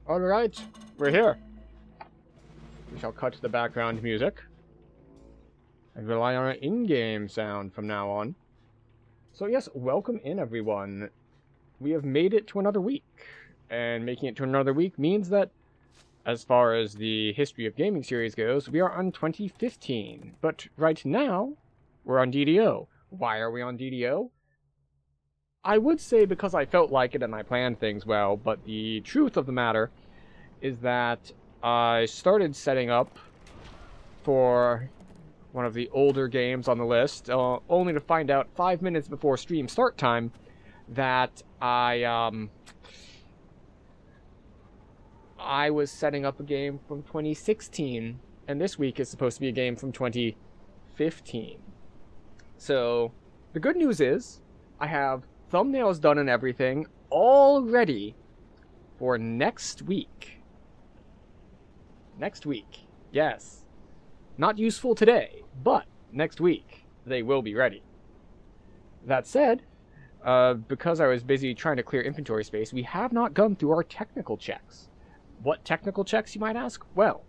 Alright, we're here. We shall cut the background music and rely on our in-game sound from now on. So yes, welcome in everyone. We have made it to another week, and making it to another week means that, as far as the History of Gaming series goes, we are on 2015. But right now, we're on DDO. Why are we on DDO? I would say because I felt like it and I planned things well, but the truth of the matter is that I started setting up for one of the older games on the list, only to find out 5 minutes before stream start time that I was setting up a game from 2016, and this week is supposed to be a game from 2015. So, the good news is, I have thumbnails done and everything, all ready for next week. Next week, yes. Not useful today, but next week, they will be ready. That said, because I was busy trying to clear inventory space, we have not gone through our technical checks. What technical checks, you might ask? Well,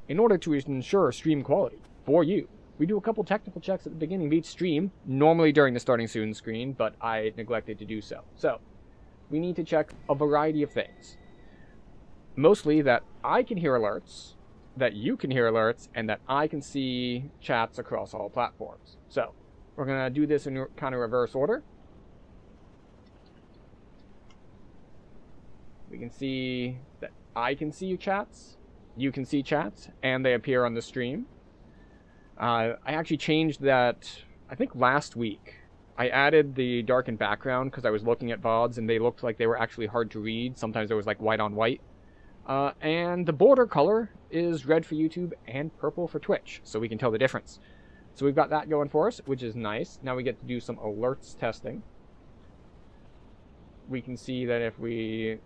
in order to ensure stream quality for you, we do a couple technical checks at the beginning of each stream, normally during the starting soon screen, but I neglected to do so. So, we need to check a variety of things. Mostly that I can hear alerts, that you can hear alerts, and that I can see chats across all platforms. So, we're going to do this in kind of reverse order. We can see that I can see your chats, you can see chats, and they appear on the stream. I actually changed that, I think last week. I added the darkened background because I was looking at VODs and they looked like they were actually hard to read. Sometimes there was like white on white. And the border color is red for YouTube and purple for Twitch, so we can tell the difference. So we've got that going for us, which is nice. Now we get to do some alerts testing. We can see that if we're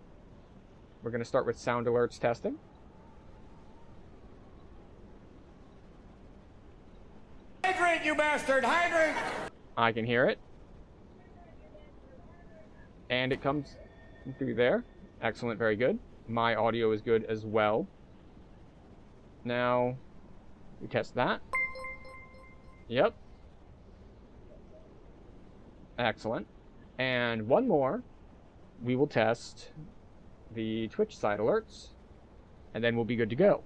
going to start with sound alerts testing. Hydrant, you bastard! Hydrant! I can hear it. And it comes through there. Excellent, very good. My audio is good as well. Now, we test that. Yep. Excellent. And one more. We will test the Twitch side alerts. And then we'll be good to go.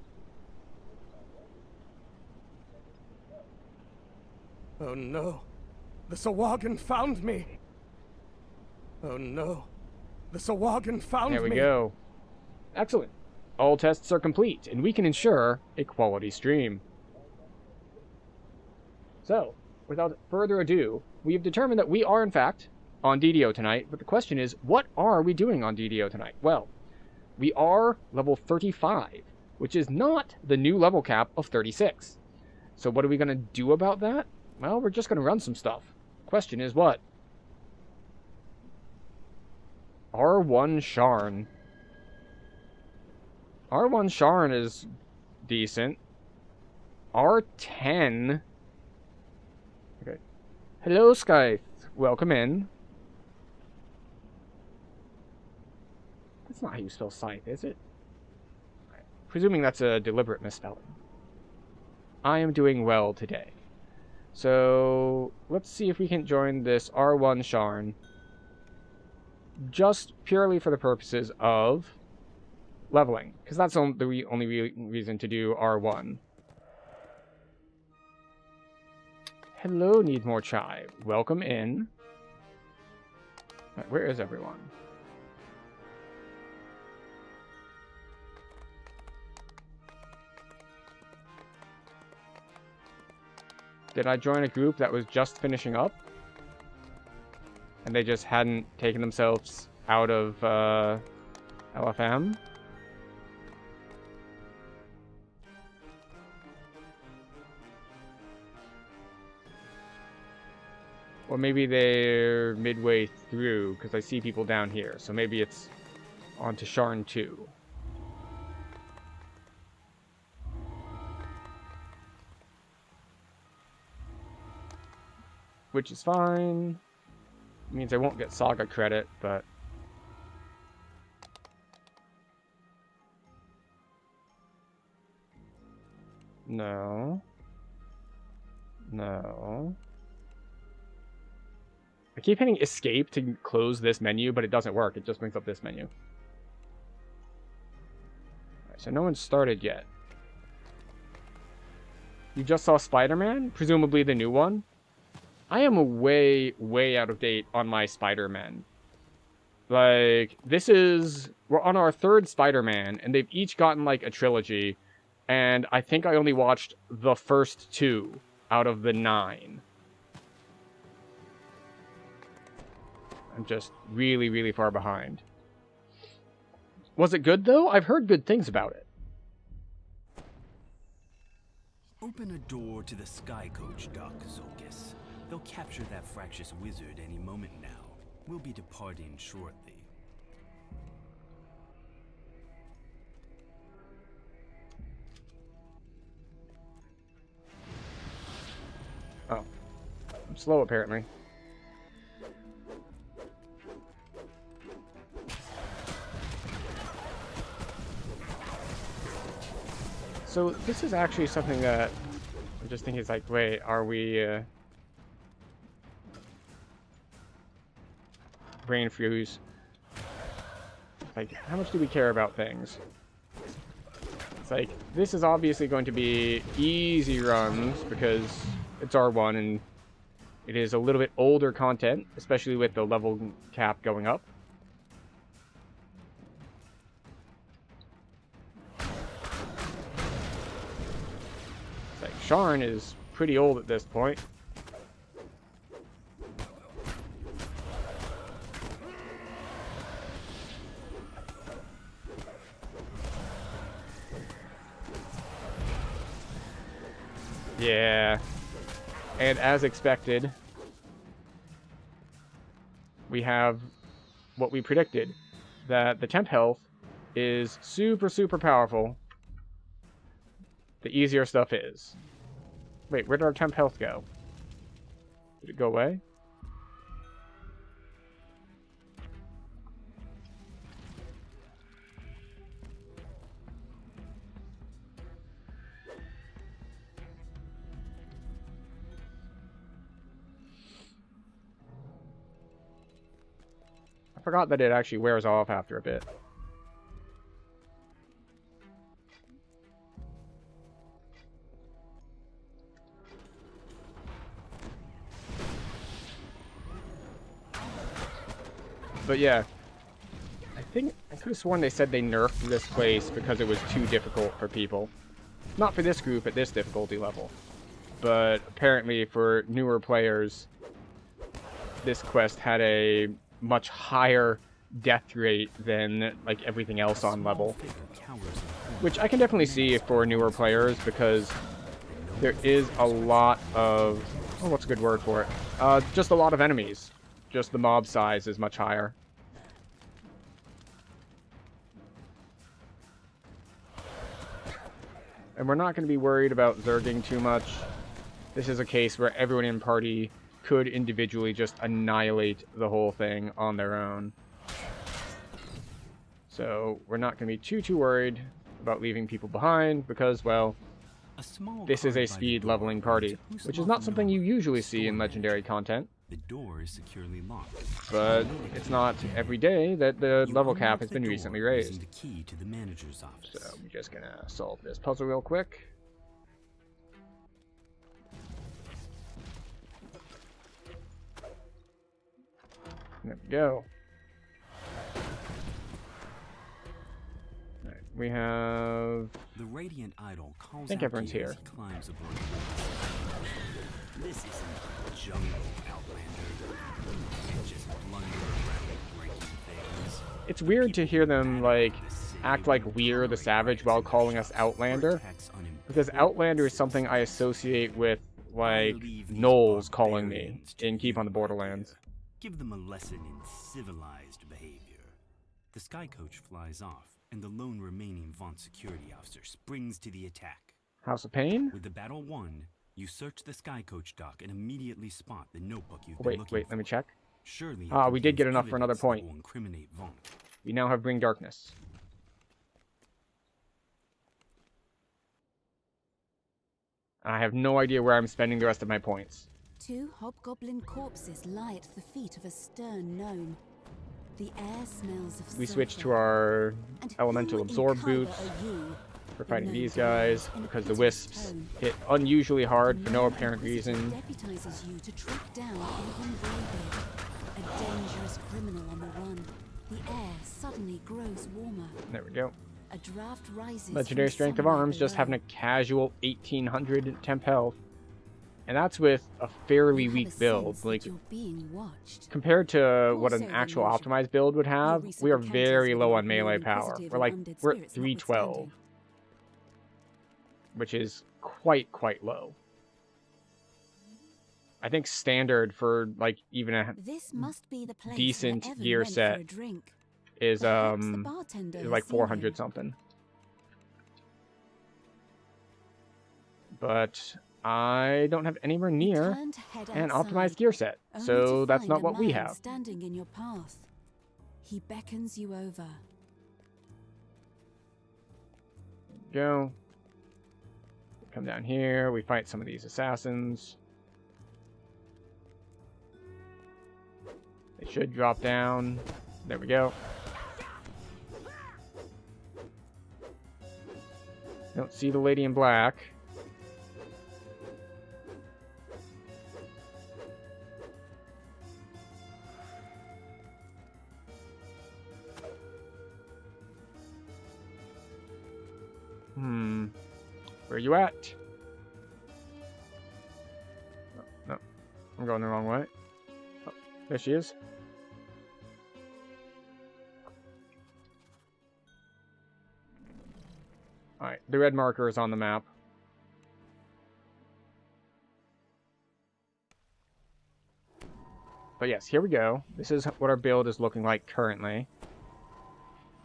Oh no. The Sahuagin found me. Oh no. The Sahuagin found me. There we go. Excellent. All tests are complete, and we can ensure a quality stream. So, without further ado, we have determined that we are, in fact, on DDO tonight, but the question is, what are we doing on DDO tonight? Well, we are level 35, which is not the new level cap of 36. So what are we going to do about that? Well, we're just going to run some stuff. Question is what? R1 Sharn. R1 Sharn is decent. R10. Okay. Hello, Skype. Welcome in. That's not how you spell Scythe, is it? Presuming that's a deliberate misspelling. I am doing well today. So, let's see if we can join this R1 Sharn. Just purely for the purposes of leveling. Because that's the only reason to do R1. Hello, Need More Chai. Welcome in. Right, where is everyone? Did I join a group that was just finishing up? And they just hadn't taken themselves out of LFM? Or maybe they're midway through, because I see people down here. So maybe it's on to Sharn 2. Which is fine. It means I won't get Saga credit, but No. No. I keep hitting escape to close this menu, but it doesn't work. It just brings up this menu. Alright, so no one's started yet. You just saw Spider-Man? Presumably the new one? I am way, way out of date on my Spider-Man. Like, we're on our third Spider-Man, and they've each gotten, like, a trilogy, and I think I only watched the first 2 out of the 9. I'm just really, really far behind. Was it good, though? I've heard good things about it. Open a door to the Sky Coach dock, Zulkis. They'll capture that fractious wizard any moment now. We'll be departing shortly. Oh. I'm slow, apparently. So, this is actually something that I'm just thinking, it's like, wait, are we, brain fuse. Like, how much do we care about things? It's like, this is obviously going to be easy runs because it's R1 and it is a little bit older content, especially with the level cap going up. It's like, Sharn is pretty old at this point. Yeah, and as expected, we have what we predicted, that the temp health is super, super powerful, the easier stuff is. Wait, where did our temp health go? Did it go away? I forgot that it actually wears off after a bit. But yeah, I think I could have sworn they said they nerfed this place because it was too difficult for people. Not for this group at this difficulty level, but apparently for newer players, this quest had a much higher death rate than like everything else on level, which I can definitely see for newer players because there is a lot of, oh, what's a good word for it? Just a lot of enemies. Just the mob size is much higher. And we're not going to be worried about zerging too much. This is a case where everyone in party could individually just annihilate the whole thing on their own. So we're not going to be too worried about leaving people behind because, well, this is a speed leveling party, which is not something you usually see in legendary content. The door is securely locked. But it's not every day that the level cap has been recently raised. The key to the manager's office. So we're just gonna solve this puzzle real quick. There we go. Alright, we have... The Radiant Idol calls I think everyone's here. Climbs aboard. This isn't a jungle, Outlander. You can't just blunder around breaking things. It's weird to hear them, like, act like we're the Savage while calling us Outlander. Because Outlander is something I associate with, like, Knowles calling me in Keep on the Borderlands. Give them a lesson in civilized behavior. The Sky Coach flies off, and the lone remaining Vaunt security officer springs to the attack. House of Pain? With the battle won, you search the Sky Coach dock and immediately spot the notebook you've been looking for. Wait, let me check. Surely We did get enough for another point. will incriminate Vaunt. We now have Bring Darkness. And I have no idea where I'm spending the rest of my points. 2 hobgoblin corpses lie at the feet of a stern gnome. The air smells of We switch to sulfur. our And elemental who in absorb colour boots are you? for The fighting gnome these growls guys in a because the piteous wisps tone. hit unusually hard The for no gnome apparent inquisitor reason. deputizes you to track down Evan Greybeard, a dangerous criminal on the run. The air suddenly grows warmer. There we go. A draft rises. Legendary from strength of somewhere arms, just below. having a casual 1800 temp health. And that's with a fairly You have weak a build. sense that Like, you're being watched. compared to what More an so than actual usual. optimized build would have, Your recent we are encounters very with low an on melee unknown power. inquisitive We're and undead we're spirits 312, notwithstanding. which is quite low. I think standard for like even a This must be the place decent where Evan gear went set for a drink. is Perhaps the bartender is has like seen 400 him. something. But I don't have anywhere You near turn to head an outside, optimized gear set, only so to that's find not a what we man have. standing in your path. He beckons you over. Go. Come down here. We fight some of these assassins. They should drop down. There we go. Don't see the lady in black. Where you at? No, I'm going the wrong way. Oh, there she is. Alright, the red marker is on the map. But yes, here we go. This is what our build is looking like currently.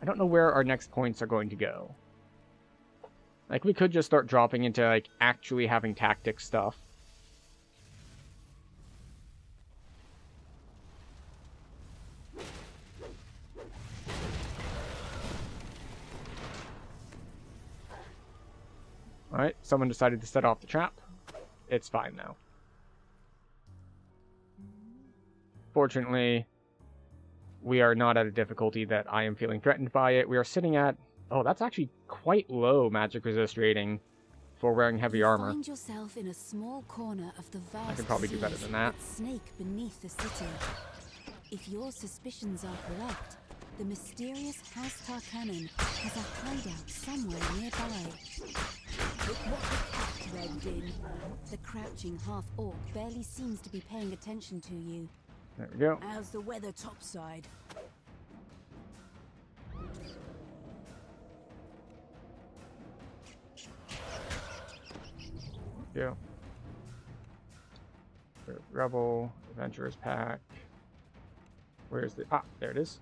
I don't know where our next points are going to go. Like, we could just start dropping into, like, actually having tactic stuff. Alright, someone decided to set off the trap. It's fine now. Fortunately, we are not at a difficulty that I am feeling threatened by it. We are sitting at... Oh, that's actually quite low magic resist rating for wearing heavy You armor. find yourself in a small corner of the vast I can probably do better siege than that. snake beneath the city. If your suspicions are correct, the mysterious House Tarkanan has a hideout somewhere nearby. But what the cat dragged in? The crouching half-orc barely seems to be paying attention to you. There we go. How's the weather topside? Go. Rebel, Adventurers Pack. Where's the... Ah, there it is.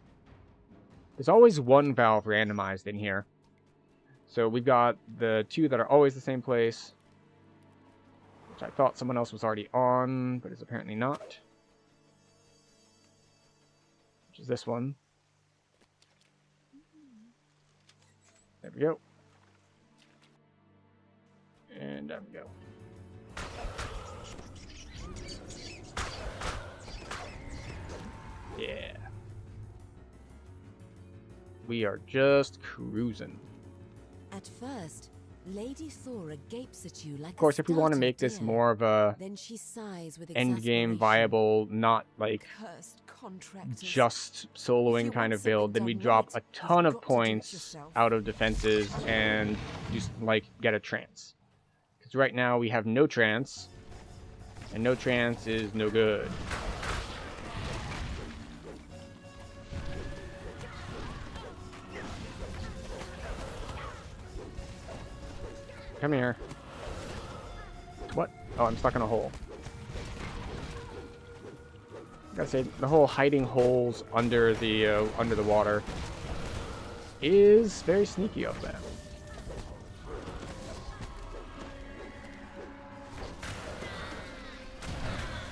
There's always one valve randomized in here. So we've got the two that are always the same place, which I thought someone else was already on, but is apparently not. Which is this one. There we go. And there we go. Yeah. We are just cruising. At first, Lady Thora gapes at you like Of course, if we want to make this more of a then she sighs with end game exasperation. viable, not like Cursed contractors. just If soloing you kind want of build, then we something drop done a right, ton you've of got to do it points yourself. out of defenses and just like get a trance. Because right now we have no trance, and no trance is no good. Come here. What? Oh, I'm stuck in a hole. Gotta say, the whole hiding holes under the water is very sneaky of them.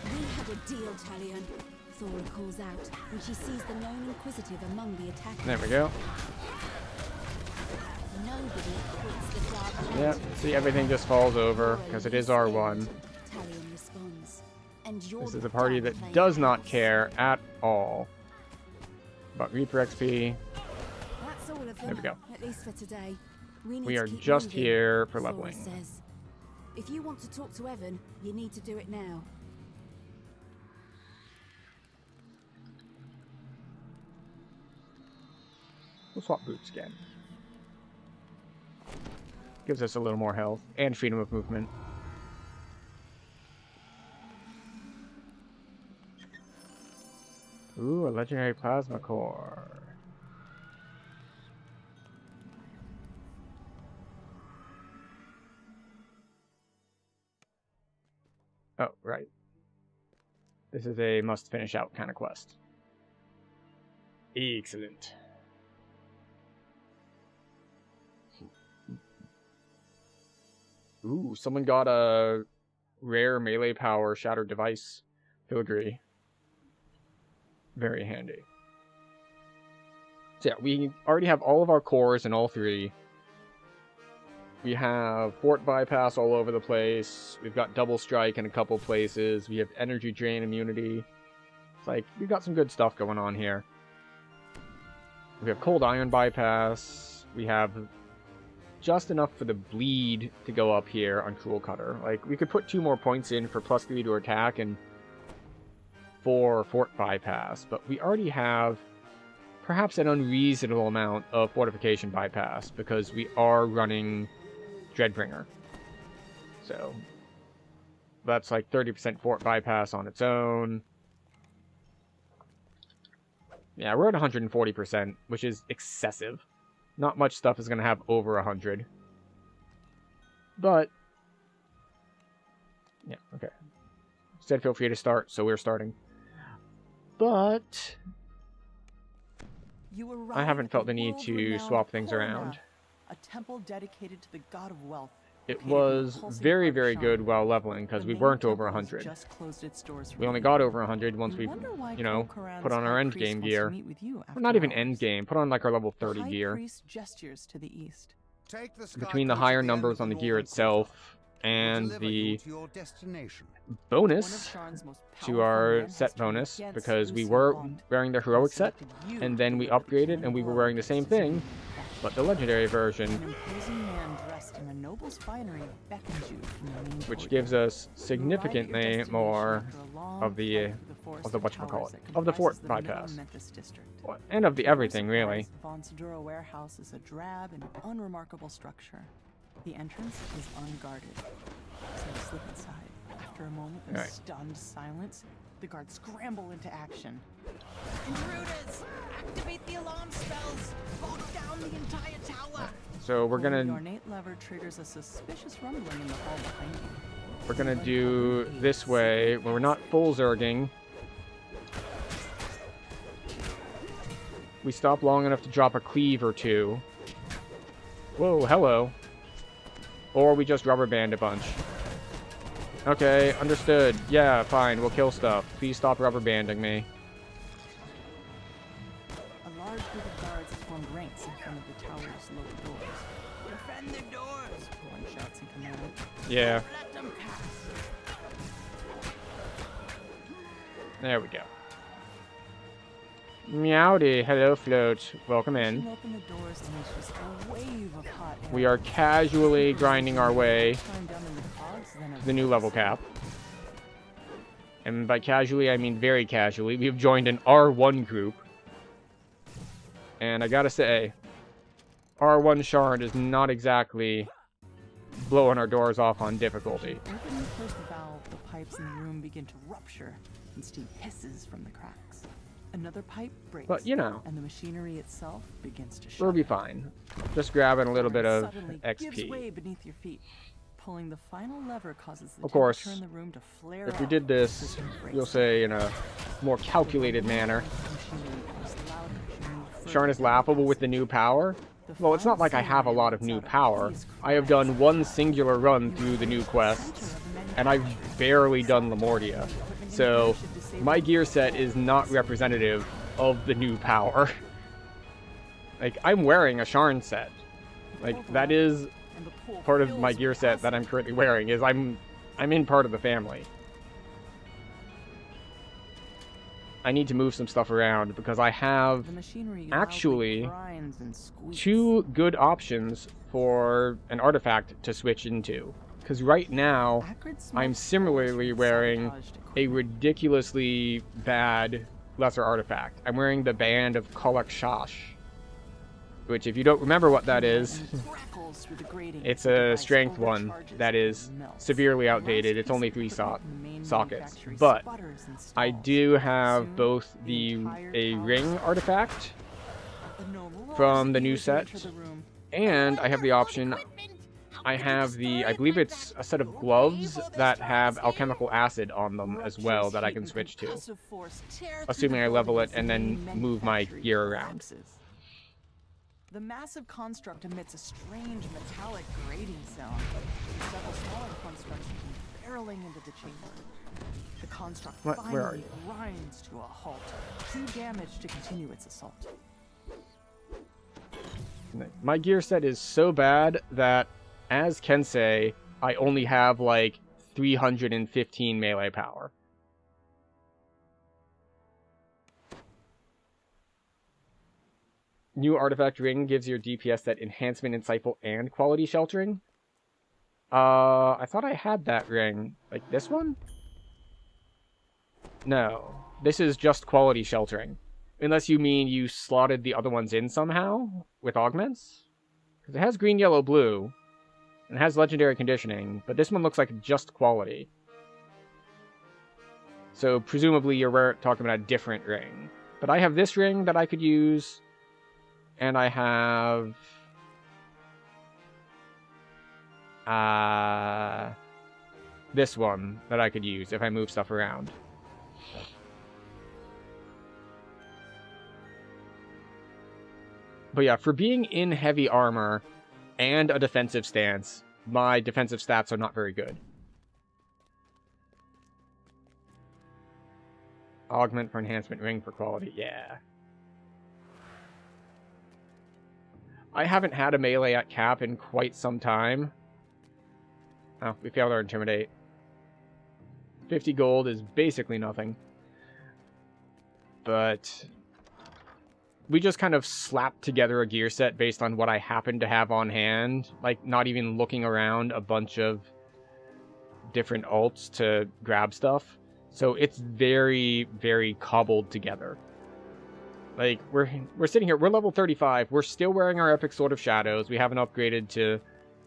We had a deal, Talion. Thora calls out when she sees the lone inquisitive among the attackers. There we go. No Nobody quits the dark Yeah, see, everything just falls over because it is R1. Talion responds. And you're This the is a party done that playing does not house. care at all about Reaper XP. That's all of them. There we go. At least for today. We We need are to keep just moving, here for Zora leveling. says. If you want to talk to Evan, you need to do it now. We'll swap boots again. Gives us a little more health and freedom of movement. Ooh, a legendary plasma core. Oh, right. This is a must finish out kind of quest. Excellent. Ooh, someone got a rare melee power shattered device filigree. Very handy. So yeah, we already have all of our cores in all three. We have fort bypass all over the place. We've got double strike in a couple places. We have energy drain immunity. It's like, we've got some good stuff going on here. We have cold iron bypass. We have just enough for the bleed to go up here on Cruel Cutter. Like, we could put 2 more points in for +3 to attack and 4 fort bypass, but we already have perhaps an unreasonable amount of fortification bypass because we are running Dreadbringer. So that's like 30% fort bypass on its own. Yeah, we're at 140%, which is excessive. Not much stuff is going to have over 100. But yeah, okay. Instead, feel free to start, so we're starting. But I haven't felt the need to swap things around. A temple dedicated to the god of wealth. It was very, very good while leveling because we weren't over 100. We only got over 100 once we, you know, put on our end game gear. Well, not even end game, put on like our level 30 gear. Between the higher numbers on the gear itself and the bonus to our set bonus, because we were wearing the heroic set, and then we upgraded and we were wearing the same thing, but the legendary version, which gives us significantly more of the whatchamacallit, of the fort bypass, and of the everything really. Von Sedura warehouse is a drab and unremarkable structure. The entrance is unguarded, so we slip inside. After a moment of stunned silence, the guards scramble into action. Intruders! Activate the alarm spells! Lock down the entire tower! So we're gonna... The ornate lever triggers a suspicious rumbling in the hall behind you. We're gonna do this way, when we're not full zerging. We stop long enough to drop a cleave or 2. Whoa, hello. Or we just rubber band a bunch. Okay, understood. Yeah, fine, we'll kill stuff. Please stop rubber banding me. A large group of guards has formed ranks in front of the tower's lower doors. Defend the doors! One shouts in command. Yeah. Let them pass! There we go. Meowdy, hello float. Welcome in. Open the doors and there's just a wave of hot air. We are casually grinding our way Climb down in the cogs, then to the new level cap. And by casually, I mean very casually. We have joined an R1 group. And I gotta say, R1 Shard is not exactly blowing our doors off on difficulty. Opening the first valve, the pipes in the room begin to rupture and steam hisses from the cracks. Another pipe breaks, But, you know, and the machinery itself begins to we'll shut. be fine. Just grabbing a little bit of Suddenly gives way XP. beneath your feet. Pulling the final lever causes the Of course, temperature in the room to flare if we up. did this, System breaks you'll say in a more calculated manner. Machinery becomes louder, you move further Sharn is down laughable the with the new power. The Well, it's not final like I have a lot of cylinder new lets out a power. hideous I have cry. done one singular run through the new quests, and I've barely done Lamortia. So, my gear set is not representative of the new power. Like, I'm wearing a Sharn set. Like, that is part of my gear set that I'm currently wearing, is I'm in part of the family. I need to move some stuff around because I have actually 2 good options for an artifact to switch into. Because right now, I'm similarly wearing a ridiculously bad lesser artifact. I'm wearing the Band of Kolak Shash, which, if you don't remember what that is, it's a strength one that is severely outdated. It's only 3 sockets. But I do have both a ring artifact from the new set, and I have the option. I have I believe it's a set of gloves that have alchemical acid on them as well that I can switch to, assuming I level it and then move my gear around. The massive construct emits a strange metallic grating sound. Several smaller constructs come barreling into the chamber. The construct finally grinds to a halt, too damaged to continue its assault. My gear set is so bad that, as Kensei, I only have like 315 melee power. New artifact ring gives your DPS set enhancement, insightful, and quality sheltering. I thought I had that ring. Like this one? No. This is just quality sheltering. Unless you mean you slotted the other ones in somehow with augments? Because it has green, yellow, blue. And it has legendary conditioning, but this one looks like just quality. So presumably you're talking about a different ring. But I have this ring that I could use. And I have this one that I could use if I move stuff around. But yeah, for being in heavy armor and a defensive stance, my defensive stats are not very good. Augment for enhancement, ring for quality, yeah. I haven't had a melee at cap in quite some time. Oh, we failed our intimidate. 50 gold is basically nothing. But we just kind of slapped together a gear set based on what I happened to have on hand. Like, not even looking around a bunch of different alts to grab stuff. So it's very, very cobbled together. Like, we're sitting here, we're level 35, we're still wearing our Epic Sword of Shadows, we haven't upgraded to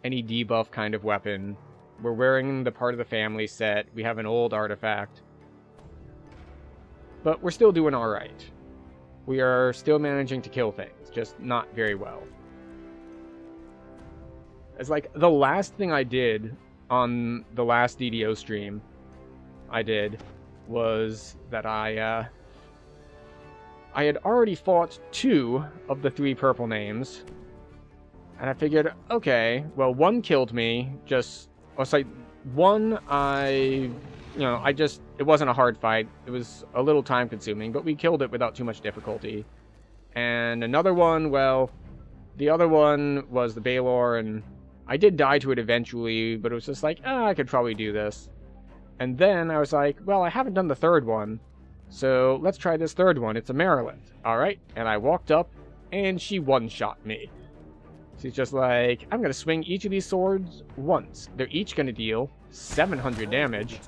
any debuff kind of weapon. We're wearing the part of the family set, we have an old artifact. But we're still doing alright. We are still managing to kill things, just not very well. It's like, the last thing I did on the last DDO stream was that I had already fought 2 of the 3 purple names. And I figured, okay, well, 1 killed me, one it wasn't a hard fight. It was a little time consuming, but we killed it without too much difficulty. And another one, well, the other one was the Baylor, and I did die to it eventually, but it was just like, I could probably do this. And then I was like, well, I haven't done the 3rd one. So let's try this 3rd one. It's a Maryland. Alright. And I walked up, and she one-shot me. She's just like, I'm going to swing each of these swords once. They're each going to deal 700 damage.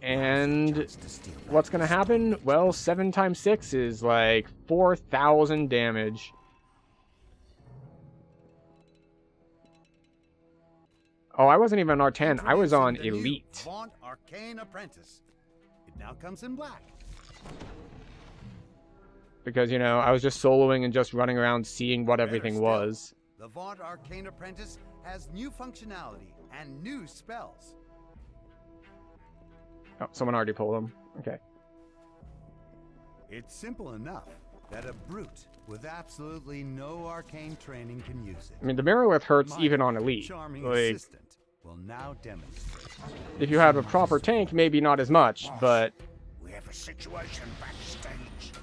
And what's going to happen? Well, 7 times 6 is like 4,000 damage. Oh, I wasn't even on R10. I was on Elite. Vaunt Arcane Apprentice. It now comes in black. Because, you know, I was just soloing and just running around seeing what everything was. The Vaunt Arcane Apprentice has new functionality and new spells. Oh, someone already pulled them. Okay. It's simple enough that a brute with absolutely no arcane training can use it. I mean, the Merilith hurts even on Elite. Like, will now demonstrate. If you have a proper tank, maybe not as much, but We have a situation backstage.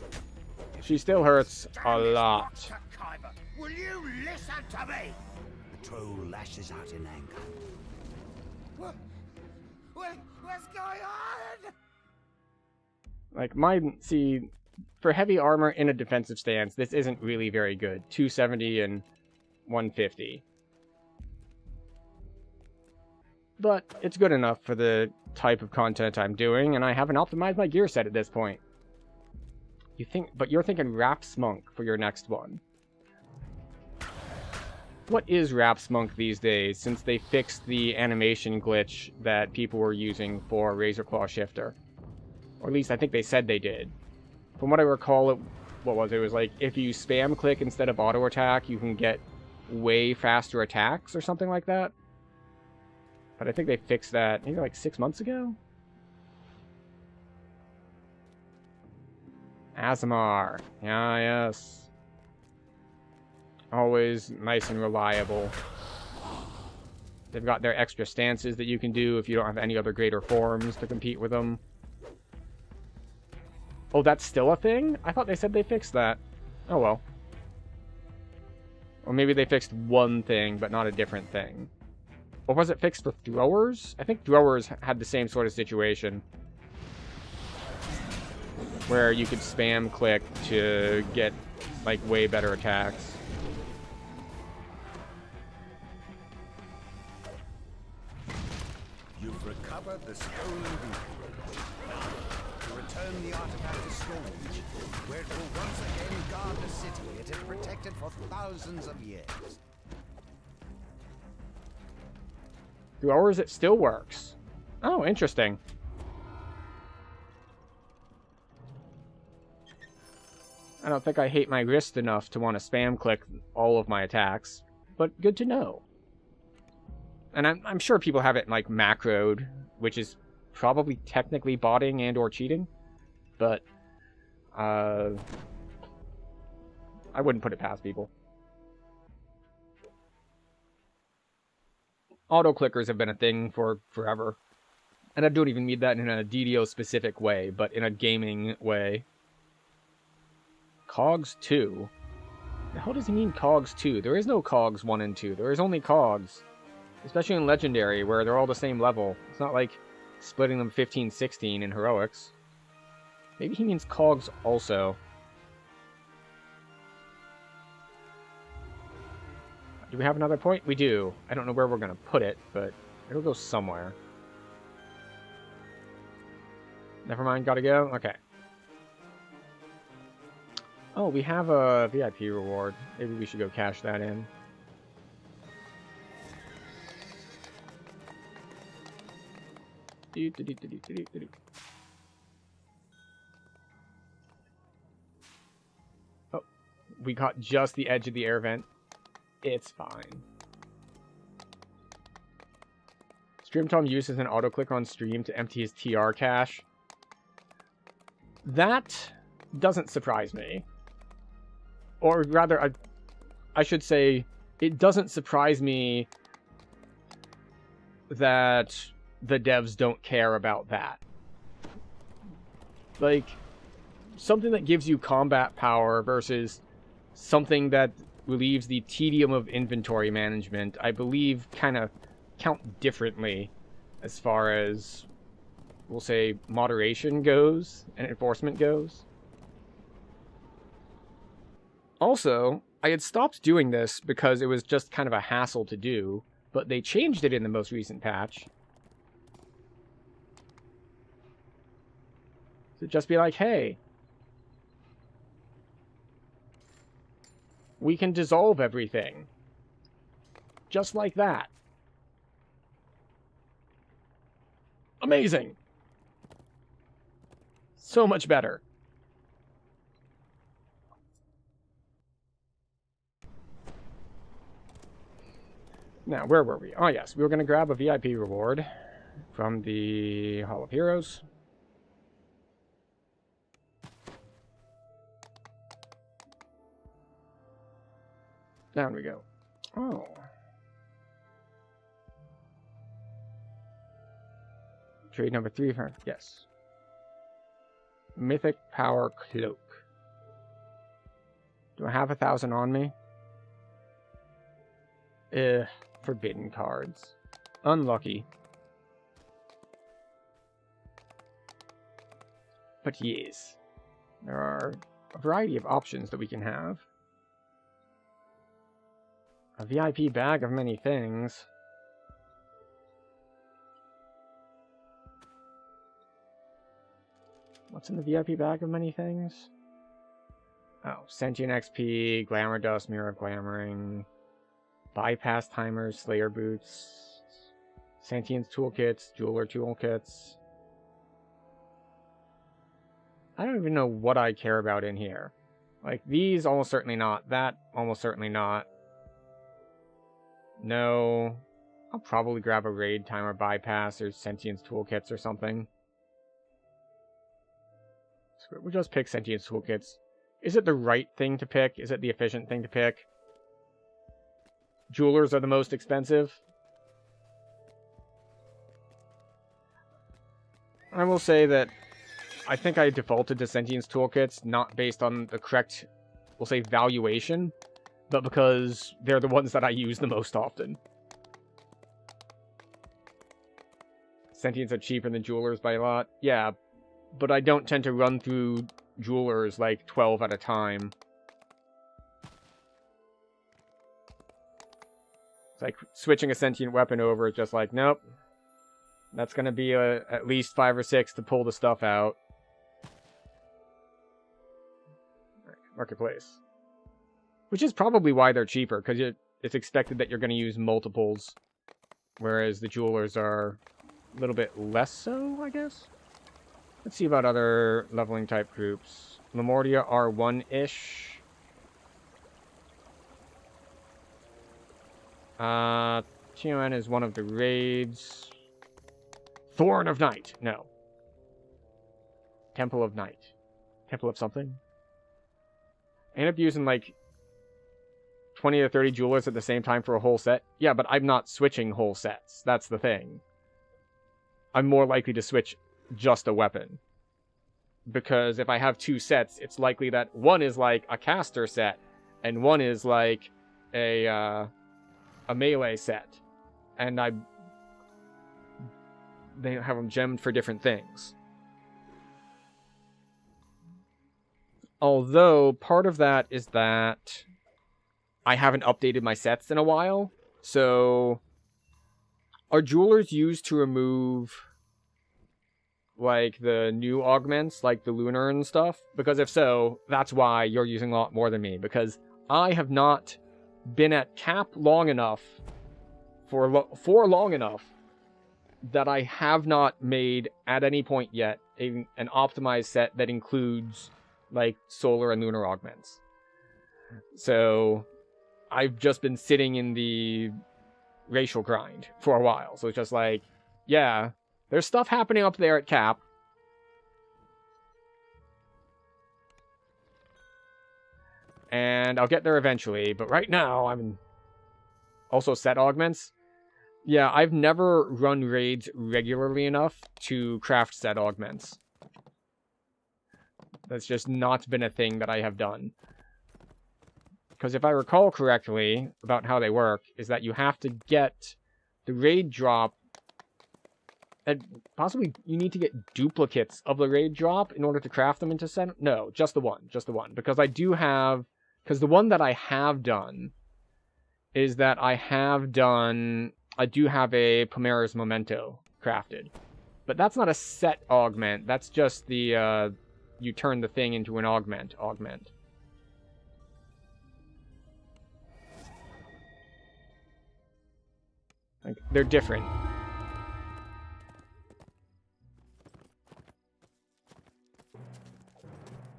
she still hurts a lot. Will you listen to me? The troll lashes out in anger. What's going on? Like, see, for heavy armor in a defensive stance, this isn't really very good. 270 and 150. But it's good enough for the type of content I'm doing, and I haven't optimized my gear set at this point. But you're thinking Raps Monk for your next one. What is Raps Monk these days, since they fixed the animation glitch that people were using for Razorclaw Shifter? Or at least I think they said they did. From what I recall, what was it? It was like, if you spam click instead of auto attack, you can get way faster attacks or something like that. But I think they fixed that maybe like 6 months ago? Aasimar. Ah, yes. Always nice and reliable. They've got their extra stances that you can do if you don't have any other greater forms to compete with them. Oh, that's still a thing? I thought they said they fixed that. Oh well. Or maybe they fixed one thing, but not a different thing. Or was it fixed for throwers? I think throwers had the same sort of situation. Where you could spam click to get, like, way better attacks. You've recovered the stolen beacon. Now, to return the artifact to storage, where it will once again guard the city it has protected for thousands of years. Throwers, it still works. Oh, interesting. I don't think I hate my wrist enough to want to spam click all of my attacks, but good to know. And I'm sure people have it like macroed, which is probably technically botting and or cheating, but I wouldn't put it past people. Auto clickers have been a thing for forever, and I don't even mean that in a DDO specific way, but in a gaming way. Cogs 2? The hell does he mean Cogs 2? There is no Cogs 1 and 2. There is only Cogs. Especially in Legendary, where they're all the same level. It's not like splitting them 15-16 in Heroics. Maybe he means Cogs also. Do we have another point? We do. I don't know where we're going to put it, but it'll go somewhere. Never mind, gotta go? Okay. Oh, we have a VIP reward. Maybe we should go cash that in. Oh, we got just the edge of the air vent. It's fine. Stream Tom uses an auto-click on stream to empty his TR cache. That doesn't surprise me. Or rather, I should say, it doesn't surprise me that the devs don't care about that. Like, something that gives you combat power versus something that relieves the tedium of inventory management, I believe, kind of count differently as far as, we'll say, moderation goes and enforcement goes. Also, I had stopped doing this because it was just kind of a hassle to do, but they changed it in the most recent patch. So just be like, hey, we can dissolve everything. Just like that. Amazing! So much better. Now, where were we? Oh, yes. We were going to grab a VIP reward from the Hall of Heroes. Down we go. Oh. Trade number 3. Yes. Mythic Power Cloak. Do I have 1,000 on me? Forbidden cards. Unlucky. But yes, there are a variety of options that we can have. A VIP bag of many things. What's in the VIP bag of many things? Oh, Sentient XP, Glamour Dust, Mirror Glamoring, Bypass Timers, Slayer Boots, Sentience Toolkits, Jeweler Toolkits. I don't even know what I care about in here. Like, these, almost certainly not. That, almost certainly not. No. I'll probably grab a Raid Timer Bypass or Sentience Toolkits or something. We'll just pick Sentience Toolkits. Is it the right thing to pick? Is it the efficient thing to pick? Jewelers are the most expensive. I will say that I think I defaulted to Sentience Toolkits, not based on the correct, we'll say, valuation, but because they're the ones that I use the most often. Sentience are cheaper than Jewelers by a lot. Yeah, but I don't tend to run through Jewelers like 12 at a time. It's like switching a sentient weapon over, it's just like, nope. That's going to be at least 5 or 6 to pull the stuff out. Marketplace. Which is probably why they're cheaper, because it's expected that you're going to use multiples, whereas the Jewelers are a little bit less so, I guess? Let's see about other leveling type groups. Lemordia are 1-ish. TON is one of the raids. Thorn of Night. No. Temple of Night. Temple of something? I end up using like 20 to 30 Jewelers at the same time for a whole set. Yeah, but I'm not switching whole sets. That's the thing. I'm more likely to switch just a weapon. Because if I have 2 sets, it's likely that one is like a caster set, and one is like a melee set. And they have them gemmed for different things. Although, part of that is that I haven't updated my sets in a while. So, are Jewelers used to remove, like, the new augments, like the Lunar and stuff? Because if so, that's why you're using a lot more than me. Because I have not been at cap long enough, for long enough, that I have not made, at any point yet, an optimized set that includes, like, solar and lunar augments. So, I've just been sitting in the racial grind for a while. So it's just like, yeah, there's stuff happening up there at cap. And I'll get there eventually, but right now I'm also set augments. Yeah, I've never run raids regularly enough to craft set augments. That's just not been a thing that I have done. Because if I recall correctly about how they work, is that you have to get the raid drop, and possibly you need to get duplicates of the raid drop in order to craft them into set. No, just the one. Because I do have, because the one that I have done is that I do have a Pomera's Memento crafted. But that's not a set augment, that's just the, you turn the thing into an augment. Like, they're different.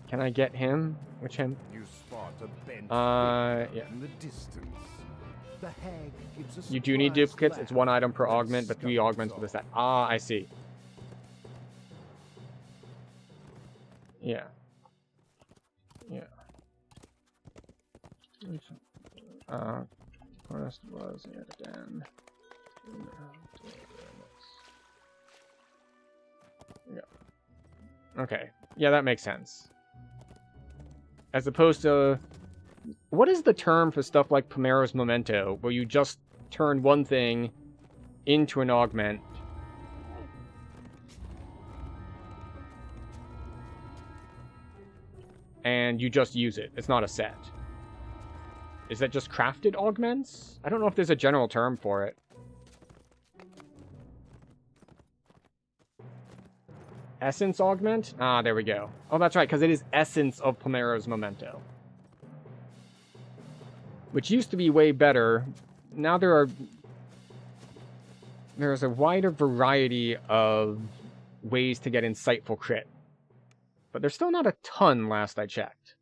Can I get him? Which him? You spot a bent yeah. in the distance. The hag gives a You do need surprise duplicates. It's 1 item per laugh augment, but 3 augments for the set. Ah, I see. Yeah. First was it again. Yeah. Okay. Yeah, that makes sense. As opposed to what is the term for stuff like Primaris Memento, where you just turn one thing into an augment? And you just use it. It's not a set. Is that just crafted augments? I don't know if there's a general term for it. Essence augment? Ah, there we go. Oh, that's right, because it is Essence of Primaris Memento. Which used to be way better. Now there's a wider variety of ways to get insightful crit. But there's still not a ton last I checked.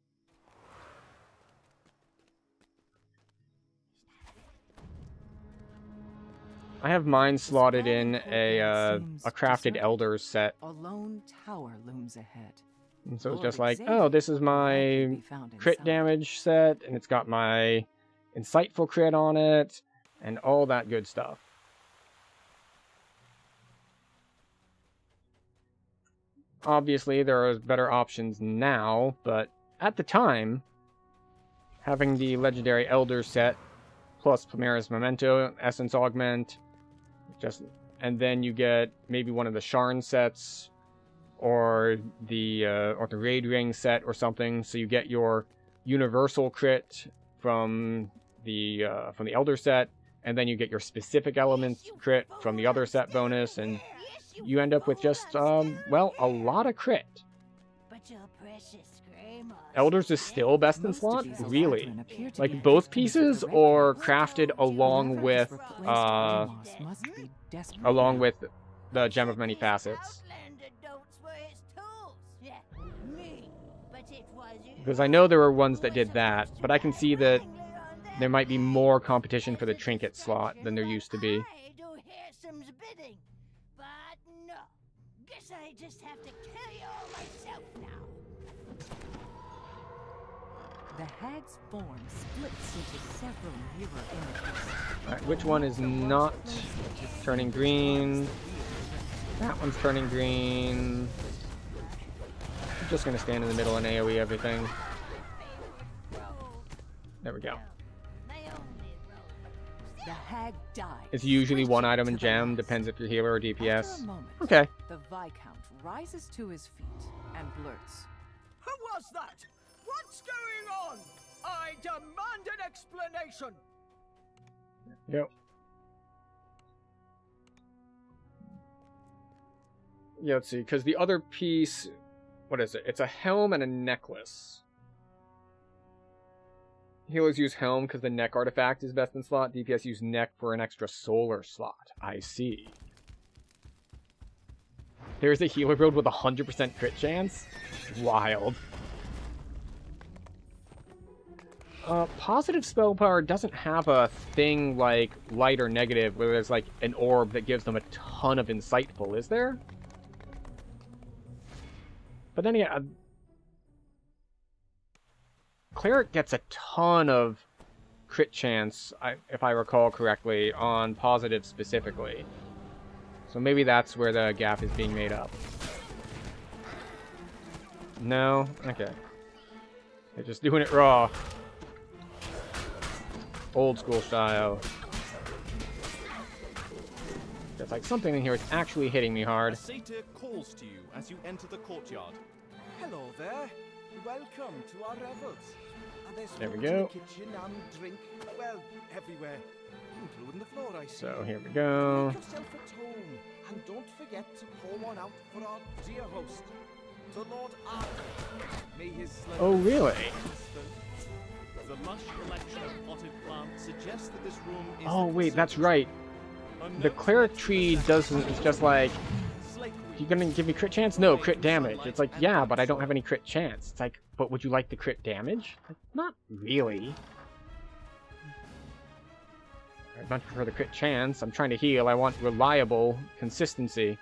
I have mine slotted in a crafted elders set. A lone tower looms ahead. And so it's just like, oh, this is my crit damage set, and it's got my insightful crit on it, and all that good stuff. Obviously, there are better options now, but at the time, having the legendary Elder set plus Primaris Memento, Essence Augment, and then you get maybe one of the Sharn sets, or the Raid Ring set or something, so you get your universal crit from the Elder set, and then you get your specific elements crit from the other set bonus, and you end up with just, well, a lot of crit. Elders is still best in slot? Really? Like both pieces, or crafted along with the Gem of Many Facets? Because I know there were ones that did that, but I can see that there might be more competition for the trinket slot than there used to be. I just have to kill you all myself now. The hag's form splits into several mirror images. Alright, which one is not turning green? That one's turning green. I'm just gonna stand in the middle and AoE everything. There we go. The hag dies. It's usually one item in gem, depends if you're healer or DPS. After a moment, Okay. The Viscount rises to his feet and blurts. Who was that? What's going on? I demand an explanation. Yep. Yeah, let's see, because the other piece, what is it? It's a helm and a necklace. Healers use helm because the neck artifact is best in slot. DPS use neck for an extra solar slot. I see. There's a healer build with 100% crit chance? Wild. Positive spell power doesn't have a thing like light or negative where there's like an orb that gives them a ton of insightful, is there? But then again, Cleric gets a ton of crit chance, if I recall correctly, on positive specifically. So maybe that's where the gap is being made up. No? Okay. They're just doing it raw. Old school style. There's like something in here is actually hitting me hard. A satyr calls to you as you enter the courtyard. Hello there. Welcome to our revels. There we go. The kitchen and drink, well, everywhere, including the floor, I see. So here we go. Make yourself at home, and don't forget to pour one out for our dear host, the Lord Arthur. May his Oh, really? The lush collection of potted plants suggests that this room is... Oh, wait, that's right. The cleric tree doesn't, it's just like, you gonna give me crit chance? No, crit damage. It's like, yeah, but I don't have any crit chance. It's like, but would you like the crit damage? Like, not really. I'm not for the crit chance. I'm trying to heal. I want reliable consistency.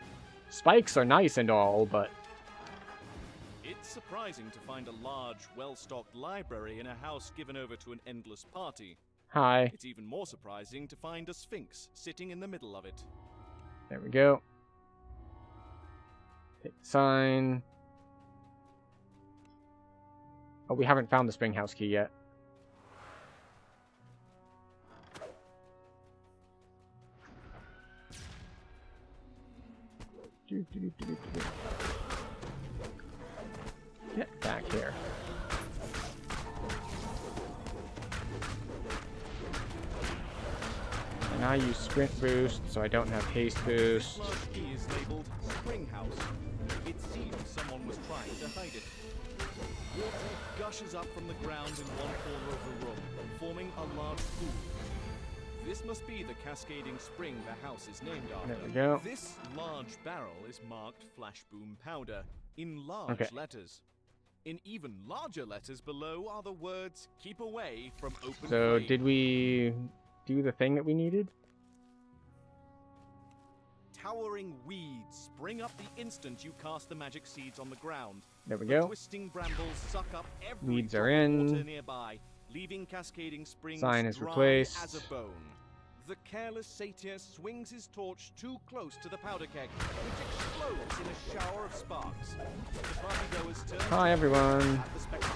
Spikes are nice and all, but... It's surprising to find a large, well-stocked library in a house given over to an endless party. Hi. It's even more surprising to find a sphinx sitting in the middle of it. There we go. Take the sign. Oh, we haven't found the Springhouse key yet. Get back here. And I use sprint boost, so I don't have haste boost. This large key is labeled Spring House. It seems someone was trying to hide it. Water gushes up from the ground in one corner of the room, forming a large pool. This must be the cascading spring the house is named after. There we go. This large barrel is marked Flashboom Powder in large letters. In even larger letters below are the words "Keep away from open So flame." did we do the thing that we needed? Towering weeds spring up the instant you cast the magic seeds on the ground. There we The go. twisting brambles suck up every Weeds drop are of in. water nearby, leaving cascading springs Sign is dry replaced. as a bone. The careless satyr swings his torch too close to the powder keg, which explodes in a shower of sparks. The partygoers turn Hi, everyone. at the spectacle.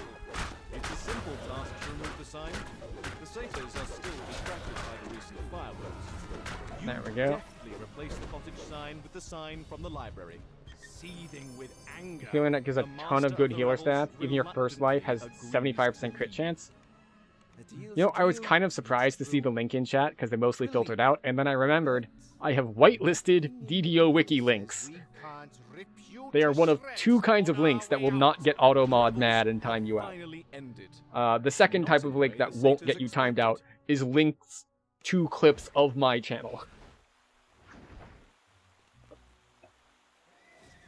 It's a simple task to remove the sign. The satyrs are still distracted by the recent fireworks. You There we go. deftly replace the cottage sign with the sign from the library. Seething with anger, Feeling that gives a the ton of master good the healer rebels stats. Even your first life has reluctantly 75% crit chance. A deal's You know, a I was deal. kind of surprised to see the link in chat because they mostly filtered out, and then I remembered I have whitelisted DDO wiki links. We can't rip you They to are one of shreds 2 kinds on of links our that way will not out. get auto mod mad and time you out. Finally ended. The second type of link that won't get you timed out is links to clips of my channel.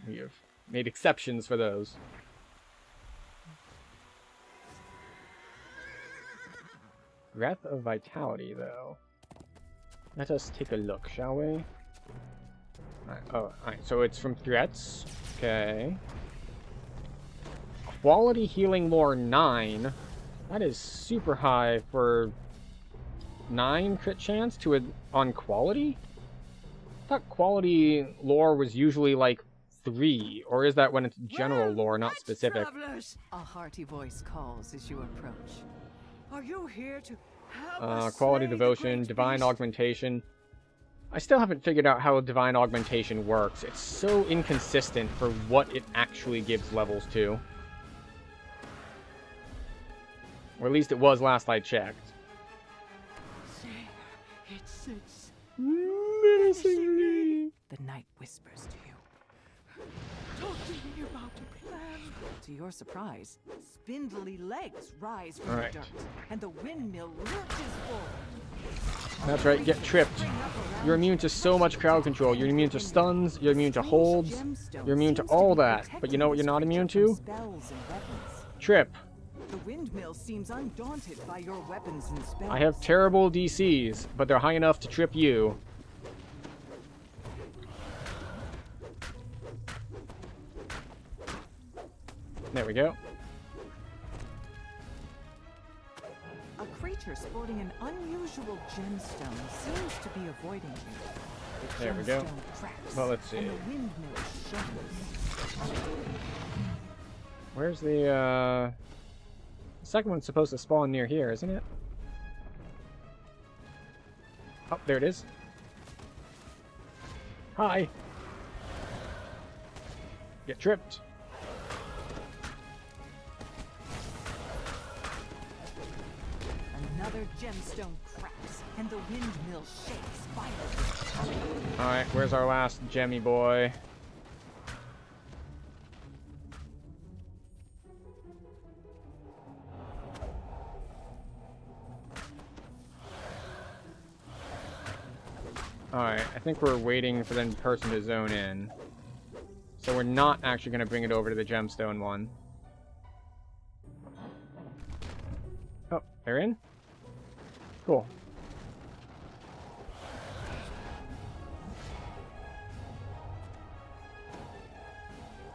We have made exceptions for those. Breath of Vitality, though. Let us take a look, shall we? Alright, so it's from threats. Okay. Quality Healing Lore 9. That is super high for 9 crit chance to on quality? I thought quality lore was usually like 3, or is that when it's general lore, not specific? Travelers, A hearty voice calls as you approach. are you here to help us Quality slay the Devotion, great Divine beast? Augmentation. I still haven't figured out how Divine Augmentation works. It's so inconsistent for what it actually gives levels to. Or at least it was last I checked. There it sits. Menacingly. The night whispers to you. Talk to me about a plan. To your surprise, spindly legs rise from Alright. the dirt, and the windmill lurches forward. That's right, get tripped. You're immune to so much crowd control. You're immune to stuns, you're immune to holds, you're immune to all that. But you know what you're not immune to? Spells and weapons. Trip. The windmill seems undaunted by your weapons and spells. I have terrible DCs, but they're high enough to trip you. There we go. A creature sporting an unusual gemstone seems to be avoiding you. The There we go. gemstone cracks, Well, let's see. and the windmill shudders. Where's the second one's supposed to spawn near here, isn't it? Oh, there it is. Hi. Get tripped. Another gemstone cracks, and the windmill shakes violently. Alright, where's our last gemmy boy? Alright, I think we're waiting for the person to zone in. So we're not actually going to bring it over to the gemstone one. Oh, they're in? Cool.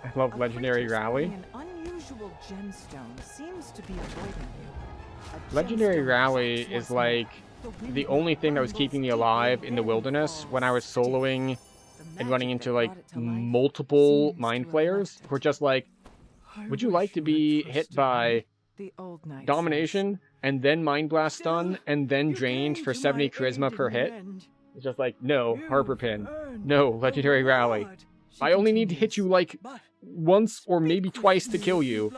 I love A Legendary creature Rally. sporting An unusual gemstone seems to be avoiding you. A Legendary gemstone Rally cracks is once more. like the only thing that was keeping me alive in the wilderness when I was soloing and running into like multiple mind flayers who were just like, would you like to be hit by The old knight domination and then mind blast stun and then drained for 70 charisma per hit? It's just like, no, Harper Pin. No, Legendary Rally. I only need to hit you like once or maybe twice to kill you,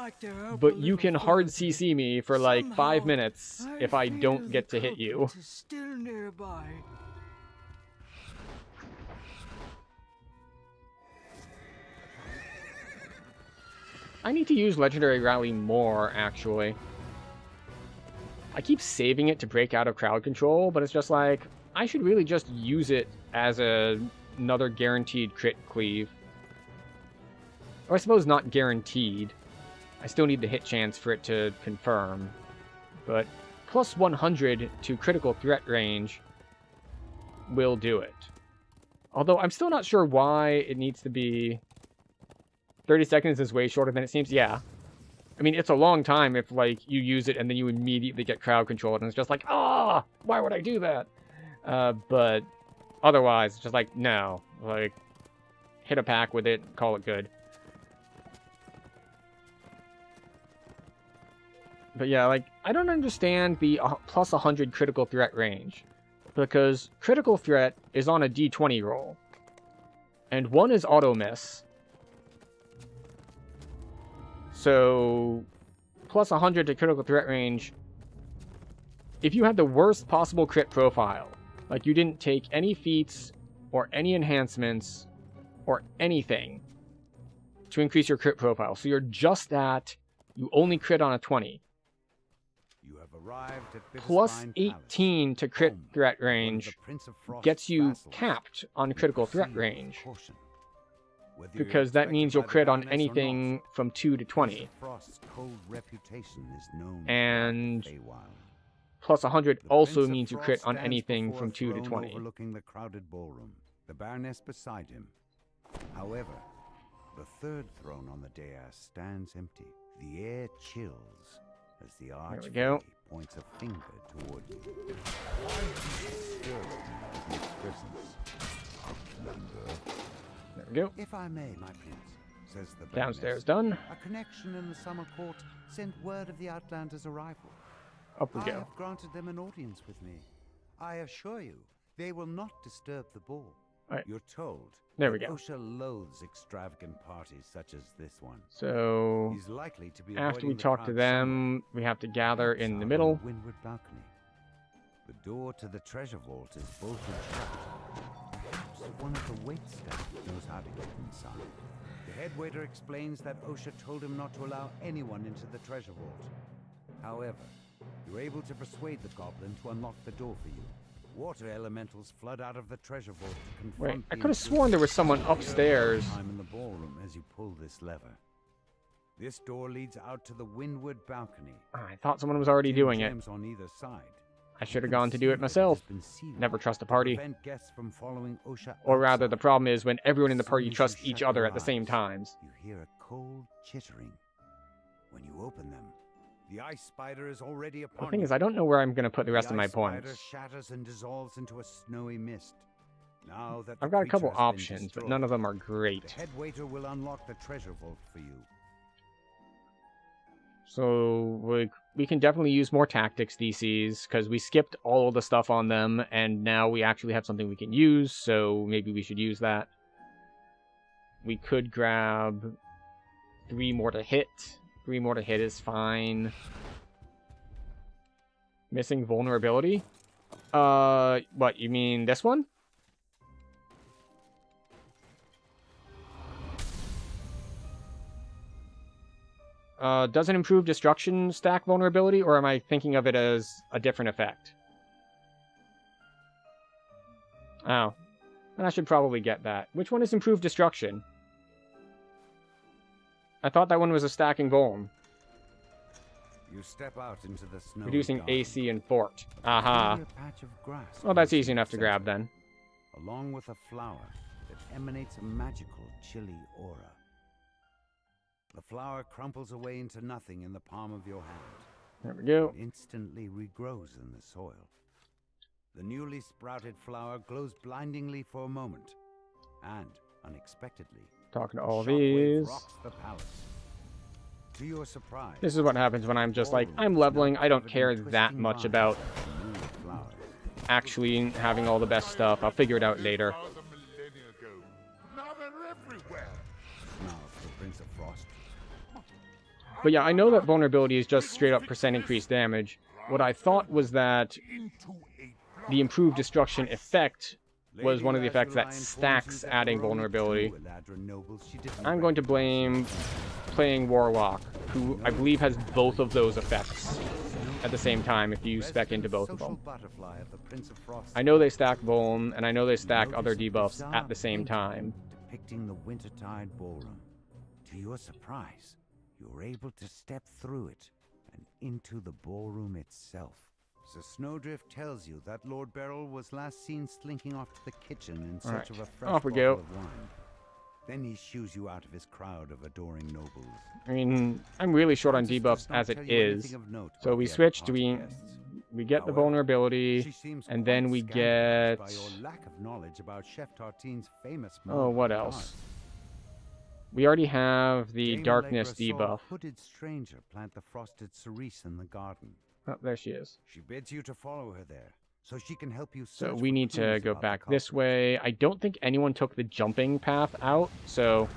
but you can hard CC me for like 5 minutes if I don't get to hit you. Still nearby. I need to use Legendary Rally more, actually. I keep saving it to break out of crowd control, but it's just like, I should really just use it as another guaranteed crit cleave. Or I suppose not guaranteed. I still need the hit chance for it to confirm. But plus 100 to critical threat range will do it. Although I'm still not sure why it needs to be... 30 seconds is way shorter than it seems. Yeah. I mean, it's a long time if, like, you use it and then you immediately get crowd controlled. And it's just like, ah, why would I do that? But otherwise, it's just like, no. Like, hit a pack with it, call it good. But yeah, like, I don't understand the plus 100 critical threat range. Because critical threat is on a d20 roll. And 1 is auto miss. So, plus 100 to critical threat range, if you had the worst possible crit profile, like you didn't take any feats or any enhancements or anything to increase your crit profile, so you're just at, you only crit on a 20. You have arrived at Plus Bittersvine 18 Palace, to crit home threat of the range Prince of Frost's gets you vassals. capped on You critical threat proceed with range. caution. Whether you're Because that expected means by you'll the crit on Baroness or anything not, from 2 to Prince 20. of Frost's cold reputation is known And throughout the Feywild. plus 100 The also Prince of means you Frost crit on stands anything before from a 2 to throne 20. overlooking the crowded ballroom, the Baroness beside him. However, the third throne on the dais stands empty. The air chills as the go. Archfey points a finger toward you. Why do you stir in his presence? Outlander. There we go. If I may, my prince, says the Downstairs Baroness, done. a connection in the summer court sent word of the Outlander's arrival. Up we I go. have granted them an audience with me. I assure you, they will not disturb the ball. Right. You're told. There we that go. Osha loathes extravagant parties such as this one. So, He's likely to be after we avoiding the talk to crowd them, we have to gather somewhere in the outside middle. on the windward balcony. The door to the treasure vault is bolted shut. Perhaps one of the waitstaff knows how to get inside. The head waiter explains that Osha told him not to allow anyone into the treasure vault. However, you're able to persuade the goblin to unlock the door for you. Water elementals flood out of the treasure vault to confront Wait, I the could have sworn there was someone upstairs. I'm in the ballroom as you pull this lever. This door leads out to the windward balcony. I thought someone was already doing it. Gems on either side. I should have gone to do it myself. Never trust a party. Or rather, the problem is when everyone in the party trusts each other at the same times. You hear a cold chittering. When you open them, the ice spider is already upon The thing you. is, I don't know where I'm going to put the rest of my ice spider points. shatters and dissolves into a snowy mist. Now that I've the got a couple creature has been options, but none of them are destroyed, great. the head waiter will unlock the treasure vault for you. So we can definitely use more tactics DCs, because we skipped all of the stuff on them, and now we actually have something we can use, so maybe we should use that. We could grab 3 more to hit. 3 more to hit is fine. Missing vulnerability? What, you mean this one? Does it improve destruction stack vulnerability, or am I thinking of it as a different effect? Oh. Then I should probably get that. Which one is improved destruction? I thought that one was a stacking vuln. You step out into the snowy Reducing garden. AC and fort. Aha. Only a patch of grass Well, that's grows easy in the enough to grab center, then. along with a flower that emanates a magical, chilly aura. The flower crumples away into nothing in the palm of your hand. There we go. and instantly regrows in the soil. The newly sprouted flower glows blindingly for a moment, and, unexpectedly, Talking to all shockwave these. rocks the palace. To your surprise, This is what happens when I'm just like, I'm leveling, I don't care that much about actually having all the best stuff. I'll figure it out later. Now they're everywhere. But yeah, I know that vulnerability is just straight up % increased damage. What I thought was that the improved destruction effect was one of the effects that stacks adding vulnerability. I'm going to blame playing Warlock, who I believe has both of those effects at the same time if you spec into both of them. I know they stack Vuln, and I know they stack other debuffs at the same time. Depicting the Wintertide Ballroom. To your surprise, you're able to step through it and into the ballroom itself. So Snowdrift tells you that Lord Beryl was last seen slinking off to the kitchen in search of a fresh off we bottle go. of wine. Then he shoos you out of his crowd of adoring nobles. I mean, I'm really short on debuffs as it is. So we switched, we get the vulnerability, and then we get... Oh, what else? We already have the darkness debuff. Hooded stranger plant the frosted cerise in the garden. Oh, there she is. She bids you to follow her there, so she can help you. So we need to go back this way. I don't think anyone took the jumping path out, so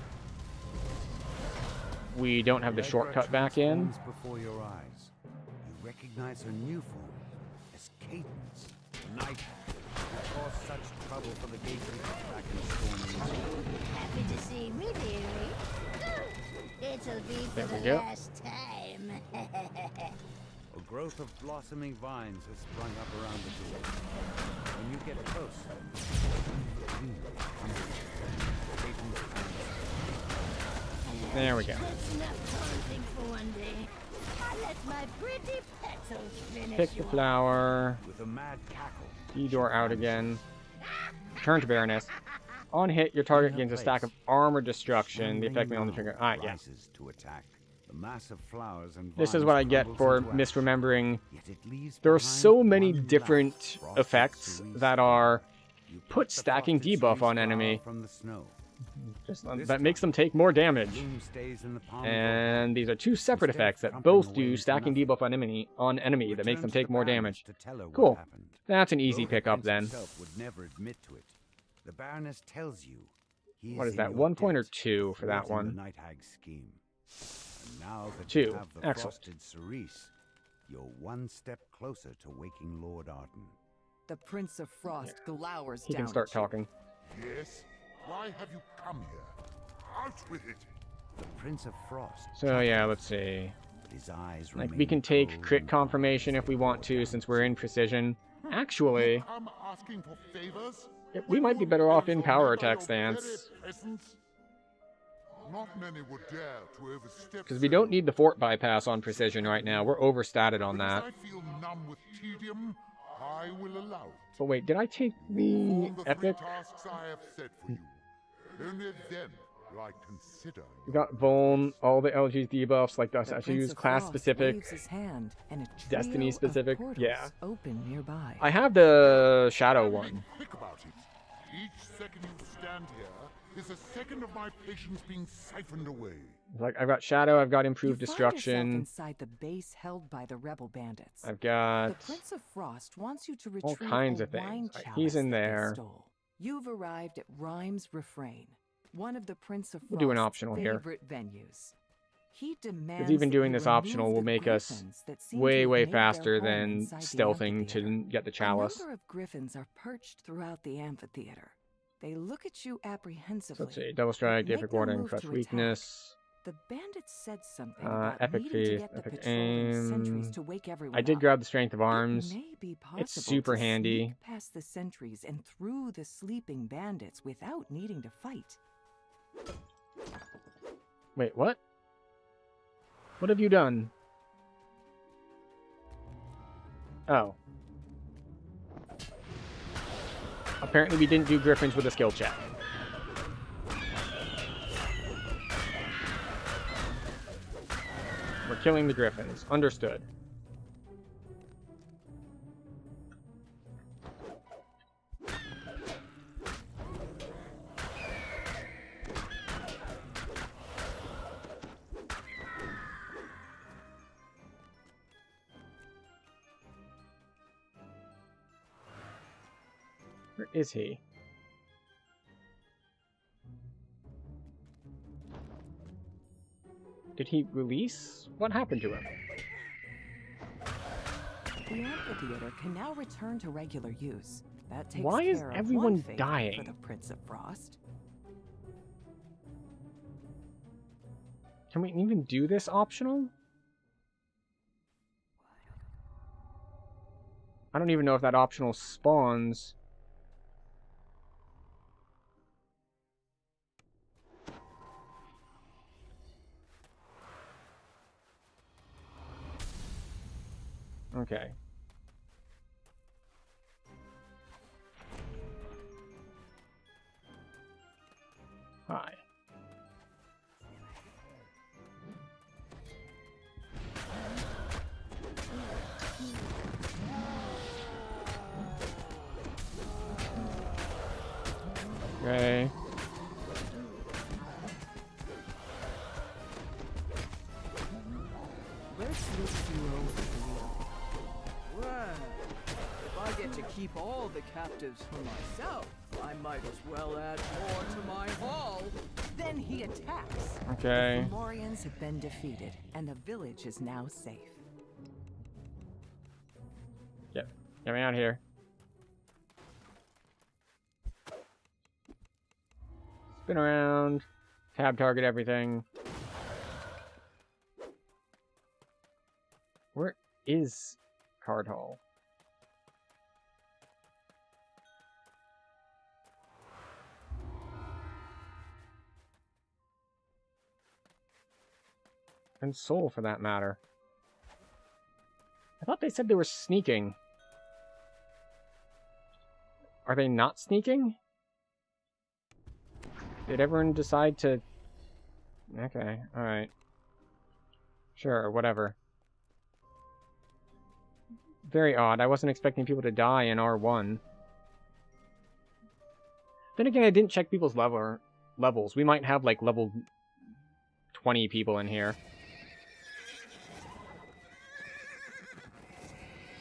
we don't have the shortcut back in. Before your eyes, you recognize her new form as Cadence, Night Hag, who caused such trouble for the gatekeepers back in Stormy. Happy to see me, dearie. It'll be for the last time. A growth of blossoming vines has sprung up around the door. When you get close, there we go. That's enough taunting for one day. I let my pretty petals finish Pick the flower. with a mad cackle. D-door out again. Turn to Baroness. On hit, your target gains a stack of armor destruction. The effect may on the trigger. Ah, yeah. To attack. The massive flowers and This is vines what I get crumbles for into ash. misremembering. Yet it leaves There are behind so many one different last frosted effects cerise. that are You put the stacking frosted debuff cerise on flower enemy. From the snow. That makes them take more damage. Bloom stays in the palm of your And these are two separate Instead of effects that crumpling both away do into stacking nothing. debuff on enemy that makes Return them to take the more Baroness damage. to tell her what Cool. happened. That's an easy Though the pickup prince then. himself would never admit to it. The Baroness tells you he What is in that? your 1 point or debt 2 for that thwarting one? The Night Hag scheme. And now that 2. you have the Excellent. frosted cerise, you're one step closer to waking Lord Arden. The Prince of Frost glowers He down can start at you. talking. Yes? Why have you come here? Out with it! The Prince of Frost. So yeah, let's see. But his eyes Like, we remain can take cold crit and confirmation if we want to, since we're in precision. Actually, Come asking for favors? we might be better off in power attack stance. Not many would dare to overstep. Because we don't need the fort bypass on precision right now. We're overstated on Because that. I feel numb with tedium, I will allow it. But wait, did I take the Perform the epic? 3 tasks I have set for you. Only then will I consider We got Vuln, all the LG's debuffs, like us The actually Prince use of class Frost specific. waves his hand, and a trio Destiny of specific, portals yeah. open nearby. I have the shadow one. quick about it. Each second you stand here is a second of my patience being siphoned away. Like, I've got shadow, I've got You improved find yourself destruction, inside the base held by the rebel bandits. I've The got Prince of Frost wants you to all retrieve kinds a of wine things. chalice He's in that they there. stole. You've arrived at Rhyme's Refrain, one of the Prince of We'll do an Frost's optional here. favorite venues. He demands even that doing you this remove optional will the make us griffins that seem way, to have way made their faster home than inside the stealthing amphitheater. to get the A chalice. number of griffins are perched throughout the amphitheater. They look at you apprehensively. So let's see, double strike, but make different no warding, move crush to attack. weakness. The bandits said something about Epic needing feat, to get the epic patrolling sentries aim. to wake everyone I did up. grab the strength of It arms. may be It's possible super to handy. sneak past the sentries and through the sleeping bandits without needing to fight. Wait, what? What have you done? Oh. Apparently we didn't do griffins with a skill check. We're killing the griffins. Understood. Where is he? Did he release? What happened to him? The amphitheater can now return to regular use. That takes Why is care of everyone one favor dying? for the Prince of Frost. Can we even do this optional? I don't even know if that optional spawns. Okay. Hi. Okay. Let's look through Well, if I get to keep all the captives for myself, I might as well add more to my haul. Then he attacks. Okay. The Fomorians have been defeated, and the village is now safe. Yep. Get me out of here. Spin around. Tab target everything. Where is Card Hall? And Soul, for that matter. I thought they said they were sneaking. Are they not sneaking? Did everyone decide to... Okay, alright. Sure, whatever. Very odd. I wasn't expecting people to die in R1. Then again, I didn't check people's levels. We might have, like, level 20 people in here.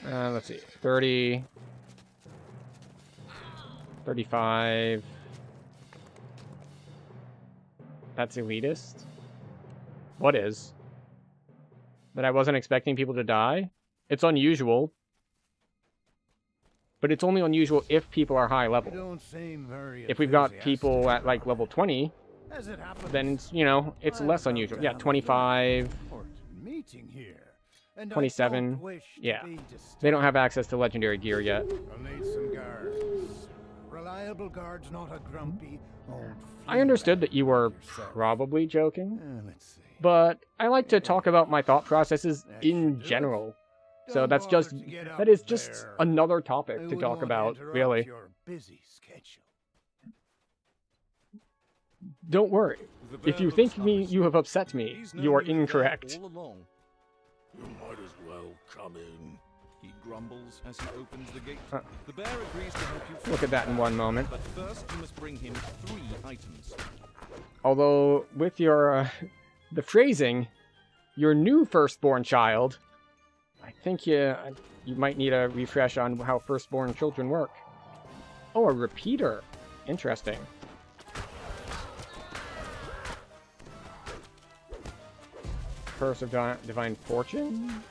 Let's see. 30... 35... That's elitist? What is? That I wasn't expecting people to die? It's unusual. But it's only unusual if people are high level. Don't seem very If we've got people at like level 20, As it happens, then it's, you know, it's less unusual. Yeah, 25, meeting here, and 27. Yeah. They don't have access to legendary gear yet. I'll need some guards. Reliable guards, not a grumpy old I understood that you were probably joking, let's see. but I like to talk about my thought processes in general. So that is just another topic to talk about, really. Your busy schedule. Don't worry. If you think you have upset me, you are incorrect. All along. You might as well come in. He grumbles as he opens the gate. The bear agrees to help you. Look at that in one moment. But first, you must bring him 3 items. Although, with your, the phrasing, your new firstborn child, I think you might need a refresh on how firstborn children work. Oh, a repeater. Interesting. Curse of Divine Fortune?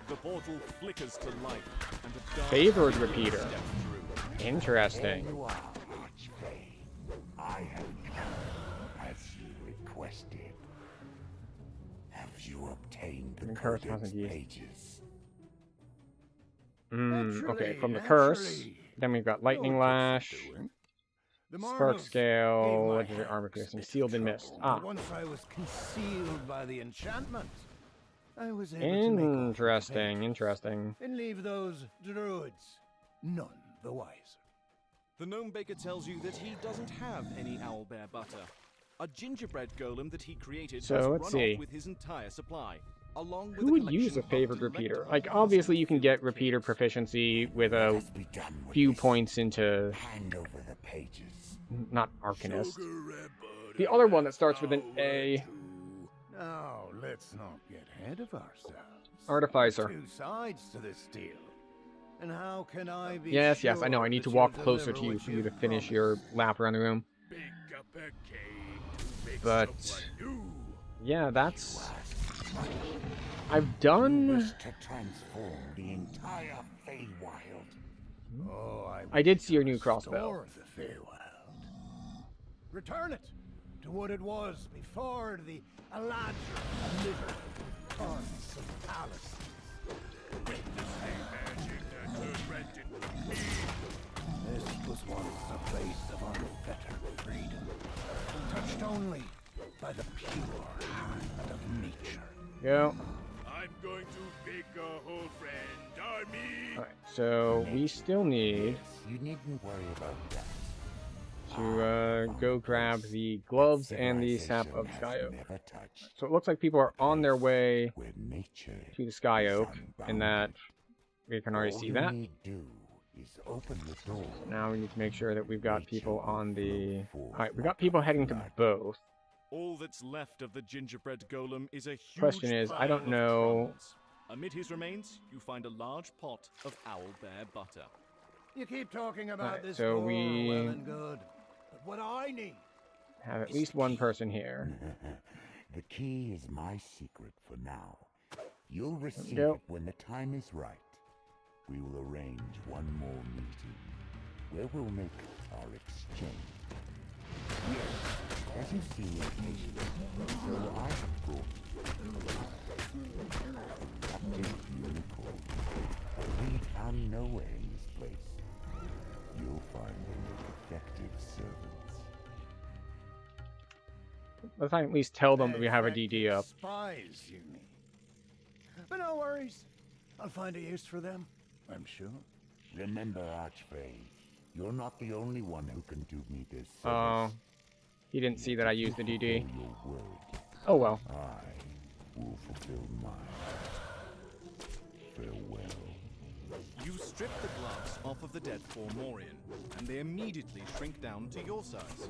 The portal flickers to life, and a dark Favored figure repeater. steps through. Interesting. You are, Archfey. I have come as you requested. Have you obtained the Curse codex hasn't used. pages? Okay, from the curse. Then we've got Lightning Lash, Spark Scale, Legendary Armor Piercing, Sealed and Mist. Ah, Once I was concealed by the enchantment, I was able to make all interesting, interesting. and leave those druids none the wiser. The gnome baker tells you that he doesn't have any owlbear butter. A gingerbread golem that he created So, has let's run see. off with his entire supply, along with Who would use a favored repeater? Like, obviously you can get repeater proficiency with a Let's be done with few this. points into, Hand over the pages. not Arcanist. The other one that starts with an A. Now, let's not get ahead of ourselves. Artificer. Two sides to this deal. And how can I be Yes, I know. I sure need to that walk you'll closer deliver to you what for you to you've finish promised? your lap around the room. But yeah, that's. I've done. To transform the entire Feywild. Oh, I did see your new crossbow. Restore the Feywild. Return it to what it was before the Eladrin littered tons of palaces. This was once a place of unfettered freedom, touched only by the pure hand of nature. Go. I'm going to make a whole friend army. Alright, so we still need You needn't worry about that. to go grab the gloves and the sap of Civilization Sky has Oak. never touched So it looks like people are on their way where nature to the Sky Oak, is in unbounded. that we can already All see you that. need do is open the door. Now we need to make sure that we've got Nature people on will the... flow forth Alright, we like got people a heading to flood. both. All that's left of the gingerbread golem is a huge Question is, I don't pile of know- crumbs. Amid his remains, you find a large pot of owlbear butter. You keep talking about Alright, this so war, we- well and good. But what I need Have at least one person here. The key is my secret for now. You'll receive go. it when the time is right. We will arrange one more meeting where we'll make our exchange. Yes, as you see occasionally, so I have brought Captain Unicorn. A lead found nowhere in this place. You'll find them effective servants. Let's at least tell them that we have a effective DD up. Spies, you mean? But no worries. I'll find a use for them, I'm sure. Remember, Archfey, you're not the only one who can do me this Oh, service. he didn't see that I used the DD. Fulfill your word. Oh well. I will fulfill mine. Farewell. You strip the gloves off of the dead Formorian, and they immediately shrink down to your size.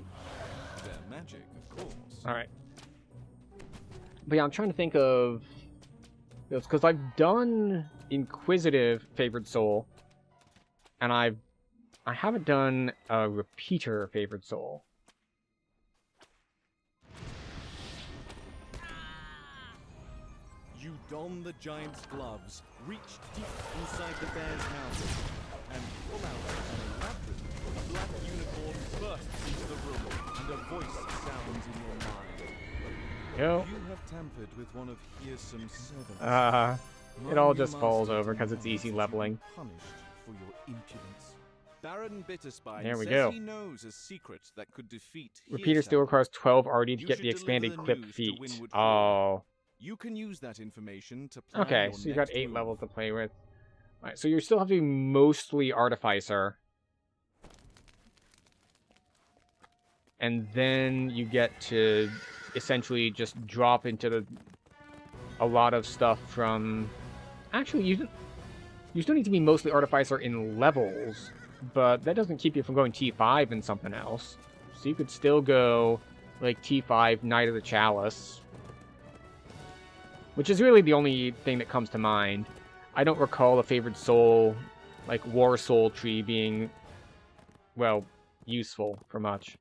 They're magic, of course. Alright. But yeah, I'm trying to think of... Because I've done Inquisitive Favored Soul, and I haven't done a Repeater Favored Soul. You don the giant's gloves, reach deep inside the bear's mouth, and pull out an elaborate black unicorn bursts into the room, and a voice sounds in your mind. Yo. You have tampered with one of Fearsom's servants. It all just falls over because it's easy leveling. Punished for your impudence. Baron Bitterspine There we says go. he knows a secret that could defeat Repeater still Hearsamp. requires 12 RD to You get should the deliver expanded the clip news to feat. Winwood Oh. Hall. You can use that information to plan Okay, your so you got next 8 move. levels to play with. Alright, so you still have to be mostly Artificer. And then you get to essentially just drop into a lot of stuff from... Actually, you still need to be mostly Artificer in levels, but that doesn't keep you from going T5 and something else. So you could still go, like, T5 Knight of the Chalice, which is really the only thing that comes to mind. I don't recall a Favored Soul, like, War Soul tree being, well, useful for much.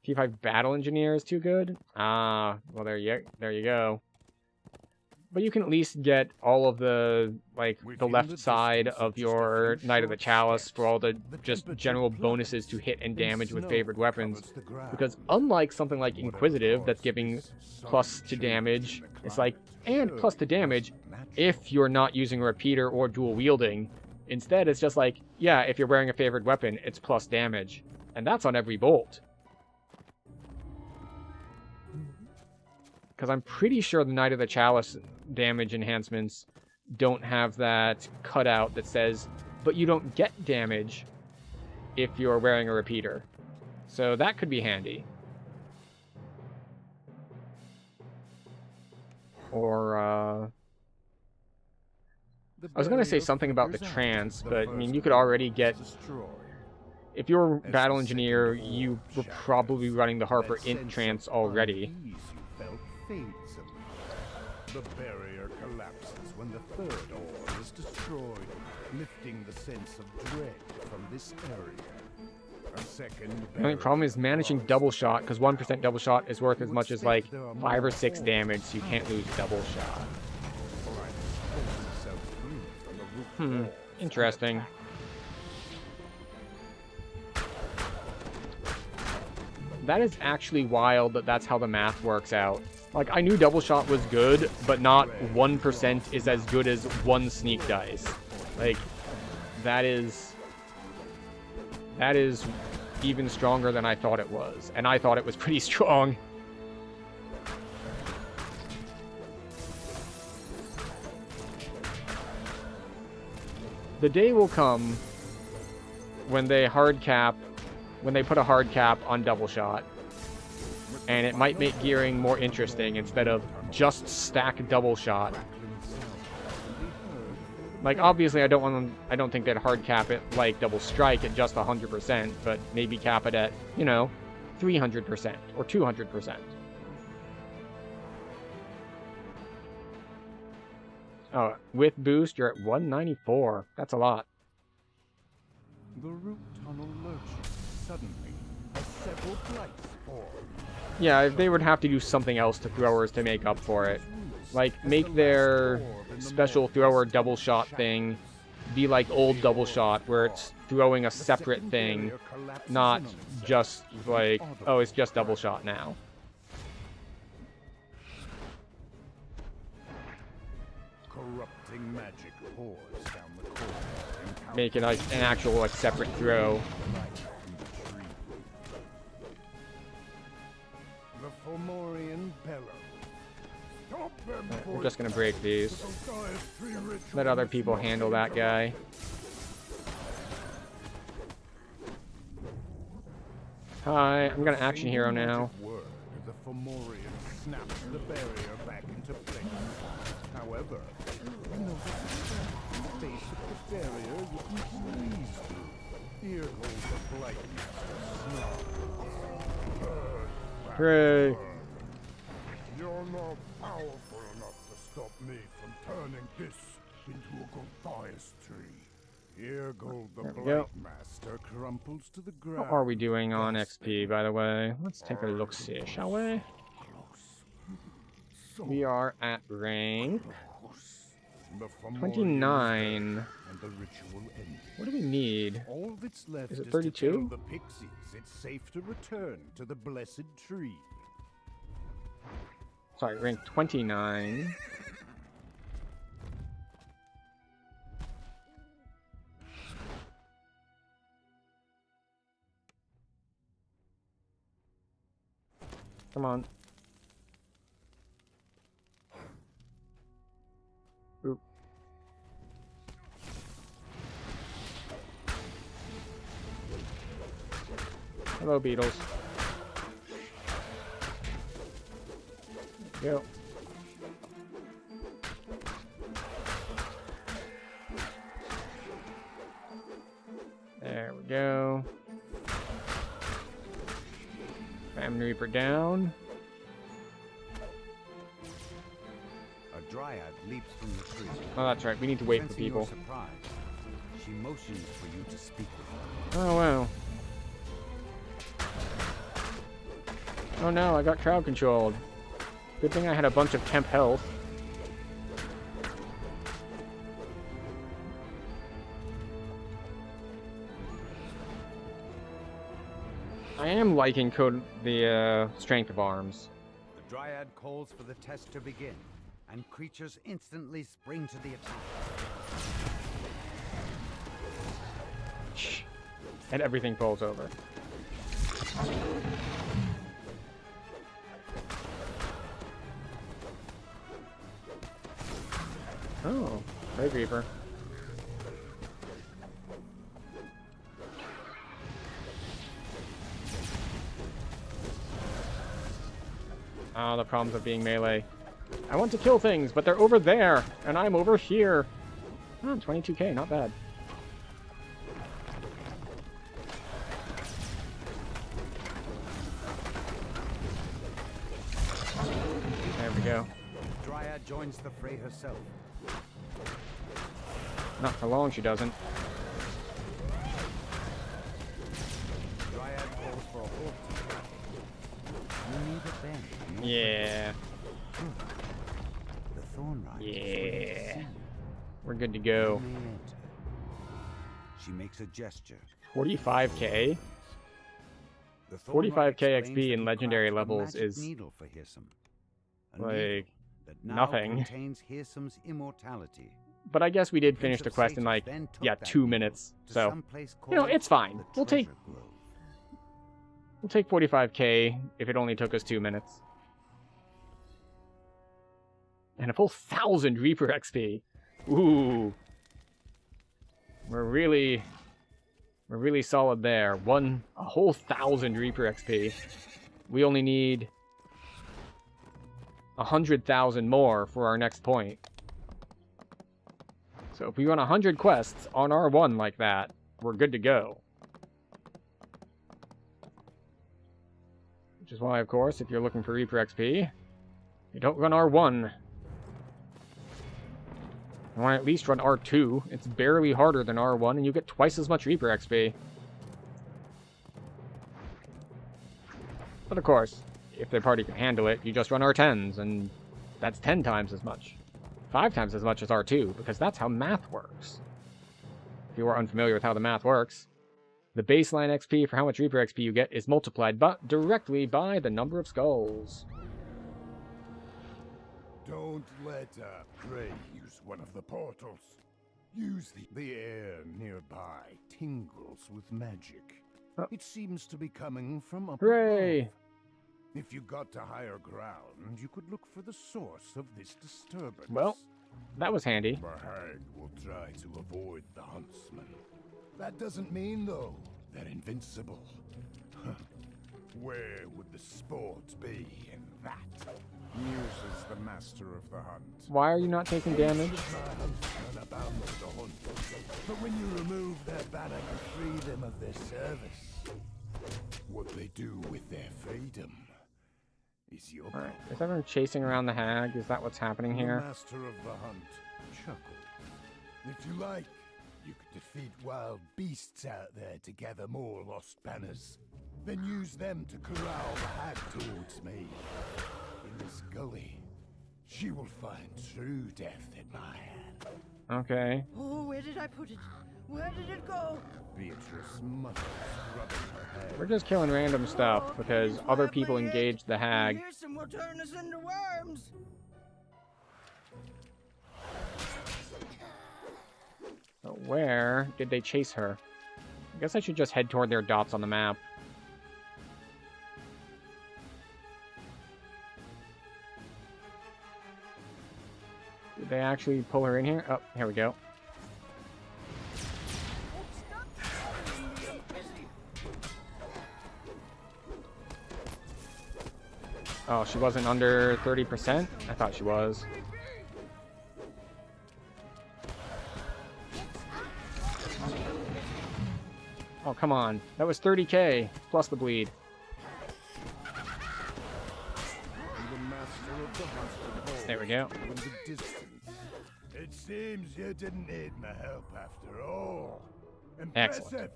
T5 Battle Engineer is too good? Ah, well, there you go. But you can at least get all of the, like, the left side of your Knight of the Chalice for all the just general bonuses to hit and damage with favored weapons. Because unlike something like Inquisitive that's giving plus to damage, it's like, and plus to damage if you're not using a repeater or dual wielding. Instead, it's just like, yeah, if you're wearing a favored weapon, it's plus damage. And that's on every bolt. Because I'm pretty sure the Knight of the Chalice damage enhancements don't have that cutout that says, but you don't get damage if you're wearing a repeater. So that could be handy. Or, I was going to say something about the trance, but, I mean, you could already get... If you're Battle Engineer, you were probably running the Harper Int trance already. The barrier collapses when the third ore is destroyed, lifting the sense of dread from this area. The only problem is managing double shot, because 1% double shot is worth as much as like 5 or 6 damage, so you can't lose double shot. Interesting. That is actually wild that that's how the math works out. Like, I knew double shot was good, but not 1% is as good as 1 sneak dice. Like, that is even stronger than I thought it was. And I thought it was pretty strong. The day will come when they put a hard cap on double shot. And it might make gearing more interesting instead of just stack double shot. Like, obviously I don't think they'd hard cap it like double strike at just 100%, but maybe cap it at, you know, 300% or 200%. Oh, with boost, you're at 194. That's a lot. The root tunnel lurches suddenly as several blights form. Yeah, they would have to do something else to throwers to make up for it. Like, make their special thrower double shot thing be like old double shot, where it's throwing a separate thing, not just like, oh, it's just double shot now. Corrupting magic pours down the corridor. Make it like an actual like separate throw. The Fomorian bellow. Stop them, We're just gonna break these. Let other people handle that guy. Hi, I'm gonna action hero now. The Fomorian snaps the barrier back into place. However, in the face of the barrier you can squeeze through. Here goes the blight snarls. Hooray. You're not powerful enough to stop me from turning this into a Gothias tree. Here goes the blight master crumples to the ground. How are we doing on XP, by the way? Let's take a look-see, shall we? We are at rank 29. What do we need? All that's left is it 32? The pixies it's safe to return to the blessed tree. Sorry, rank 29. Come on. Oop. Hello, beetles. Yep. There we go. Family Reaper down. A dryad leaps from the tree. Oh, that's right. We need to wait for people. Surprise, she motions for you to speak with her. Oh, wow. Oh no, I got crowd controlled. Good thing I had a bunch of temp health. I am liking the strength of arms. The dryad calls for the test to begin, and creatures instantly spring to the attack. And everything falls over. Oh, Red Reaper. Oh, the problems of being melee. I want to kill things, but they're over there, and I'm over here. Oh, 22k, not bad. There we go. The dryad joins the fray herself. Not for long, she doesn't. You need a bend. No Yeah. The Thorn Riders will Yeah. see you. We're good to go. You may enter. She makes a gesture. 45k? The Thorn Rod 45k explains XP that in you legendary crafted a levels magic is needle for Hirsum. A like needle that now nothing. contains Hirsum's immortality. But I guess we did Prince finish of the quest in Satyrs like, then took yeah, that 2 needle minutes. to So, someplace you know, called it's fine. the We'll take Treasure Grove. 45k if it only took us 2 minutes. And a full 1,000 Reaper XP. Ooh. We're really solid there. A whole 1,000 Reaper XP. We only need 100,000 more for our next point. So if we run 100 quests on R1 like that, we're good to go. Which is why, of course, if you're looking for Reaper XP, you don't run R1. You want to at least run R2. It's barely harder than R1, and you get twice as much Reaper XP. But of course, if the party can handle it, you just run R10s, and that's 10 times as much. 5 times as much as R2, because that's how math works. If you are unfamiliar with how the math works, the baseline XP for how much Reaper XP you get is multiplied directly by the number of skulls. Don't let a prey use one of the portals. Use the air nearby tingles with magic. Oh. It seems to be coming from up Hooray! above. If you got to higher ground, you could look for the source of this disturbance. Well, that was handy. The hag will try to avoid the huntsman. That doesn't mean, though, they're invincible. Where would the sport be in that? Muse is the master of the hunt. Why are you not taking damage? My huntsmen are bound to the hunt. But when you remove their banner, you free them of their service. What they do with their freedom is your Alright, is everyone chasing around the hag? Is that what's happening here? The master of the hunt chuckled. If you like, you could defeat wild beasts out there to gather more lost banners. Then use them to corral the hag towards me. In this gully, she will find true death in my hand. Okay. Oh, where did I put it? Where did it go? Beatrice mutters, rubbing her head. We're just killing random stuff because other people engaged the hag. Hirsum will turn us into worms. But where did they chase her? I guess I should just head toward their dots on the map. Did they actually pull her in here? Oh, here we go. Oh, she wasn't under 30%? I thought she was. Oh, come on. That was 30k, plus the bleed. The master of the hunted There we go. in the distance. It seems you didn't need my help after all. Impressive. Excellent.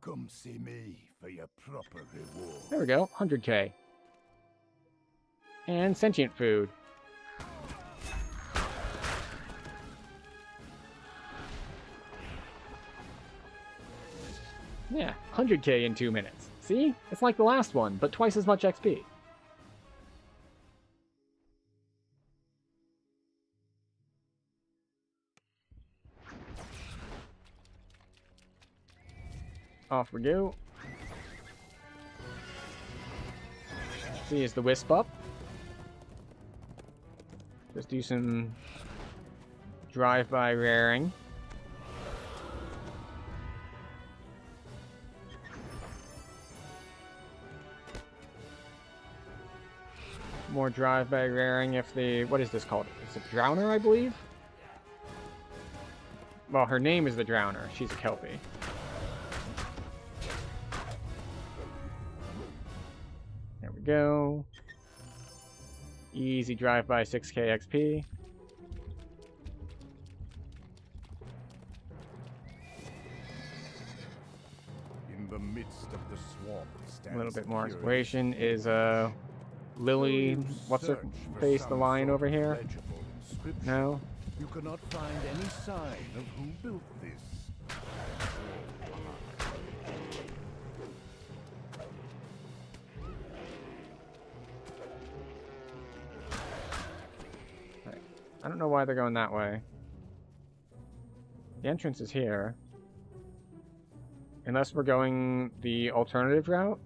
Come see me for your proper reward. There we go, 100k. And sentient food. Yeah, 100k in 2 minutes. See? It's like the last one, but twice as much XP. Off we go. See, is the wisp up? Just do some drive-by raring. More drive-by raring if the... What is this called? It's a Drowner, I believe? Well, her name is the Drowner. She's a Kelpie. There we go. Easy drive-by 6k XP. In the midst of the swamp A little bit more exploration is Lily, what's her face, the lion over here? Legible inscription. No? You cannot find any sign of who built this. I don't know why they're going that way. The entrance is here. Unless we're going the alternative route?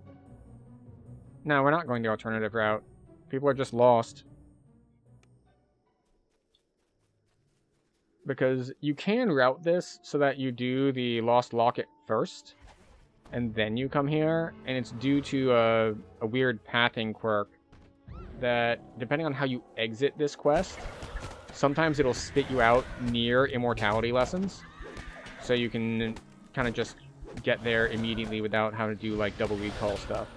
No, we're not going the alternative route. People are just lost. Because you can route this so that you do the Lost Locket first, and then you come here, and it's due to a weird pathing quirk that, depending on how you exit this quest, sometimes it'll spit you out near Immortality Lessons, so you can kind of just get there immediately without having to do, like, double recall stuff.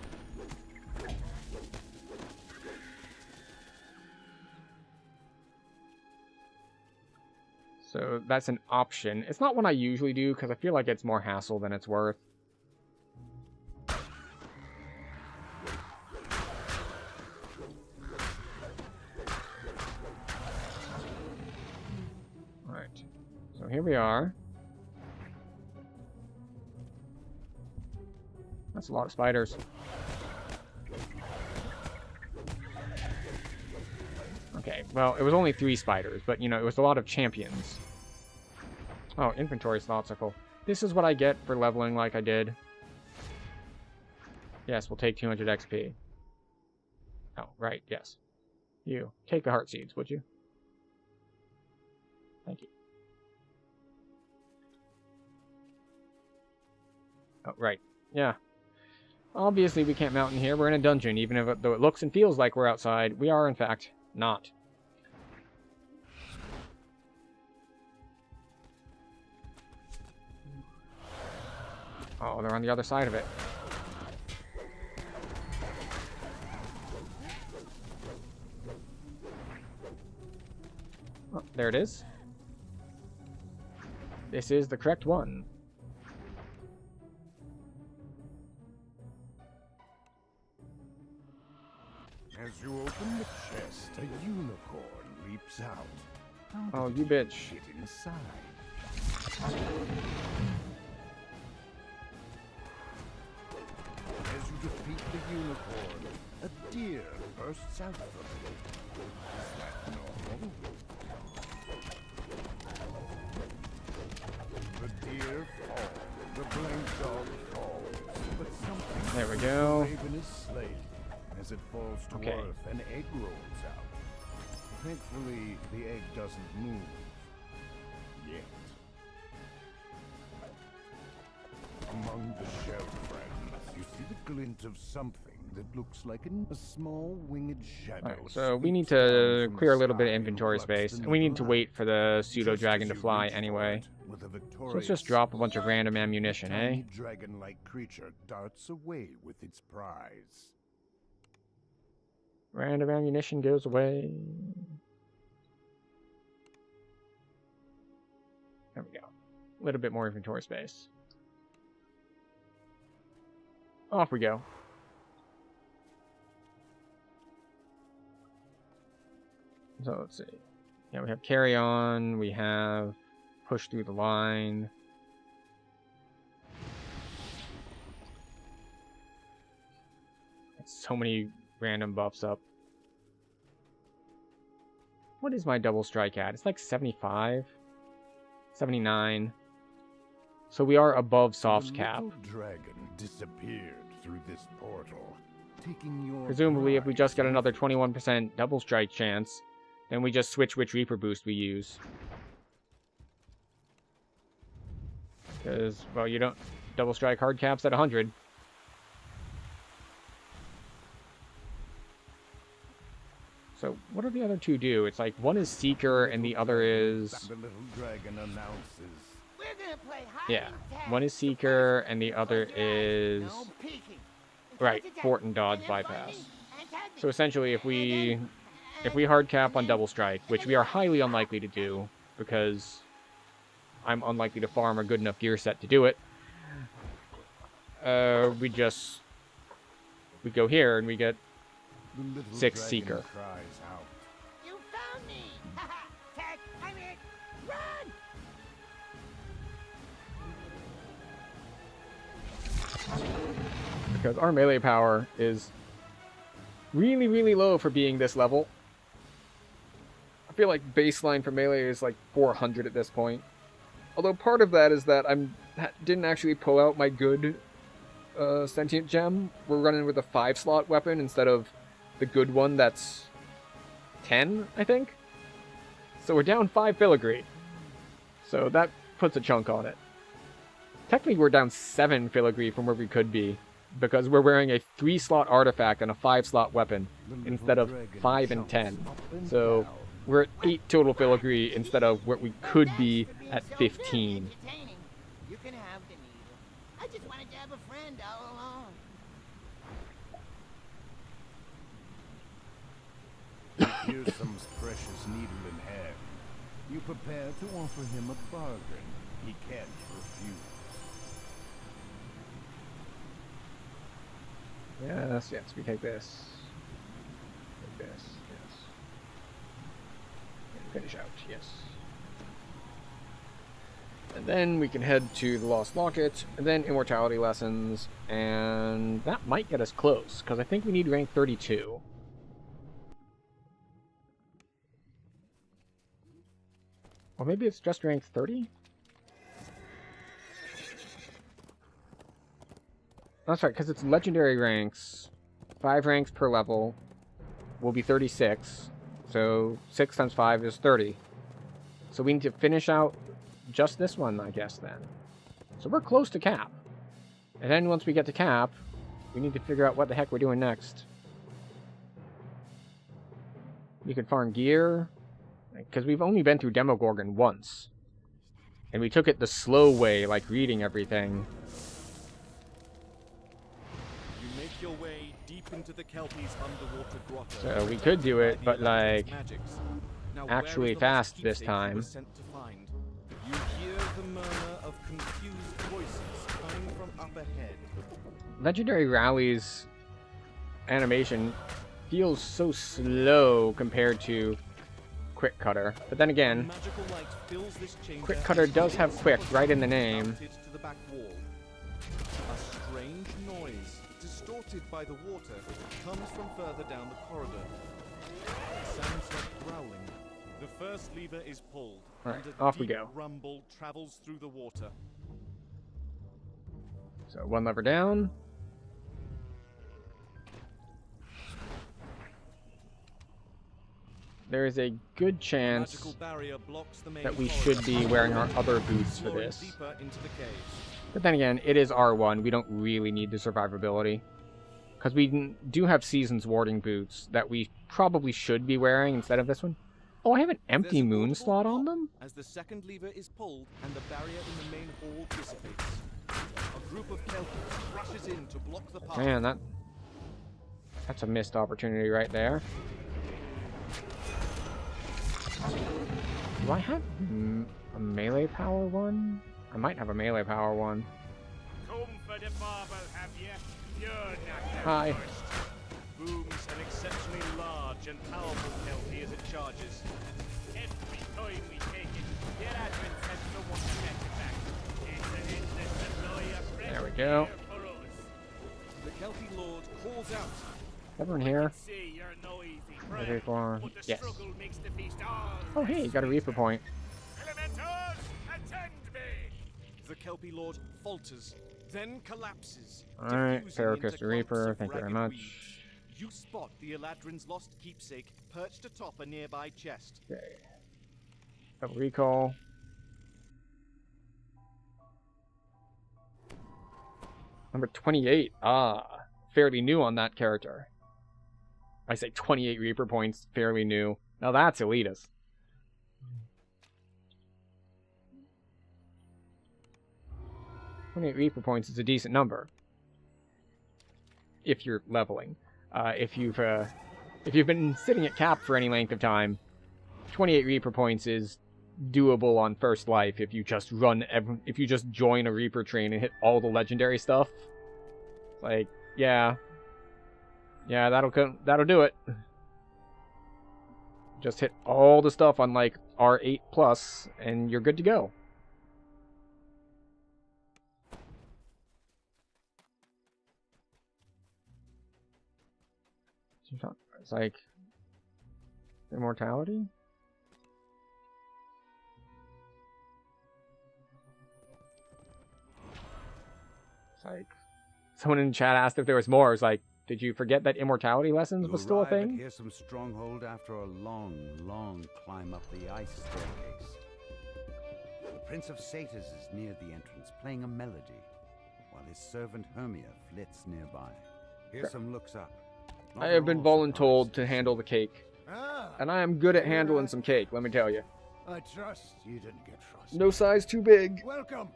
So that's an option. It's not one I usually do, because I feel like it's more hassle than it's worth. Alright. So here we are. That's a lot of spiders. Okay, well, it was only 3 spiders, but, you know, it was a lot of champions. Oh, inventory slots are full. This is what I get for leveling like I did. Yes, we'll take 200 XP. Oh, right, yes. You, take the heart seeds, would you? Thank you. Oh, right, yeah. Obviously, we can't mount in here. We're in a dungeon, even if though it looks and feels like we're outside. We are, in fact, not. Oh, they're on the other side of it. Oh, there it is. This is the correct one. As you open the chest, a unicorn leaps out. Oh, you bitch. Shit inside. As you defeat the unicorn, a deer bursts out from it. Is that normal? The deer falls, the blank dog falls, but something there we go. The raven is slain. As it falls to earth, an egg rolls out. Thankfully, the egg doesn't move. Yet. Among the shell fragments, you see the glint of something that looks like a small winged shadow. Alright, so we need to clear a little bit of inventory space, and we need to wait for the pseudo-dragon to fly anyway. So let's just drop a bunch of random ammunition, eh? A dragon-like creature darts away with its prize. Random ammunition goes away. There we go. A little bit more inventory space. Off we go. So let's see. Yeah, we have carry on. We have push through the line. So many random buffs up. What is my double strike at? It's like 75? 79. So we are above soft cap. The little dragon disappeared through this portal, taking your Presumably, if we just get prize. another 21% double strike chance, then we just switch which Reaper boost we use. Because, well, you don't... Double strike hard caps at 100. So, what do the other two do? It's like, one is Seeker and the other is... The little dragon announces. We're gonna play Yeah, one is Seeker and the other is... Right, Fort and Dodge Bypass. So essentially, if we hard cap on double strike, which we are highly unlikely to do, because I'm unlikely to farm a good enough gear set to do it, we go here and we get The little 6 dragon Seeker. cries out. You found me! Haha! Tag, I'm it! Run! Because our melee power is really, really low for being this level. I feel like baseline for melee is like 400 at this point. Although part of that is that didn't actually pull out my good sentient gem. We're running with a 5-slot weapon instead of the good one that's 10, I think. So we're down 5 filigree. So that puts a chunk on it. Technically we're down 7 filigree from where we could be, because we're wearing a 3-slot artifact and a 5-slot weapon instead of 5 and 10. So we're at 8 total filigree instead of where we could be at 15. You can have the needle. I just wanted to have a friend all along. Fearsom's precious needle in hand. You prepare to offer him a bargain he can't refuse. Yes, we take this. Take this, yes. And finish out, yes. And then we can head to the Lost Locket, and then Immortality Lessons, and that might get us close, because I think we need rank 32. Or maybe it's just rank 30? That's right, because it's legendary ranks. 5 ranks per level will be 36. So 6 times 5 is 30. So we need to finish out just this one, I guess, then. So we're close to cap. And then once we get to cap, we need to figure out what the heck we're doing next. We could farm gear, because we've only been through Demogorgon once. And we took it the slow way, like reading everything. Your way deep into the Kelpie's underwater grotto. So we could do it, but like now, actually fast this time. Sent to find? You hear the murmur of confused voices coming from up ahead. Legendary Rally's animation feels so slow compared to Quick Cutter. But then again, Quick Cutter does have quick right in the name. To the back wall. A strange noise, distorted by the water, comes from further down the corridor. It sounds like growling. The first lever is pulled. Alright, and a off we deep go. rumble travels through the water. So one lever down. There is a good chance that we should be wearing our other boots for this. But then again, it is R1. We don't really need the survivability. Because we do have Season's Warding boots that we probably should be wearing instead of this one. Oh, I have an empty moon slot on them? As the second lever is pulled and the barrier in the main hall dissipates, a group of Kelpies rushes in to block the path. Man, that's a missed opportunity right there. Do I have a melee power one? I might have a melee power one. Come for the barbel, have you? You're not the Hi. first. Booms an exceptionally large and powerful Kelpie as it charges. Every time we take it, the admin sends someone to get it back. It's an endless supply of fresh There we go. gear for us. The Kelpie Lord calls out. Everyone here? See, you're no easy Okay, prey, for... but the Yes. struggle makes the feast all Oh, hey, you got a Reaper point. Elementals, attend me! The Kelpie Lord falters, then collapses. Alright, diffusing Paracrystal into Reaper, clumps of thank you very ragged much. weeds. You spot the Eladrin's lost keepsake perched atop a nearby chest. Okay. Double recall. Number 28. Ah, fairly new on that character. I say 28 Reaper points, fairly new. Now that's elitist. $28 Reaper points is a decent number. If you're leveling. If you've been sitting at cap for any length of time, 28 Reaper points is doable on first life if you just if you just join a Reaper train and hit all the legendary stuff. Like, yeah. Yeah, that'll do it. Just hit all the stuff on like R8 plus, and you're good to go. It's like immortality. It's like someone in chat asked if there was more. It's like, did you forget that immortality lessons was still a thing? Here's some stronghold after a long, long climb up the ice staircase. The Prince of Satyrs is near the entrance, playing a melody, while his servant Hermia flits nearby. Here's some looks up. I have been voluntold to handle the cake. Ah, And I am good at handling some cake, let me tell you. I trust you didn't get frosted. No size too big. Welcome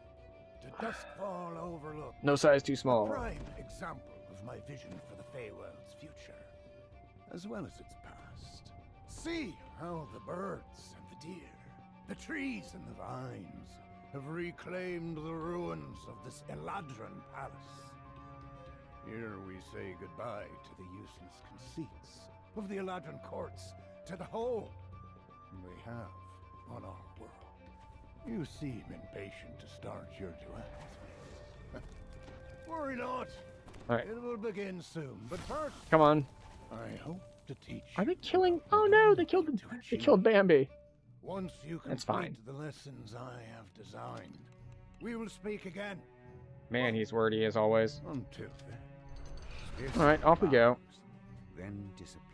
to Duskfall Overlook. No size too A small. prime example of my vision for the Feyworld's future, as well as its past. See how the birds and the deer, the trees and the vines have reclaimed the ruins of this Eladrin palace. Here we say goodbye to the useless conceits of the Eladrin courts, to the hold they have on our world. You seem impatient to start your duet. Worry not. Alright. It will begin soon. But first, Come on. I hope to teach. Are they killing? Oh no, they killed Bambi. Once you That's complete fine. the lessons I have designed, we will speak again. Man, he's wordy as always. Until then. Alright, off we go. Then disappears.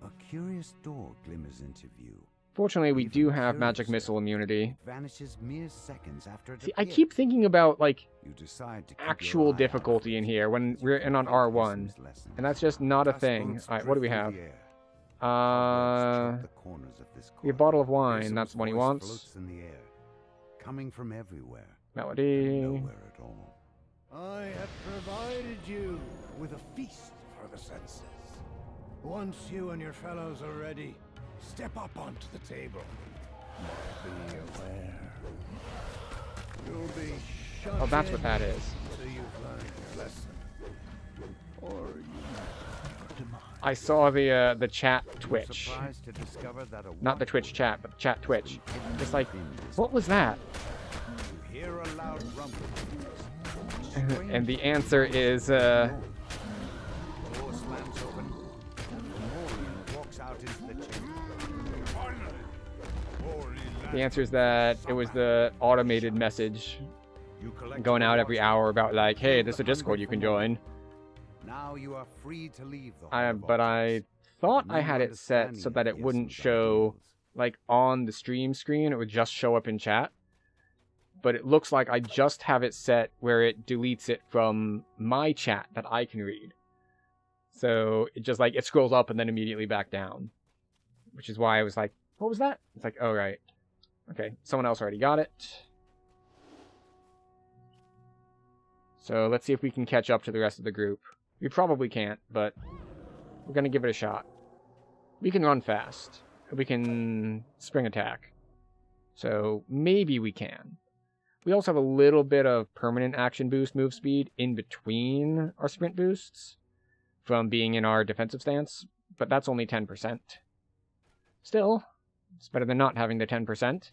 A curious door glimmers into view. Fortunately, we Even do have magic curiouser, missile immunity. Vanishes mere seconds after it See, I appears. keep thinking about, like, You decide to keep actual your eye out difficulty for in it. here when we're in on R1. Lessons. And that's just not a Dust thing. boats Alright, what do we drift have? through the air. Cobwebs Uh, trot the corners of this we have a court. bottle of Pearson's wine. That's the one he voice wants. floats in the air, coming from everywhere. Melody. Nowhere at all. I have provided you with a feast for the senses. Once you and your fellows are ready, step up onto the table. Be aware. You'll be shut Oh, that's what in that is. until you've learned your lesson. Or you your demise. I saw the chat Twitch. Surprised to discover that a Not the Twitch chat, but the chat Twitch. Just like, what was that? You hear a loud rumble. And the answer is, Door slams open. Morian walks out into the chamber. the answer is that it was the automated message You collect going your out every watch. hour about like, hey, this is a Discord you can join. Now you are free to leave the But I thought I had it set so that it wouldn't show like on the stream screen. It would just show up in chat. But it looks like I just have it set where it deletes it from my chat that I can read. So it just like, it scrolls up and then immediately back down. Which is why I was like, what was that? It's like, oh, right. Okay, someone else already got it. So let's see if we can catch up to the rest of the group. We probably can't, but we're going to give it a shot. We can run fast. We can spring attack. So maybe we can. We also have a little bit of permanent action boost move speed in between our sprint boosts from being in our defensive stance, but that's only 10%. Still, it's better than not having the 10%.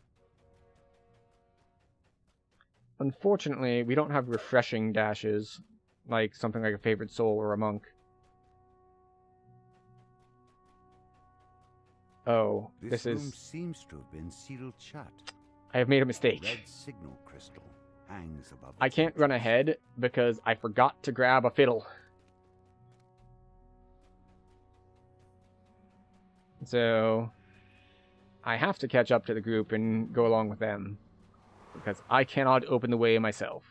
Unfortunately, we don't have refreshing dashes, like something like a Favored Soul or a Monk. Oh, this room is... seems to have been sealed shut. I have made a A mistake. red signal crystal hangs above I its can't run ahead because I forgot to grab a fiddle. So I have to catch up to the group and go along with them because I cannot open the way myself.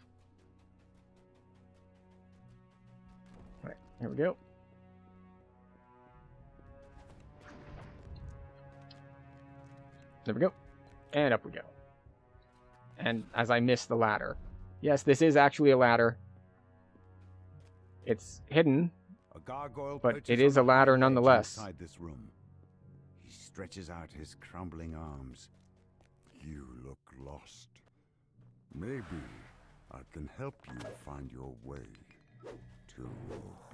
All right, here we go. There we go. And up we go. And as I miss the ladder. Yes, this is actually a ladder. It's hidden, A gargoyle but perches it is on a the high ladder ledge nonetheless. inside this room. He stretches out his crumbling arms. You look lost. Maybe I can help you find your way to to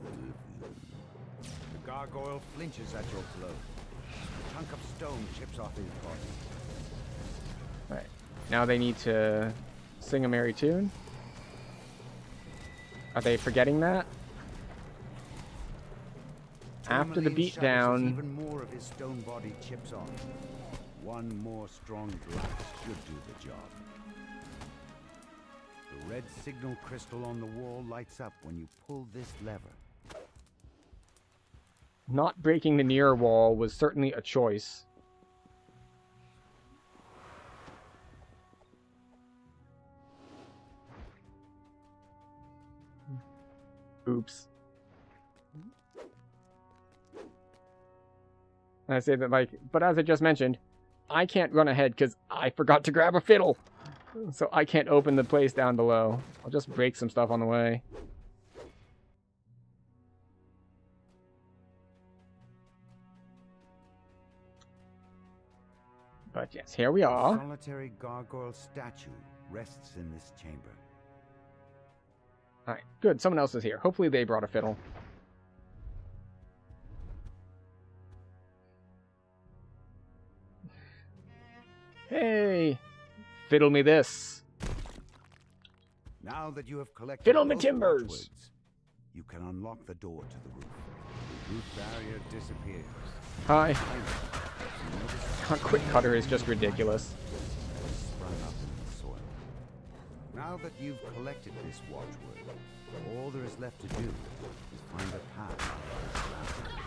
oblivion. The gargoyle flinches at your blow. A chunk of stone chips off his body. Alright. Now they need to sing a merry tune. Are they forgetting that? After the beatdown, even more of his stone body chips off. One more strong blast should do the job. The red signal crystal on the wall lights up when you pull this lever. not breaking the near wall was certainly a choice. Oops. I say that, like, but as I just mentioned, I can't run ahead because I forgot to grab a fiddle. So I can't open the place down below. I'll just break some stuff on the way. But yes, here we are. A solitary gargoyle statue rests in this chamber. Alright, good. Someone else is here. Hopefully they brought a fiddle. Hey! Fiddle me this. Now that you have collected Fiddle me both timbers! watchwords, you can unlock the door to the roof. The roof barrier disappears. Hi. Our quick cutter is just ridiculous. Sprung up in the soil. Now that you've collected this watchword, all there is left to do is find a path out of this labyrinth.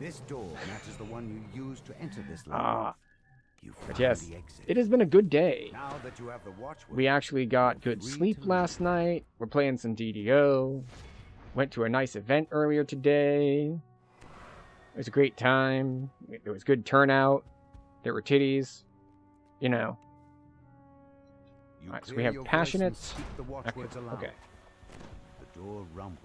This door matches the one you used to enter this labyrinth. But yes, it has been a good day. Now that you have the watchword, We actually got good sleep last night. We're playing some DDO. Went to a nice event earlier today. It was a great time. There was good turnout. There were titties. You know. Alright, so we have passionate. Okay. the door rumbles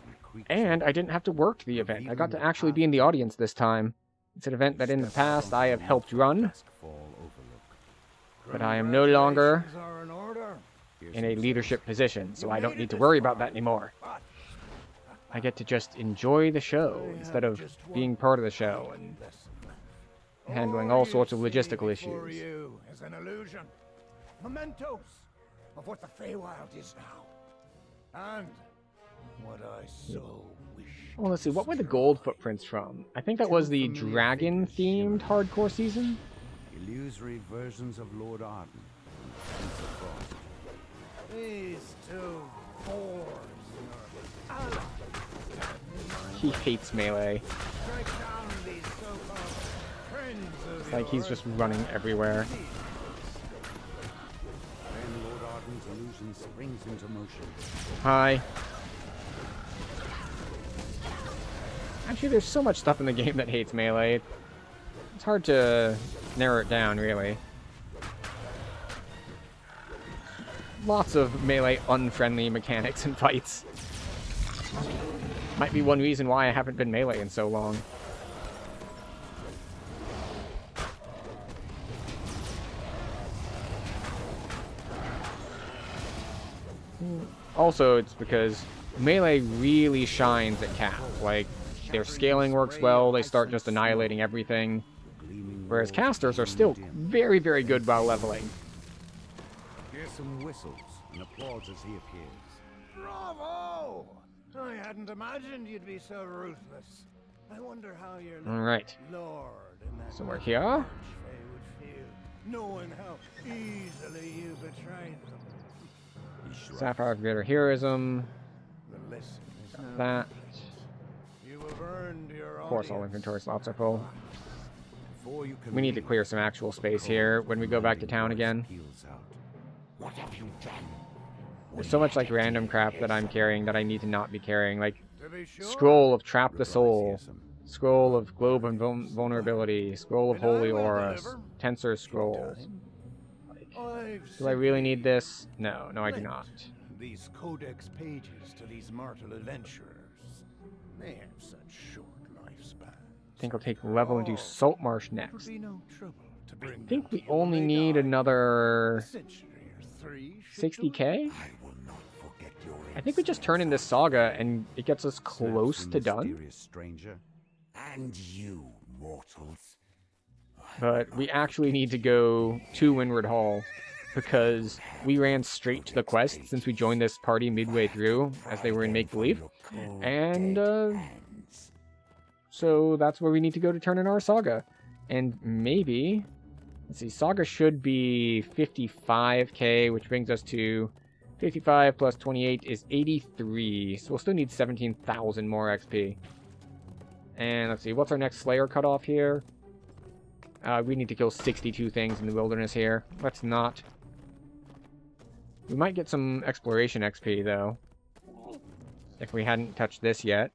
and creaks. And I didn't have to work the event. I got to actually be in the audience this time. It's an event that in the past I have helped run. But I am no longer in a leadership position, so I don't need to worry about that anymore. I get to just enjoy the show instead of being part of the show and handling all sorts of logistical issues. Is an illusion. Mementos of what the Feywild is now. And what I so wish. Well, let's see, what were the gold footprints from? I think that was the dragon-themed hardcore season? Illusory versions of Lord Arden and Prince of Frost. These two boars are allies. He hates melee. Strike down these so-called friends of It's like he's yours. just running everywhere. Then Lord Arden's illusion springs into motion. Hi. Actually, there's so much stuff in the game that hates melee. It's hard to narrow it down, really. Lots of melee unfriendly mechanics and fights. Might be one reason why I haven't been melee in so long. Also, it's because melee really shines at Cap. Like, their scaling works well, they start just annihilating everything. Whereas casters are still very, very good while leveling. Hear some whistles and applause as he appears. Bravo! I hadn't imagined you'd be so ruthless. I wonder how your Alright. lord in that So we're here. would feel, knowing how easily you betrayed them. Sapphire of Greater Heroism. The lesson is now That. you have earned your Of course, all audience. inventory slots are full. Before you can We need to clear some actual space here when we go back to town again. peels out. What have you done? There's so much like random crap that I'm carrying that I need to not be carrying. Like To be sure, Scroll of Trap the Soul, Scroll of Globe and Vulnerability, Scroll of Holy Aura, Tensor Scrolls. Do I really need this? No, no I do not. These codex pages to these mortal adventurers. They have such short lifespans. I think I'll take level and do Saltmarsh It would next. be no trouble to bring I think them we to you only when they need die. another A century or three should do it. 60k? I will not forget your I think we just turn in this saga and it gets us close Search to the done. mysterious stranger. And you, mortals. But we actually need to go to Windward Hall because we ran straight to the quest since we joined this party midway through as they were in make-believe. And so that's where we need to go to turn in our saga. And maybe, let's see, saga should be 55k, which brings us to 55 plus 28 is 83. So we'll still need 17,000 more XP. And let's see, what's our next Slayer cutoff here? We need to kill 62 things in the wilderness here. Let's not. We might get some exploration XP, though. If we hadn't touched this yet.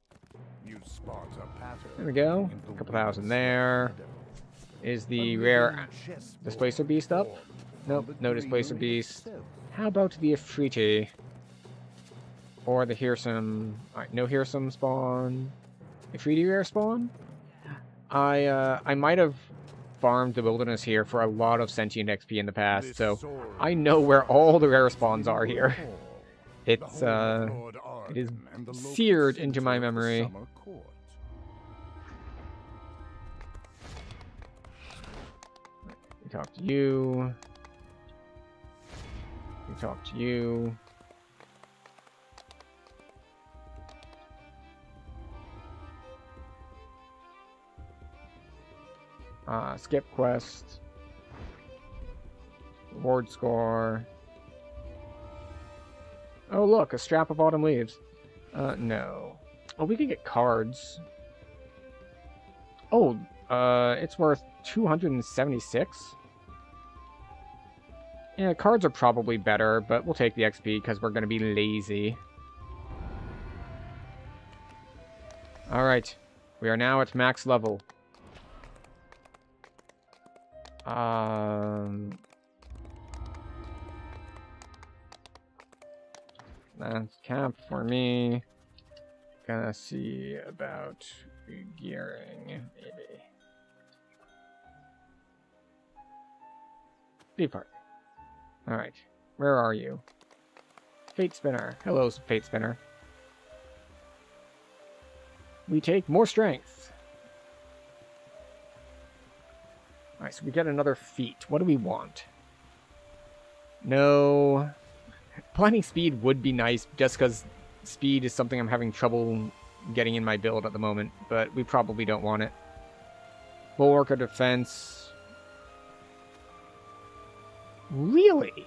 There we go. A couple thousand there. Is the rare Displacer Beast up? Nope, no Displacer Beast. How about the Ifriti? Or the Hearsome... Alright, no Hearsome spawn. Ifriti rare spawn? I might have farmed the wilderness here for a lot of sentient XP in the past, so I know where all the rare spawns are here. It is seared into my memory. We talk to you. We talk to you. Skip quest. Reward score. Oh look, a strap of autumn leaves. No. Oh, we could get cards. Oh, it's worth 276? Yeah, cards are probably better, but we'll take the XP because we're going to be lazy. Alright, we are now at max level. That's cap for me. Gonna see about gearing, maybe. Depart. Alright, where are you? Fate Spinner. Hello, Fate Spinner. We take more strength. Alright, so we get another feat. What do we want? No. Planning speed would be nice, just because speed is something I'm having trouble getting in my build at the moment, but we probably don't want it. Bulwark of defense. Really?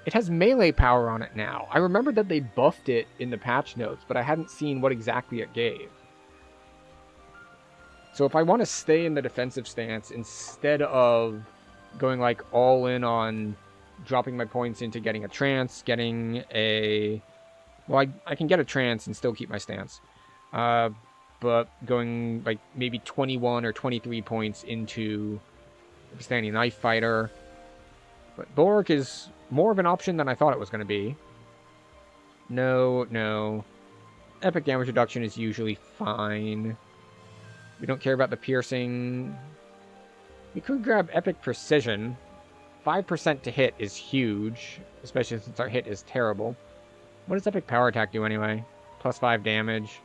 It has melee power on it now. I remember that they buffed it in the patch notes, but I hadn't seen what exactly it gave. So if I want to stay in the defensive stance instead of going like all in on dropping my points into getting a trance, getting a... Well, I can get a trance and still keep my stance. But going like maybe 21 or 23 points into standing knife fighter. But Bulwark is more of an option than I thought it was going to be. No. Epic damage reduction is usually fine. We don't care about the piercing. We could grab Epic Precision. 5% to hit is huge, especially since our hit is terrible. What does Epic Power Attack do anyway? Plus 5 damage.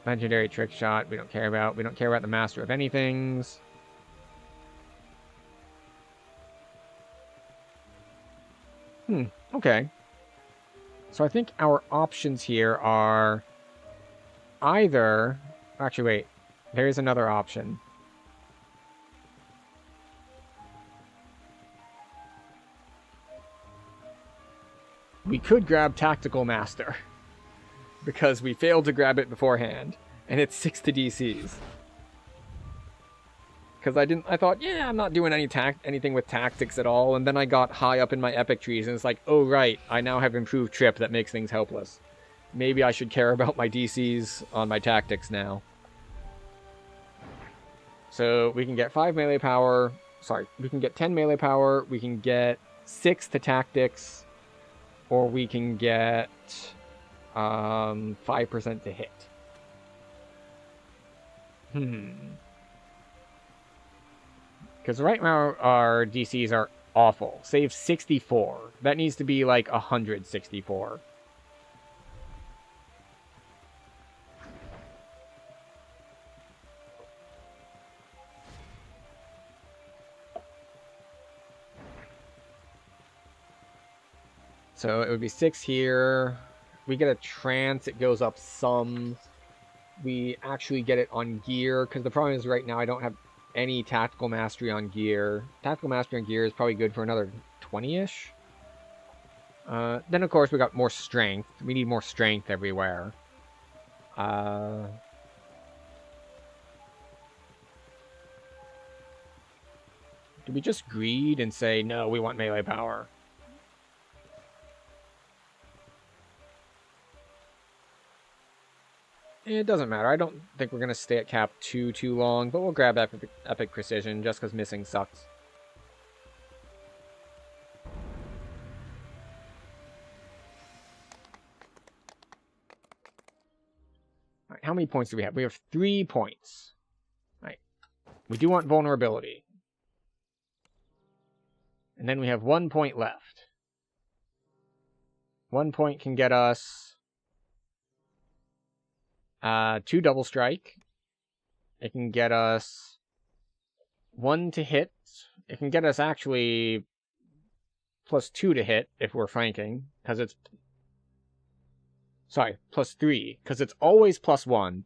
Legendary Trick Shot, we don't care about. We don't care about the Master of Anythings. Okay. So I think our options here are either... Actually, wait. There is another option. We could grab Tactical Master. Because we failed to grab it beforehand. And it's 6 to DCs. Because I thought, yeah, I'm not doing anything with tactics at all. And then I got high up in my epic trees and it's like, oh right, I now have improved trip that makes things helpless. Maybe I should care about my DCs on my tactics now. So we can get 5 melee power. Sorry, we can get 10 melee power. We can get 6 to tactics. Or we can get 5% to hit. Because right now our DCs are awful. Save 64. That needs to be like 164. So it would be 6 here. We get a trance, it goes up some. We actually get it on gear, because the problem is right now I don't have any tactical mastery on gear. Tactical mastery on gear is probably good for another 20-ish. Then of course we got more strength. We need more strength everywhere. Do we just greed and say, no, we want melee power? It doesn't matter. I don't think we're going to stay at cap too long, but we'll grab epic precision just because missing sucks. All right, how many points do we have? We have 3 points. All right. We do want vulnerability. And then we have 1 point left. 1 point can get us 2 double strike. It can get us 1 to hit. It can get us actually +2 to hit if we're flanking, because it's... Sorry, +3, because it's always +1.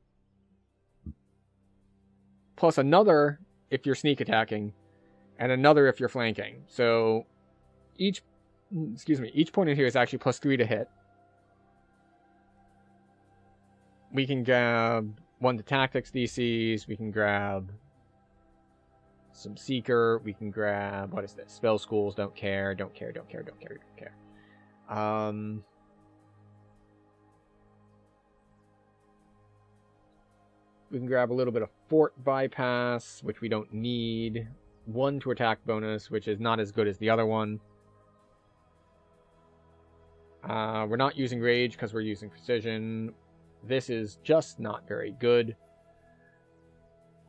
Plus another if you're sneak attacking, and another if you're flanking. So each point in here is actually +3 to hit. We can grab 1 to tactics DCs. We can grab some seeker. We can grab, what is this? Spell schools. Don't care. Don't care. Don't care. Don't care. Don't care. We can grab a little bit of fort bypass, which we don't need. 1 to attack bonus, which is not as good as the other one. We're not using rage because we're using precision. This is just not very good,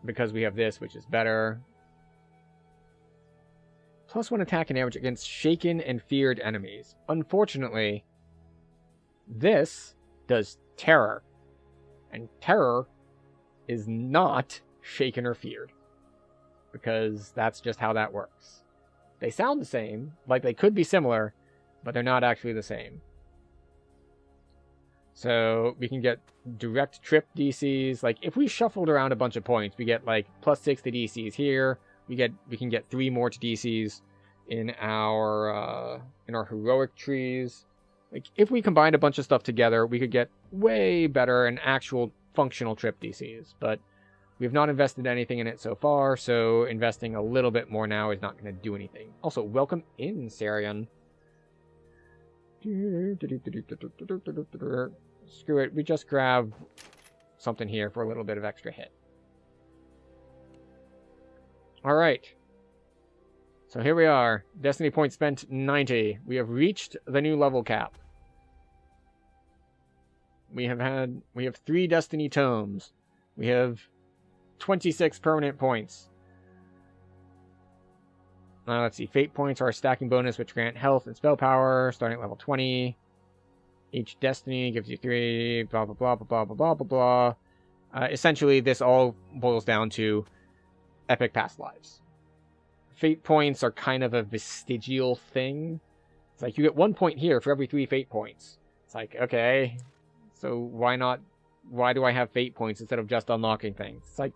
because we have this, which is better. +1 attack and damage against shaken and feared enemies. Unfortunately, this does terror. And terror is not shaken or feared, because that's just how that works. They sound the same, like they could be similar, but they're not actually the same. So we can get direct trip DCs. Like if we shuffled around a bunch of points, we get like +6 to DCs here. We can get 3 more to DCs in our heroic trees. Like if we combined a bunch of stuff together, we could get way better and actual functional trip DCs. But we have not invested anything in it so far, so investing a little bit more now is not going to do anything. Also, welcome in, Sarian. Screw it, we just grab something here for a little bit of extra hit. Alright. So here we are. Destiny points spent 90. We have reached the new level cap. We have 3 Destiny tomes. We have 26 permanent points. Let's see. Fate points are a stacking bonus which grant health and spell power starting at level 20. Each destiny gives you 3, blah, blah, blah, blah, blah, blah, blah, blah. Essentially, this all boils down to epic past lives. Fate points are kind of a vestigial thing. It's like you get 1 point here for every 3 fate points. It's like, okay, so why do I have fate points instead of just unlocking things? It's like,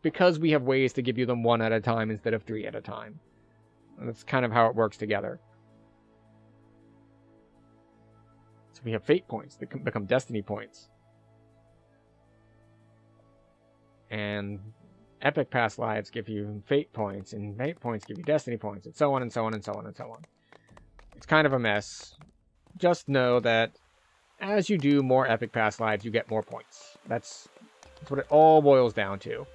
because we have ways to give you them 1 at a time instead of 3 at a time. And that's kind of how it works together. So we have fate points that can become destiny points. And epic past lives give you fate points, and fate points give you destiny points, and so on and so on and so on and so on. It's kind of a mess. Just know that as you do more epic past lives, you get more points. That's what it all boils down to.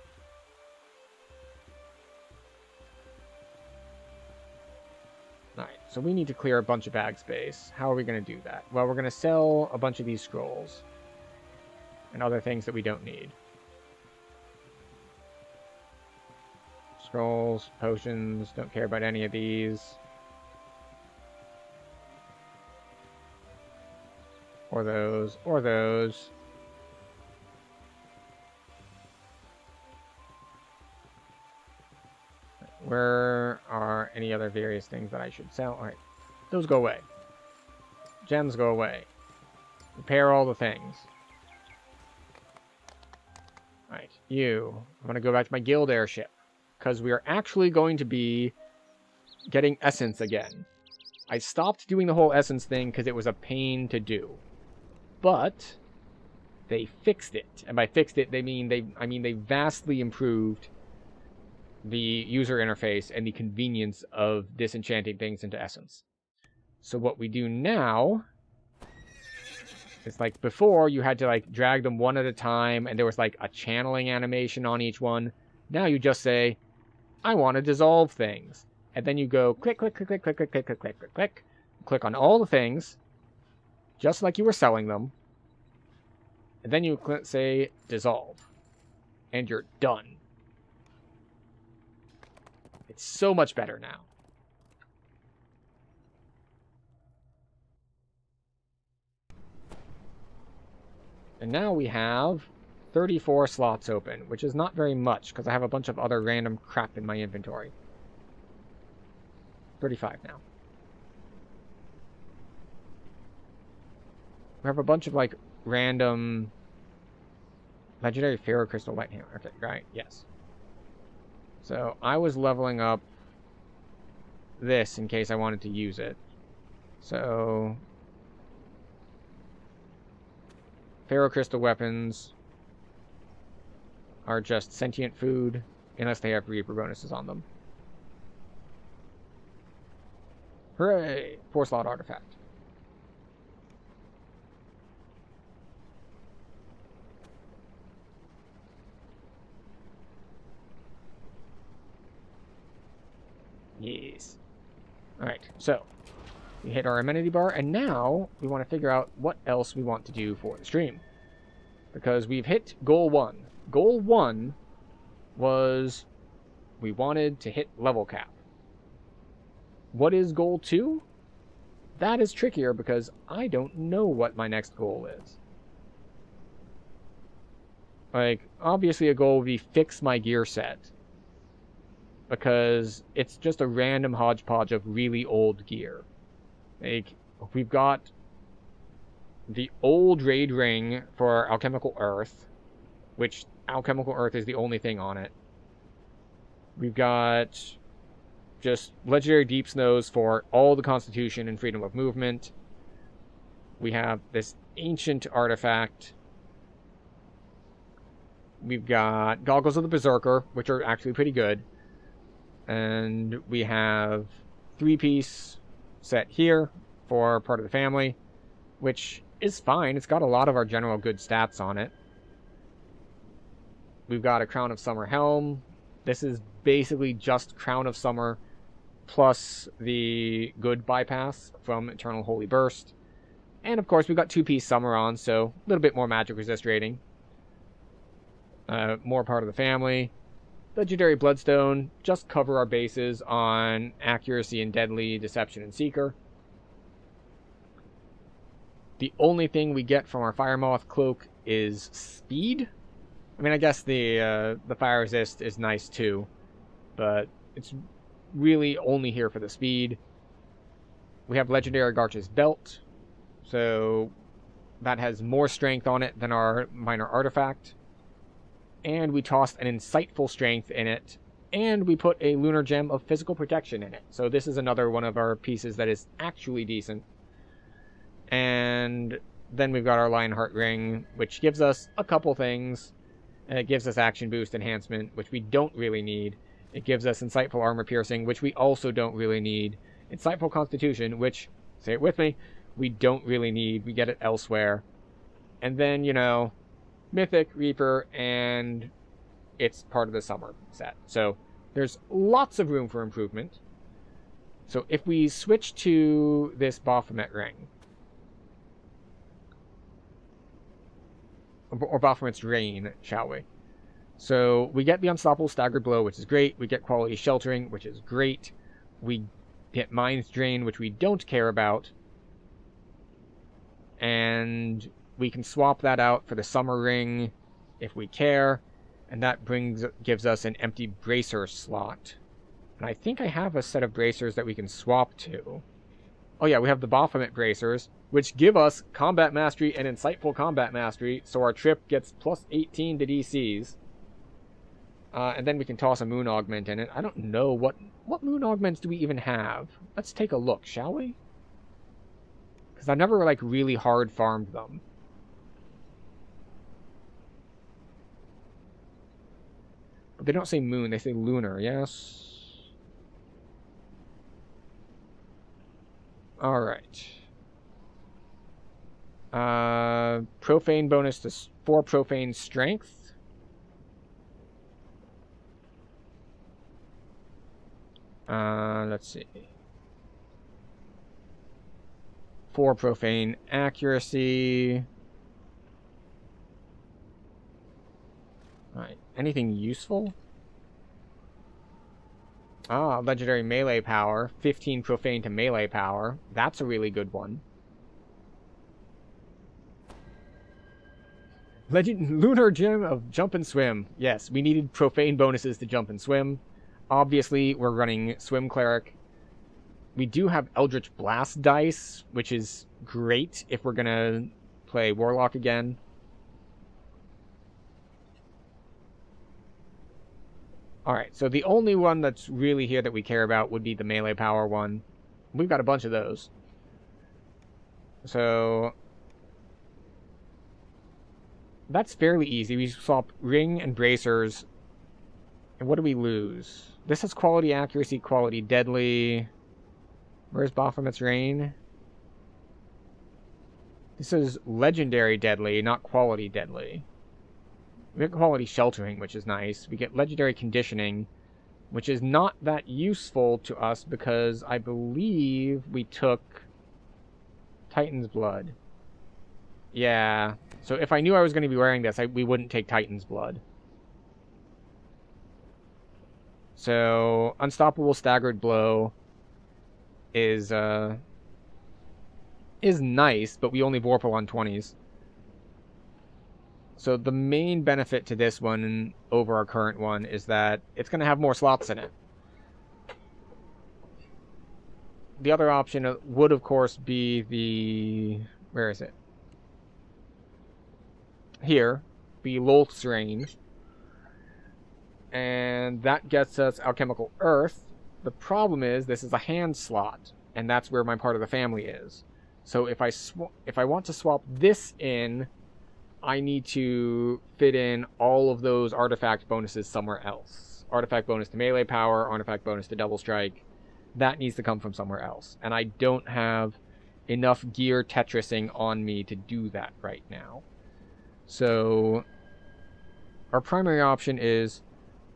Alright, so we need to clear a bunch of bag space. How are we going to do that? Well, we're going to sell a bunch of these scrolls and other things that we don't need. Scrolls, potions, don't care about any of these. Or those, or those. Where are any other various things that I should sell? Alright, those go away. Gems go away. Repair all the things. Alright, you. I'm going to go back to my guild airship. Because we are actually going to be getting essence again. I stopped doing the whole essence thing because it was a pain to do. But they fixed it. And by fixed it, I mean they vastly improved the user interface and the convenience of disenchanting things into essence. So what we do now is, like, before you had to like drag them one at a time and there was like a channeling animation on each one. Now you just say, I want to dissolve things. And then you go click, click, click, click, click, click, click, click, click, click, click. Click on all the things, just like you were selling them. And then you say dissolve. And you're done. It's so much better now. And now we have 34 slots open, which is not very much because I have a bunch of other random crap in my inventory. 35 now. We have a bunch of like random legendary ferrocrystal light hammer. Okay, right, yes. So I was leveling up this in case I wanted to use it. So ferrocrystal weapons are just sentient food unless they have Reaper bonuses on them. Hooray! 4-slot artifact. Yes. Alright, so we hit our amenity bar, and now we want to figure out what else we want to do for the stream. Because we've hit goal 1. Goal 1 was we wanted to hit level cap. What is goal 2? That is trickier because I don't know what my next goal is. Like, obviously a goal would be fix my gear set. Because it's just a random hodgepodge of really old gear. Like, we've got the old raid ring for Alchemical Earth, which Alchemical Earth is the only thing on it. We've got just legendary deep snows for all the Constitution and freedom of movement. We have this ancient artifact. We've got Goggles of the Berserker, which are actually pretty good. And we have 3-piece set here for part of the family, which is fine. It's got a lot of our general good stats on it. We've got a Crown of Summer helm. This is basically just Crown of Summer plus the good bypass from Eternal Holy Burst. And of course we've got 2-piece Summer on, so a little bit more magic resist rating. More part of the family. Legendary Bloodstone, just cover our bases on Accuracy and Deadly, Deception and Seeker. The only thing we get from our Firemoth Cloak is Speed. I mean, I guess the Fire Resist is nice too, but it's really only here for the speed. We have Legendary Garch's Belt, so that has more strength on it than our minor artifact. And we tossed an Insightful Strength in it, and we put a Lunar Gem of Physical Protection in it. So this is another one of our pieces that is actually decent. And then we've got our Lionheart Ring, which gives us a couple things. It gives us Action Boost Enhancement, which we don't really need. It gives us Insightful Armor Piercing, which we also don't really need. Insightful Constitution, which, say it with me, we don't really need. We get it elsewhere. And then, you know, Mythic, Reaper, and it's part of the Summer set. So there's lots of room for improvement. So if we switch to this Baphomet ring, or Baphomet's Reign, shall we? So we get the Unstoppable Staggered Blow, which is great. We get Quality Sheltering, which is great. We get Mind's Drain, which we don't care about. And we can swap that out for the Summer Ring if we care. And that gives us an empty Bracer slot. And I think I have a set of Bracers that we can swap to. Oh yeah, we have the Baphomet Bracers, which give us Combat Mastery and Insightful Combat Mastery, so our trip gets plus 18 to DCs. And then we can toss a Moon Augment in it. I don't know what Moon Augments do we even have. Let's take a look, shall we? Because I've never, like, really hard farmed them. But they don't say Moon, they say Lunar, yes? Alright. Profane bonus to 4 Profane Strength. Let's see. 4 Profane Accuracy. Alright, anything useful? Legendary Melee Power. 15 Profane to Melee Power. That's a really good one. Lunar Gem of Jump and Swim. Yes, we needed Profane bonuses to Jump and Swim. Obviously, we're running Swim Cleric. We do have Eldritch Blast dice, which is great if we're gonna play Warlock again. Alright, so the only one that's really here that we care about would be the Melee Power one. We've got a bunch of those. So that's fairly easy. We swap Ring and Bracers. And what do we lose? This has Quality Accuracy, Quality Deadly. Where's Baphomet's Rain? This is Legendary Deadly, not Quality Deadly. We get Quality Sheltering, which is nice. We get Legendary Conditioning, which is not that useful to us because I believe we took Titan's Blood. Yeah, so if I knew I was going to be wearing this, we wouldn't take Titan's Blood. So, Unstoppable Staggered Blow is nice, but we only Vorpal on 20s. So the main benefit to this one over our current one is that it's going to have more slots in it. The other option would, of course, be the... Where is it? Here. Be Lolth's Range. And that gets us Alchemical Earth. The problem is, this is a hand slot, and that's where my part of the family is. So if I want to swap this in, I need to fit in all of those artifact bonuses somewhere else. Artifact bonus to melee power, artifact bonus to double strike. That needs to come from somewhere else. And I don't have enough gear Tetrising on me to do that right now. So our primary option is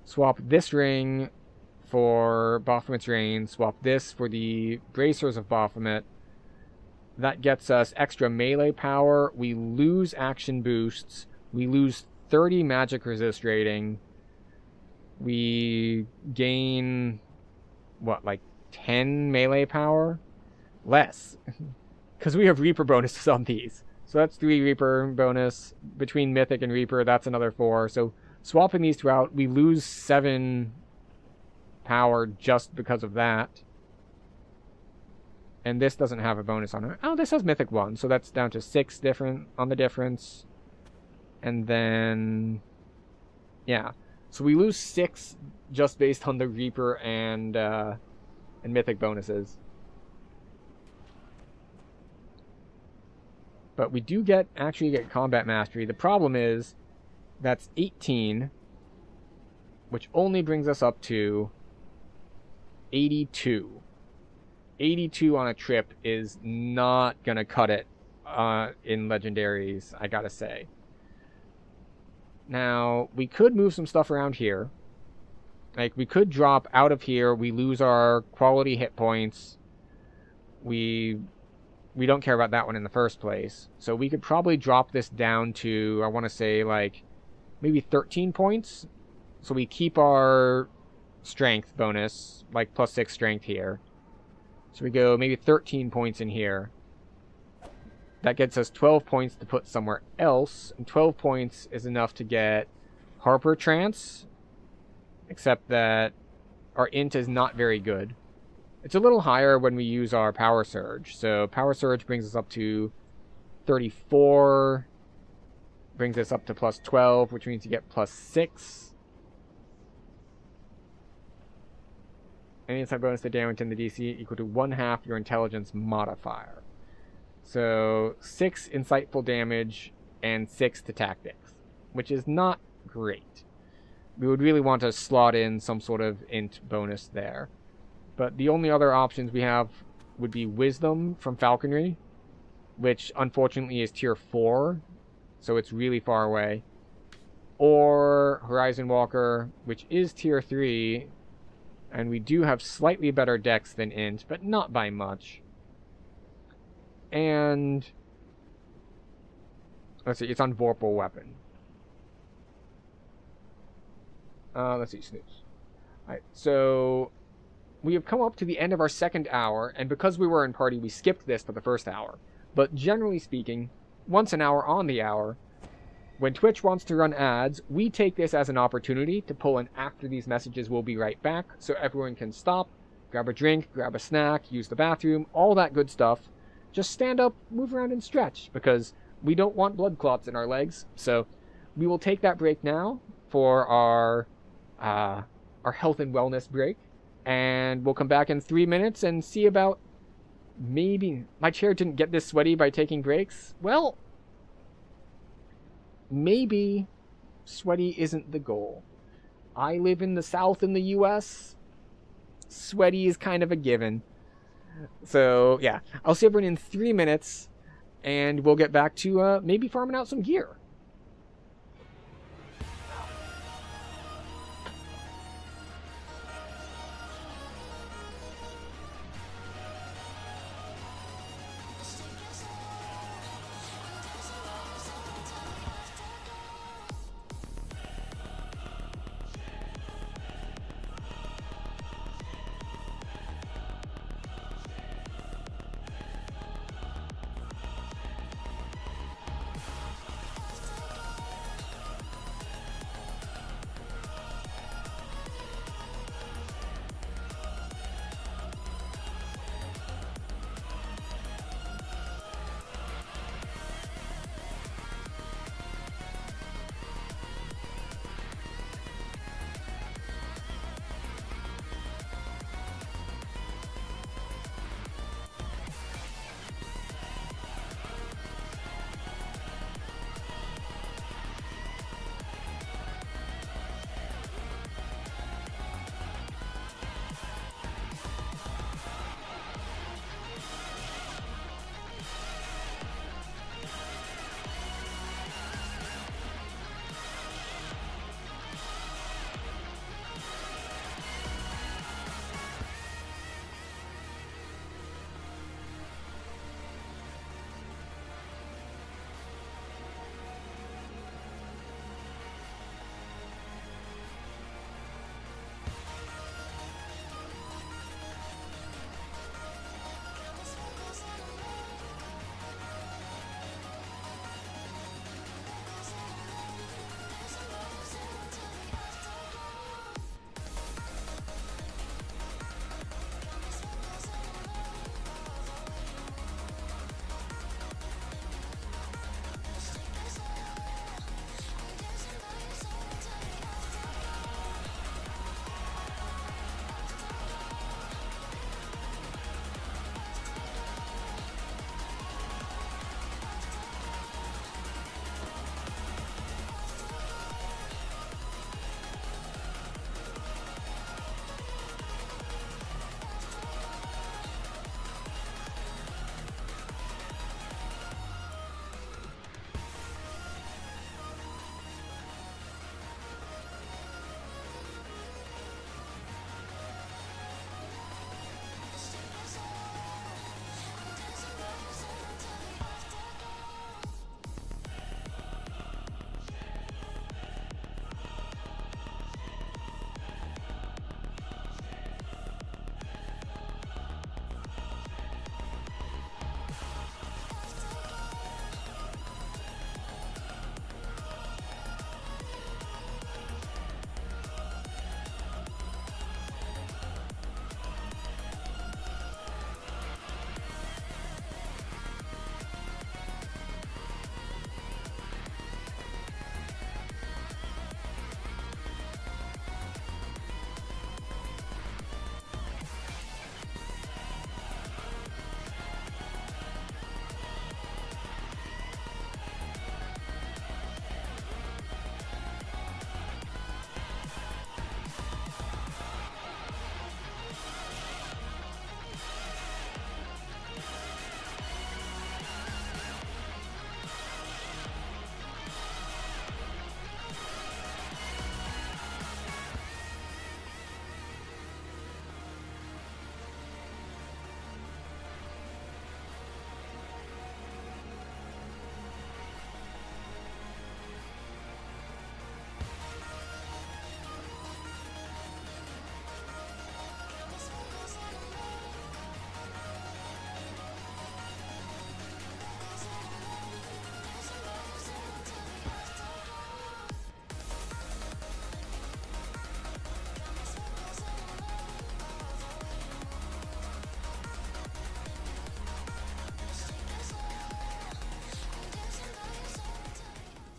swap this ring for Baphomet's Rain, swap this for the Bracers of Baphomet. That gets us extra melee power. We lose action boosts. We lose 30 magic resist rating. We gain, what, like 10 melee power? Less. Because we have Reaper bonuses on these. So that's 3 Reaper bonus. Between Mythic and Reaper, that's another 4. So swapping these two out, we lose 7 power just because of that. And this doesn't have a bonus on it. Oh, this has Mythic 1, so that's down to 6 different on the difference. And then... yeah. So we lose 6 just based on the Reaper and Mythic bonuses. But we do actually get Combat Mastery. The problem is, that's 18, which only brings us up to 82. 82 on a trip is not going to cut it in Legendaries, I gotta say. Now, we could move some stuff around here. Like, we could drop out of here. We lose our quality hit points. We don't care about that one in the first place. So we could probably drop this down to, I want to say, like, maybe 13 points So we keep our strength bonus, like +6 strength here. So we go maybe 13 points in here. That gets us 12 points to put somewhere else. And 12 points is enough to get Harper Trance. Except that our int is not very good. It's a little higher when we use our Power Surge. So Power Surge brings us up to 34. Brings us up to +12, which means you get +6. Any inside bonus to damage in the DC equal to 1/2 your intelligence modifier. So 6 insightful damage and 6 to tactics, which is not great. We would really want to slot in some sort of int bonus there. But the only other options we have would be Wisdom from Falconry, which unfortunately is tier 4, so it's really far away. Or Horizon Walker, which is tier 3, and we do have slightly better dex than int, but not by much. And let's see, it's on Vorpal Weapon. Let's see, Snooze. Alright, so we have come up to the end of our second hour, and because we were in party, we skipped this for the first hour. But generally speaking, once an hour on the hour, when Twitch wants to run ads, we take this as an opportunity to pull an after these messages we'll be right back, so everyone can stop, grab a drink, grab a snack, use the bathroom, all that good stuff. Just stand up, move around, and stretch, because we don't want blood clots in our legs. So we will take that break now for our health and wellness break, and we'll come back in 3 minutes and see about maybe my chair didn't get this sweaty by taking breaks. Well, maybe sweaty isn't the goal. I live in the South in the US. Sweaty is kind of a given. So yeah, I'll see everyone in 3 minutes, and we'll get back to maybe farming out some gear.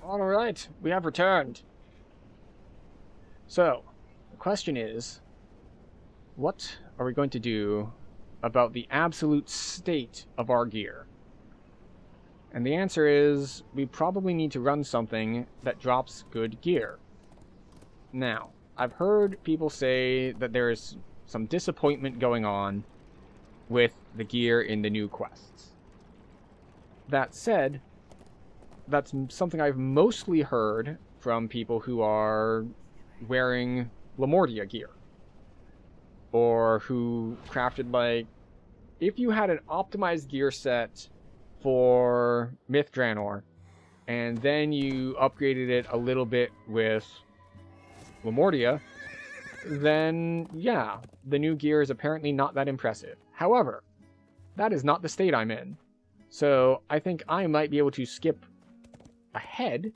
Alright, we have returned. So, the question is, what are we going to do about the absolute state of our gear? And the answer is, we probably need to run something that drops good gear. Now, I've heard people say that there's some disappointment going on with the gear in the new quests. That said, that's something I've mostly heard from people who are wearing Lamordia gear. Or who crafted, like, if you had an optimized gear set for Myth Draenor, and then you upgraded it a little bit with Lamordia, then yeah, the new gear is apparently not that impressive. However, that is not the state I'm in. So I think I might be able to skip ahead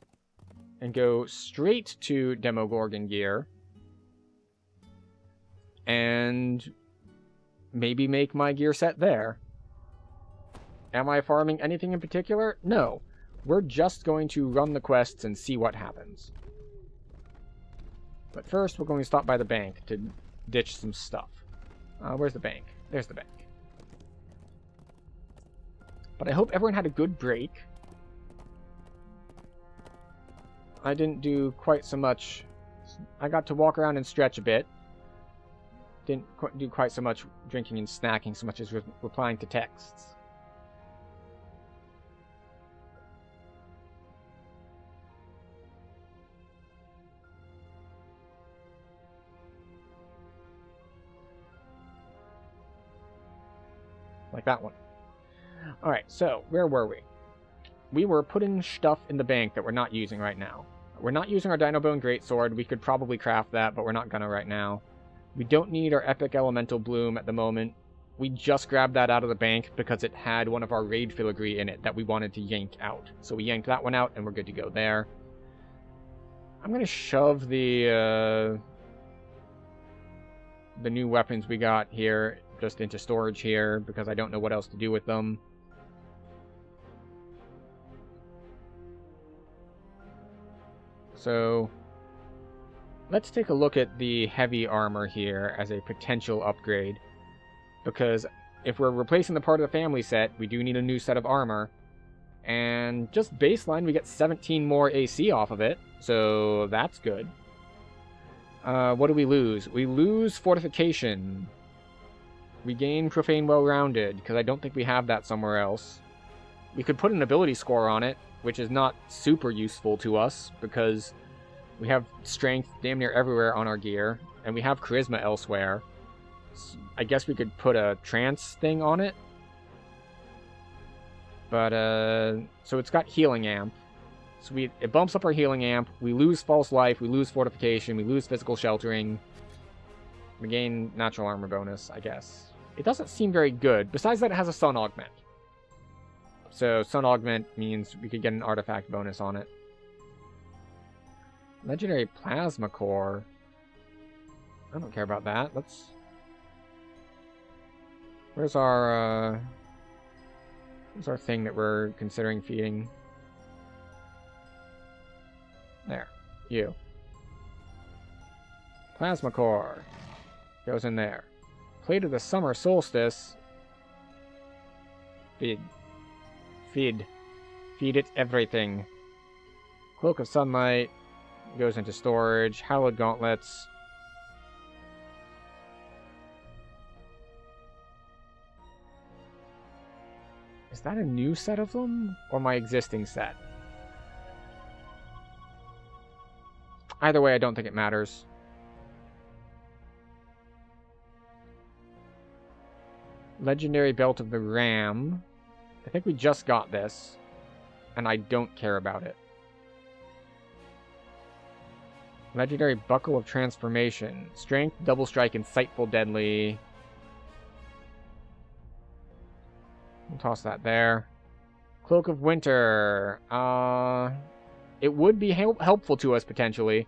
and go straight to Demogorgon gear and maybe make my gear set there. Am I farming anything in particular? No. We're just going to run the quests and see what happens. But first, we're going to stop by the bank to ditch some stuff. Where's the bank? There's the bank. But I hope everyone had a good break. I didn't do quite so much. I got to walk around and stretch a bit. Didn't do quite so much drinking and snacking so much as replying to texts. Like that one. Alright, so, where were we? We were putting stuff in the bank that we're not using right now. We're not using our Dinobone Greatsword. We could probably craft that, but we're not gonna right now. We don't need our Epic Elemental Bloom at the moment. We just grabbed that out of the bank because it had one of our Raid Filigree in it that we wanted to yank out. So we yanked that one out, and we're good to go there. I'm gonna shove the new weapons we got here just into storage here, because I don't know what else to do with them. So, let's take a look at the heavy armor here as a potential upgrade, because if we're replacing the part of the family set, we do need a new set of armor, and just baseline we get 17 more AC off of it, so that's good. What do we lose? We lose Fortification. We gain Profane Well-Rounded, because I don't think we have that somewhere else. We could put an ability score on it, which is not super useful to us, because we have strength damn near everywhere on our gear, and we have charisma elsewhere. So I guess we could put a trance thing on it. But, so it's got healing amp. So it bumps up our healing amp, we lose false life, we lose fortification, we lose physical sheltering. We gain natural armor bonus, I guess. It doesn't seem very good. Besides that, it has a sun augment. So sun augment means we could get an artifact bonus on it. Legendary plasma core. I don't care about that. Where's our thing that we're considering feeding? There. You. Plasma core. Goes in there. Plate of the Summer Solstice. Feed. Feed it everything. Cloak of Sunlight. Goes into storage. Hallowed Gauntlets. Is that a new set of them? Or my existing set? Either way, I don't think it matters. Legendary Belt of the Ram. I think we just got this, and I don't care about it. Legendary Buckle of Transformation. Strength, Double Strike, Insightful Deadly. We'll toss that there. Cloak of Winter. It would be helpful to us, potentially.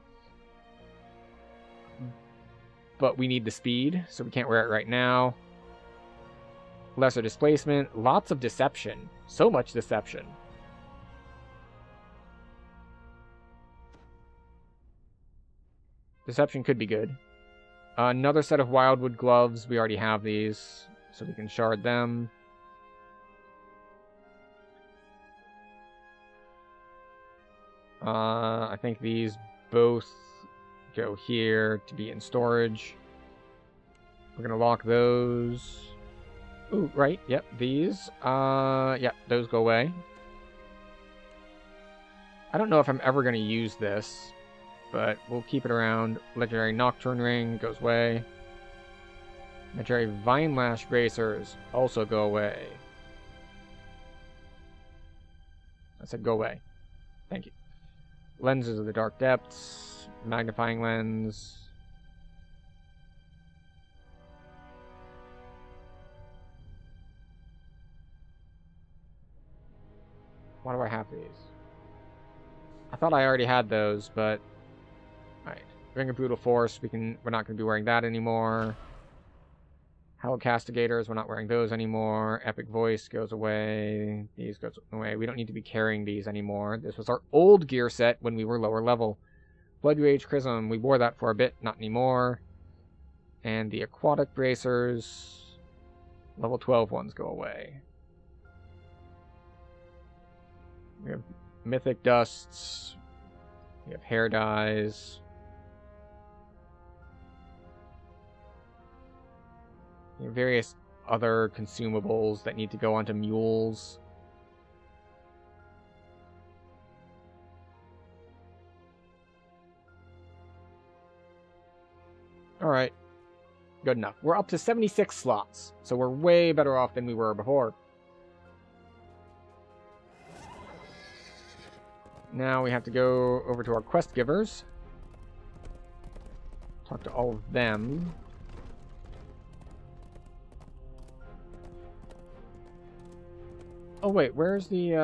But we need the speed, so we can't wear it right now. Lesser Displacement. Lots of Deception. So much Deception. Deception could be good. Another set of Wildwood gloves. We already have these, so we can shard them. I think these both go here to be in storage. We're gonna lock those. Ooh, right, yep, these. Yep, those go away. I don't know if I'm ever gonna use this, but we'll keep it around. Legendary Nocturne Ring goes away. Legendary Vine Lash Bracers also go away. I said go away. Thank you. Lenses of the Dark Depths. Magnifying Lens. Why do I have these? I thought I already had those, but... Alright. Ring of Brutal Force, we're not going to be wearing that anymore. Hell Castigators, we're not wearing those anymore. Epic Voice goes away. These goes away. We don't need to be carrying these anymore. This was our old gear set when we were lower level. Blood Rage Chrism, we wore that for a bit, not anymore. And the Aquatic Bracers, level 12 ones go away. We have Mythic Dusts. We have Hair Dyes. We have various other consumables that need to go onto mules. Alright. Good enough. We're up to 76 slots, so we're way better off than we were before. Now we have to go over to our quest givers. Talk to all of them. Oh wait, where's the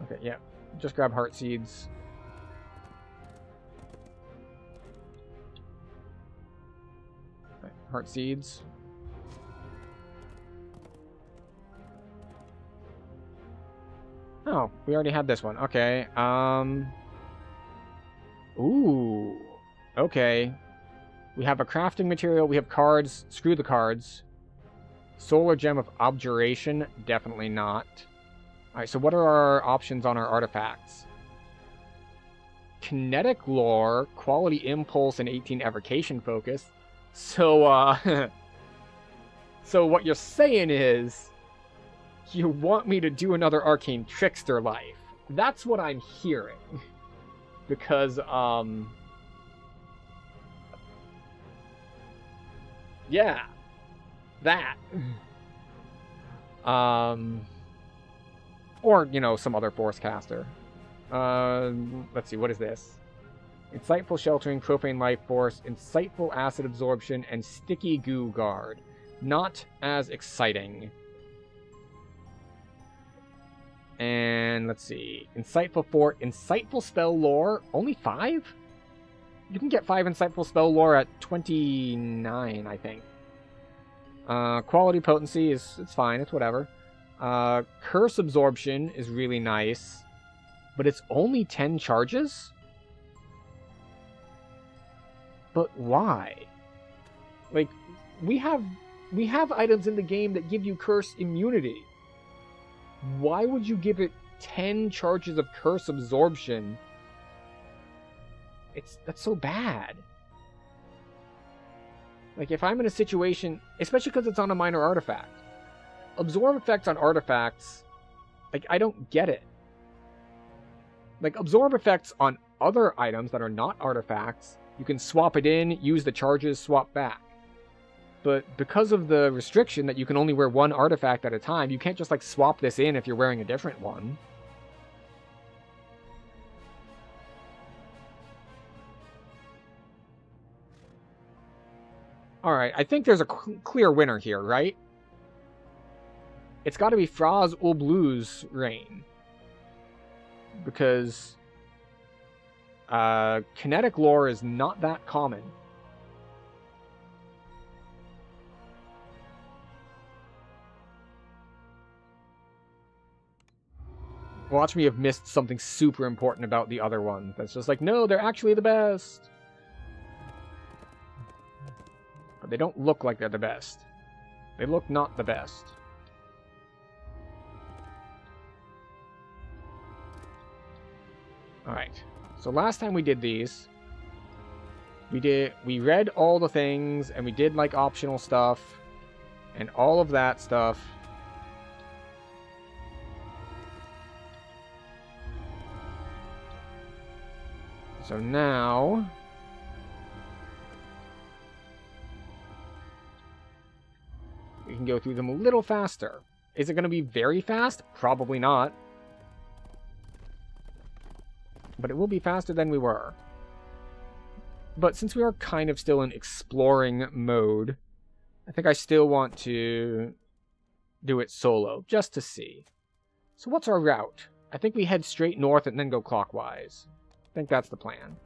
Okay, yeah. Just grab heart seeds. Right, heart seeds. Oh, we already had this one. Okay. Ooh. Okay. We have a crafting material. We have cards. Screw the cards. Solar Gem of Abjuration. Definitely not. Alright, so what are our options on our artifacts? Kinetic Lore, Quality Impulse, and 18 Evocation Focus. So, so what you're saying is, you want me to do another Arcane Trickster life. That's what I'm hearing. Because, yeah. That. Or, you know, some other Force Caster. Let's see, what is this? Insightful Sheltering, Profane Life Force, Insightful Acid Absorption, and Sticky Goo Guard. Not as exciting. And let's see. Insightful Spell Lore, only 5? You can get 5 Insightful Spell Lore at 29, I think. Quality Potency it's fine, it's whatever. Curse Absorption is really nice, but it's only 10 charges? But why? Like, we have items in the game that give you curse immunity. Why would you give it 10 charges of curse absorption? That's so bad. Like, if I'm in a situation, especially because it's on a minor artifact. Absorb effects on artifacts, like, I don't get it. Like, absorb effects on other items that are not artifacts, you can swap it in, use the charges, swap back. But because of the restriction that you can only wear one artifact at a time, you can't just, like, swap this in if you're wearing a different one. Alright, I think there's a clear winner here, right? It's got to be Fraz Ulblu's reign. Because kinetic lore is not that common. Watch me have missed something super important about the other one. That's just like, no, they're actually the best. But they don't look like they're the best. They look not the best. Alright. So last time we did these, we read all the things, and we did like optional stuff, and all of that stuff. So now we can go through them a little faster. Is it going to be very fast? Probably not. But it will be faster than we were. But since we are kind of still in exploring mode, I think I still want to do it solo, just to see. So what's our route? I think we head straight north and then go clockwise. I think that's the plan.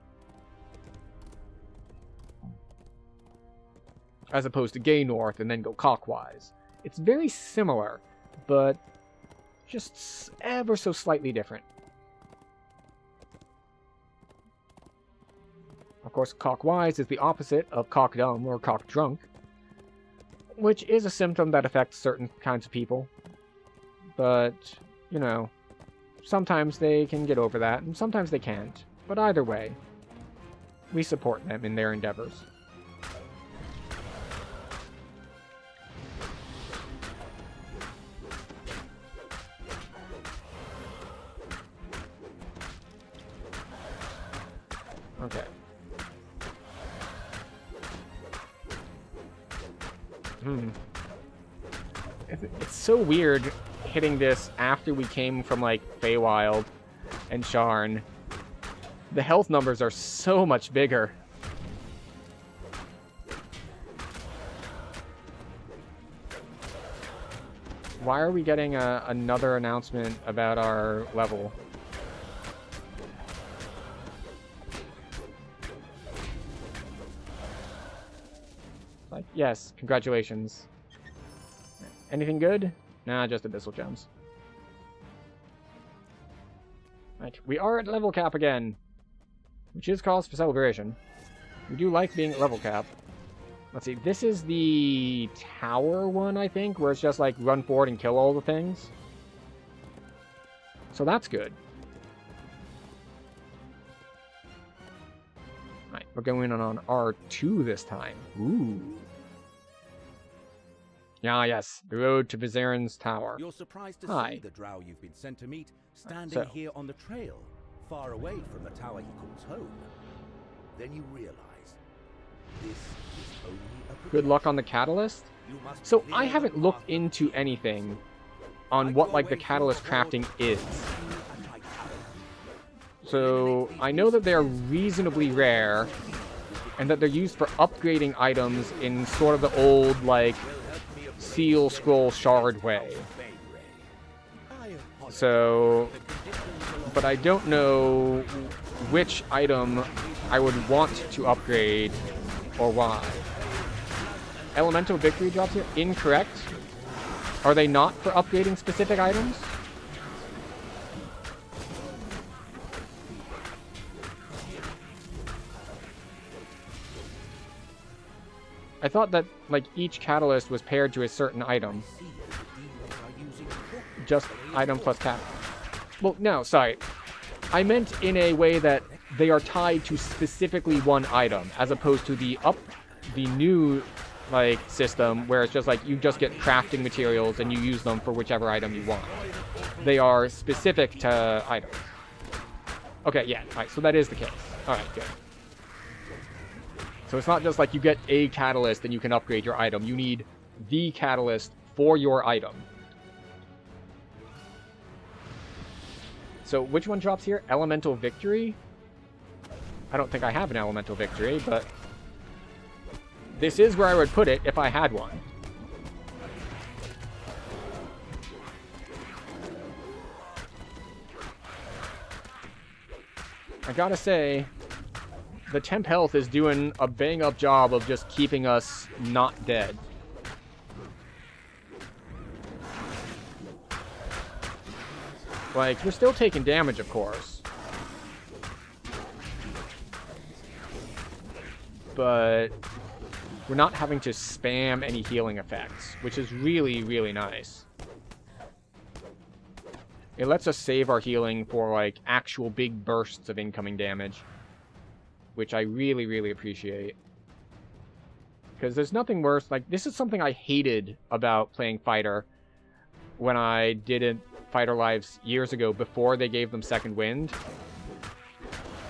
As opposed to gay north and then go clockwise. It's very similar, but just ever so slightly different. Of course, clockwise is the opposite of cockdumb or cockdrunk, which is a symptom that affects certain kinds of people. But, you know, sometimes they can get over that, and sometimes they can't. But either way, we support them in their endeavors. Okay. It's so weird hitting this after we came from, like, Feywild and Sharn. The health numbers are so much bigger. Why are we getting another announcement about our level? Like, yes, congratulations. Anything good? Nah, just Abyssal Gems. Right, we are at level cap again, which is cause for celebration. We do like being at level cap. Let's see, this is the tower one, I think, where it's just like run forward and kill all the things. So that's good. Right, we're going on R2 this time. Ooh. Ah, yes, the road to Vizaren's tower. You're surprised to Hi. see the drow you've been sent to meet standing here on the trail, far away from the tower he calls home. Then you realize this is only a Good luck on the catalyst. So I haven't looked into anything on what like the catalyst crafting is. So I know that they're reasonably rare and that they're used for upgrading items in sort of the old like seal scroll shard way. So, but I don't know which item I would want to upgrade or why. Elemental Victory drops here? Incorrect. Are they not for upgrading specific items? I thought that, like, each catalyst was paired to a certain item. Just item plus catalyst. Well, no, sorry. I meant in a way that they are tied to specifically one item, as opposed to the new, like, system, where it's just like, you just get crafting materials and you use them for whichever item you want. They are specific to items. Okay, yeah, alright, so that is the case. Alright, good. So it's not just like you get a catalyst and you can upgrade your item. You need the catalyst for your item. So which one drops here? Elemental Victory? I don't think I have an Elemental Victory, but this is where I would put it if I had one. I gotta say, the temp health is doing a bang-up job of just keeping us not dead. Like, we're still taking damage, of course. But we're not having to spam any healing effects, which is really, really nice. It lets us save our healing for, like, actual big bursts of incoming damage, which I really, really appreciate. Because there's nothing worse. Like, this is something I hated about playing Fighter when I did Fighter Lives years ago before they gave them Second Wind.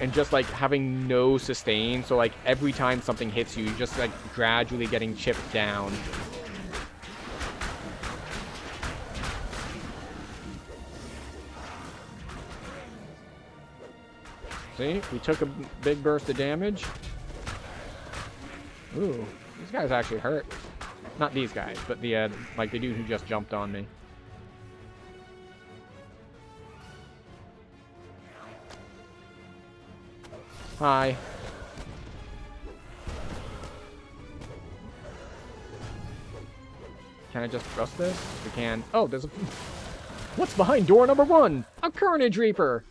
And just, like, having no sustain, so, like, every time something hits you, just, like, gradually getting chipped down. See? We took a big burst of damage. Ooh, these guys actually hurt. Not these guys, but the, like, the dude who just jumped on me. Hi. Can I just thrust this? We can. Oh, there's a... What's behind door number 1? A Carnage Reaper!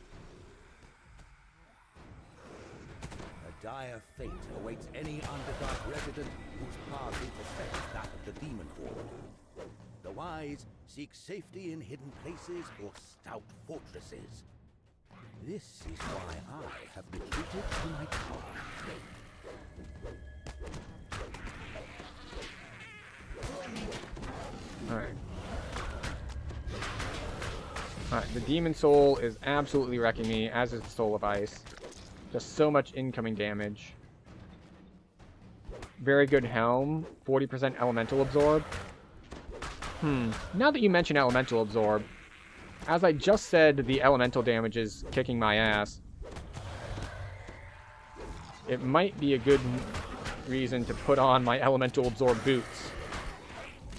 A dire fate awaits any Underdark resident whose path intersects that of the demon horde. The wise seek safety in hidden places or stout fortresses. This is why I have retreated to my tower. Alright. Alright, the Demon Soul is absolutely wrecking me, as is the Soul of Ice. Just so much incoming damage. Very good Helm. 40% Elemental Absorb. Now that you mention Elemental Absorb, as I just said, the elemental damage is kicking my ass. It might be a good reason to put on my Elemental Absorb boots.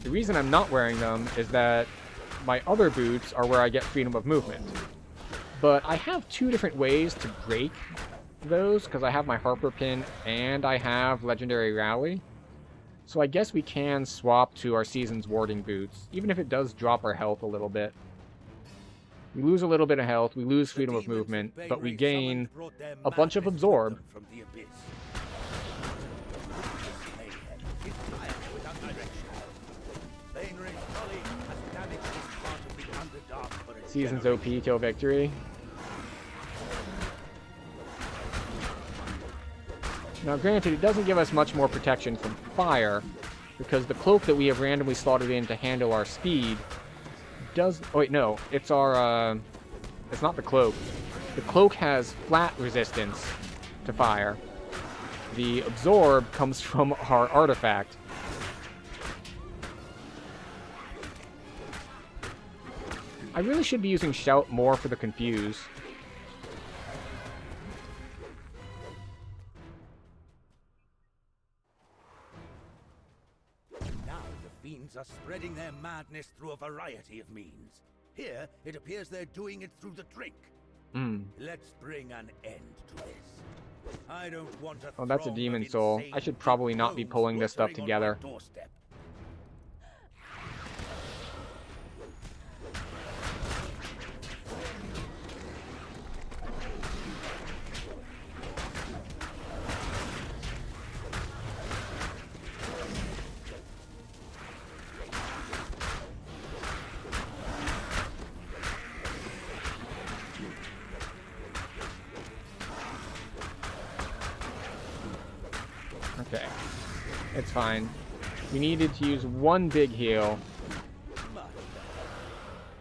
The reason I'm not wearing them is that my other boots are where I get freedom of movement. But I have 2 different ways to break those, because I have my Harper Pin and I have Legendary Rally. So I guess we can swap to our Season's Warding boots, even if it does drop our health a little bit. We lose a little bit of health, we lose freedom of movement, but we gain a bunch of absorb. Season's OP till victory. Now granted, it doesn't give us much more protection from fire, because the cloak that we have randomly slotted in to handle our speed does... Oh wait, no. It's our, it's not the cloak. The cloak has flat resistance to fire. The absorb comes from our artifact. I really should be using Shout more for the Confuse. Are spreading their madness through a variety of means. Here, it appears they're doing it through the drink. Let's bring an end to this. I don't want a Oh, that's a Demon Soul. I should probably not be pulling this stuff together. Okay. It's fine. We needed to use 1 big heal.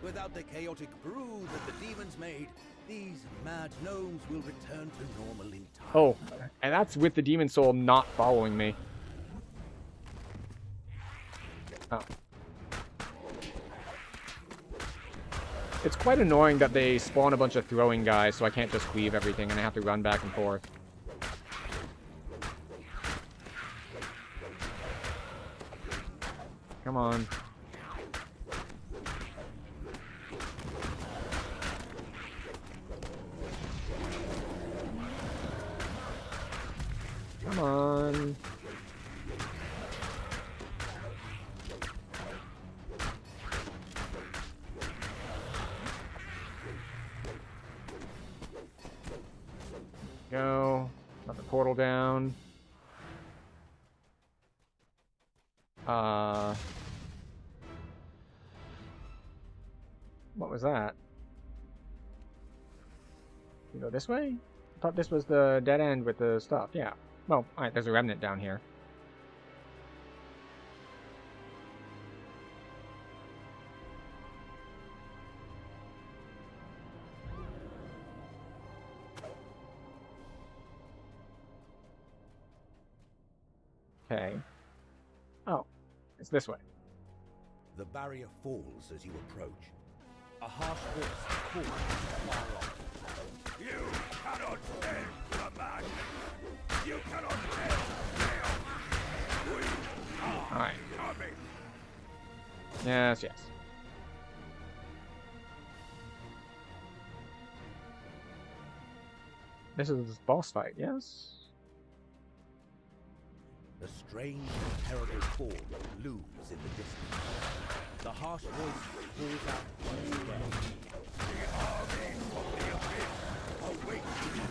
Without the chaotic brew that the demons made, these mad gnomes will return to normal in time. Oh, and that's with the Demon Soul not following me. Oh. It's quite annoying that they spawn a bunch of throwing guys, so I can't just cleave everything and I have to run back and forth. Come on. Come on. Go. Let the portal down. What was that? You go this way? I thought this was the dead end with the stuff. Yeah. Well, alright, there's a remnant down here. Okay. Oh, it's this way. The barrier falls as you approach. A harsh voice calls from far off. You cannot end the magic! You cannot end chaos! We are Alright. coming! Yes, yes. This is boss fight, yes? The strange and terrible form looms in the distance. The harsh voice calls out once again. The army of the abyss awaits you.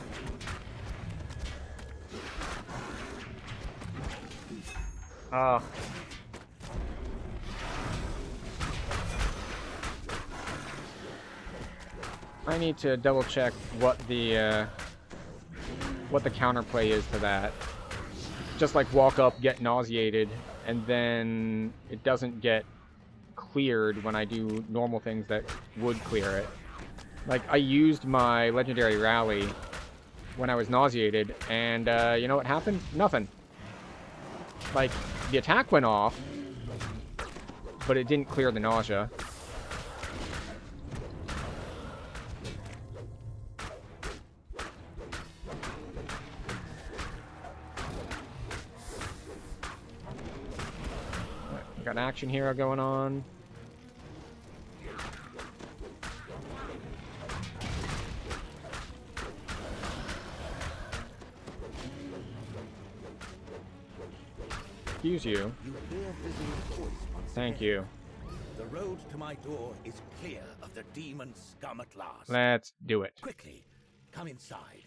I need to double check what the counterplay is to that. Just like walk up, get nauseated, and then it doesn't get cleared when I do normal things that would clear it. Like, I used my legendary rally when I was nauseated, and you know what happened? Nothing. Like, the attack went off, but it didn't clear the nausea. Got an action hero going on. Excuse you. Thank you. The road to my door is clear of the demon scum at last. Let's do it. Quickly, come inside.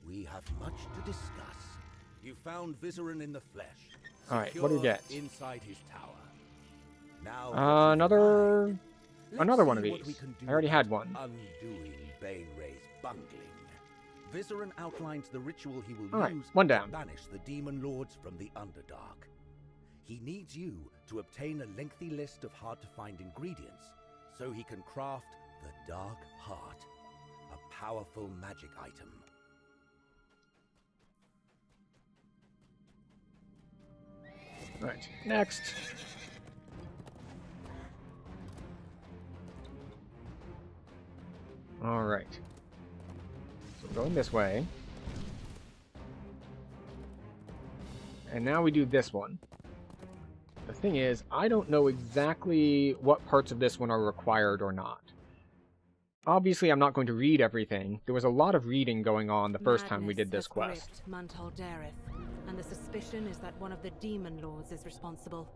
We have much to discuss. You found Vizerin in the flesh. Alright, what do we get? Inside his tower. Now another one of these. I already had one. Undoing Banere's bungling. Vizerin outlines the ritual he will use one down. to banish the demon lords from the Underdark. He needs you to obtain a lengthy list of hard-to-find ingredients, so he can craft the Dark Heart, a powerful magic item. Right, next. Alright. So we're going this way. And now we do this one. The thing is, I don't know exactly what parts of this one are required or not. Obviously, I'm not going to read everything. There was a lot of reading going on the first time we did this quest. Mantal Dareth, and the suspicion is that one of the demon lords is responsible.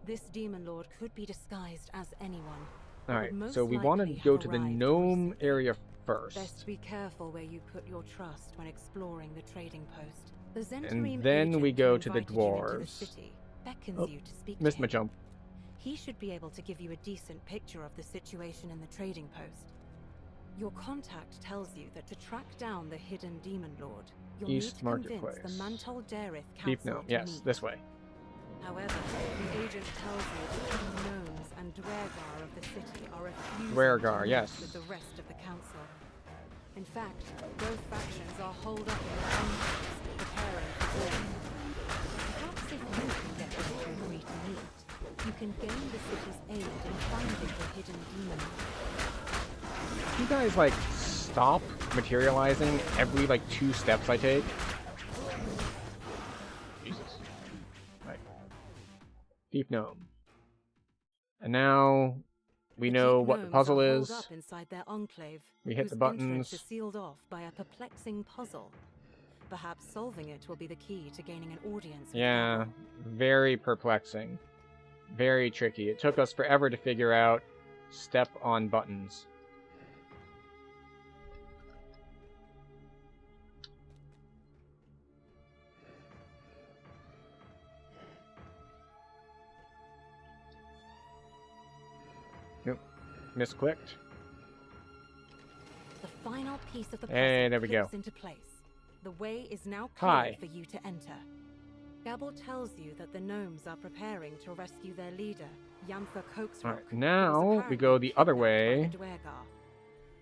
This demon lord could be disguised as anyone. Alright, so we want to go to the gnome area first. Best be careful where you put your trust when exploring the trading post. The and then we go to the dwarves. Missed my jump. He should be able to give you a decent picture of the situation in the trading post. Your contact tells you that to track down the hidden demon lord, you'll East need to Marketplace. convince the Mantal Dareth Deep Council Gnome, yes, meet. this way. However, the agent tells you that the gnomes and Dwergar of the city are refusing Dwergar, to meet yes. with the rest of the council. In fact, both factions are holed up in their own camps, preparing for war. Perhaps if you can get them to agree to meet, you can gain the city's aid in finding the hidden demon. You guys, like, stop materializing every, like, 2 steps I take? Jesus. Right. Deep Gnome. And now we know what the puzzle is. Up inside their enclave, We hit whose the buttons. entrance is sealed off by a perplexing puzzle. Perhaps solving it will be the key to gaining an audience. Yeah, very perplexing. Very tricky. It took us forever to figure out step on buttons. Nope. Misclicked. The final piece of the Hey, puzzle there we go. clicks into place. The way is now Hi. clear for you to enter. Gabble tells you that the gnomes are preparing to rescue their leader, Yantha Coaxrock. Alright, now we go the other way.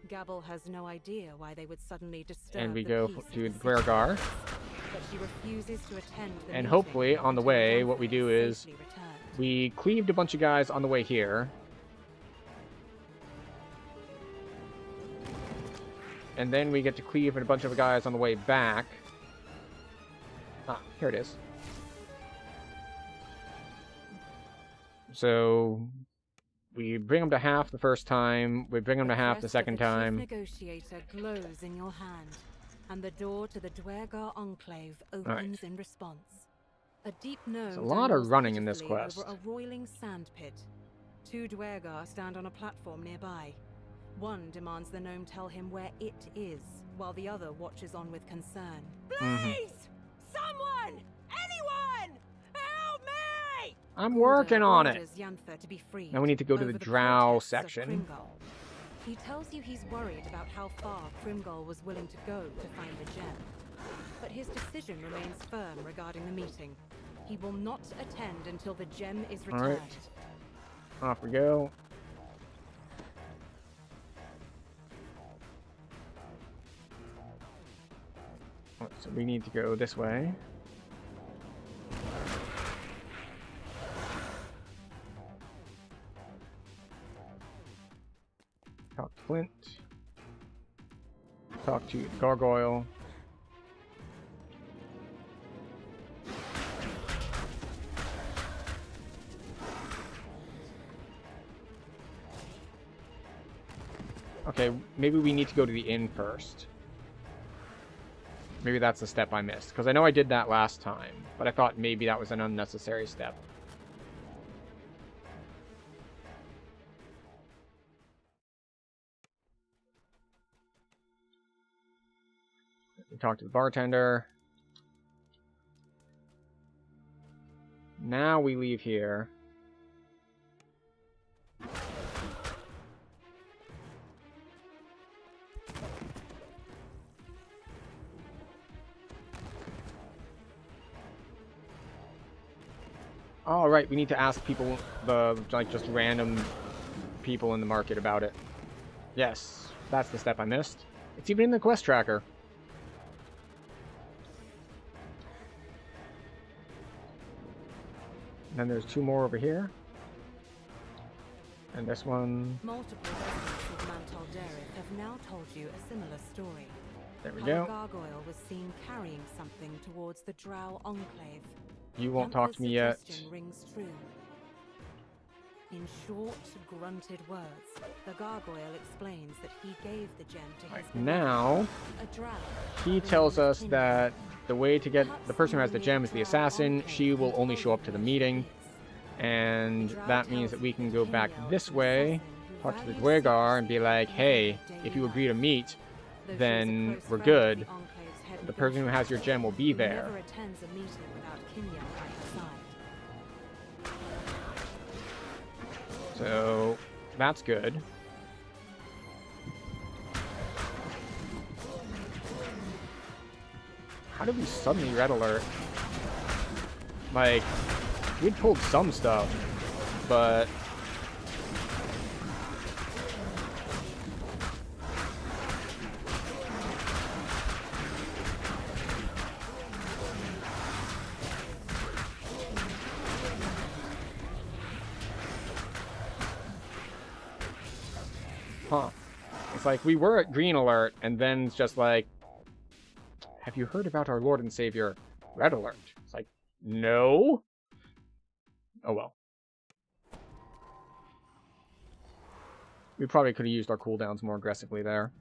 Gabble has no idea why they would suddenly disturb And we the go peace of to the Dwergar. city. But she refuses to attend the And meeting hopefully, on the until way, Yantha what we do is safely returned. we cleaved a bunch of guys on the way here. And then we get to cleave a bunch of guys on the way back. Ah, here it is. So we bring them to half the first time, we bring them to half the crest second of the time. Chief Negotiator glows in your hand, and the door to the Dwergar Enclave opens Right. in response. A deep gnome There's a lot of dangles running in this pitifully quest. over a roiling sand pit. 2 Dwergar stand on a platform nearby. One demands the gnome tell him where it is, while the other watches on with concern. Please! Someone! Anyone! Help me! I'm working on it. Orders Yantha to be freed Now we need to go to the over drow protests of section. Krimgol. He tells you he's worried about how far Krimgol was willing to go to find the gem. But his decision remains firm regarding the meeting. He will not attend until the gem is returned. Alright. Off we go. So we need to go this way. Talk to Flint. Talk to Gargoyle. Okay, maybe we need to go to the inn first. Maybe that's a step I missed, because I know I did that last time, but I thought maybe that was an unnecessary step. We talked to the bartender. Now we leave here. All right, we need to ask people, like just random people in the market about it. Yes, that's the step I missed. It's even in the quest tracker. And then there's 2 more over here. And this one. Multiple residents of Mantal Dareth have now told you a similar story. There we How go. a gargoyle was seen carrying something towards the Drow Enclave. You won't talk to me yet. Suggestion rings true. In short, grunted words, the gargoyle explains that he gave the gem to his beloved, Now, a drow. he tells us that the way to get the person who has the gem is the assassin. She will only show up to the meeting. And that means that we can go back this way, talk to the Dwergar, and be like, hey, if you agree to meet, then we're good. The person who has your gem will be there. Never attends a meeting without Kinya by her side. So, that's good. How did we suddenly red alert? Like, we'd pulled some stuff, but... Huh. It's like, we were at green alert, and then it's just like, have you heard about our Lord and Savior, red alert? It's like, no? Oh well. We probably could have used our cooldowns more aggressively there.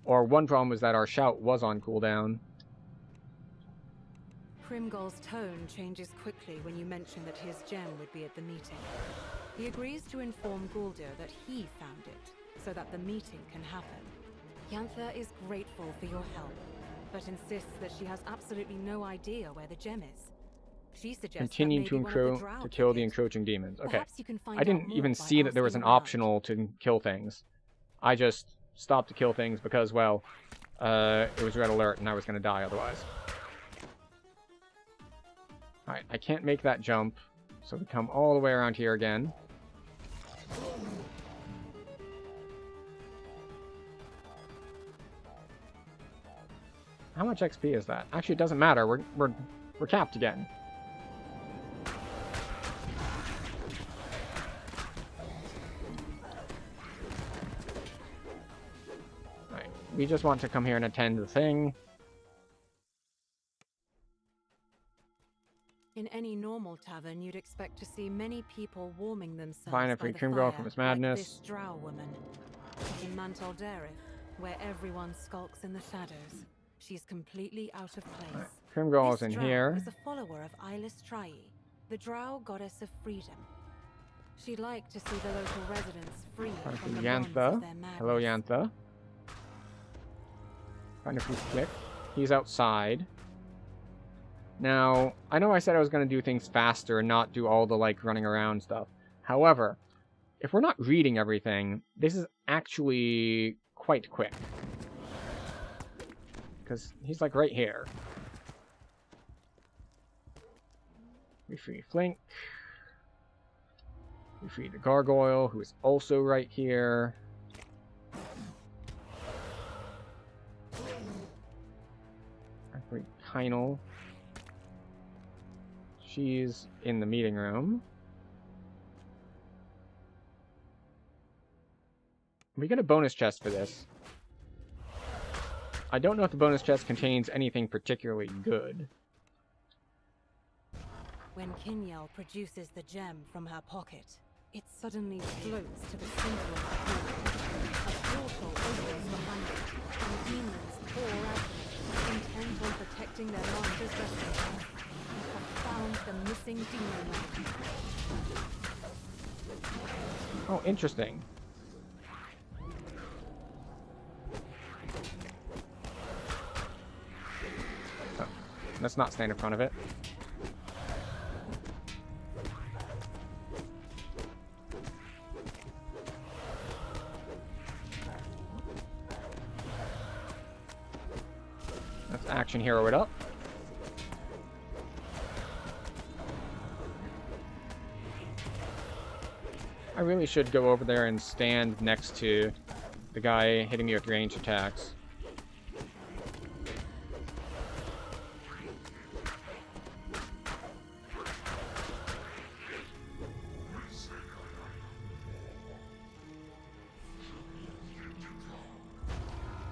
Or one problem was that our shout was on cooldown. Krimgol's tone changes quickly when you mention that his gem would be at the meeting. He agrees to inform Guldir that he found it, so that the meeting can happen. Yantha is grateful for your help, but insists that she has absolutely no idea where the gem is. She suggests Continue that to maybe one of the drow kill took the it. encroaching demons. Okay. Perhaps you can find I out didn't more even by see that there was an asking around. optional to kill things. I just stopped to kill things because, well, it was red alert and I was going to die otherwise. Alright, I can't make that jump, so we come all the way around here again. How much XP is that? Actually, it doesn't matter. We're capped again. Right. We just want to come here and attend the thing. In any normal tavern, you'd expect to see many people warming themselves Find a by free the Krim girl fire, from his like madness. this drow woman. In Mantle Dareth, where everyone skulks in the shadows, she's completely out of place. Right. Krim girl is This in drow here. is a follower of Ilis Trae, the drow goddess of freedom. She'd like to see the local residents free Find a from free the bonds Yantha. of their madness. Hello, Yantha. Find a free Flick. He's outside. Now, I know I said I was going to do things faster and not do all the, like, running around stuff. However, if we're not reading everything, this is actually quite quick. Because he's, like, right here. We free Flink. We free the Gargoyle, who is also right here. I free Kynal. She's in the meeting room. We get a bonus chest for this. I don't know if the bonus chest contains anything particularly good. When Kinyal produces the gem from her pocket, it suddenly floats to the center of the pool. A portal opens behind it, and demons pour out of it, intent on protecting their master's resting place. You have found the missing demon lord. Oh, interesting. Oh, let's not stand in front of it. Let's action hero it up. I really should go over there and stand next to the guy hitting me with ranged attacks.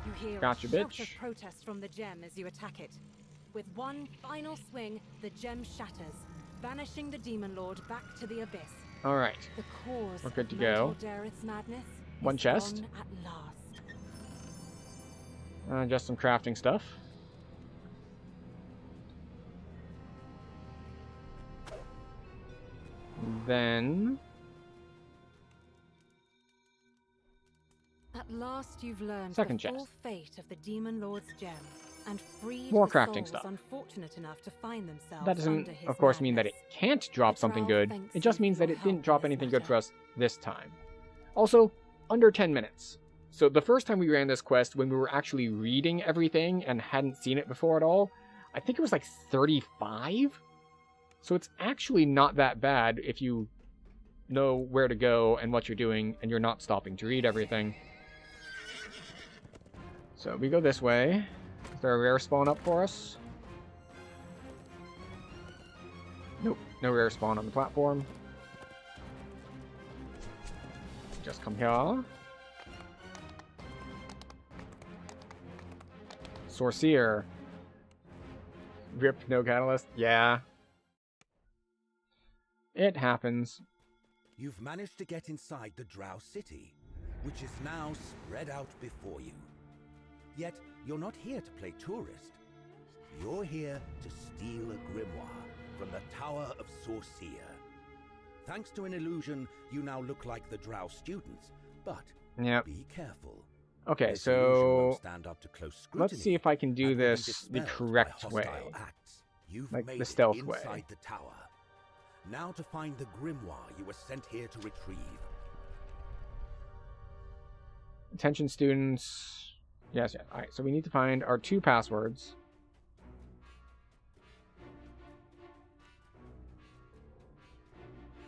You hear Gotcha, a shout bitch. of protest from the gem as you attack it. With one final swing, the gem shatters, banishing the demon lord back to the abyss. All right. The cause We're good to of go. Mantle Dareth's madness One is chest. gone at last. Just some crafting stuff. Then At last you've learned Second the full chest. fate of the demon lord's gem and freed More the crafting souls stuff. unfortunate enough to find themselves that doesn't, under his of course, mean that madness. it can't drop The something Drow good. thanks It just you means for that your it didn't help drop in this anything good matter. for us this time. Also, under 10 minutes. So the first time we ran this quest, when we were actually reading everything and hadn't seen it before at all, I think it was like 35? So it's actually not that bad if you know where to go and what you're doing and you're not stopping to read everything. So we go this way. Is there a rare spawn up for us? Nope, no rare spawn on the platform. Just come here. Sorcerer. Rip, no catalyst. Yeah. It happens. You've managed to get inside the Drow city, which is now spread out before you. Yet, you're not here to play tourist. You're here to steal a grimoire from the Tower of Sorceer. Thanks to an illusion, you now look like the Drow students, but Yep. be careful. Okay, This illusion won't so stand up to close let's scrutiny see if I can do and will be this the dispelled by correct way. hostile acts. You've like made the stealth it way. inside the tower. Now to find the grimoire you were sent here to retrieve. Attention students. Yes, yes. Alright, so we need to find our 2 passwords.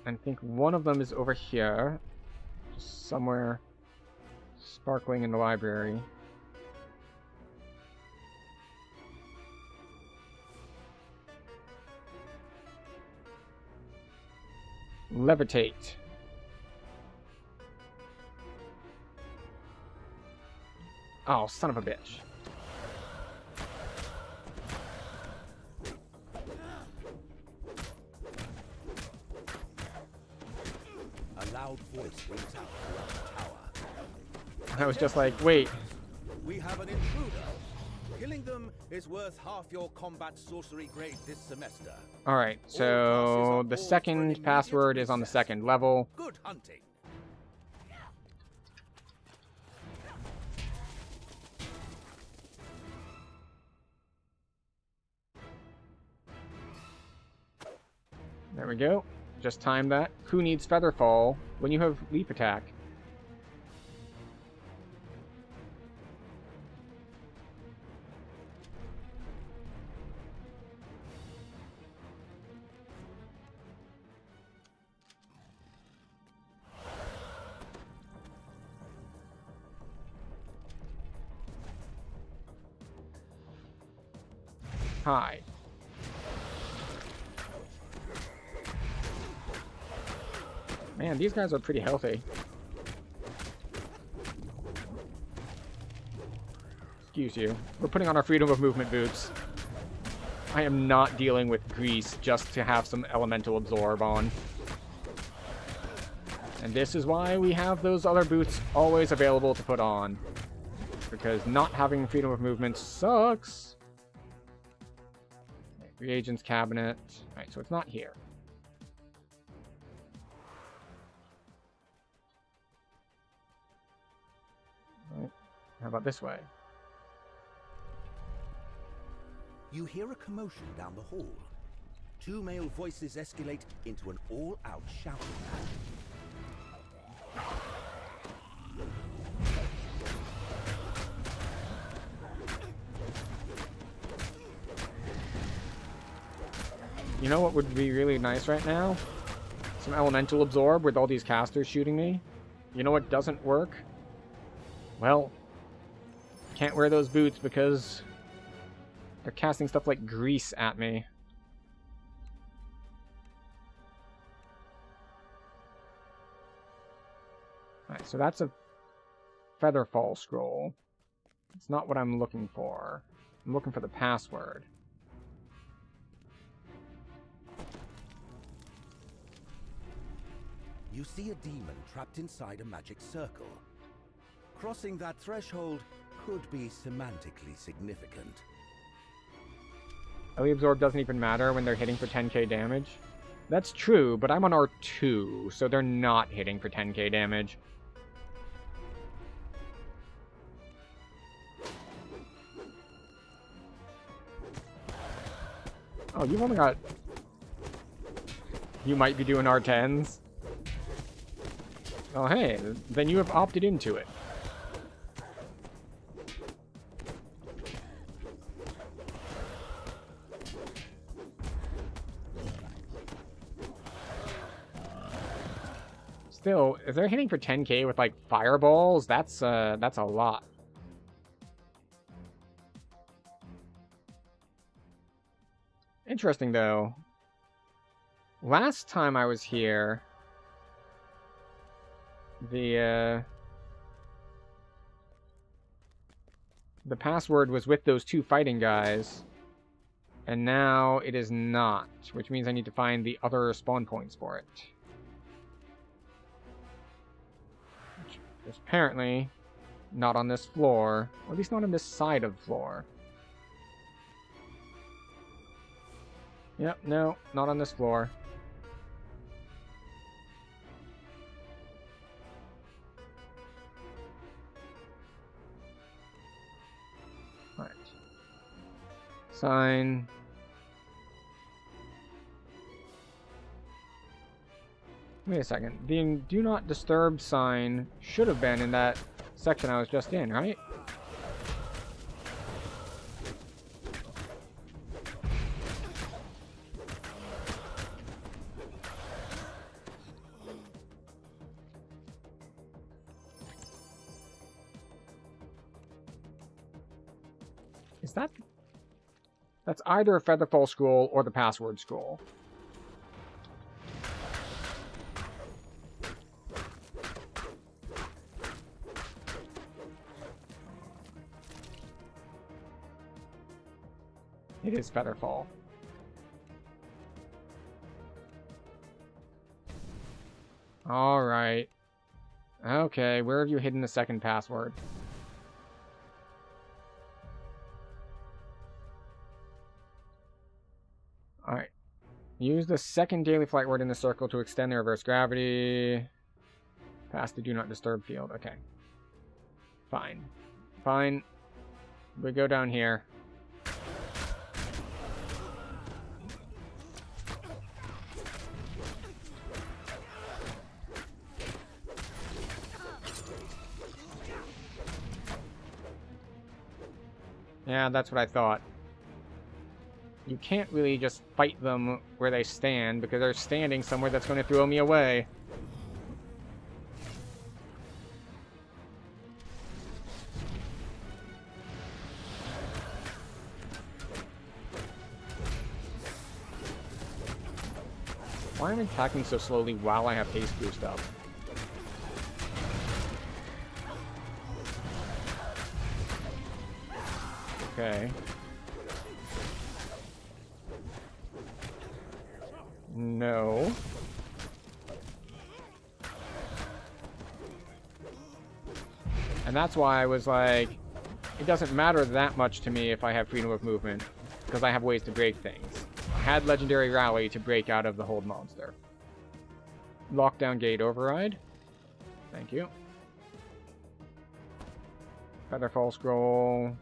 And I think one of them is over here. Just somewhere sparkling in the library. Levitate. Oh, son of a bitch. A loud voice rings out throughout the tower. I was just like, wait. We have an intruder. Killing them is worth half your combat sorcery grade this semester. Alright, so the second password is on the 2nd level. Good hunting. There we go. Just time that. Who needs Featherfall when you have Leap Attack? Hi. Man, these guys are pretty healthy. Excuse you. We're putting on our freedom of movement boots. I am not dealing with grease just to have some elemental absorb on. And this is why we have those other boots always available to put on. Because not having freedom of movement sucks. Reagents cabinet. Alright, so it's not here. Right. How about this way? You hear a commotion down the hall. 2 male voices escalate into an all-out shouting match. You know what would be really nice right now? Some elemental absorb with all these casters shooting me. You know what doesn't work? Well, can't wear those boots because they're casting stuff like grease at me. Alright, so that's a Featherfall scroll. It's not what I'm looking for. I'm looking for the password. You see a demon trapped inside a magic circle. Crossing that threshold could be semantically significant. Ellie Absorb doesn't even matter when they're hitting for 10k damage. That's true, but I'm on R2, so they're not hitting for 10k damage. Oh, you've only got... You might be doing R10s. Oh, hey, then you have opted into it. Still, if they're hitting for 10k with, like, fireballs, that's a lot. Interesting, though. Last time I was here, the password was with those 2 fighting guys, and now it is not, which means I need to find the other spawn points for it. Which is apparently not on this floor, or at least not on this side of the floor. Yep, no, not on this floor. Right. Sign. Wait a second. The do not disturb sign should have been in that section I was just in, right? Is that... That's either a Featherfall scroll or the password scroll. It is Featherfall. Alright. Okay, where have you hidden the second password? Alright. Use the second daily flight word in the circle to extend the reverse gravity. Past the do not disturb field. Okay. Fine. Fine. We go down here. Yeah, that's what I thought. You can't really just fight them where they stand, because they're standing somewhere that's going to throw me away. Why am I attacking so slowly while I have haste boost up? Okay. No. And that's why I was like, it doesn't matter that much to me if I have freedom of movement, because I have ways to break things. I had Legendary Rally to break out of the hold monster. Lockdown gate override. Thank you. Featherfall scroll.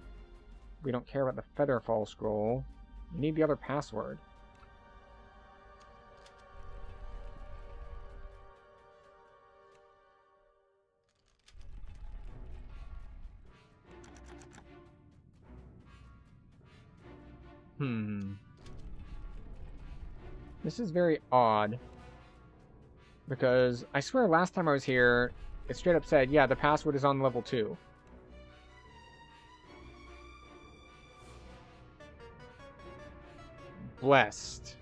We don't care about the Featherfall scroll. We need the other password. This is very odd. Because I swear last time I was here, it straight up said, yeah, the password is on level 2. Blessed.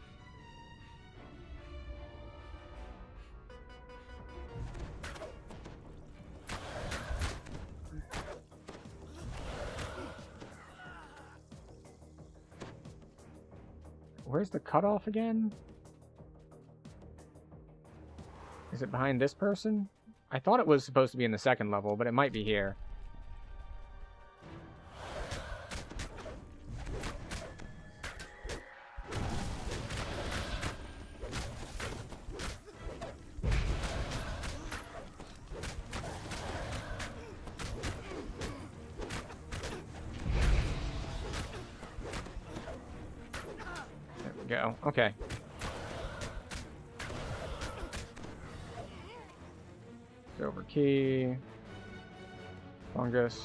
Where's the cutoff again? Is it behind this person? I thought it was supposed to be in the second level, but it might be here. Go. Okay. Silver key. Fungus.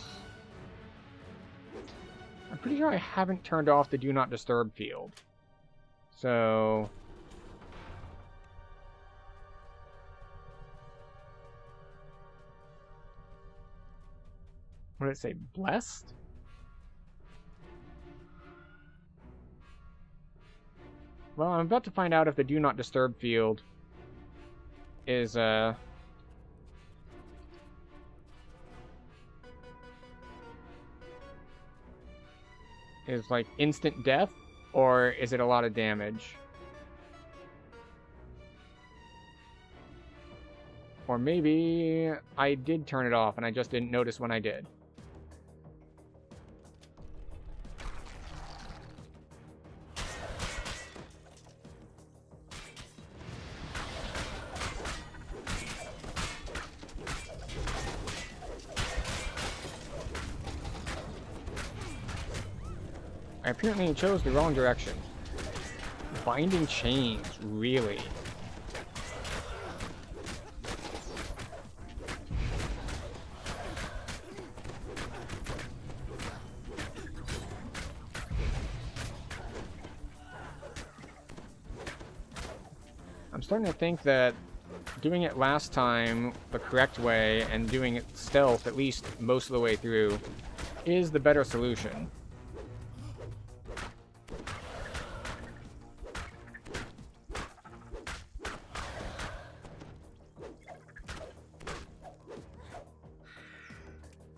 I'm pretty sure I haven't turned off the do not disturb field. So... what did it say? Blessed? Well, I'm about to find out if the do not disturb field is, like instant death, or is it a lot of damage? Or maybe I did turn it off and I just didn't notice when I did. I apparently chose the wrong direction. Binding chains, really? I'm starting to think that doing it last time the correct way and doing it stealth at least most of the way through is the better solution.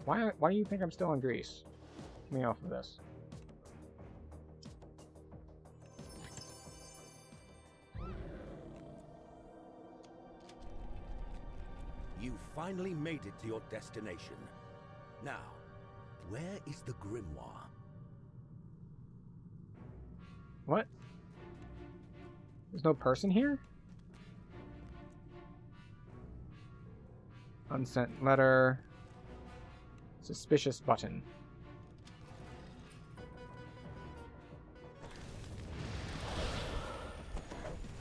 Why do you think I'm still in Greece? Get me off of this. You finally made it to your destination. Now, where is the grimoire? What? There's no person here? Unsent letter. Suspicious button.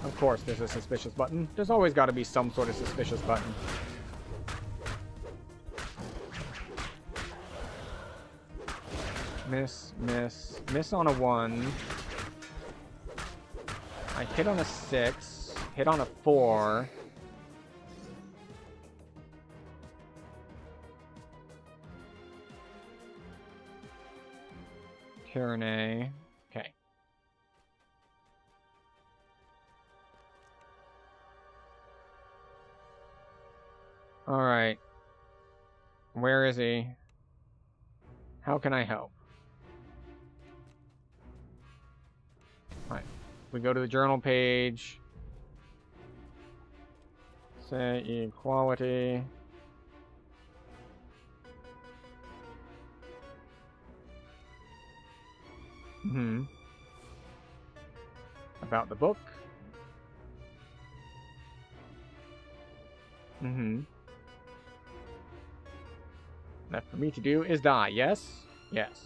Of course there's a suspicious button. There's always got to be some sort of suspicious button. Miss, miss, miss on a 1. I hit on a 6, hit on a 4. Tyranny. Okay. Alright. Where is he? How can I help? Alright. We go to the journal page. Say equality. About the book. Left for me to do is die. Yes? Yes.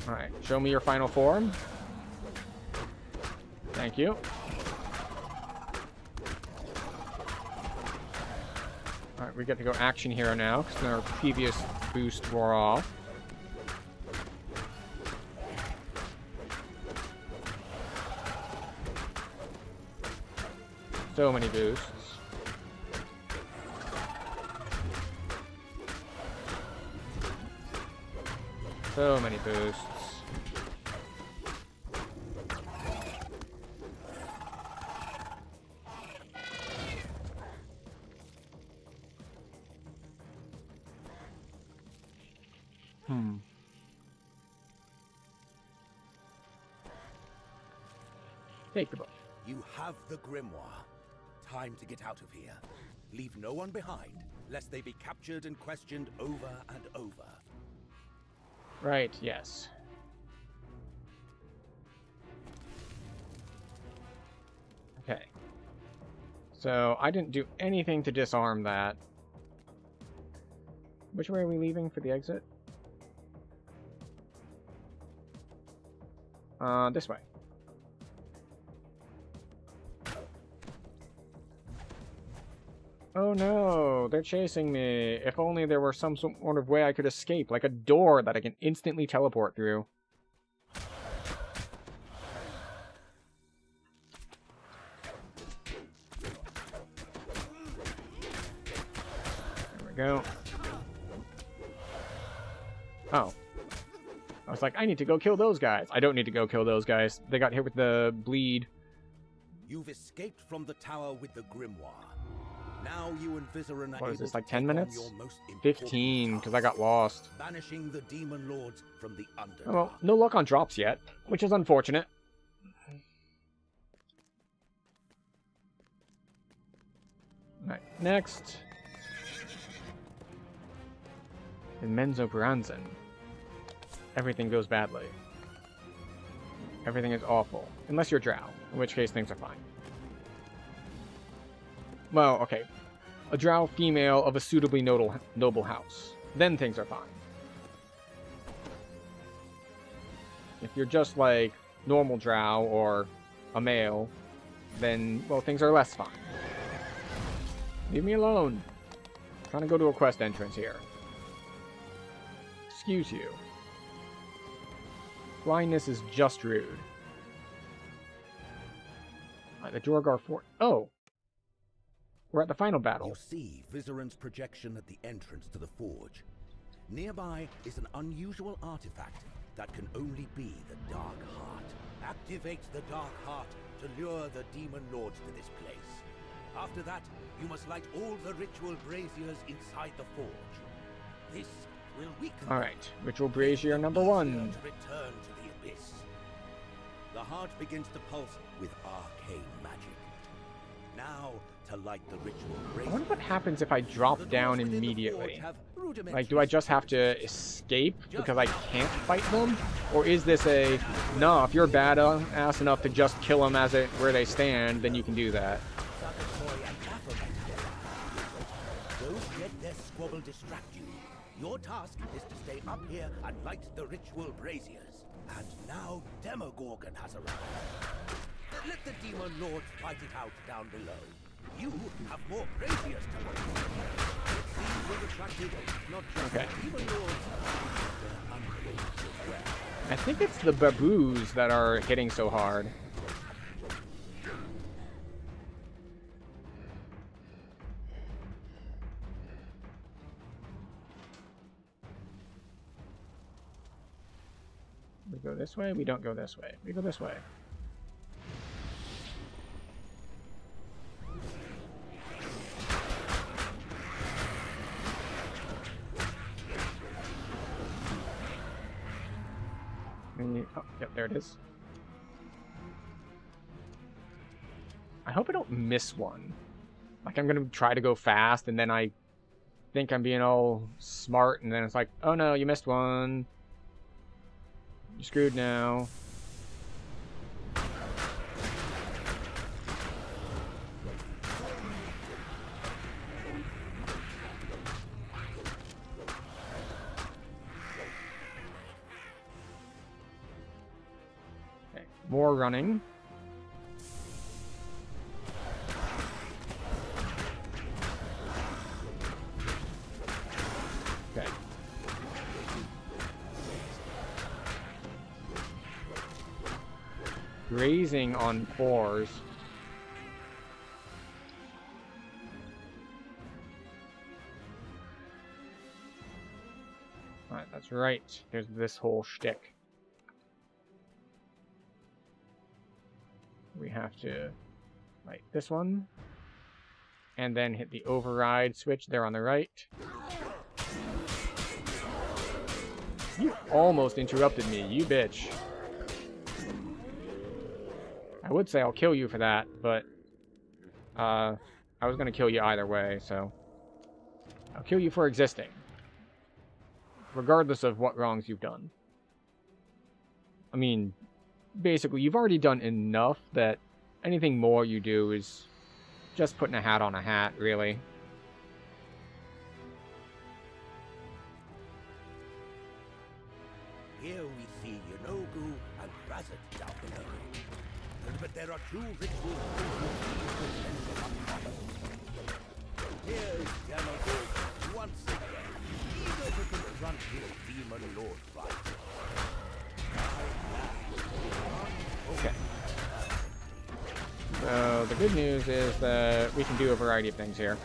Alright, show me your final form. Thank you. Alright, we get to go action hero now, because our previous boost wore off. So many boosts. So many boosts. Take the book. You have the grimoire. Time to get out of here. Leave no one behind, lest they be captured and questioned over and over. Right, yes. Okay. So, I didn't do anything to disarm that. Which way are we leaving for the exit? This way. Oh no, they're chasing me. If only there were some sort of way I could escape, like a door that I can instantly teleport through. There we go. Oh. I was like, I need to go kill those guys. I don't need to go kill those guys. They got hit with the bleed. You've escaped from the tower with the grimoire. Now you and Vizeran are what is able this, like to 10 take on minutes? your most 15, because I got lost. banishing the demon lords from the Underdark. Oh, well, no luck on drops yet, which is unfortunate. Right, next. In Menzo Paranzan. Everything goes badly. Everything is awful. Unless you're Drow, in which case things are fine. Well, okay. A Drow female of a suitably noble house. Then things are fine. If you're just like normal Drow or a male, then, well, things are less fine. Leave me alone. I'm trying to go to a quest entrance here. Excuse you. Blindness is just rude. Alright, the Jorgar Fort. Oh! We're at the final battle. You see Vizzeran's projection at the entrance to the forge. Nearby is an unusual artifact that can only be the Dark Heart. Activate the Dark Heart to lure the Demon Lords to this place. After that, you must light all the ritual braziers inside the forge. This will weaken. Alright, ritual brazier number 1. To return to the abyss. The heart begins to pulse with arcane magic. Now, to light the ritual brazier. I wonder what happens if I drop down immediately. Like, do I just have to escape because I can't fight them? Or is this a, no, if you're badass enough to just kill them as where they stand, then you can do that. Don't let their squabble distract you. Your task is to stay up here and light the ritual braziers. And now Demogorgon has arrived. Let the Demon Lords fight it out down below. You have more braziers to light. It seems we've attracted not just the Demon Lords, but their uncles as well. I think it's the baboos that are hitting so hard. We go this way? We don't go this way. We go this way. Oh, yep, there it is. I hope I don't miss one. Like, I'm gonna try to go fast, and then I think I'm being all smart, and then it's like, oh no, you missed one. You're screwed now. Okay, more running. Okay. Grazing on 4s. Alright, that's right. There's this whole shtick. We have to light this one. And then hit the override switch there on the right. You almost interrupted me, you bitch. I would say I'll kill you for that, but I was going to kill you either way, so I'll kill you for existing, regardless of what wrongs you've done. I mean, basically, you've already done enough that anything more you do is just putting a hat on a hat, really. Here we see Yonogu and Razat down below. But there are two rituals. Here is Demogorgon once again, eager to confront his Demon Lord fight. Okay. So the good news is that we can do a variety of things here.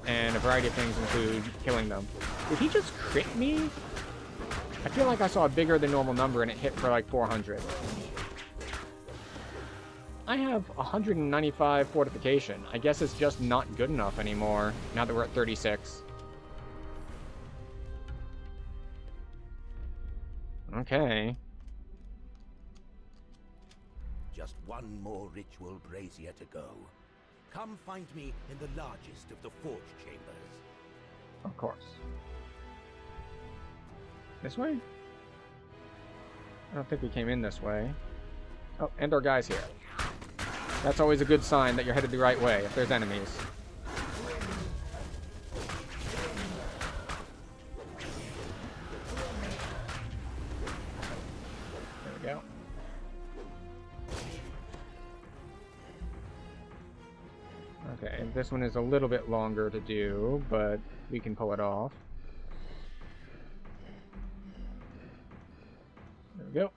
And a variety of things include killing them. Did he just crit me? I feel like I saw a bigger than normal number and it hit for like 400. I have 195 fortification. I guess it's just not good enough anymore now that we're at 36. Okay. Just one more ritual brazier to go. Come find me in the largest of the forge chambers. Of course. This way? I don't think we came in this way. Oh, and our guy's here. That's always a good sign that you're headed the right way if there's enemies. Okay, this one is a little bit longer to do, but we can pull it off. There we go.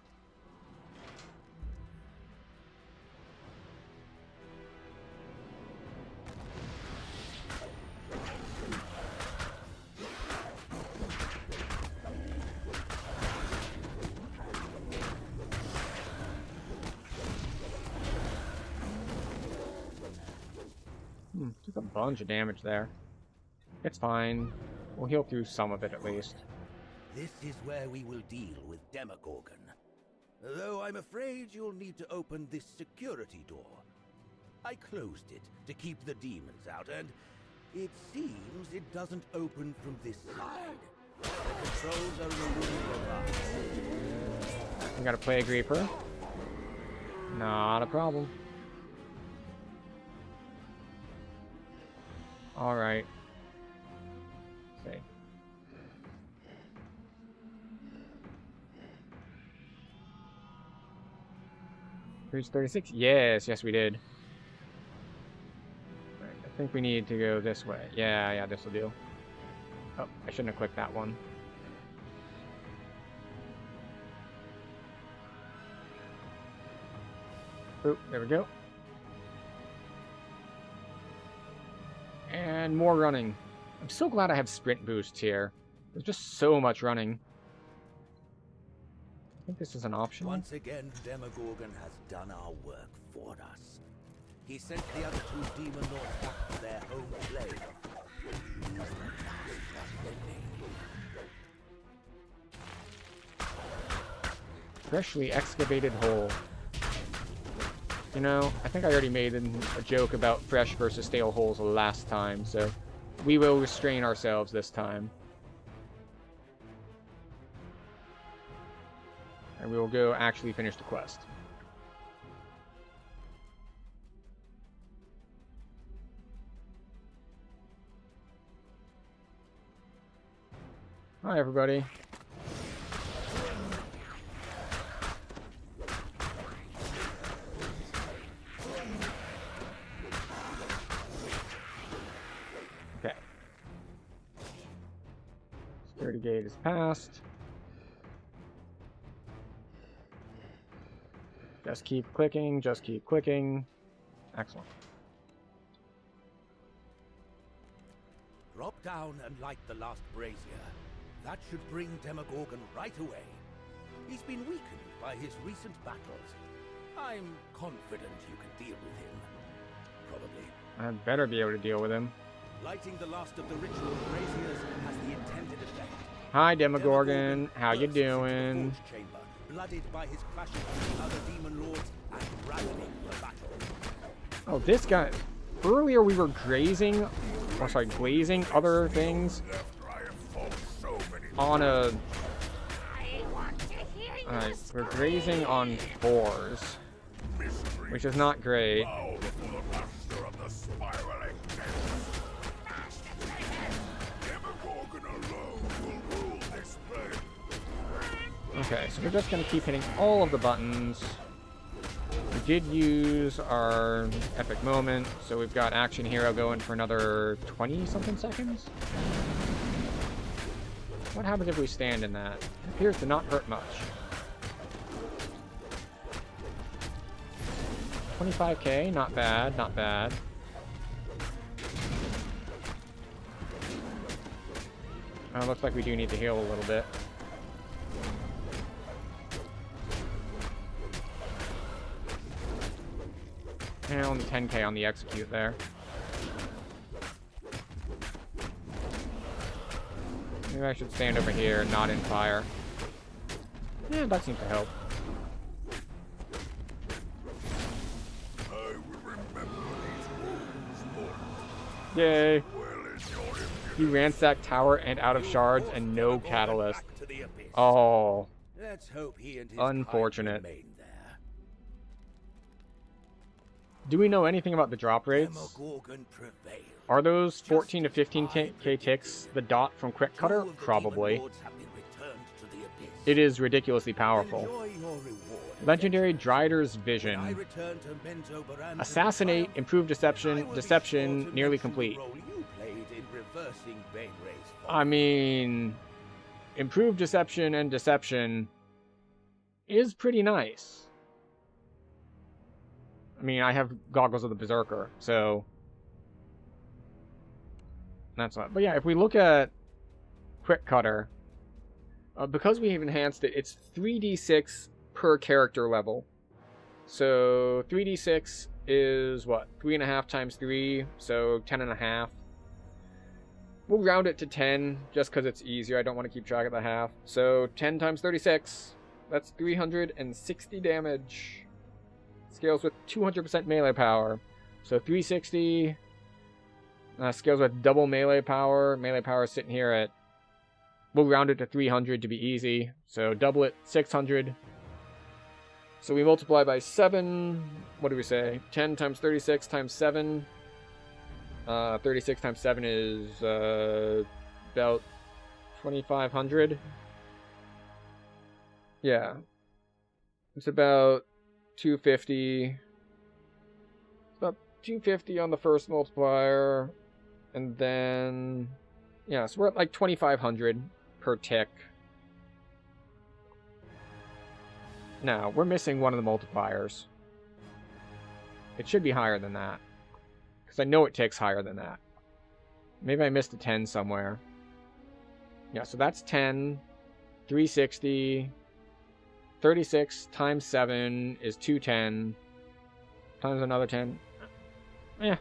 Took a bunch of damage there. It's fine. We'll heal through some of it at least. This is where we will deal with Demogorgon. Though I'm afraid you'll need to open this security door. I closed it to keep the demons out, and it seems it doesn't open from this side. The controls are removed. We got a Plague Reaper. Not a problem. Alright. Let's see. Reach 36? Yes, we did. Right, I think we need to go this way. Yeah, this will do. Oh, I shouldn't have clicked that one. Oop, there we go. And more running. I'm so glad I have sprint boosts here. There's just so much running. I think this is an option. Once again, Demogorgon has done our work for us. He sent the other two demon lords back to their home plane. Freshly excavated hole. You know, I think I already made a joke about fresh versus stale holes last time, so we will restrain ourselves this time. And we will go actually finish the quest. Hi, everybody. Okay. Security gate is passed. Just keep clicking, just keep clicking. Excellent. Drop down and light the last brazier. That should bring Demogorgon right away. He's been weakened by his recent battles. I'm confident you can deal with him. Probably. I'd better be able to deal with him. Lighting the last of the ritual braziers has the intended effect. Hi, Demogorgon. How you doing? Chamber, blooded by his clashes with the other demon lords and ravening for battle. Oh, this guy. Earlier we were glazing other things on a... Alright, we're grazing on fours, which is not great. Okay, so we're just going to keep hitting all of the buttons. We did use our epic moment, so we've got Action Hero going for another 20-something seconds. What happens if we stand in that? It appears to not hurt much. 25k, not bad, not bad. Oh, looks like we do need to heal a little bit. And only 10k on the execute there. Maybe I should stand over here, not in fire. Yeah, that seems to help. Yay! You ransacked tower and out of shards and no catalyst. Oh. Let's hope he and his unfortunate. Do we know anything about the drop rates? Are those 14 to 15k ticks the dot from Quick Cutter? Probably. It is ridiculously powerful. Enjoy your reward, Legendary Drider's Vision. I return to Menzo Baran. Assassinate, Improved Deception, Deception, nearly complete. You played in reversing Bane Ray's fall. I mean, Improved Deception and Deception is pretty nice. I mean, I have Goggles of the Berserker, so that's not. But yeah, if we look at Quick Cutter, because we've enhanced it, it's 3d6 per character level. So 3d6 is what? 3.5 times 3, so 10.5. We'll round it to 10 just because it's easier. I don't want to keep track of the half. So 10 times 36, that's 360 damage. Scales with 200% melee power. So 360 scales with double melee power. Melee power is sitting here at, we'll round it to 300 to be easy. So double it, 600. So we multiply by 7. What do we say? 10 times 36 times 7. 36 times 7 is about 2,500. Yeah. It's about 250. It's about 250 on the first multiplier. And then, yeah, so we're at like 2,500 per tick. Now, we're missing one of the multipliers. It should be higher than that. Because I know it takes higher than that. Maybe I missed a 10 somewhere. Yeah, so that's 10. 360. 36 times 7 is 210. Times another 10. Yeah.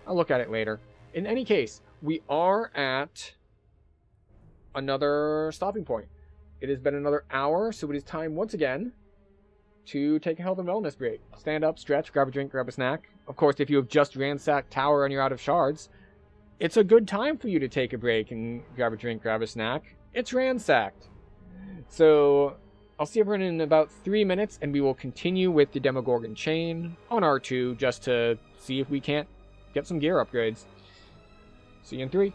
I'll look at it later. In any case, we are at another stopping point. It has been another hour, so it is time once again to take a health and wellness break. Stand up, stretch, grab a drink, grab a snack. Of course, if you have just ransacked tower and you're out of shards, it's a good time for you to take a break and grab a drink, grab a snack. It's ransacked. So I'll see everyone in about 3 minutes, and we will continue with the Demogorgon chain on R2 just to see if we can't get some gear upgrades. See you in 3.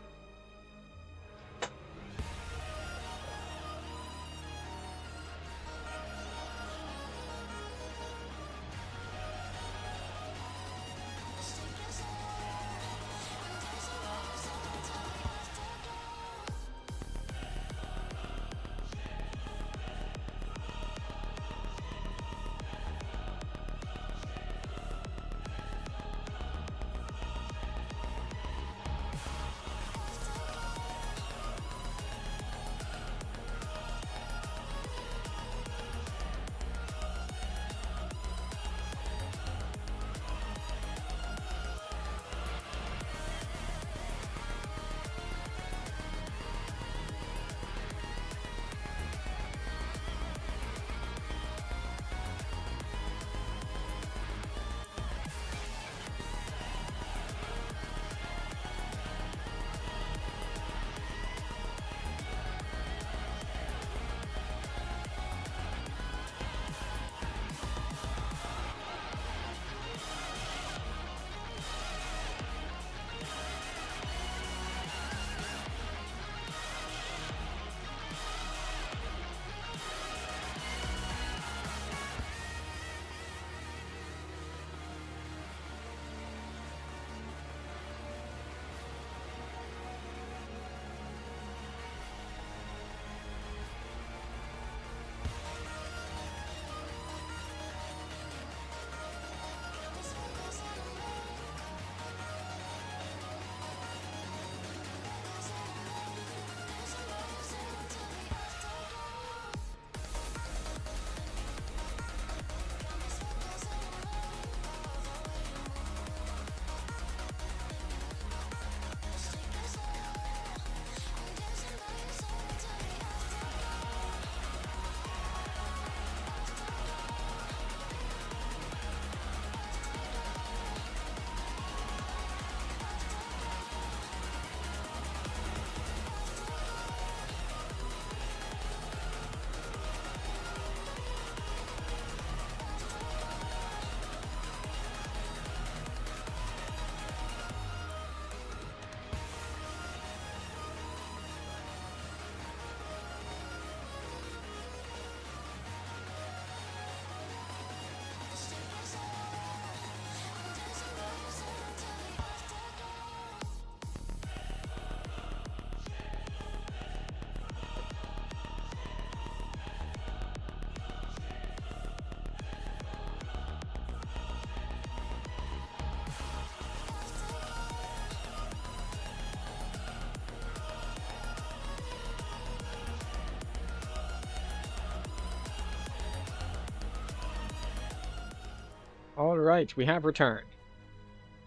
Alright, we have returned.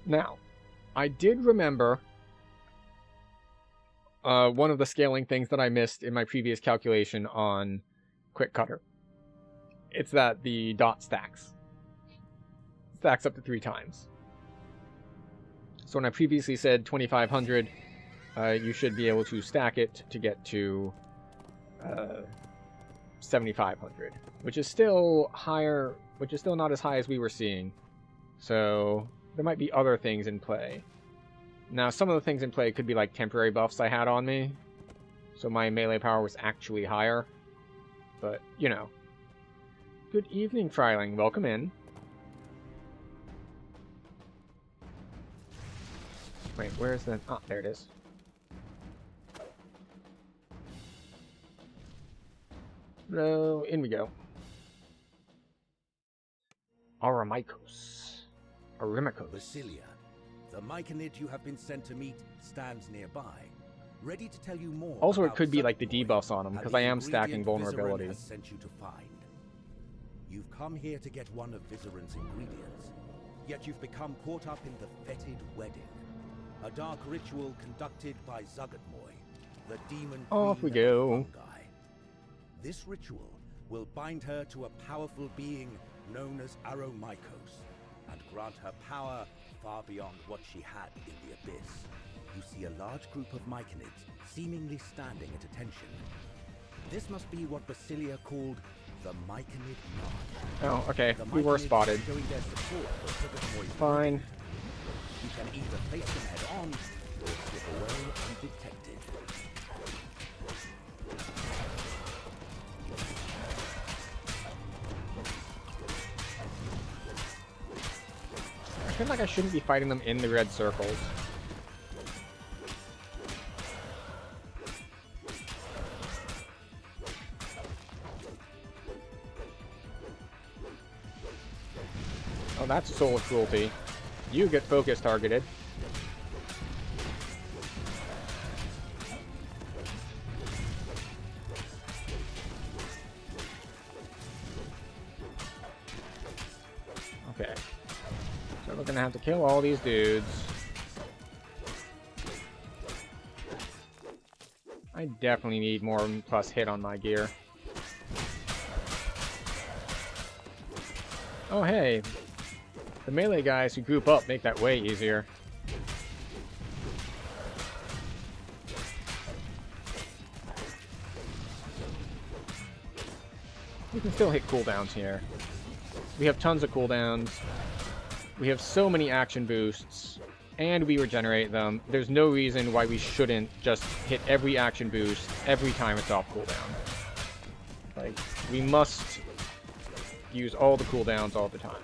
Now, I did remember one of the scaling things that I missed in my previous calculation on Quick Cutter. It's that the dot stacks. Stacks up to 3 times. So when I previously said 2,500, you should be able to stack it to get to 7,500, which is still higher, which is still not as high as we were seeing. So there might be other things in play. Now, some of the things in play could be like temporary buffs I had on me, so my melee power was actually higher. But, you know. Good evening, Fryling. Welcome in. Wait, where's the... Ah, there it is. So, in we go. Aramikos. Arimikos. Basilia, the Myconid you have been sent to meet stands nearby, ready to tell you more. Also, it could be like the debuffs on him, because I am stacking vulnerability. Has sent you to find. You've come here to get one of Vizeran's ingredients, yet you've become caught up in the fetid wedding, a dark ritual conducted by Zuggotmoy, the demon Off we queen of go. the fungi. This ritual will bind her to a powerful being known as Aramikos, and grant her power far beyond what she had in the Abyss. You see a large group of Myconids seemingly standing at attention. This must be what Basilia called the Myconid Guard. Oh, okay. The We were Myconids spotted. showing their support for Zuggotmoy's Fine. You can either face them head on, or slip away undetected. I feel like I shouldn't be fighting them in the red circles. Oh, that's soul cruelty. You get focus targeted. Okay. So we're gonna have to kill all these dudes. I definitely need more plus hit on my gear. Oh hey, the melee guys who group up make that way easier. We can still hit cooldowns here. We have tons of cooldowns. We have so many action boosts, and we regenerate them. There's no reason why we shouldn't just hit every action boost every time it's off cooldown. Like, we must use all the cooldowns all the time.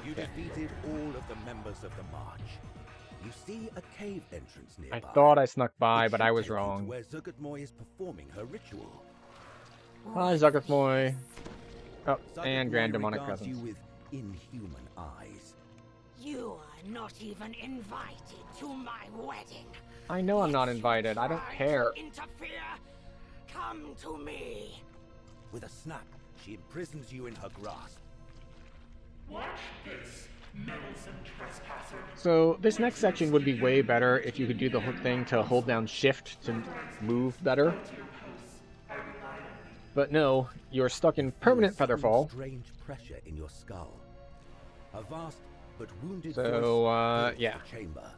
You defeated all of the members of the March. You see a cave entrance nearby. I thought I snuck by, It but should I was take you to wrong. Where Zuggotmoy is performing her ritual. Hi, Zuggotmoy. Oh, and Grand Zuggotmoy Demonic regards Presence. you with inhuman eyes. You are not even invited to my wedding. I know I'm not invited. I don't care. Interfere. Come to me. With a snap, she imprisons you in her grasp. Watch this, meddlesome trespasser. So this next section would be way better if you could do the whole thing to hold down shift to move better. But no, you're stuck in permanent You feel featherfall. Strange pressure in your skull. A vast but wounded So, voice fills yeah. the chamber.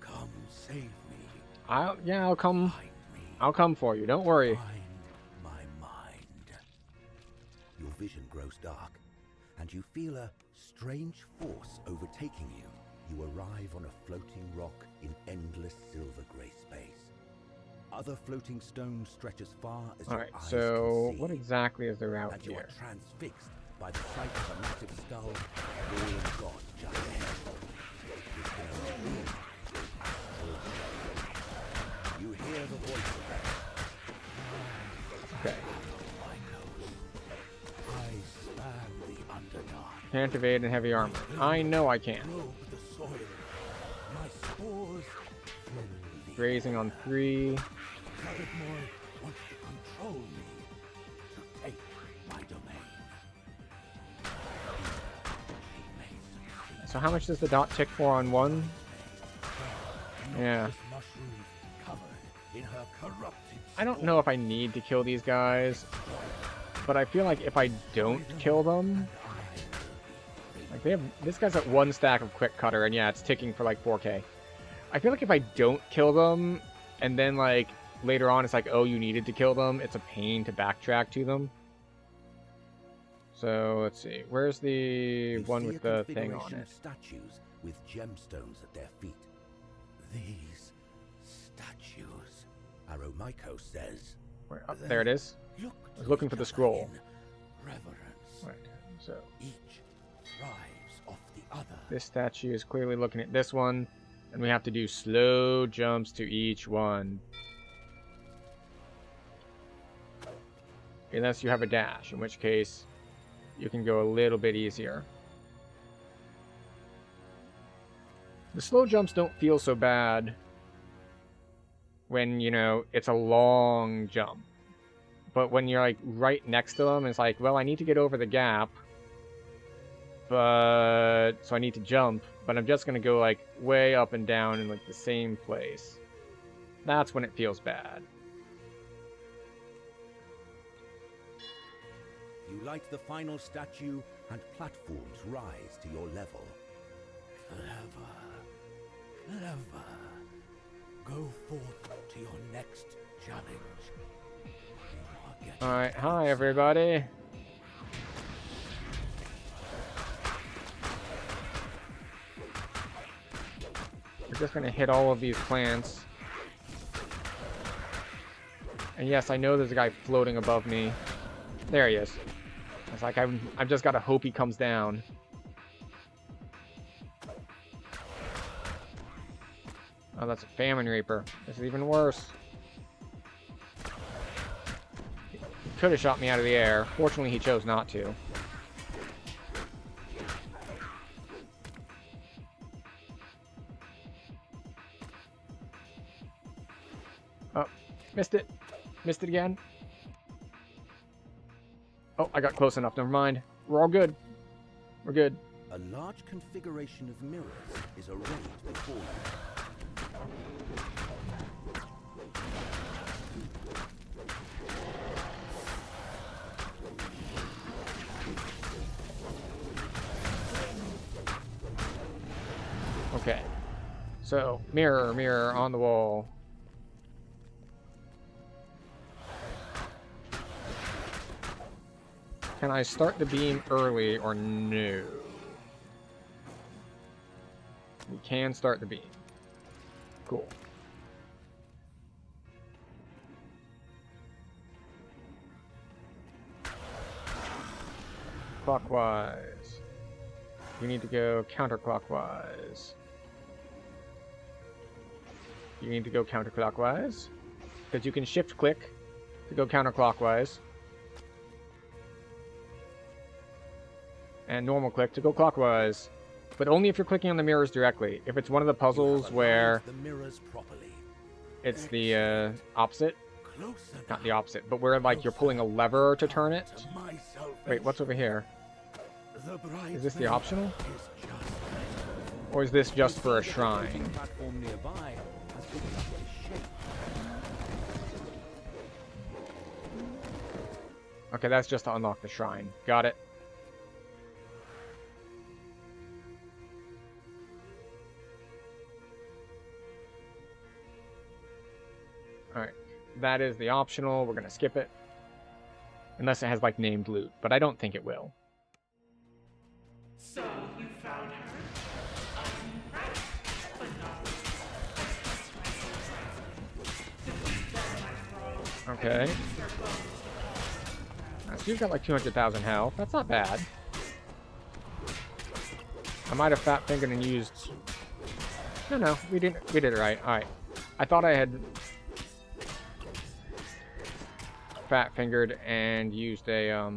Come save me. I'll come. I'll come for you. Don't worry. My mind. Your vision grows dark, and you feel a strange force overtaking you. You arrive on a floating rock in endless silver grey space. Other floating stones stretch as far as your Alright, eyes so can see. what exactly is the route And you here? are transfixed by the sight of a massive skull falling god just ahead. It can only be. You hear the voice of her. Can't evade in heavy armor. I know I can. Grazing on 3. So how much does the dot tick for on 1? Yeah. I don't know if I need to kill these guys, but I feel like if I don't kill them, like they have, this guy's at 1 stack of quick cutter, and yeah, it's ticking for like 4k. I feel like if I don't kill them, and then like later on it's like, oh, you needed to kill them, it's a pain to backtrack to them. So let's see, where's the one with the thing on it? Statues with gemstones at their feet. These statues, Aromiko says. Where, oh, there it is. I was looking for the scroll. Reverence. Right. So each thrives off the other. This statue is clearly looking at this one, and we have to do slow jumps to each one. Unless you have a dash, in which case you can go a little bit easier. The slow jumps don't feel so bad when, you know, it's a long jump. But when you're like right next to them, it's like, well, I need to get over the gap. But so I need to jump, but I'm just gonna go like way up and down in like the same place. That's when it feels bad. You light the final statue, and platforms rise to your level. Clever. Go forth to your next challenge. Alright, hi everybody. We're just gonna hit all of these plants. And yes, I know there's a guy floating above me. There he is. It's like I've just gotta hope he comes down. Oh, that's a Famine Reaper. This is even worse. He could have shot me out of the air. Fortunately, he chose not to. Oh, missed it. Missed it again. Oh, I got close enough. Never mind. We're all good. We're good. A large configuration of mirrors is arranged before you. Okay. So, mirror, mirror on the wall. Can I start the beam early or no? We can start the beam. Cool. Clockwise. We need to go counterclockwise. You need to go counterclockwise. Because you can shift click to go counterclockwise. And normal click to go clockwise. But only if you're clicking on the mirrors directly. If it's one of the puzzles where it's the opposite. Not the opposite, but where like you're pulling a lever to turn it. Wait, what's over here? Is this the optional? Or is this just for a shrine? Okay, that's just to unlock the shrine. Got it. Alright, that is the optional. We're gonna skip it. Unless it has, like, named loot, but I don't think it will. So, you found her? Okay. So you've got like 200,000 health. That's not bad. I might have fat fingered and used... No, we did it right. Alright. I thought I had fat fingered and used a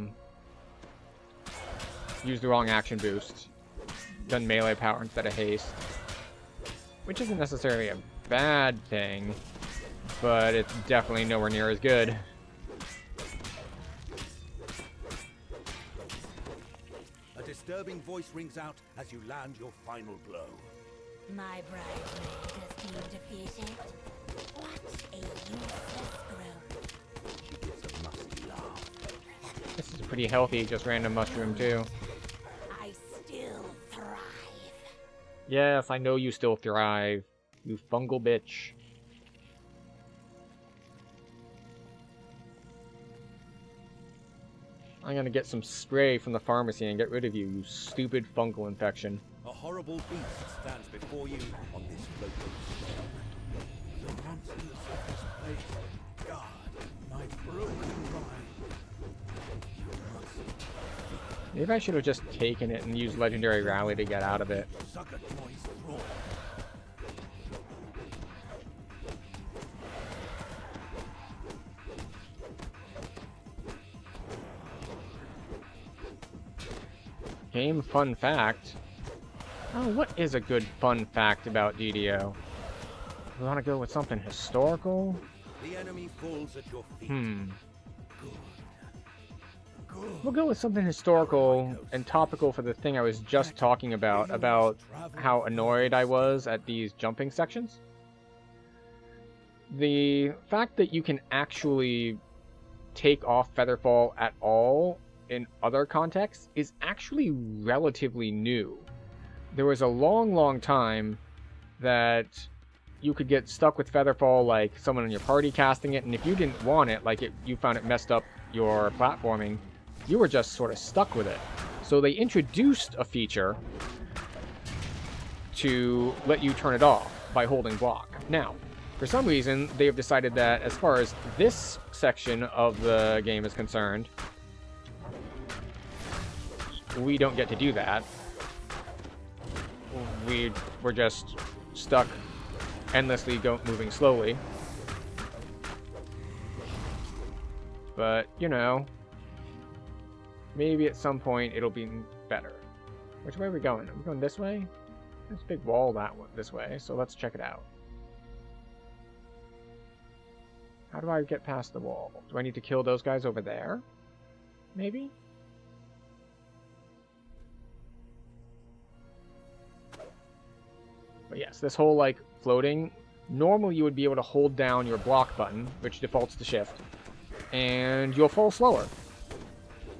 used the wrong action boost. Done melee power instead of haste. Which isn't necessarily a bad thing, but it's definitely nowhere near as good. A disturbing voice rings out as you land your final blow. My bridesmaid has been defeated. What a useless growth. She gives a musty laugh. This is a pretty healthy, just random mushroom too. I still thrive. Yes, I know you still thrive. You fungal bitch. I'm gonna get some spray from the pharmacy and get rid of you, you stupid fungal infection. A horrible beast stands before you on this floating stone. The monsters of this place guard my broken mind. You must Maybe I should have just taken it and used Legendary Rally to get out of it. Suckertoy's thrall. Game fun fact. Oh, what is a good fun fact about DDO? We want to go with something historical? The enemy falls at your feet. We'll go with something historical and topical for the thing I was just talking about how annoyed I was at these jumping sections. The fact that you can actually take off Featherfall at all in other contexts is actually relatively new. There was a long time that you could get stuck with Featherfall, like someone in your party casting it, and if you didn't want it, like you found it messed up your platforming, you were just sort of stuck with it. So they introduced a feature to let you turn it off by holding block. Now, for some reason, they have decided that as far as this section of the game is concerned, we don't get to do that. We're just stuck endlessly moving slowly. But, you know, maybe at some point it'll be better. Which way are we going? Are we going this way? There's a big wall this way, so let's check it out. How do I get past the wall? Do I need to kill those guys over there? Maybe? But yes, this whole, like, floating, normally you would be able to hold down your block button, which defaults to shift, and you'll fall slower.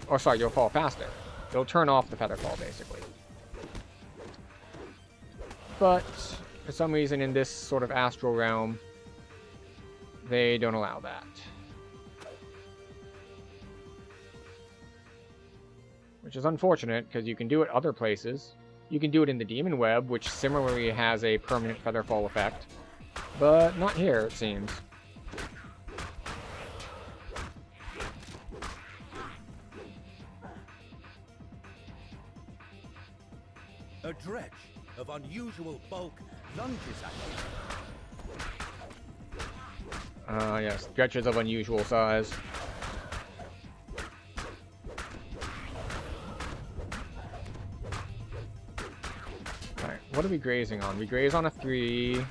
Or sorry, you'll fall faster. It'll turn off the Featherfall, basically. But, for some reason in this sort of astral realm, they don't allow that. Which is unfortunate, because you can do it other places. You can do it in the Demon Web, which similarly has a permanent Featherfall effect. But not here, it seems. A dredge of unusual bulk lunges at you. Yes, dredges of unusual size. Alright, what are we grazing on? We graze on a 3.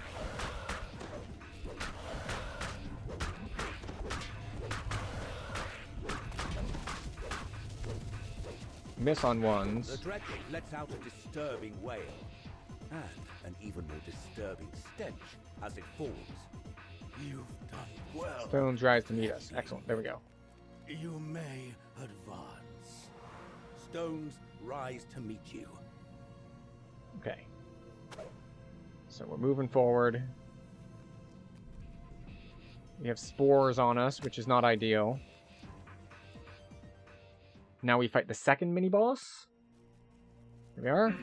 Miss on 1s. The dredge lets out a disturbing wail, and an even more disturbing stench as it falls. You've done well. Stones rise to meet us. Excellent. There we go. You may advance. Stones rise to meet you. Okay. So we're moving forward. We have spores on us, which is not ideal. Now we fight the second mini-boss. Here we are.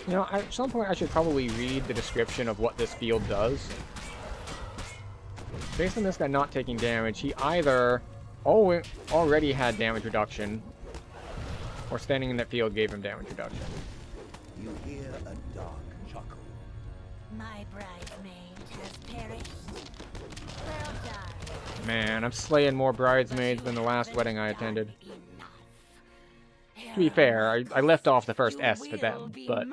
You know, at some point I should probably read the description of what this field does. Based on this guy not taking damage, he either already had damage reduction. Or standing in that field gave him damage reduction. You hear a dark chuckle. My bridesmaid has perished. Well done. Man, I'm slaying more bridesmaids than the last wedding I attended. To be fair, I left off the first S for them, but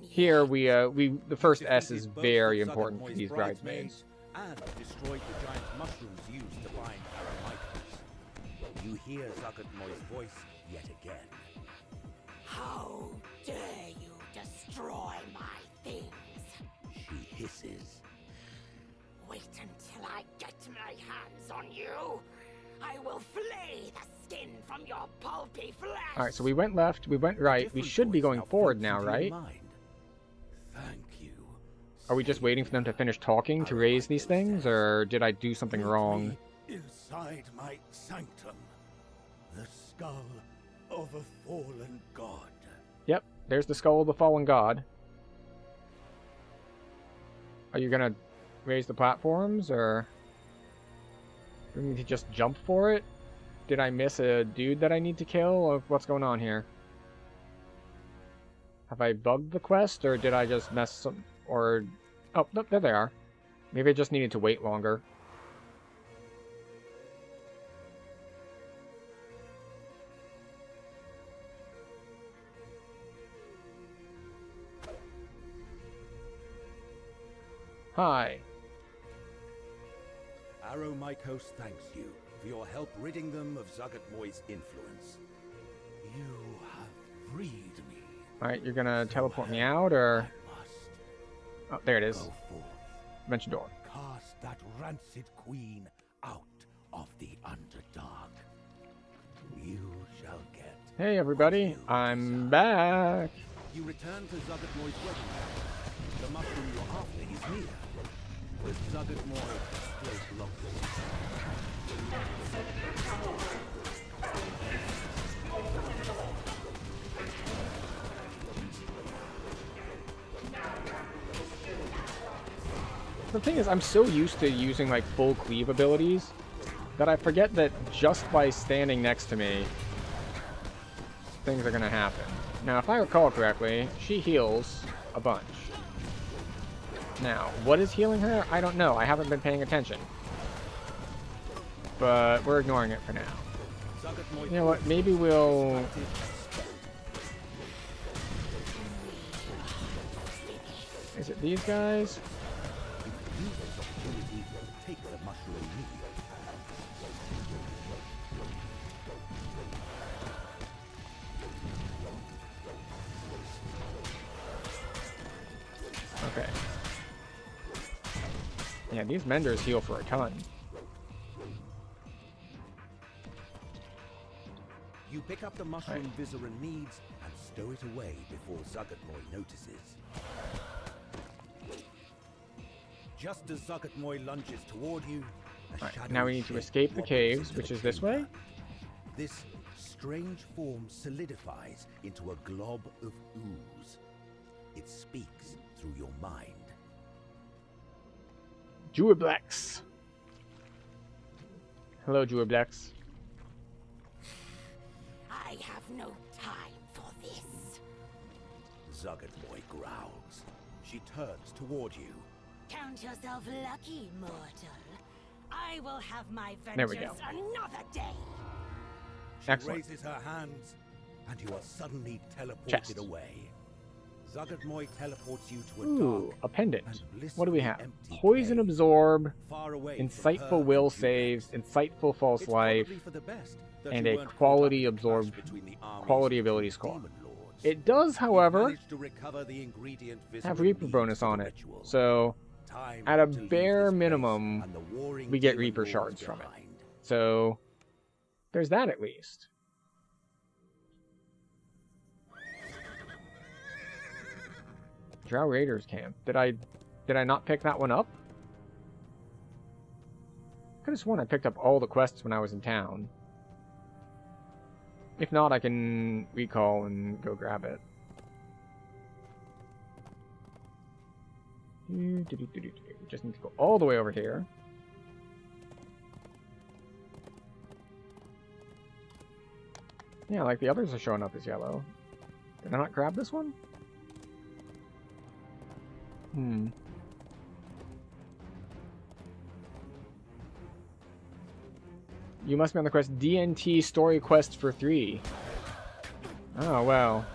here the first S is very important for these bridesmaids. And destroyed the giant mushrooms used to bind Aramaitos. You hear Zuggotmoy's voice yet again. How dare you destroy my things? She hisses. Wait until I get my hands on you. I will flay the skin from your pulpy flesh. Alright, so we went left, we went right. We should be going forward now, right? Thank you. Are we just waiting for them to finish talking to raise these things, or did I do something wrong? Inside my sanctum, the skull of a fallen god. Yep, there's the skull of the fallen god. Are you gonna raise the platforms, or do we need to just jump for it? Did I miss a dude that I need to kill, or what's going on here? Have I bugged the quest, or did I just mess some, or... Oh, no, there they are. Maybe I just needed to wait longer. Hi. Aramaitos thanks you for your help ridding them of Zuggotmoy's influence. You have freed me. Alright, you're gonna teleport me out, or... Oh, there it is. Go forth. Dimension door. Cast that rancid queen out of the Underdark. You shall get... Hey everybody, I'm back! You return to Zuggotmoy's wedding. The mushroom you're after is near. With Zuggotmoy still locked. The thing is, I'm so used to using like full cleave abilities that I forget that just by standing next to me, things are gonna happen. Now, if I recall correctly, she heals a bunch. Now, what is healing her? I don't know. I haven't been paying attention. But we're ignoring it for now. You know what? Maybe we'll... Is it these guys? Take the mushroom lead. Okay. Yeah, these menders heal for a ton. You pick up the mushroom Vizerin needs and stow it away before Zuggotmoy notices. Just as Zuggotmoy lunges toward you, now we need to escape the caves, which is this way. This strange form solidifies into a glob of ooze. It speaks through your mind. Juiblex. Hello, Juiblex. I have no time for this. Zuggotmoy growls. She turns toward you. Count yourself lucky, mortal. I will have my There we vengeance go. another day. She Excellent. raises her hands, and you are suddenly teleported Chest. away. Zuggotmoy teleports you to a Ooh, dark a pendant. and What do we blissfully have? empty Poison cave, absorb, far away from her insightful will and you. saves, insightful false It's life, probably for the best that and you a weren't caught quality up in the clash absorb, between the armies quality of the ability score. demon lords. It does, You however, managed to recover the ingredient have Vizerin Reaper needs bonus for on the it. ritual. So, Time at a to leave bare this place minimum, and the warring we get demon Reaper lords shards from it. behind. So, there's that at least. Drow Raiders camp. Did I not pick that one up? Could have sworn I picked up all the quests when I was in town. If not, I can recall and go grab it. We just need to go all the way over here. Yeah, like the others are showing up as yellow. Did I not grab this one? You must be on the quest DNT Story Quest for 3. Oh, well.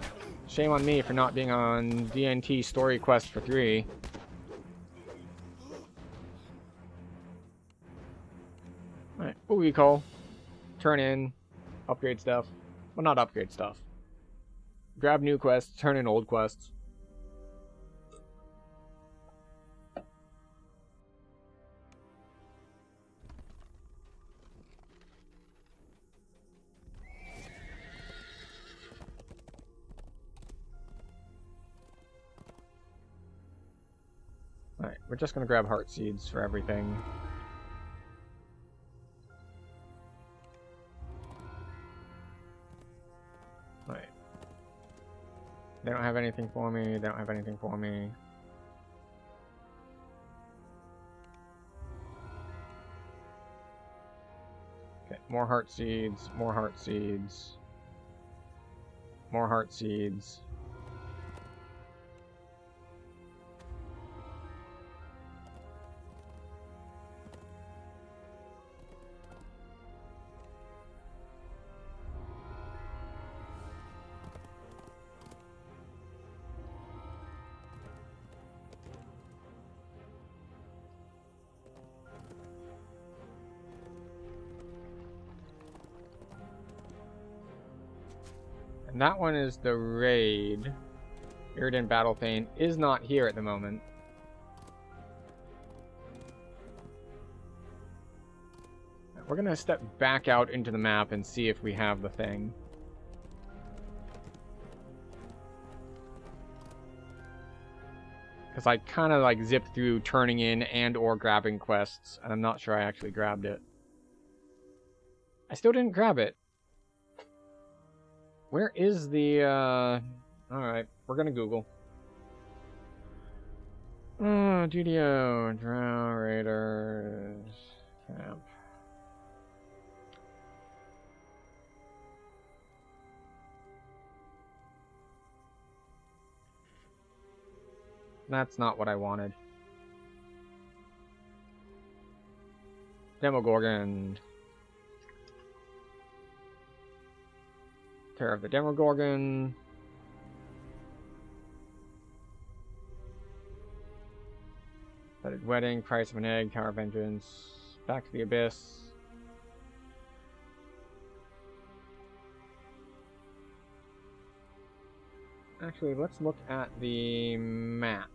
Shame on me for not being on DNT Story Quest for 3. Alright, what we call? Turn in, upgrade stuff. Well, not upgrade stuff. Grab new quests, turn in old quests. Alright, we're just gonna grab heart seeds for everything. Alright. They don't have anything for me, they don't have anything for me. Okay, more heart seeds, more heart seeds. More heart seeds. And that one is the raid. Iridan Battlethane is not here at the moment. We're gonna step back out into the map and see if we have the thing. Because I kind of like zipped through turning in and or grabbing quests, and I'm not sure I actually grabbed it. I still didn't grab it. Where is the, Alright, we're gonna Google. GDO, Drow Raiders, Camp. That's not what I wanted. Demogorgon. Terror of the Demogorgon. Wedded Wedding, Price of an Egg, Tower of Vengeance, Back to the Abyss. Actually, let's look at the map.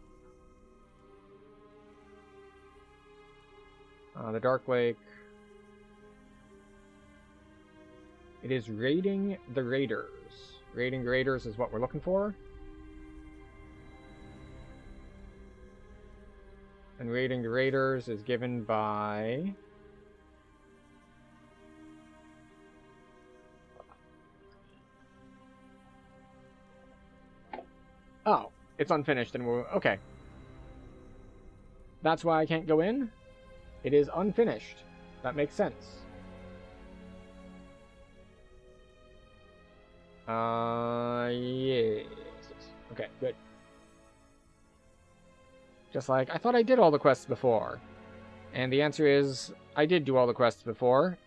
The Dark Lake. It is raiding the Raiders. Raiding the Raiders is what we're looking for. And raiding the Raiders is given by... Oh, it's unfinished and we're... Okay. That's why I can't go in? It is unfinished. That makes sense. Yes. Okay, good. Just like, I thought I did all the quests before. And the answer is, I did do all the quests before.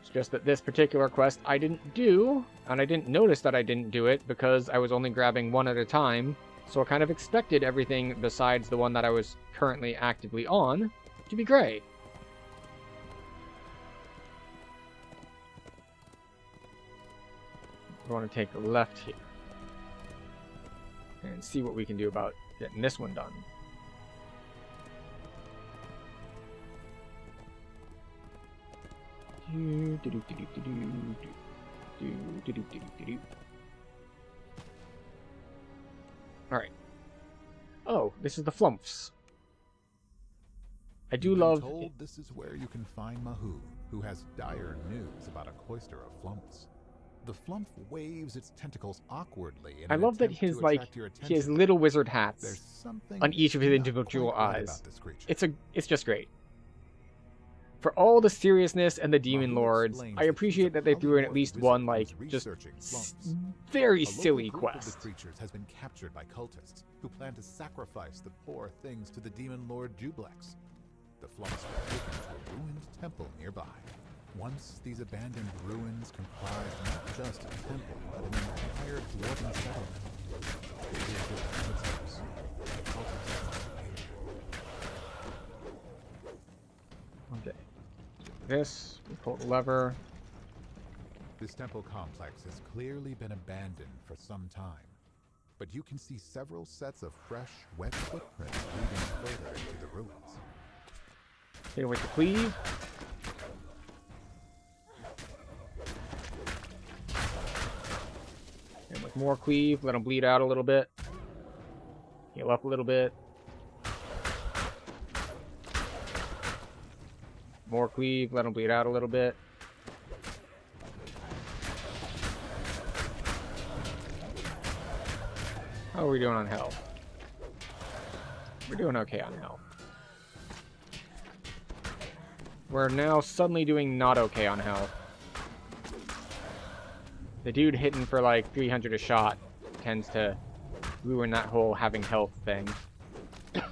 It's just that this particular quest I didn't do, and I didn't notice that I didn't do it because I was only grabbing one at a time, so I kind of expected everything besides the one that I was currently actively on to be great. We want to take a left here and see what we can do about getting this one done. Alright. Oh, this is the Flumphs. I do love... told this is where you can find Mahu, who has dire news about a cloister of Flumphs. The Flumph waves its tentacles awkwardly. I love that his he has little wizard hats on each of his individual eyes. It's just great. For all the seriousness and the demon lords, I appreciate that they threw in at least one, like, just very silly quest. Of the creatures has been captured by cultists who plan to sacrifice the poor things to the demon lord Jublex. The flumps were taken to a ruined temple nearby. Once these abandoned ruins comprised not just a temple, but an entire dwarven settlement. They did with the footsteps. The cultists. Okay. This, we pull the lever. This temple complex has clearly been abandoned for some time, but you can see several sets of fresh, wet footprints leading further into the ruins. Okay, with the cleave. And with more cleave, let them bleed out a little bit. Heal up a little bit. More cleave, let them bleed out a little bit. How are we doing on health? We're doing okay on health. We're now suddenly doing not okay on health. The dude hitting for like 300 a shot tends to ruin that whole having health thing. You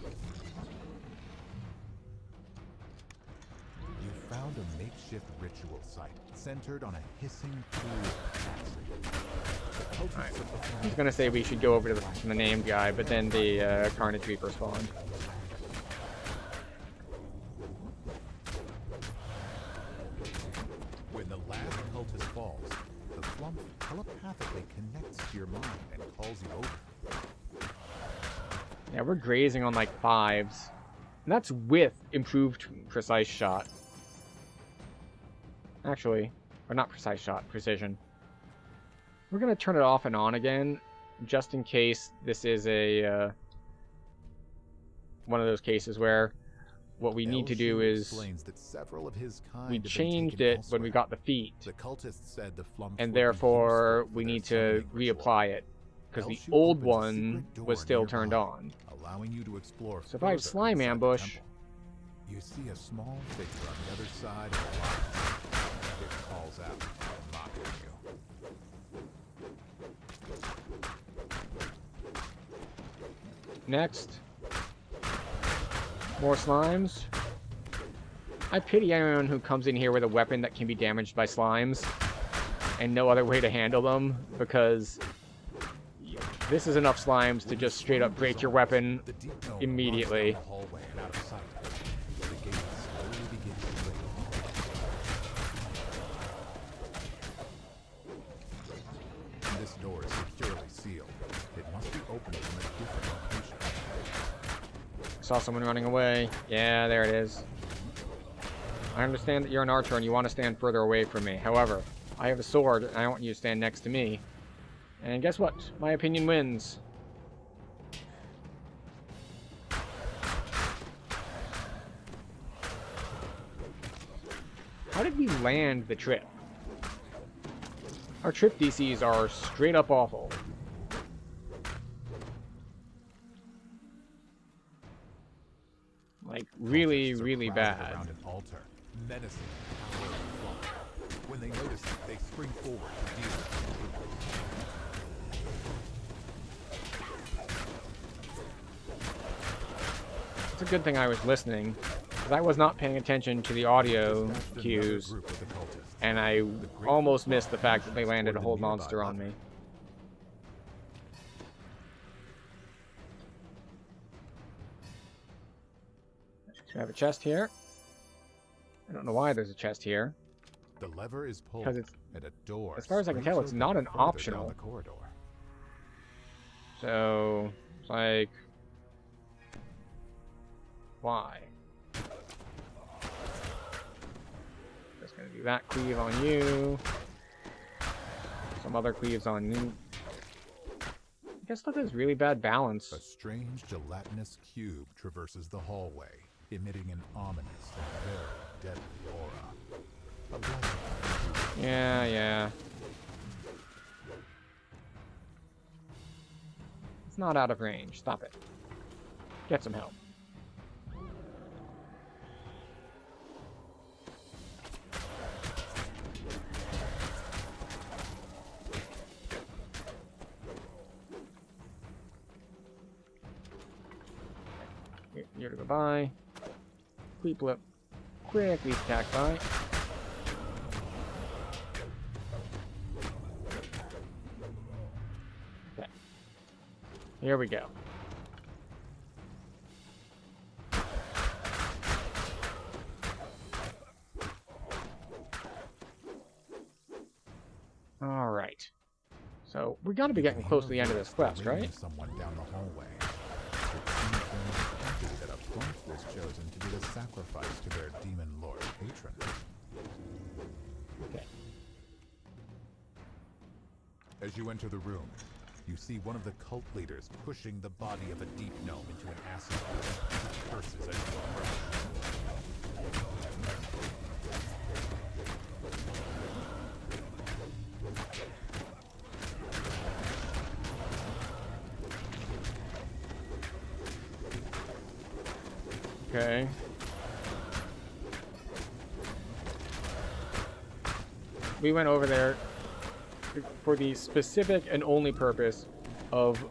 found a makeshift ritual site centered on a hissing pool of acid. Alright. I was gonna say we should go over to the named guy, but then the Carnage Reaper spawned. When the last cultist falls, the flump telepathically connects to your mind and calls you over. Yeah, we're grazing on like 5s. And that's with improved precise shot. Actually, or not precise shot, precision. We're gonna turn it off and on again, just in case this is a one of those cases where what we need to do is that several of his kind we have been changed taken it when we got the feat, The cultists said the flumps and would be therefore useful for we their need to summoning ritual. reapply it because the Elsu old opens a one secret door was still nearby, turned on. allowing you to explore So if I have further slime inside the ambush, temple. You see a small figure on the other side of the line. It calls out, mocking you. next, more slimes. I pity anyone who comes in here with a weapon that can be damaged by slimes and no other way to handle them, because this is enough slimes to just straight up break your weapon immediately. This door is securely sealed. It must be opened from a different location. Saw someone running away. Yeah, there it is. I understand that you're an archer and you want to stand further away from me. However, I have a sword and I want you to stand next to me. And guess what? My opinion wins. How did we land the trip? Our trip DCs are straight up awful. Like, really, really bad. Around an altar, menacing the power of the flump. When they notice it, they spring forward to deal with it. It's a good thing I was listening, because I was not paying attention to the audio cues, and I almost missed the fact that they landed a whole monster on me. We have a chest here. I don't know why there's a chest here. The lever is pulled, Because it's, and a door as far as I can tell, it's springs not open an further down optional. the corridor. So, it's like, why? Just gonna do that cleave on you. Some other cleaves on you. I guess that is really bad balance. A strange gelatinous cube traverses the hallway, emitting an ominous and very deadly aura. A blessing. Yeah. It's not out of range. Stop it. Get some help. Go by. Quick blip. Quickly attack by. Okay. Here we go. All right. So we got to be getting close to the end of this quest, right? Someone down the hallway. It seems very happy that a flump was chosen to be the sacrifice to their demon lord patron. Okay. As you enter the room, you see one of the cult leaders pushing the body of a deep gnome into an acid pit. He curses as you approach. Okay. We went over there for the specific and only purpose of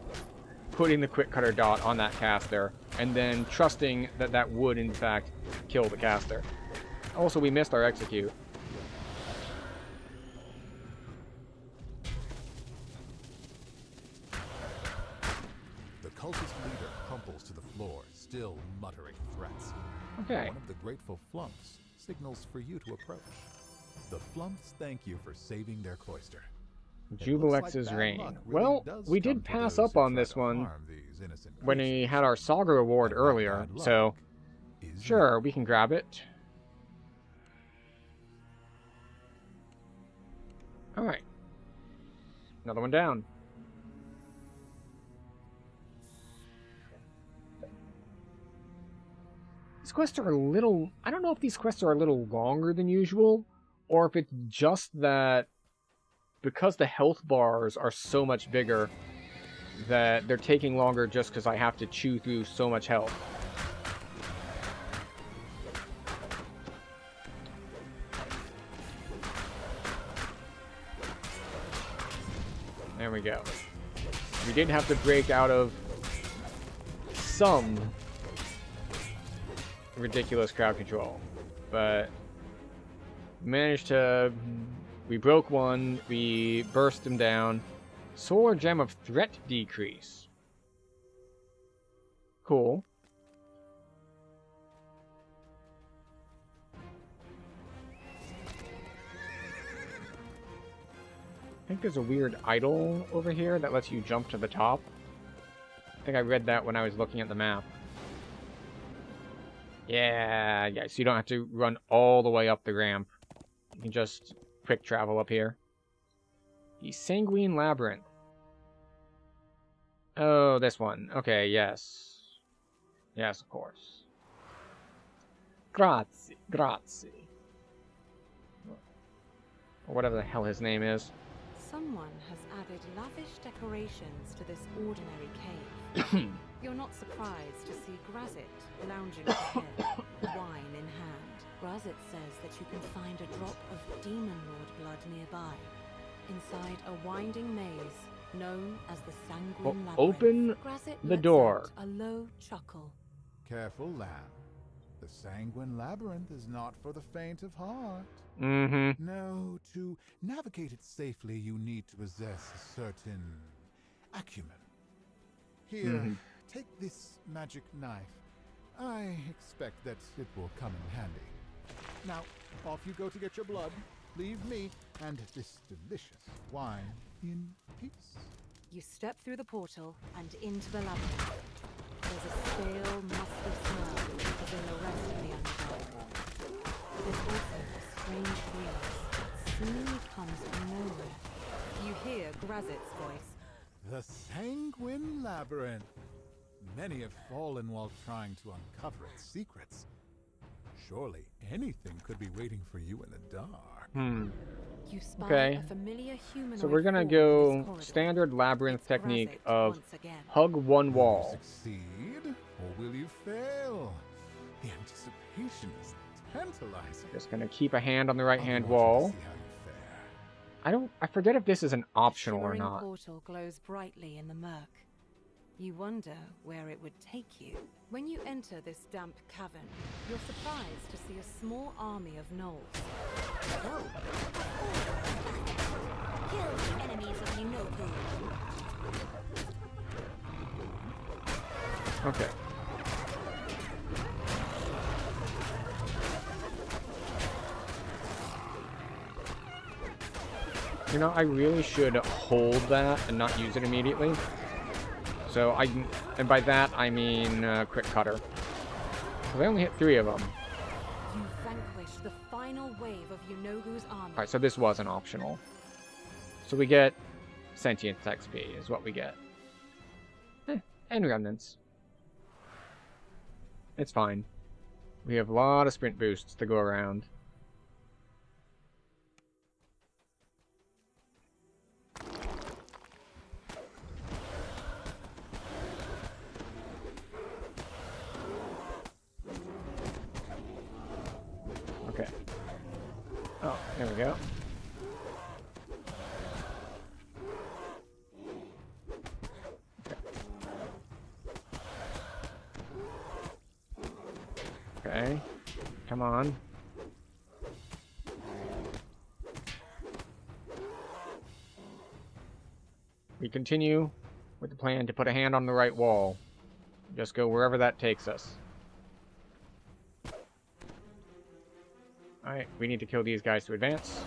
putting the quick cutter dot on that caster and then trusting that that would in fact kill the caster. Also, we missed our execute. The cultist leader crumples to the floor, still muttering threats. Okay. One of the grateful flumps signals for you to approach. The flumps thank you for saving their cloister. Jubilex's reign. Well, we did pass up on this one when we had our Saga reward earlier, so sure, we can grab it. Alright. Another one down. These quests are a little... I don't know if these quests are a little longer than usual, or if it's just that because the health bars are so much bigger that they're taking longer just because I have to chew through so much health. There we go. We did have to break out of some ridiculous crowd control, but managed to... We broke one, we burst him down. Solar Gem of Threat Decrease. Cool. I think there's a weird idol over here that lets you jump to the top. I think I read that when I was looking at the map. Yeah, so you don't have to run all the way up the ramp. You can just quick travel up here. The Sanguine Labyrinth. Oh, this one. Okay, yes. Yes, of course. Grazie. Grazie. Or whatever the hell his name is. Someone has added lavish decorations to this ordinary cave. You're not surprised to see Grazit lounging ahead, wine in hand. Grazit says that you can find a drop of Demon Lord blood nearby, inside a winding maze known as the Sanguine Labyrinth. Open Grazit the lets door. out a low chuckle. Careful, lamb. The Sanguine Labyrinth is not for the faint of heart. Mm-hmm. No, to navigate it safely, you need to possess a certain acumen. Here, take this magic knife. I expect that it will come in handy. Now, off you go to get your blood. Leave me and this delicious wine in peace. You step through the portal and into the labyrinth. There's a stale, musty smell as in the rest of the Underdark. There's also a strange breeze that seemingly comes from nowhere. You hear Grazit's voice. The Sanguine Labyrinth. Many have fallen while trying to uncover its secrets. Surely anything could be waiting for you in the dark. You spy Okay. a familiar humanoid So we're gonna form in go this corridor. standard labyrinth technique Grazit of once again. hug one Will you wall. succeed or will you fail? The anticipation is tantalizing. Just gonna keep a hand on the right hand I want you to wall. see how you fare. I forget if this is an optional or Shimmering not. portal glows brightly in the murk. You wonder where it would take you. When you enter this damp cavern, you're surprised to see a small army of gnolls. Oh. Kill the enemies of Yenoku. Okay. You know, I really should hold that and not use it immediately. So and by that I mean Crit Cutter. Because I only hit 3 of them. You vanquish the final wave of Yunogu's army. Alright, so this wasn't optional. So we get Sentience XP is what we get. And Remnants. It's fine. We have a lot of sprint boosts to go around. Okay. Oh, there we go. Okay. Come on. We continue with the plan to put a hand on the right wall. Just go wherever that takes us. Alright, we need to kill these guys to advance.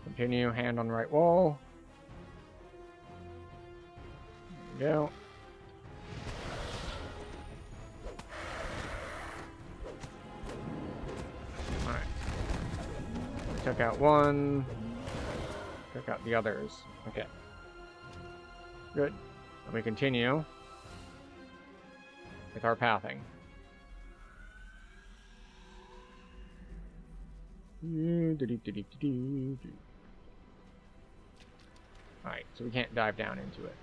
Continue, hand on the right wall. There we go. Alright. Took out one. Took out the others. Okay. Good. And we continue with our pathing. Alright, so we can't dive down into it.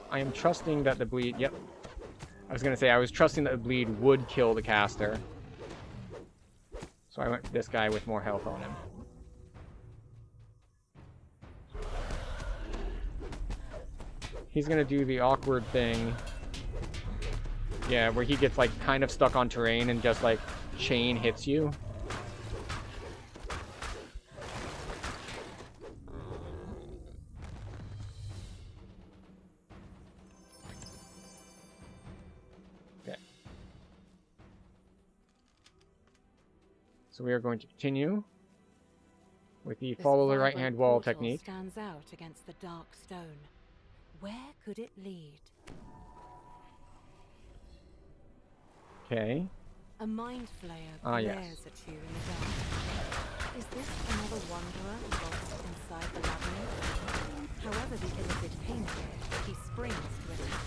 I am trusting that the bleed... Yep. I was going to say, I was trusting that the bleed would kill the caster. So I went for this guy with more health on him. He's going to do the awkward thing. Yeah, where he gets, like, kind of stuck on terrain and just, like, chain hits you. Okay. So we are going to continue with the follow the right-hand wall technique. Stands out against the dark stone. Where could it lead? Okay. A mind flayer glares at you in the dark. Is this another wanderer lost inside the labyrinth? However the illicit came here, he springs to attack.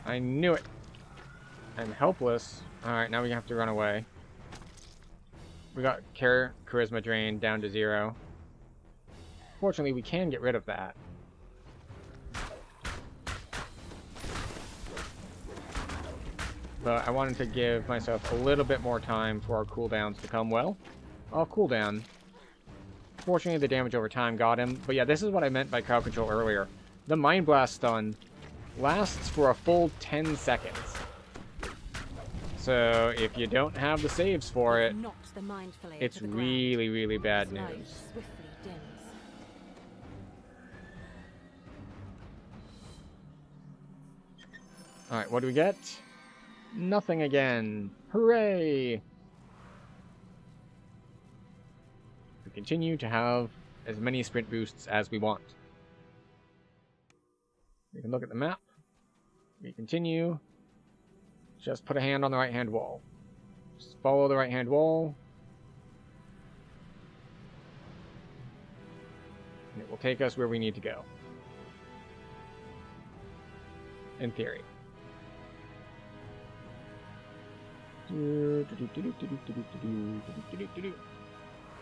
I knew it. I'm helpless. Alright, now we have to run away. We got charisma drain down to 0. Fortunately, we can get rid of that. But I wanted to give myself a little bit more time for our cooldowns to come well. I'll cool down. Fortunately, the damage over time got him. But yeah, this is what I meant by crowd control earlier. The Mind Blast stun lasts for a full 10 seconds. So if you don't have the saves for it, it's really, really bad news. Alright, what do we get? Nothing again. Hooray! We continue to have as many sprint boosts as we want. We can look at the map. We continue. Just put a hand on the right-hand wall. Just follow the right-hand wall. And it will take us where we need to go. In theory.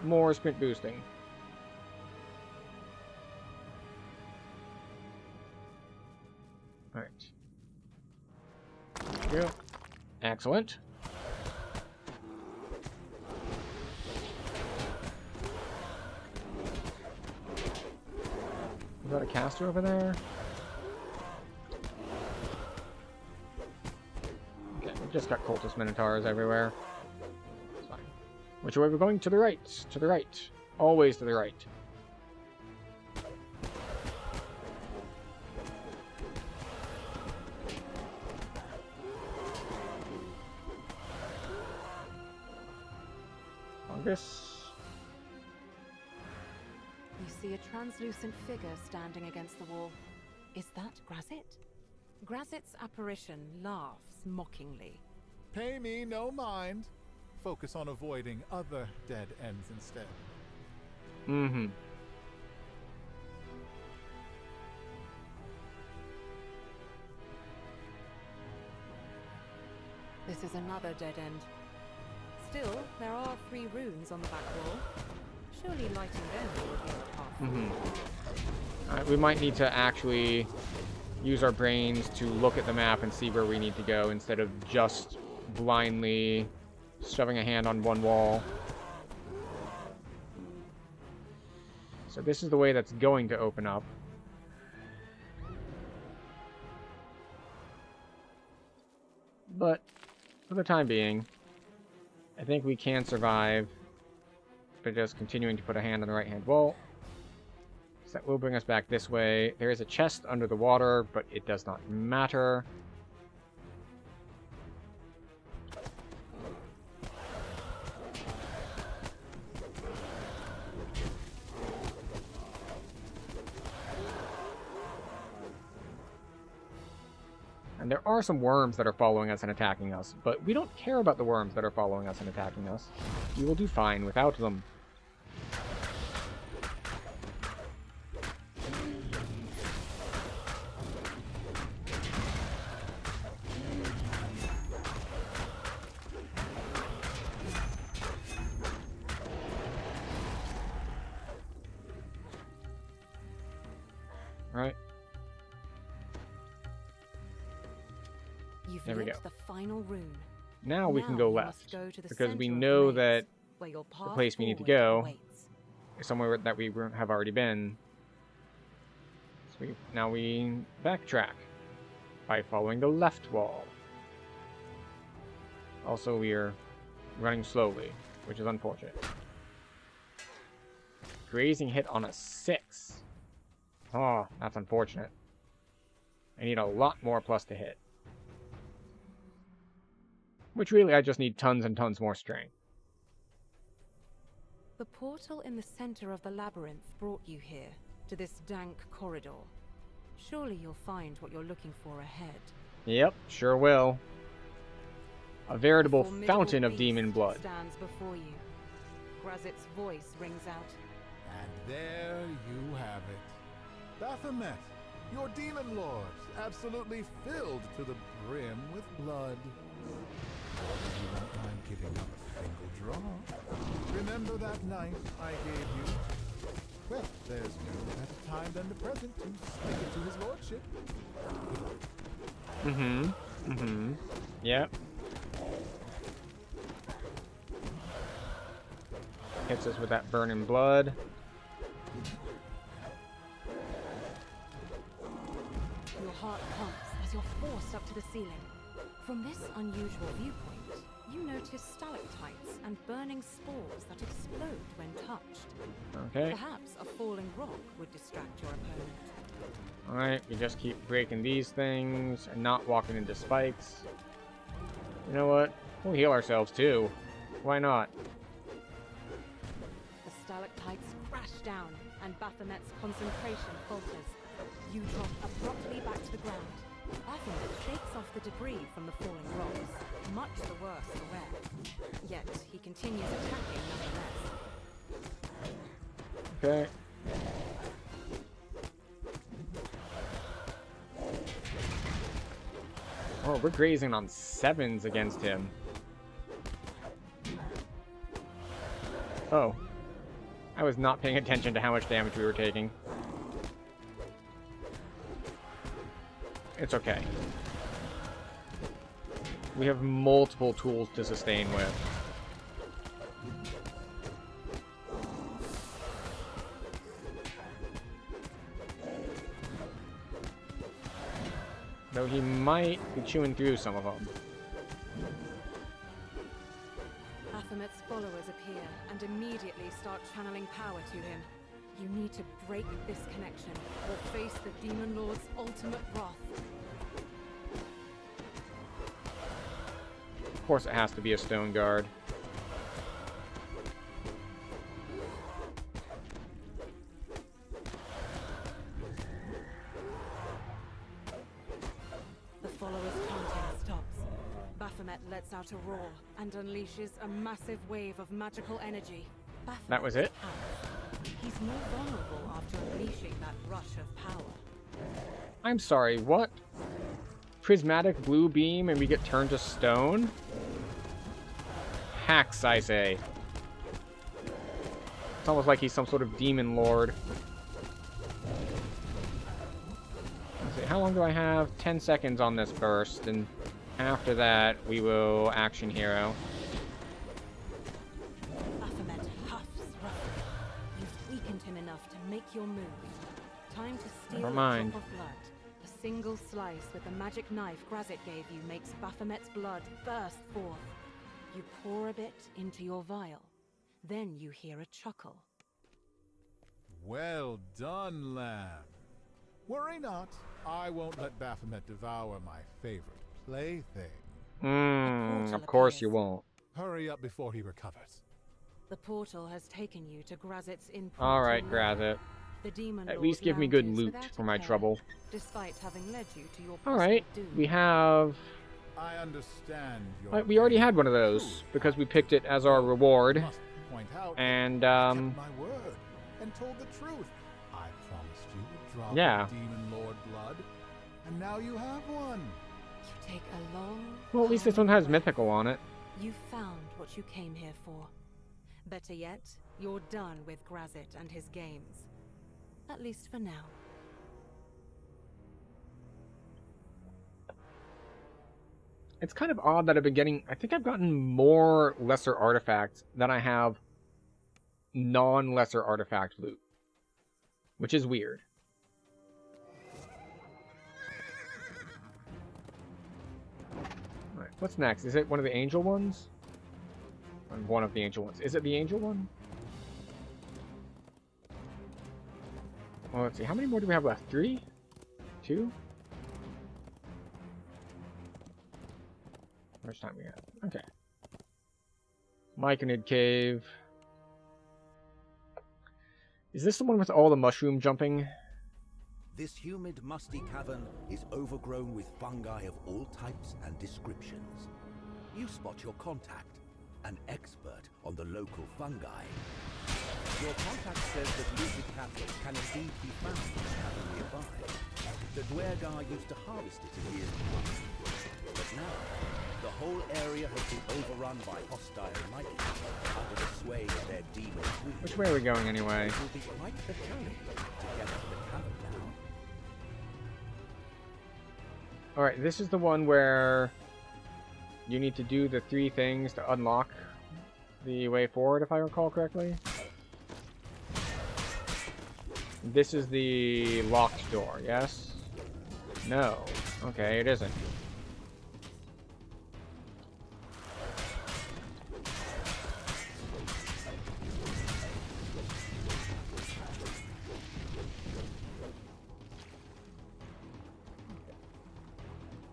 more sprint boosting. Alright. There we go. Excellent. Is that a caster over there? Okay, we just got cultist minotaurs everywhere. It's fine. Which way we're going? To the right. To the right. Always to the right. Congress. You see a translucent figure standing against the wall. Is that Grazit? Grazit's apparition laughs mockingly. Pay me no mind. Focus on avoiding other dead ends instead. Mm-hmm. This is another dead end. Still, there are 3 runes on the back wall. Surely lighting them would be the path. Mm-hmm. Alright, we might need to actually use our brains to look at the map and see where we need to go instead of just blindly shoving a hand on one wall. So this is the way that's going to open up. But for the time being, I think we can survive by just continuing to put a hand on the right-hand wall. So that will bring us back this way. There is a chest under the water, but it does not matter. And there are some worms that are following us and attacking us, but we don't care about the worms that are following us and attacking us. We will do fine without them. Right. You've There we lit go. the final rune. Now we can go you left, must go to the because we center of know the that maze, where your the path place we need to forward go awaits. is somewhere that we have already been. So now we backtrack by following the left wall. Also, we are running slowly, which is unfortunate. Grazing hit on a 6. Oh, that's unfortunate. I need a lot more plus to hit. Which really, I just need tons and tons more strength. The portal in the center of the labyrinth brought you here, to this dank corridor. Surely you'll find what you're looking for ahead. Yep, sure will. A veritable A formidable fountain of beast demon blood. stands before you. Grazit's voice rings out. And there you have it. Baphomet, your demon lord, absolutely filled to the brim with blood. You won't mind giving up a single draw. Remember that knife I gave you? Well, there's no better time than the present to stick it to his lordship. Mm-hmm. Mm-hmm. Yep. Hits us with that burning blood. Your heart pumps as you're forced up to the ceiling. From this unusual viewpoint, you notice stalactites and burning spores that explode when touched. Okay. Perhaps a falling rock would distract your opponent. Alright, we just keep breaking these things and not walking into spikes. You know what? We'll heal ourselves too. Why not? The stalactites crash down, and Baphomet's concentration falters. You drop abruptly back to the ground. Baphomet shakes off the debris from the falling rocks, much the worse for wear. Yet he continues attacking nonetheless. Okay. Oh, we're grazing on 7s against him. Oh, I was not paying attention to how much damage we were taking. It's okay. We have multiple tools to sustain with. Though he might be chewing through some of them. Baphomet's followers appear and immediately start channeling power to him. You need to break this connection or face the Demon Lord's ultimate wrath. Of course it has to be a stone guard. The followers' chanting stops. Baphomet lets out a roar and unleashes a massive wave of magical energy. Baphomet That was it? He's more vulnerable after unleashing that rush of power. I'm sorry, what? Prismatic blue beam and we get turned to stone? Hacks, I say. It's almost like he's some sort of demon lord. Let's see, how long do I have? 10 seconds on this burst, and after that, we will action hero. Baphomet huffs roughly. You've weakened him enough to make your move. Time to steal Never a mind. drop of blood. A single slice with the magic knife Grazit gave you makes Baphomet's blood burst forth. You pour a bit into your vial. Then you hear a chuckle. Well done, lamb. Worry not. I won't let Baphomet devour my favorite plaything. Of course you won't. Hurry up before he recovers. The portal has taken you to Grazit's imprint. Alright, Grazit. The demon At lord least give me good lounges loot without for a my care, trouble. Despite having led you to your Alright, possible doom. we have... I understand your We already had one of those, because we picked it as our reward. must point out And, that I kept my word and told the truth. I promised you a drop Yeah. of Demon Lord blood, and now you have one. You take a long... well, at least this one has mythical on it. You found what you came here for. Better yet, you're done with Grazit and his games. At least for now. It's kind of odd that I've been getting... I think I've gotten more lesser artifacts than I have non-lesser artifact loot. Which is weird. Alright, what's next? Is it one of the angel ones? One of the angel ones. Is it the angel one? Well, let's see. How many more do we have left? 3? 2? How much time we have? Okay. Myconid Cave. Is this the one with all the mushroom jumping? This humid, musty cavern is overgrown with fungi of all types and descriptions. You spot your contact, an expert on the local fungi. Your contact says that lucid capital can indeed be found in the cavern nearby. The Dwergar used to harvest it in years past, but now the whole area has been overrun by hostile Mycons under the sway of their demon queen. Which way are we going anyway? It will be quite the journey to get to the cavern now. Alright, this is the one where you need to do the 3 things to unlock the way forward, if I recall correctly. This is the locked door, yes? No. Okay, it isn't.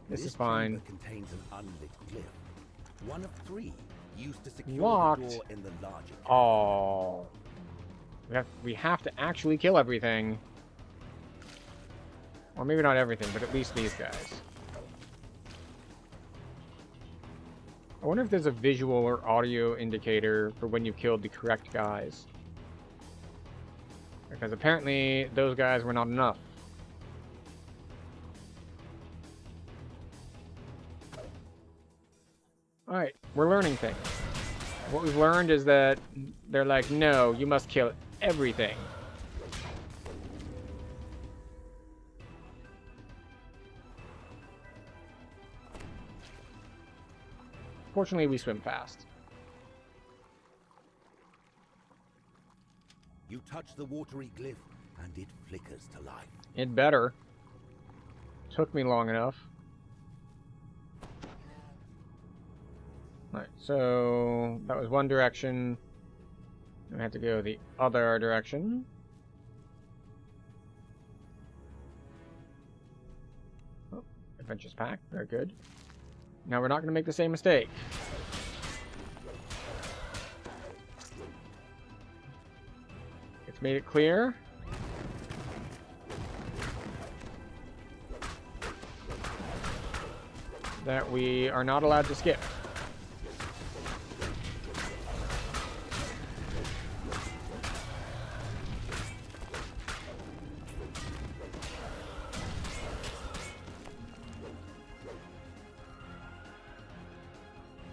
This is fine. chamber contains an unlit glyph, one of 3 used to secure Locked. the door in the larger. Oh. We have to actually kill everything. Or maybe not everything, but at least these guys. I wonder if there's a visual or audio indicator for when you killed the correct guys. Because apparently those guys were not enough. Alright, we're learning things. What we've learned is that they're like, no, you must kill it. everything. Fortunately, we swim fast. You touch the watery glyph, and it flickers to life. It better. Took me long enough. Alright, so that was one direction. We have to go the other direction. Oh, Adventures Pack, very good. Now we're not going to make the same mistake. It's made it clear. That we are not allowed to skip.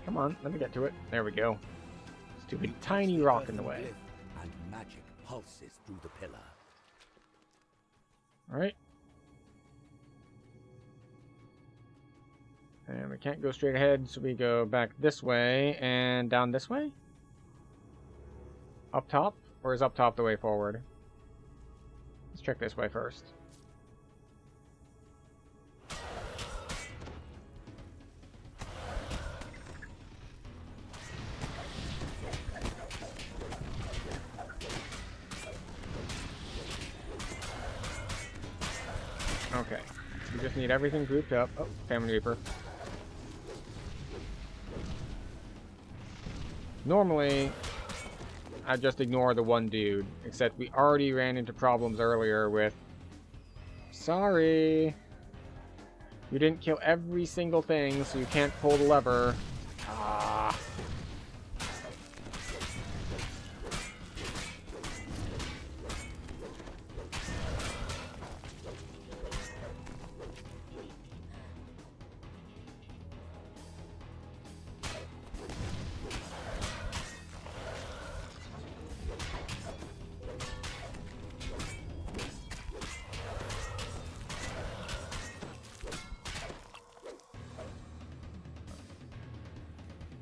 Come on, let me get to it. There we go. Stupid tiny rock in the way. And magic pulses through the pillar. Alright. And we can't go straight ahead, so we go back this way and down this way? Up top? Or is up top the way forward? Let's check this way first. Okay. We just need everything grouped up. Oh, Family Reaper. Normally, I just ignore the one dude, except we already ran into problems earlier with... Sorry! You didn't kill every single thing, so you can't pull the lever. Ah.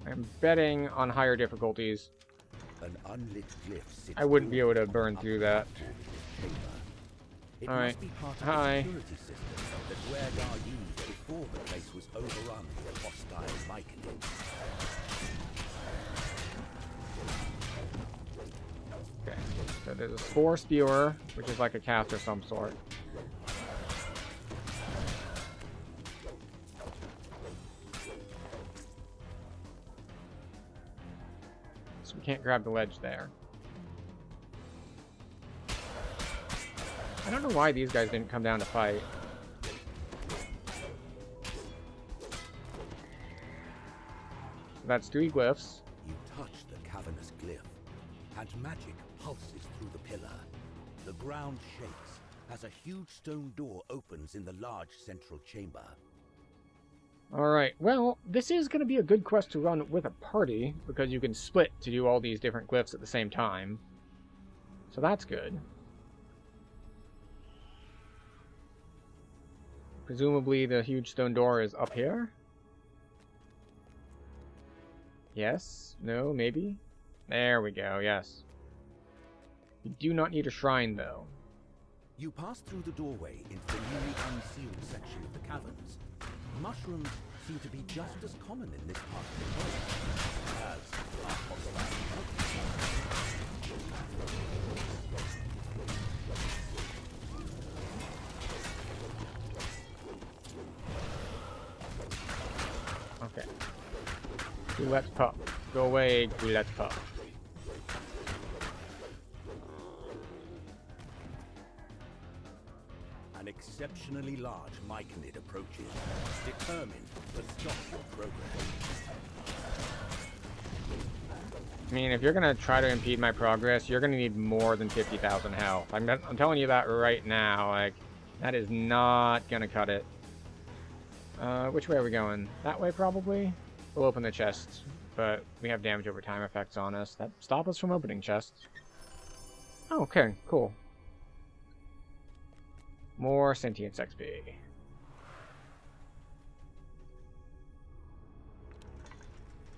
I'm betting on higher difficulties. An unlit glyph sits I wouldn't be able to burn through that. Alright. Hi. That Duergar used before the place was overrun with hostile Myconid. Okay. So there's a Spore Spewer, which is like a cast of some sort. So we can't grab the ledge there. I don't know why these guys didn't come down to fight. That's 3 glyphs. You touch the cavernous glyph, and magic pulses through the pillar. The ground shakes as a huge stone door opens in the large central chamber. Alright, well, this is going to be a good quest to run with a party, because you can split to do all these different glyphs at the same time. So that's good. Presumably the huge stone door is up here? Yes? No? Maybe? There we go, yes. You do not need a shrine, though. You pass through the doorway into the newly unsealed section of the caverns. Mushrooms seem to be just as common in this part of the world as are hostile monkeys. Okay. Goulet Pup. Go away, Goulet Pup. An exceptionally large Myconid approaches, determined to stop your progress. I mean, if you're going to try to impede my progress, you're going to need more than 50,000 health. I'm telling you that right now. Like, that is not going to cut it. Which way are we going? That way, probably? We'll open the chest, but we have damage over time effects on us that stop us from opening chests. Oh, okay, cool. More sentience XP.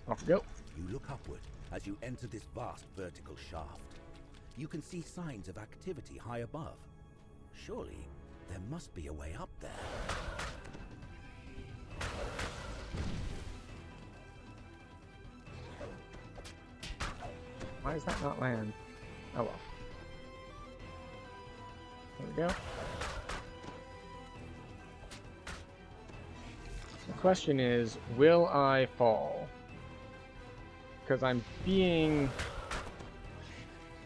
Off we go. You look upward as you enter this vast vertical shaft. You can see signs of activity high above. Surely, there must be a way up there. Why does that not land? Oh well. There we go. The question is, will I fall? Because I'm being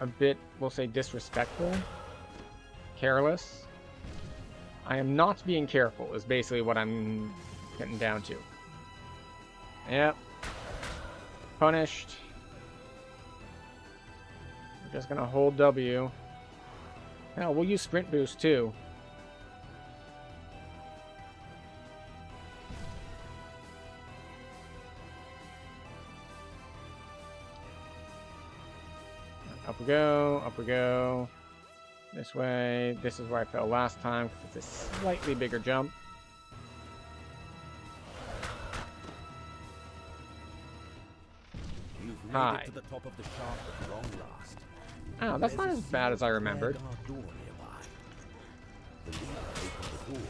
a bit, we'll say, disrespectful, careless. I am not being careful, is basically what I'm getting down to. Yep. Punished. We're just gonna hold W. Hell, we'll use sprint boost too. Up we go, up we go. This way. This is where I fell last time, because it's a slightly bigger jump. You've made Hi. it to the top of the shaft at long last. Oh, that's not There's as a bad as I sealed remembered. air-guard door nearby. The leader opened the door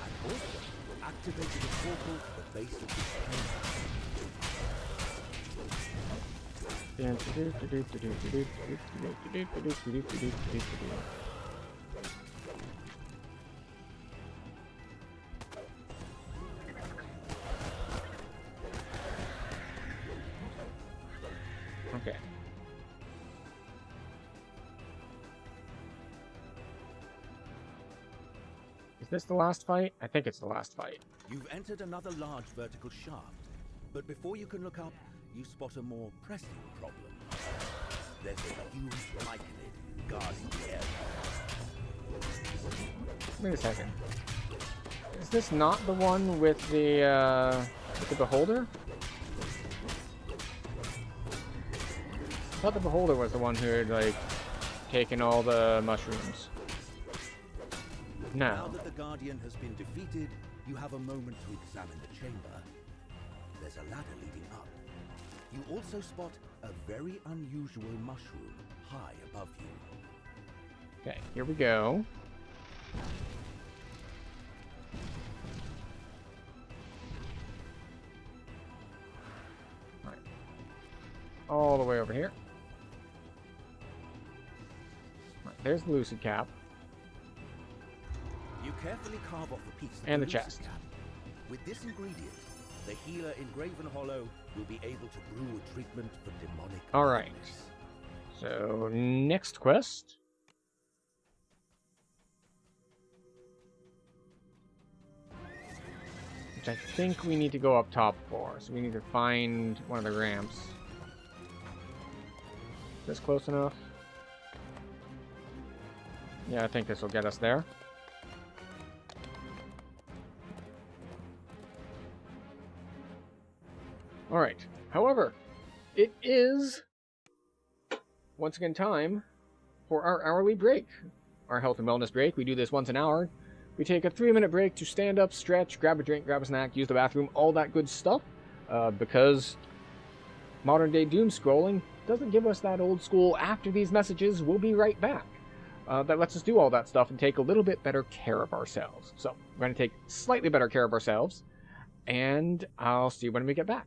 and also activated a portal to the base of the chamber. Okay. Is this the last fight? I think it's the last fight. You've entered another large vertical shaft, but before you can look up, you spot a more pressing problem. There's a huge myconid guarding the air. Wait a second. Is this not the one with the beholder? I thought the beholder was the one who had, like, taken all the mushrooms. Now No. that the Guardian has been defeated, you have a moment to examine the chamber. There's a ladder leading up. You also spot a very unusual mushroom high above you. Okay, here we go. All right. All the way over here. All right, there's the lucid cap. You carefully carve off a piece of And the lucid chest. cap. With this ingredient, the healer in Graven Hollow will be able to brew a treatment for demonic All right. madness. So, next quest. Which I think we need to go up top for. So we need to find one of the ramps. Is this close enough? Yeah, I think this will get us there. Alright. However, it is once again time for our hourly break. Our health and wellness break. We do this once an hour. We take a 3-minute break to stand up, stretch, grab a drink, grab a snack, use the bathroom, all that good stuff. Because modern day doom scrolling doesn't give us that old school after these messages, we'll be right back. That lets us do all that stuff and take a little bit better care of ourselves. So we're going to take slightly better care of ourselves, and I'll see you when we get back.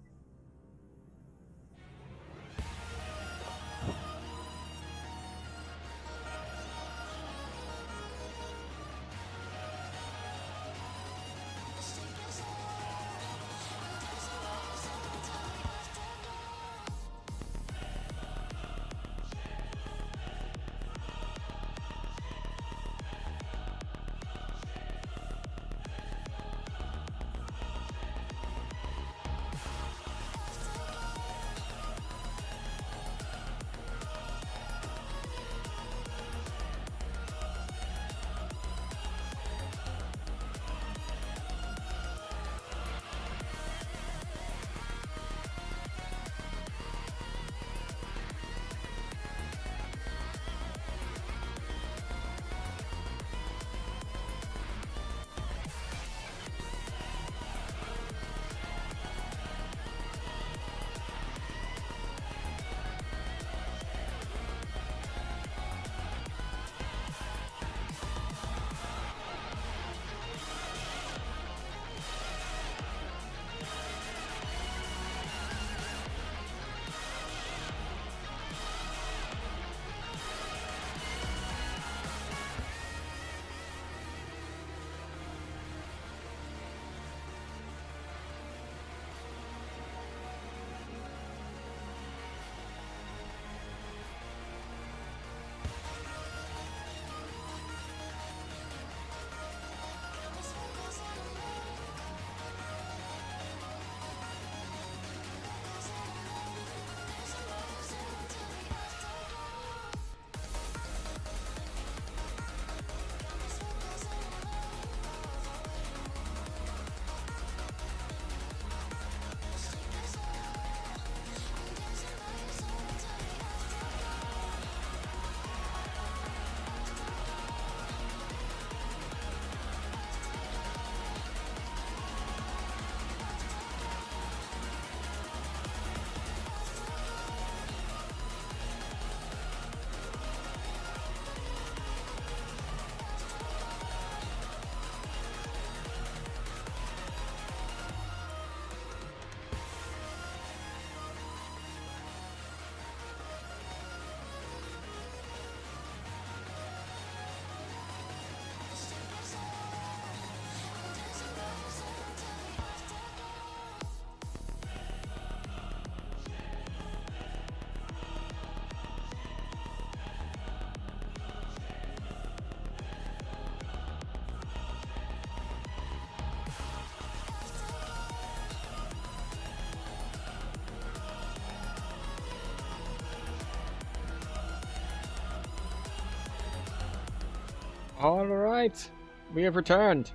Alright, we have returned.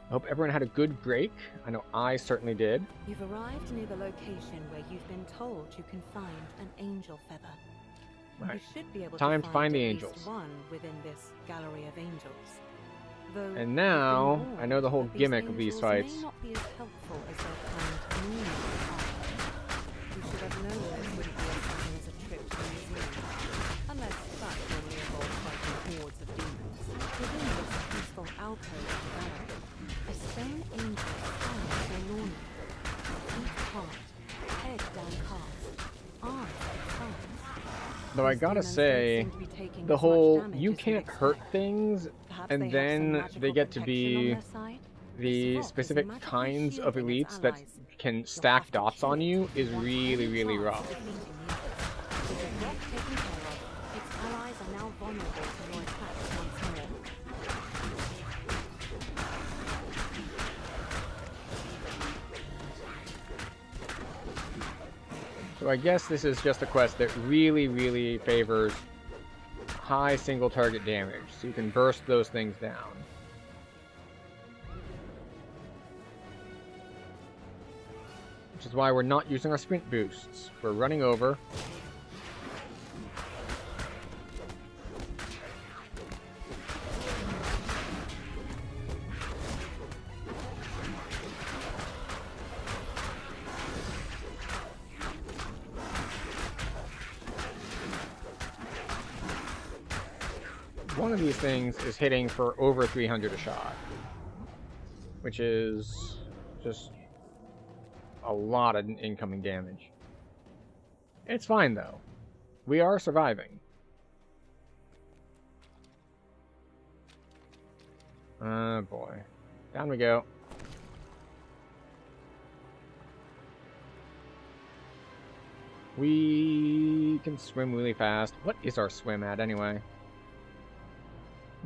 I hope everyone had a good break. I know I certainly did. You've arrived near the location where you've been told you can find an angel feather. Right. You should be able Time to to find the at angels. least one within this gallery of angels. Though And now, you've been I know the whole warned that gimmick of these angels fights. may not be as helpful as their kind normally are. You should have known this wouldn't be as fun as a trip to the museum, unless that only involves fighting hordes of demons. Within this peaceful alcove of the gallery, a stone angel stands forlornly. Each part, head downcast, arms exposed. Though I gotta say, the whole you can't hurt things and then they get to be the specific kinds of elites that can stack dots on you is really, really rough. With the threat taken care of, its allies are now vulnerable to your attacks once more. So I guess this is just a quest that really, really favors high single target damage, so you can burst those things down. Which is why we're not using our sprint boosts. We're running over. One of these things is hitting for over 300 a shot, which is just a lot of incoming damage. It's fine though. We are surviving. Oh boy. Down we go. We can swim really fast. What is our swim at anyway?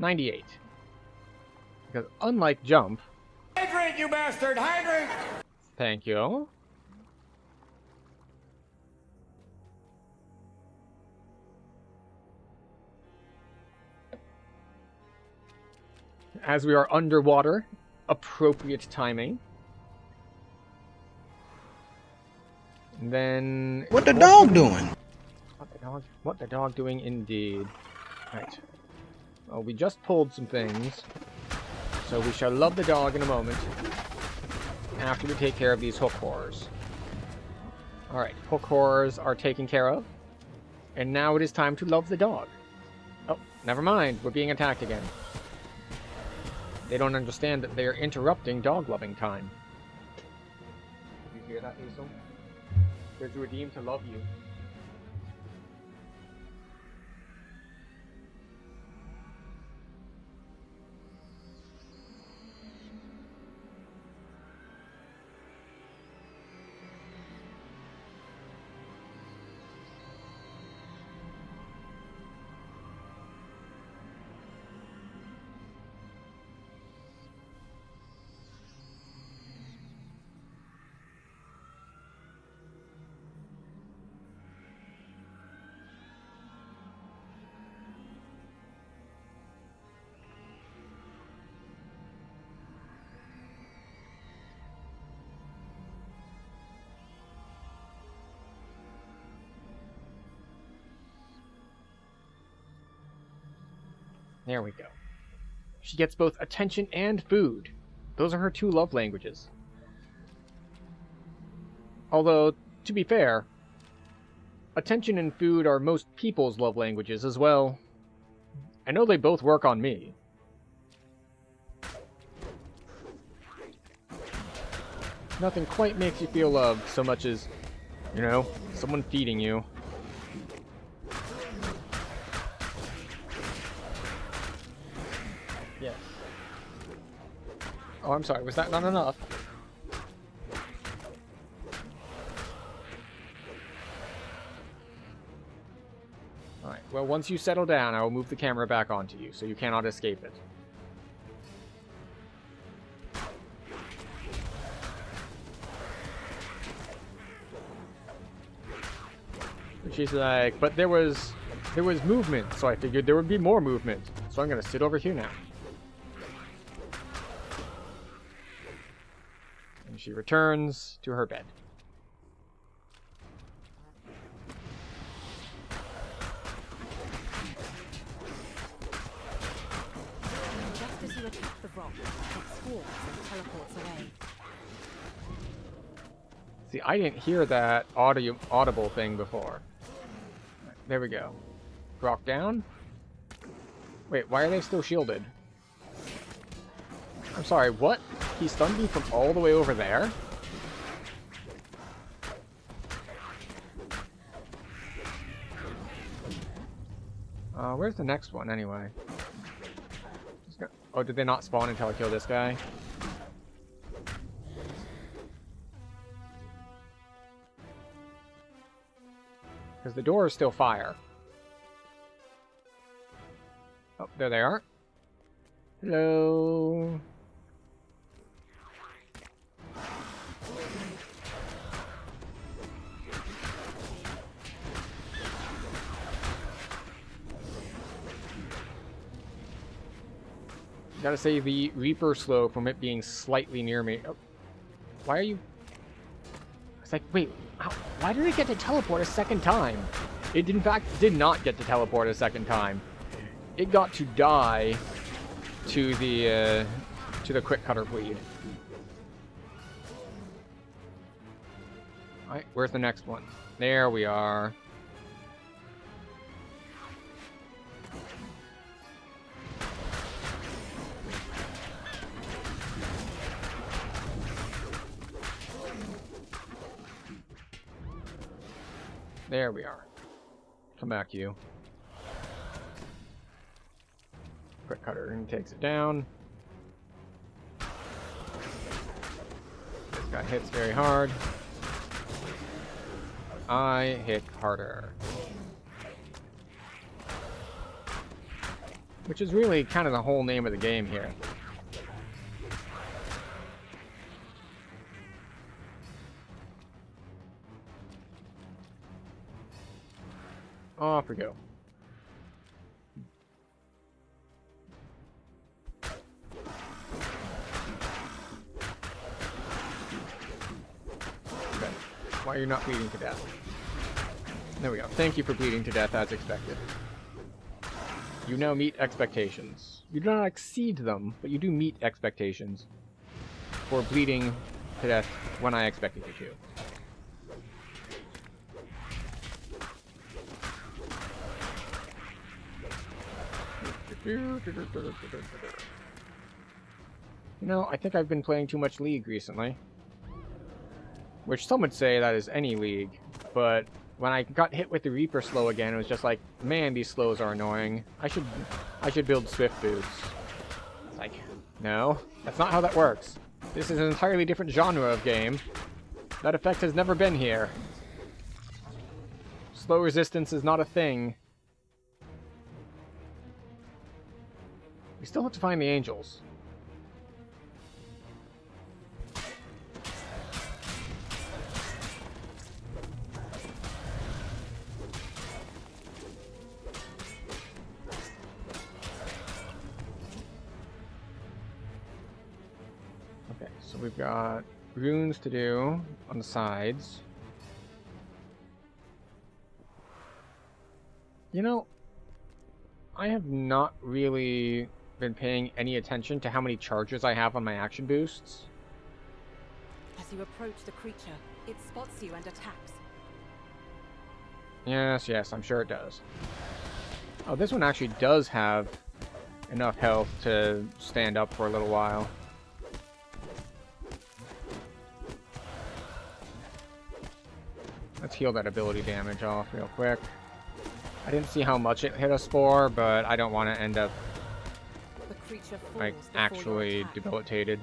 98. Because unlike jump... Hydrate, you bastard! Hydrate! Thank you. As we are underwater, appropriate timing. And then... What the dog doing? What the dog doing indeed. Right. Well, we just pulled some things, so we shall love the dog in a moment, after we take care of these hook horrors. Alright, hook horrors are taken care of, and now it is time to love the dog. Oh, never mind, we're being attacked again. They don't understand that they are interrupting dog-loving time. Did you hear that, Hazel? There's a redeem to love you. There we go. She gets both attention and food. Those are her two love languages. Although, to be fair, attention and food are most people's love languages as well. I know they both work on me. Nothing quite makes you feel loved so much as, you know, someone feeding you. Yes. Oh, I'm sorry. Was that not enough? Alright, well, once you settle down, I will move the camera back onto you, so you cannot escape it. And she's like, but there was movement, so I figured there would be more movement. So I'm gonna sit over here now. And she returns to her bed. Just as you attack the rock, it swarms and teleports away. See, I didn't hear that audible thing before. There we go. Rock down. Wait, why are they still shielded? I'm sorry, what? He stunned me from all the way over there? Where's the next one, anyway? Oh, did they not spawn until I kill this guy? Because the door is still fire. Oh, there they are. Hello. Gotta say the Reaper slow from it being slightly near me. Oh, why are you... It's like, wait, why did it get to teleport a second time? It in fact did not get to teleport a second time. It got to die to the quick cutter bleed. Alright, where's the next one? There we are. There we are. Come back, you. Quick cutter and takes it down. This guy hits very hard. I hit harder. Which is really kind of the whole name of the game here. Off we go. Okay. Why are you not bleeding to death? There we go. Thank you for bleeding to death as expected. You now meet expectations. You do not exceed them, but you do meet expectations for bleeding to death when I expected you to. You know, I think I've been playing too much League recently. Which some would say that is any League, but when I got hit with the Reaper slow again, it was just like, man, these slows are annoying. I should build Swift boots. It's like, no, that's not how that works. This is an entirely different genre of game. That effect has never been here. Slow resistance is not a thing. We still have to find the angels. Okay, so we've got runes to do on the sides. You know, I have not really been paying any attention to how many charges I have on my action boosts. As you approach the creature, it spots you and attacks. Yes, I'm sure it does. Oh, this one actually does have enough health to stand up for a little while. Let's heal that ability damage off real quick. I didn't see how much it hit us for, but I don't want to end up like actually debilitated.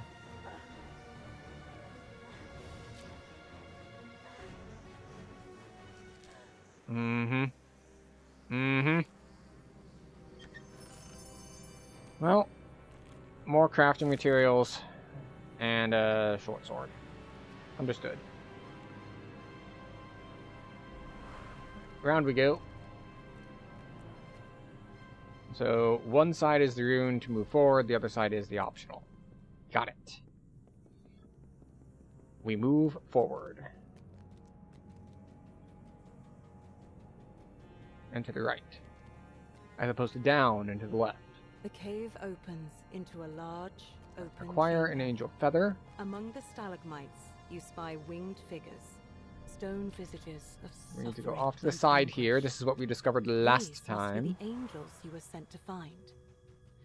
Well, more crafting materials and a short sword. Understood. Round we go. So one side is the rune to move forward, the other side is the optional. Got it. We move forward. And to the right. As opposed to down and to the left. The cave opens into a large, open Acquire chamber. an angel feather. Among the stalagmites, you spy winged figures, stone visages of We need to go suffering off to the and side anguish. here. This is what we discovered These last must be time. the angels you were sent to find.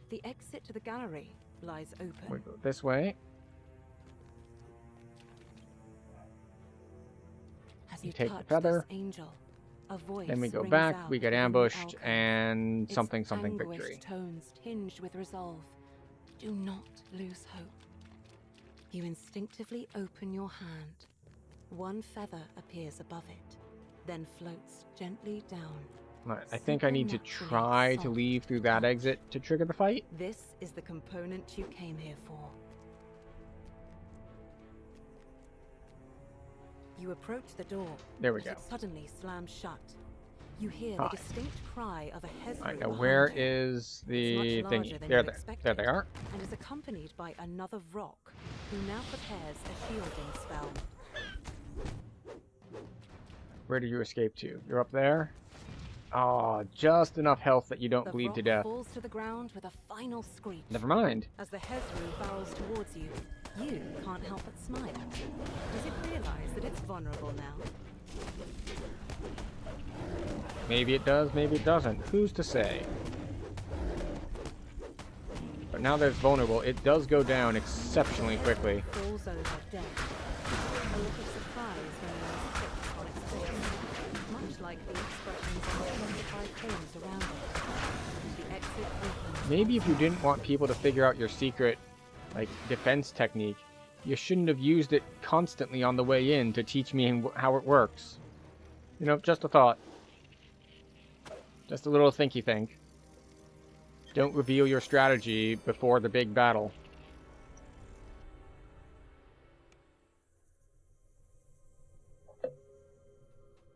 The exit to the gallery lies open. We go this way. As You you take the touch feather. this angel, a voice Then we go rings back, out we get within the ambushed, alcove. and Its something anguished victory. tones tinged with resolve. Do not lose hope. You instinctively open your hand. One feather appears above it, then floats gently down. Right, I think I need to Supernaturally try to soft leave through that exit to trigger the fight. This is the component you came here for. You approach the door. There we but go. It suddenly slams shut. You hear Hi. the distinct cry of a Hezru. Alright, now behind where you. is the It's much larger thingy? than There, you'd there. expected, There they are. And is accompanied by another rock, who now prepares a shielding spell. Where do you escape to? You're up there? Oh, just enough health that you don't The bleed rock to death. falls to the ground with a final screech. Never mind. As the Hezru barrels towards you, you can't help but smile. Does it realize that it's vulnerable now? Maybe it does, maybe it doesn't. Who's to say? But now that it's vulnerable, it does go down exceptionally quickly. Falls over dead. A look of surprise remains fixed on its face, much like the expressions on the 25 forms around it. The exit opens. Maybe if you didn't want people to figure out your secret, like, defense technique, you shouldn't have used it constantly on the way in to teach me how it works. You know, just a thought. Just a little thinky think. Don't reveal your strategy before the big battle.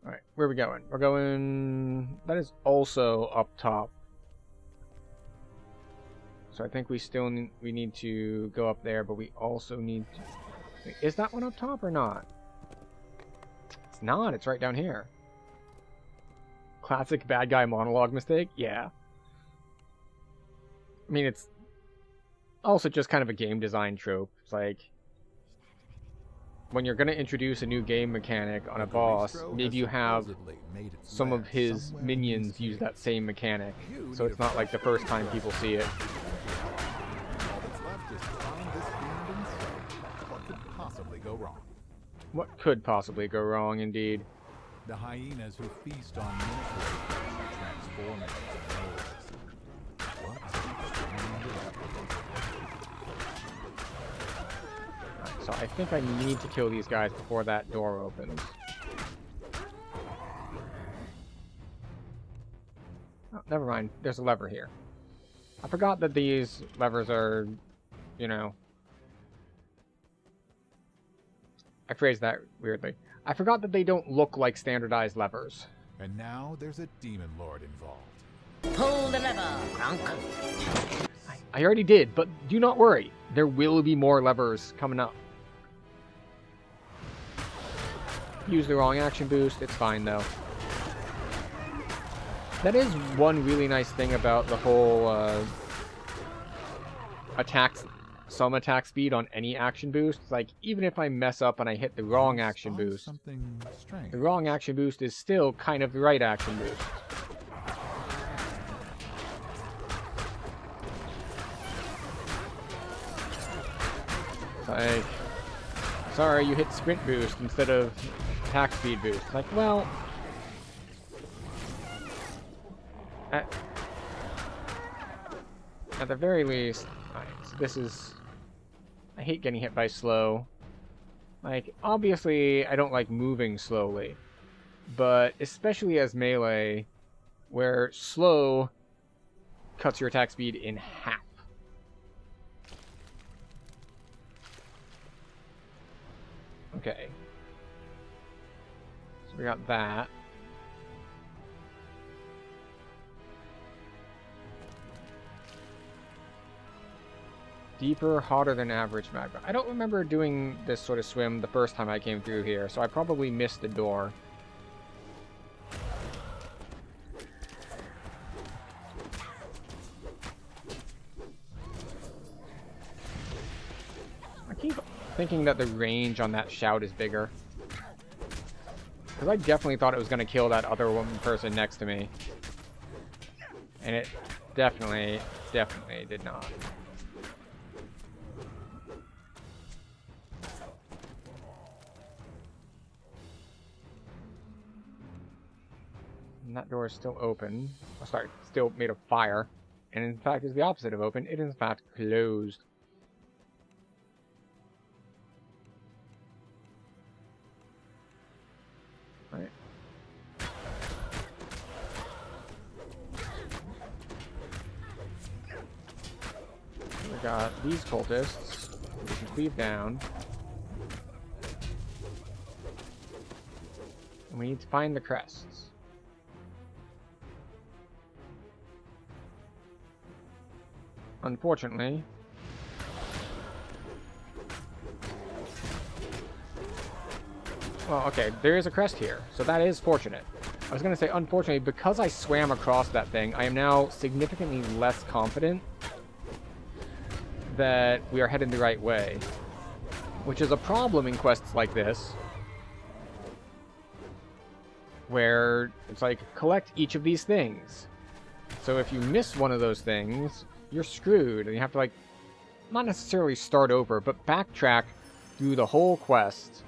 Alright, where are we going? We're going... That is also up top. So I think we still need to go up there, but we also need to... Wait, is that one up top or not? It's not, it's right down here. Classic bad guy monologue mistake? Yeah. I mean, it's also just kind of a game design trope. It's like, when you're going to introduce a new game mechanic on a boss, maybe you have some of his minions use that same mechanic. So it's not like the first time people see it. All that's left is to find this fiend and say, what could possibly go wrong? What could possibly go wrong, indeed? The hyenas who feast on minotaurs transform into wolves. What So I think I need to kill these guys before that door opens. Oh, never mind. There's a lever here. I forgot that these levers are, you know... I phrased that weirdly. I forgot that they don't look like standardized levers. And now there's a demon lord involved. Pull the lever, Gronk. I already did, but do not worry. There will be more levers coming up. Use the wrong action boost. It's fine, though. That is one really nice thing about the whole some attack speed on any action boost. It's like, even if I mess up and I hit the wrong action boost, Something strange. the wrong action boost is still kind of the right action boost. It's like, sorry, you hit sprint boost instead of attack speed boost. It's like, well... At the very least... Alright, so this is... I hate getting hit by slow. Like, obviously, I don't like moving slowly. But especially as melee, where slow cuts your attack speed in half. Okay. So we got that. Deeper, hotter than average magma. I don't remember doing this sort of swim the first time I came through here, so I probably missed the door. I keep thinking that the range on that shout is bigger. Because I definitely thought it was going to kill that other person next to me. And it definitely did not. And that door is still open. Oh, sorry, still made of fire. And in fact is the opposite of open. It is in fact closed. Right. We got these cultists. We can cleave down. And we need to find the crests. Unfortunately, well, okay, there is a crest here, so that is fortunate. I was going to say, unfortunately, because I swam across that thing, I am now significantly less confident that we are headed the right way, which is a problem in quests like this, where it's like, collect each of these things. So if you miss one of those things, you're screwed, and you have to, like, not necessarily start over, but backtrack through the whole quest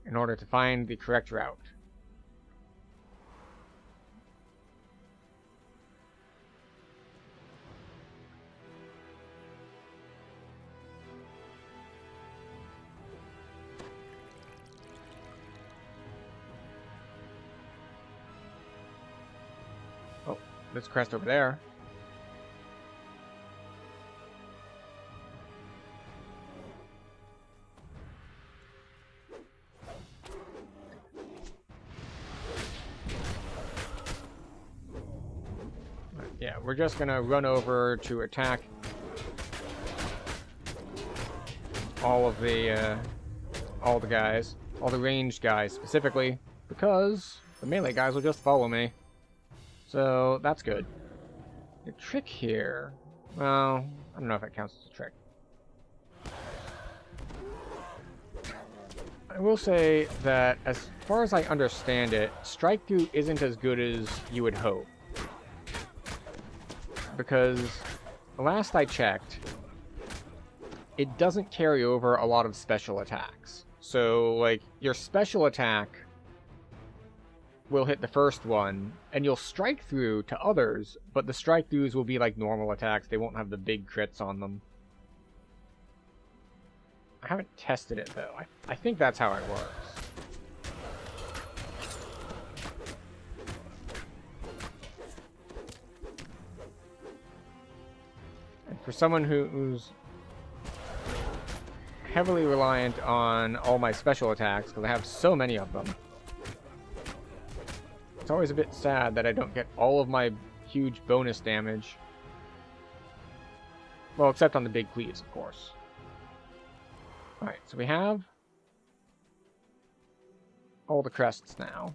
in order to find the correct route. This crest over there. Yeah, we're just gonna run over to attack all the guys, all the ranged guys specifically, because the melee guys will just follow me. So, that's good. The trick here... Well, I don't know if it counts as a trick. I will say that, as far as I understand it, Strike Through isn't as good as you would hope. Because, last I checked, it doesn't carry over a lot of special attacks. So, like, your special attack will hit the first one, and you'll strike through to others, but the strike throughs will be like normal attacks. They won't have the big crits on them. I haven't tested it, though. I think that's how it works. And for someone who's heavily reliant on all my special attacks, because I have so many of them, it's always a bit sad that I don't get all of my huge bonus damage. Well, except on the big cleaves, of course. Alright, so we have all the crests now.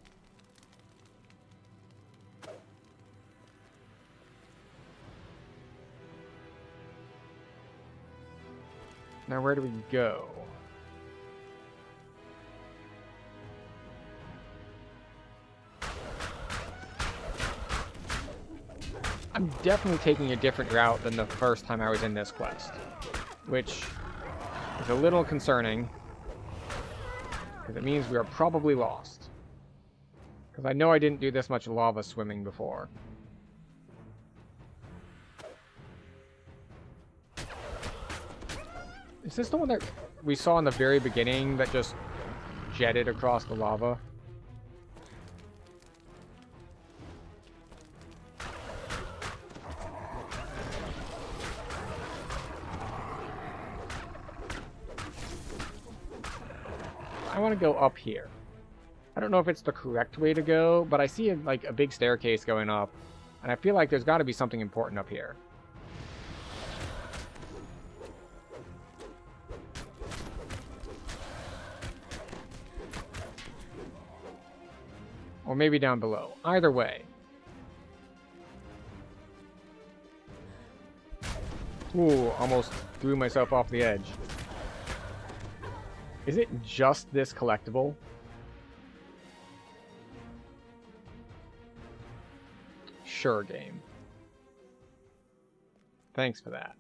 Now where do we go? I'm definitely taking a different route than the first time I was in this quest, which is a little concerning, because it means we are probably lost. Because I know I didn't do this much lava swimming before. Is this the one that we saw in the very beginning that just jetted across the lava? I want to go up here. I don't know if it's the correct way to go, but I see like a big staircase going up. And I feel like there's got to be something important up here. Or maybe down below. Either way. Ooh, almost threw myself off the edge. Is it just this collectible? Sure, game. Thanks for that.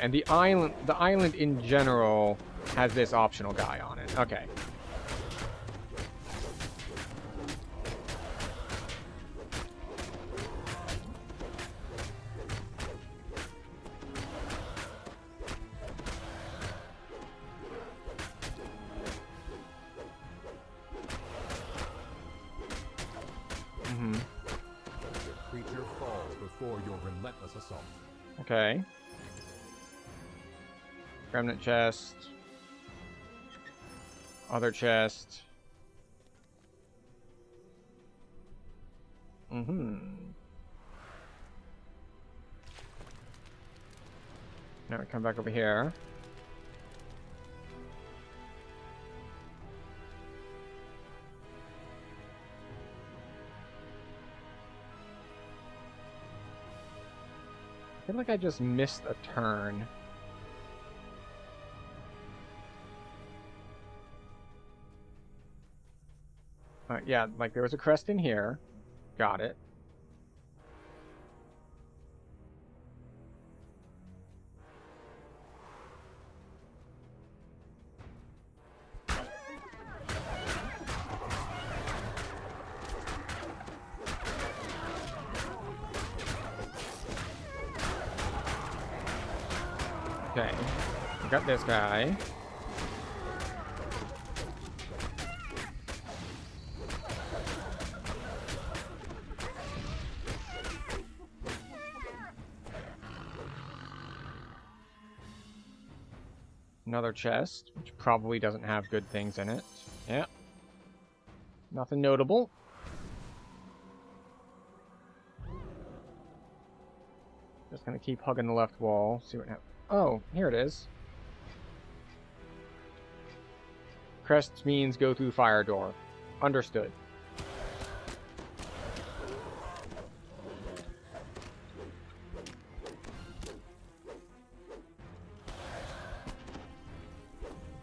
And the island in general has this optional guy on it. Okay. The creature falls before your relentless assault. Okay. Remnant chest. Other chest. Mm-hmm. Now we come back over here. I feel like I just missed a turn. Yeah, like there was a crest in here. Got it. Okay, we got this guy. Another chest, which probably doesn't have good things in it. Yeah. Nothing notable. Just gonna keep hugging the left wall, see what happens. Oh, here it is. Crest means go through fire door. Understood.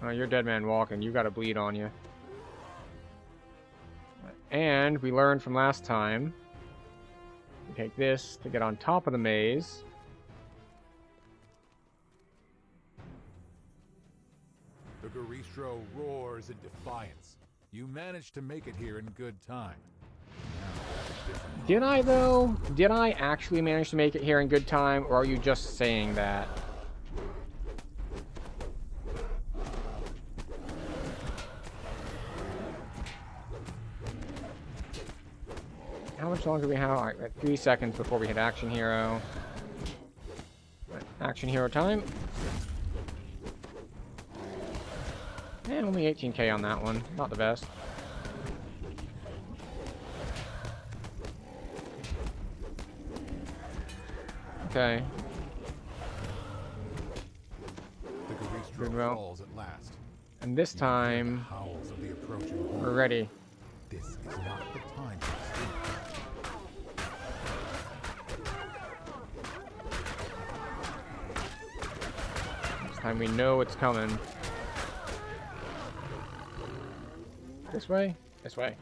Oh, you're dead man walking. You got a bleed on you. And we learned from last time. We take this to get on top of the maze. The Garistro roars in defiance. You managed to make it here in good time. Did I, though? Did I actually manage to make it here in good time, or are you just saying that? How much longer do we have? Alright, we have 3 seconds before we hit Action Hero. Right, Action Hero time. And only 18k on that one. Not the best. Okay. The Garistro Good, well. falls at last. And this time, Howls of the approaching we're ready. This is not the time to sleep. This time we know it's coming. This way? This way.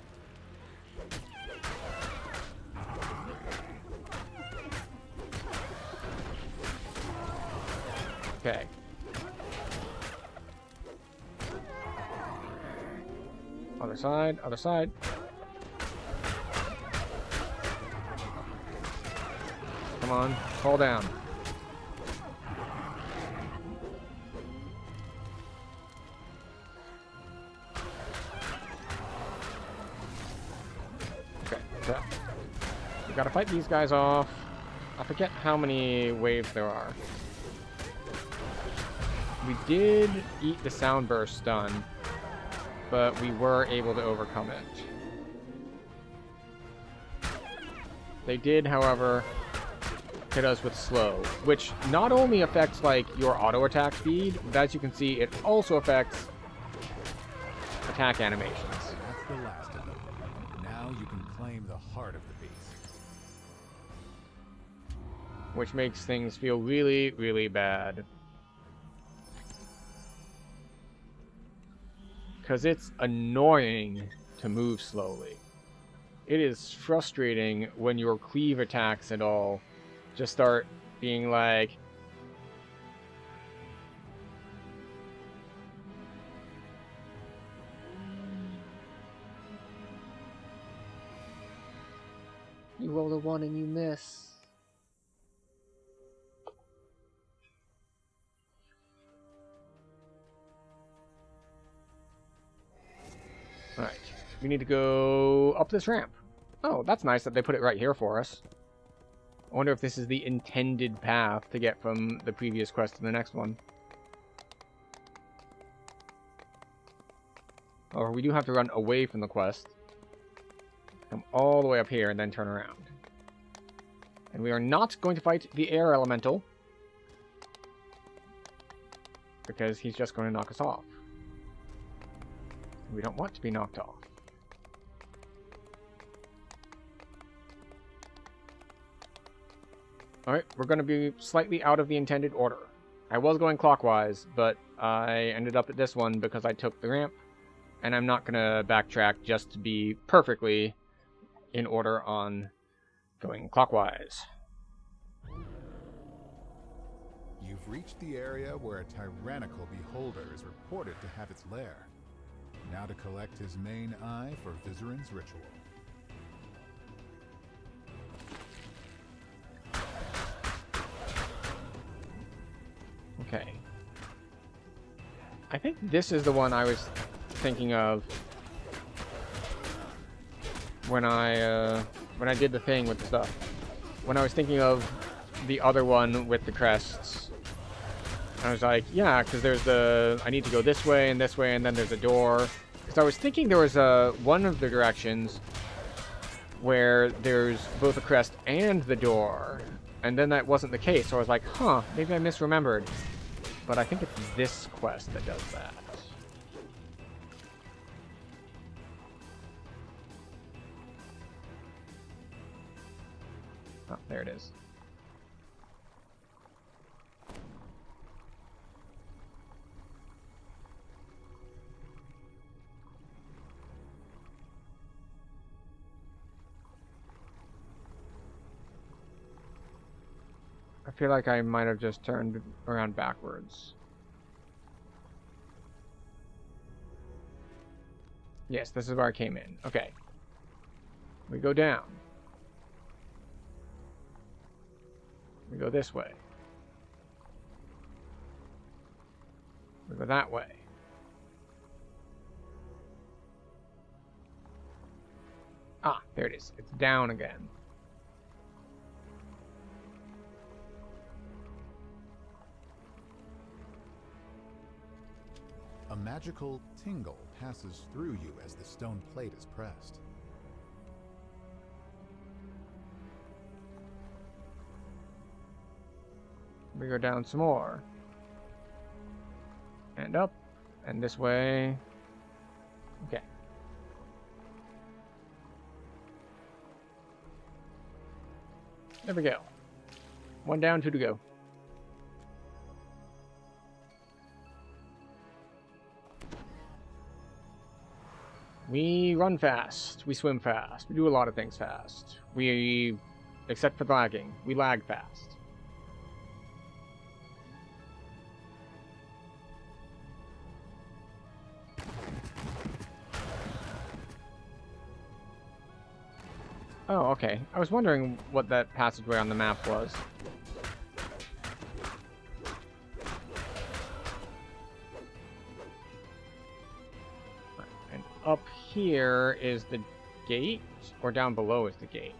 Okay. Other side, other side. Come on, fall down. Okay, so we gotta fight these guys off. I forget how many waves there are. We did eat the sound burst stun. but we were able to overcome it. They did, however, hit us with slow, which not only affects like your auto attack speed, but as you can see, it also affects attack animations. That's the last of them. Now you can claim the heart of the beast. Which makes things feel really, really bad. Because it's annoying to move slowly. It is frustrating when your cleave attacks and all just start being like... You roll a 1 and you miss. Alright, we need to go up this ramp. Oh, that's nice that they put it right here for us. I wonder if this is the intended path to get from the previous quest to the next one. Or we do have to run away from the quest. Come all the way up here and then turn around. And we are not going to fight the air elemental, because he's just going to knock us off. We don't want to be knocked off. Alright, we're going to be slightly out of the intended order. I was going clockwise, but I ended up at this one because I took the ramp, and I'm not going to backtrack just to be perfectly in order on going clockwise. You've reached the area where a tyrannical beholder is reported to have its lair. Now to collect his main eye for Vizarin's ritual. Okay. I think this is the one I was thinking of when I did the thing with the stuff. When I was thinking of the other one with the crests. I was like, yeah, because there's the... I need to go this way, and then there's a door. Because I was thinking there was one of the directions where there's both a crest and the door. And then that wasn't the case, so I was like, huh, maybe I misremembered. But I think it's this quest that does that. Oh, there it is. I feel like I might have just turned around backwards. Yes, this is where I came in. Okay. We go down. We go this way. We go that way. Ah, there it is. It's down again. A magical tingle passes through you as the stone plate is pressed. We go down some more. And up. And this way. Okay. There we go. One down, two to go. We run fast. We swim fast. We do a lot of things fast. We, except for lagging, we lag fast. Oh, okay. I was wondering what that passageway on the map was. And up here is the gate? Or down below is the gate?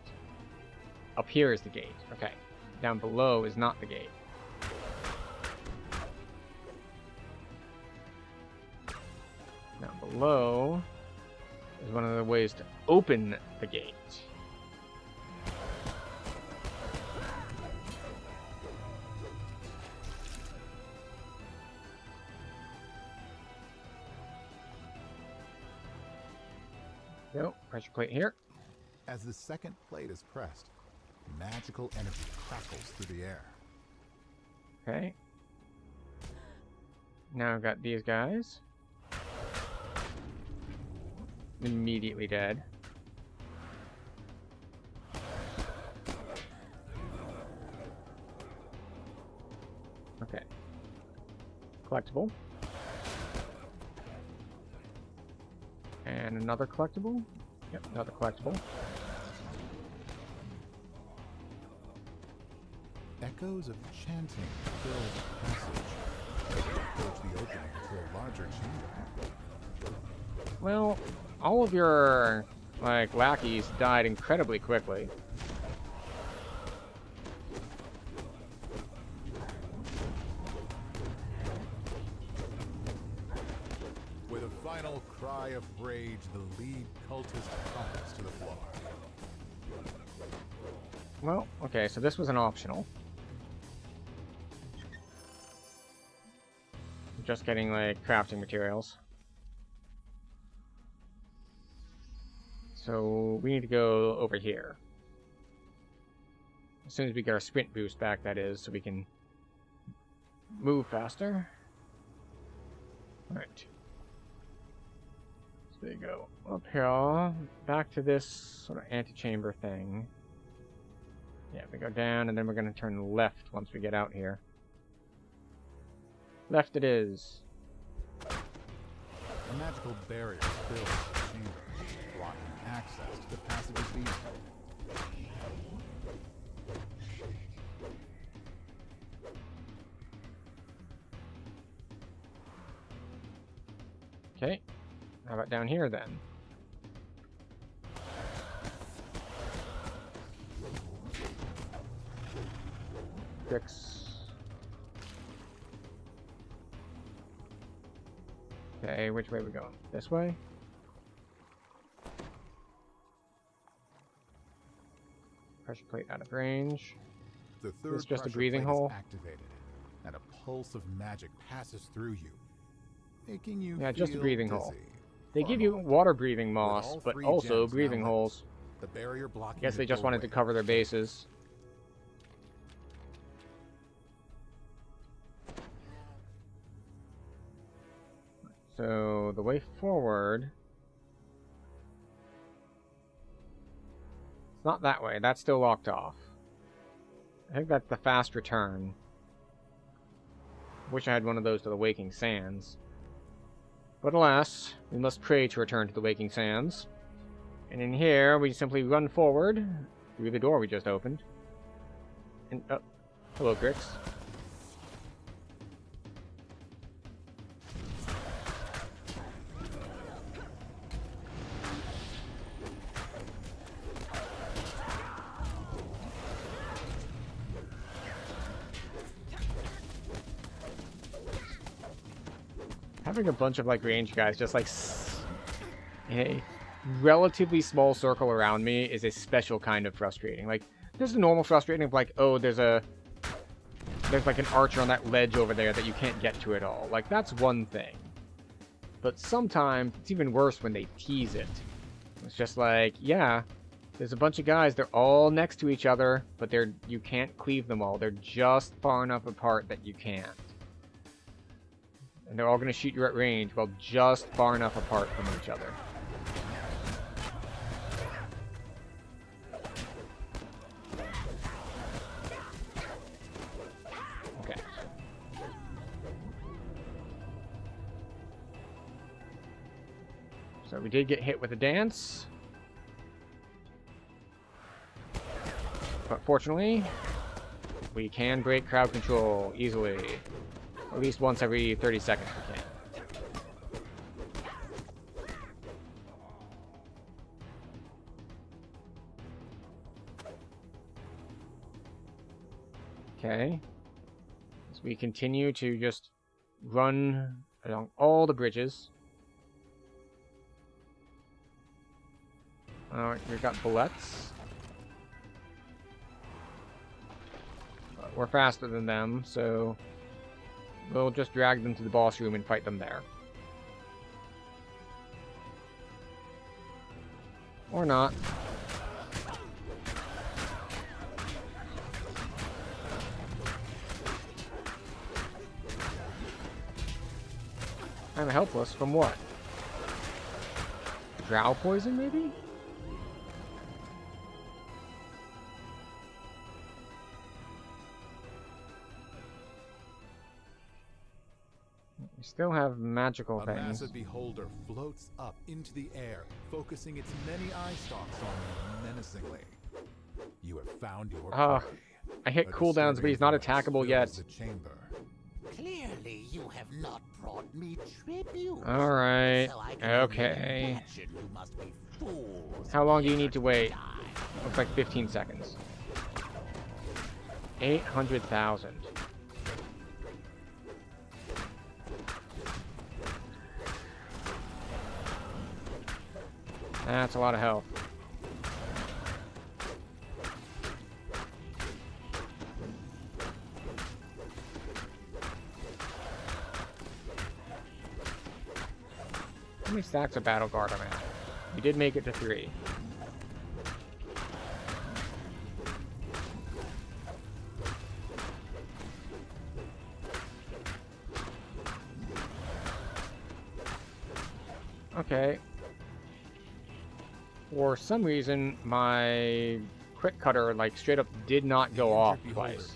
Up here is the gate. Okay. Down below is not the gate. Down below is one of the ways to open the gate. Go, pressure plate here. As the second plate is pressed, magical energy crackles through the air. Okay. Now I've got these guys. Immediately dead. Okay. Collectible. And another collectible. Yep, another collectible. Echoes of chanting fill the passage. Approach the opening to a larger chamber. Well, all of your, like, lackeys died incredibly quickly. With a final cry of rage, the lead cultist crumbles to the floor. Well, okay, so this was an optional. Just getting, like, crafting materials. So we need to go over here. As soon as we get our sprint boost back, that is, so we can move faster. Alright. So there you go. Up here, back to this sort of antechamber thing. Yeah, we go down, and then we're going to turn left once we get out here. Left it is. A magical barrier fills the chamber, blocking access to the passage's beam. Okay. How about down here then? Bricks. Okay, which way are we going? This way? Pressure plate out of range. The third Is this just a pressure breathing plate is hole? activated, and a pulse of magic passes through you, making you Yeah, just a feel breathing dizzy. hole. They For a give you moment. water breathing With moss, all but three also gems now breathing lit, holes. The barrier blocking I guess the they just wanted to doorway. cover their bases. So the way forward, it's not that way. That's still locked off. I think that's the fast return. Wish I had one of those to the Waking Sands. But alas, we must pray to return to the Waking Sands. And in here, we simply run forward through the door we just opened. And, oh, hello, Grix. Having a bunch of, like, range guys just, like, in a relatively small circle around me is a special kind of frustrating. Like, there's a normal frustrating of, like, oh, there's like an archer on that ledge over there that you can't get to at all. Like, that's one thing. But sometimes it's even worse when they tease it. It's just like, yeah, there's a bunch of guys, they're all next to each other, but you can't cleave them all. They're just far enough apart that you can't. And they're all going to shoot you at range, well, just far enough apart from each other. Okay. So we did get hit with a dance. But fortunately, we can break crowd control easily. At least once every 30 seconds we can. Okay. So we continue to just run along all the bridges. We've got bullets. We're faster than them, so we'll just drag them to the boss room and fight them there. Or not. I'm helpless from what? Drow poison, maybe? We still have magical things. A massive beholder floats up into the air, focusing its many eye stalks on you menacingly. You have found your prey. I hit cooldowns, but he's not attackable yet. The chamber. Clearly, you have not brought me tribute. All right. So I can Okay. imagine you must be fools. How long do you need to wait? Looks like 15 seconds. 800,000. That's a lot of health. How many stacks of Battle Guard am I at? We did make it to 3. Okay. For some reason, my quick cutter, like, straight up did not go off twice.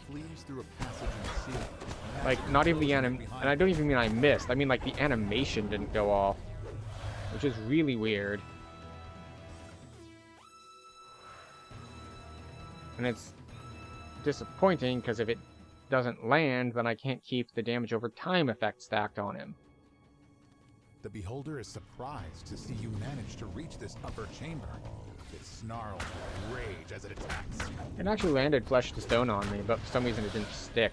Like, not even the and I don't even mean I missed. I mean, like, the animation didn't go off, which is really weird. And it's disappointing, because if it doesn't land, then I can't keep the damage over time effect stacked on him. The beholder is surprised to see you manage to reach this upper chamber. It snarls with rage as it attacks. It actually landed flesh to stone on me, but for some reason it didn't stick.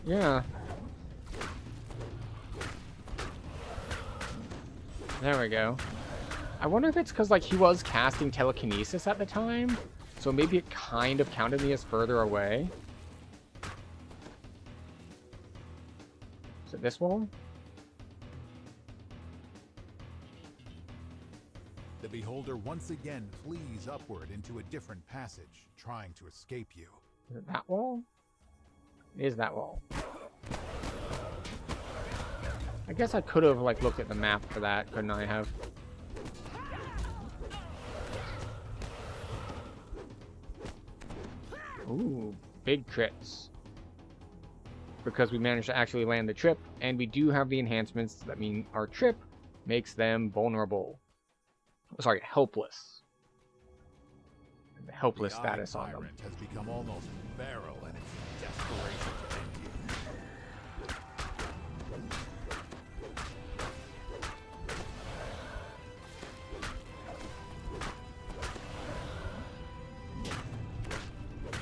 Yeah. There we go. I wonder if it's because, like, he was casting telekinesis at the time, so maybe it kind of counted me as further away. Is it this wall? The beholder once again flees upward into a different passage, trying to escape you. Is it that wall? It is that wall. I guess I could have, like, looked at the map for that, couldn't I have? Ooh, big crits. Because we managed to actually land the trip, and we do have the enhancements that mean our trip makes them vulnerable. Sorry, helpless. The helpless status on them. Has become almost feral in its desperation to end you.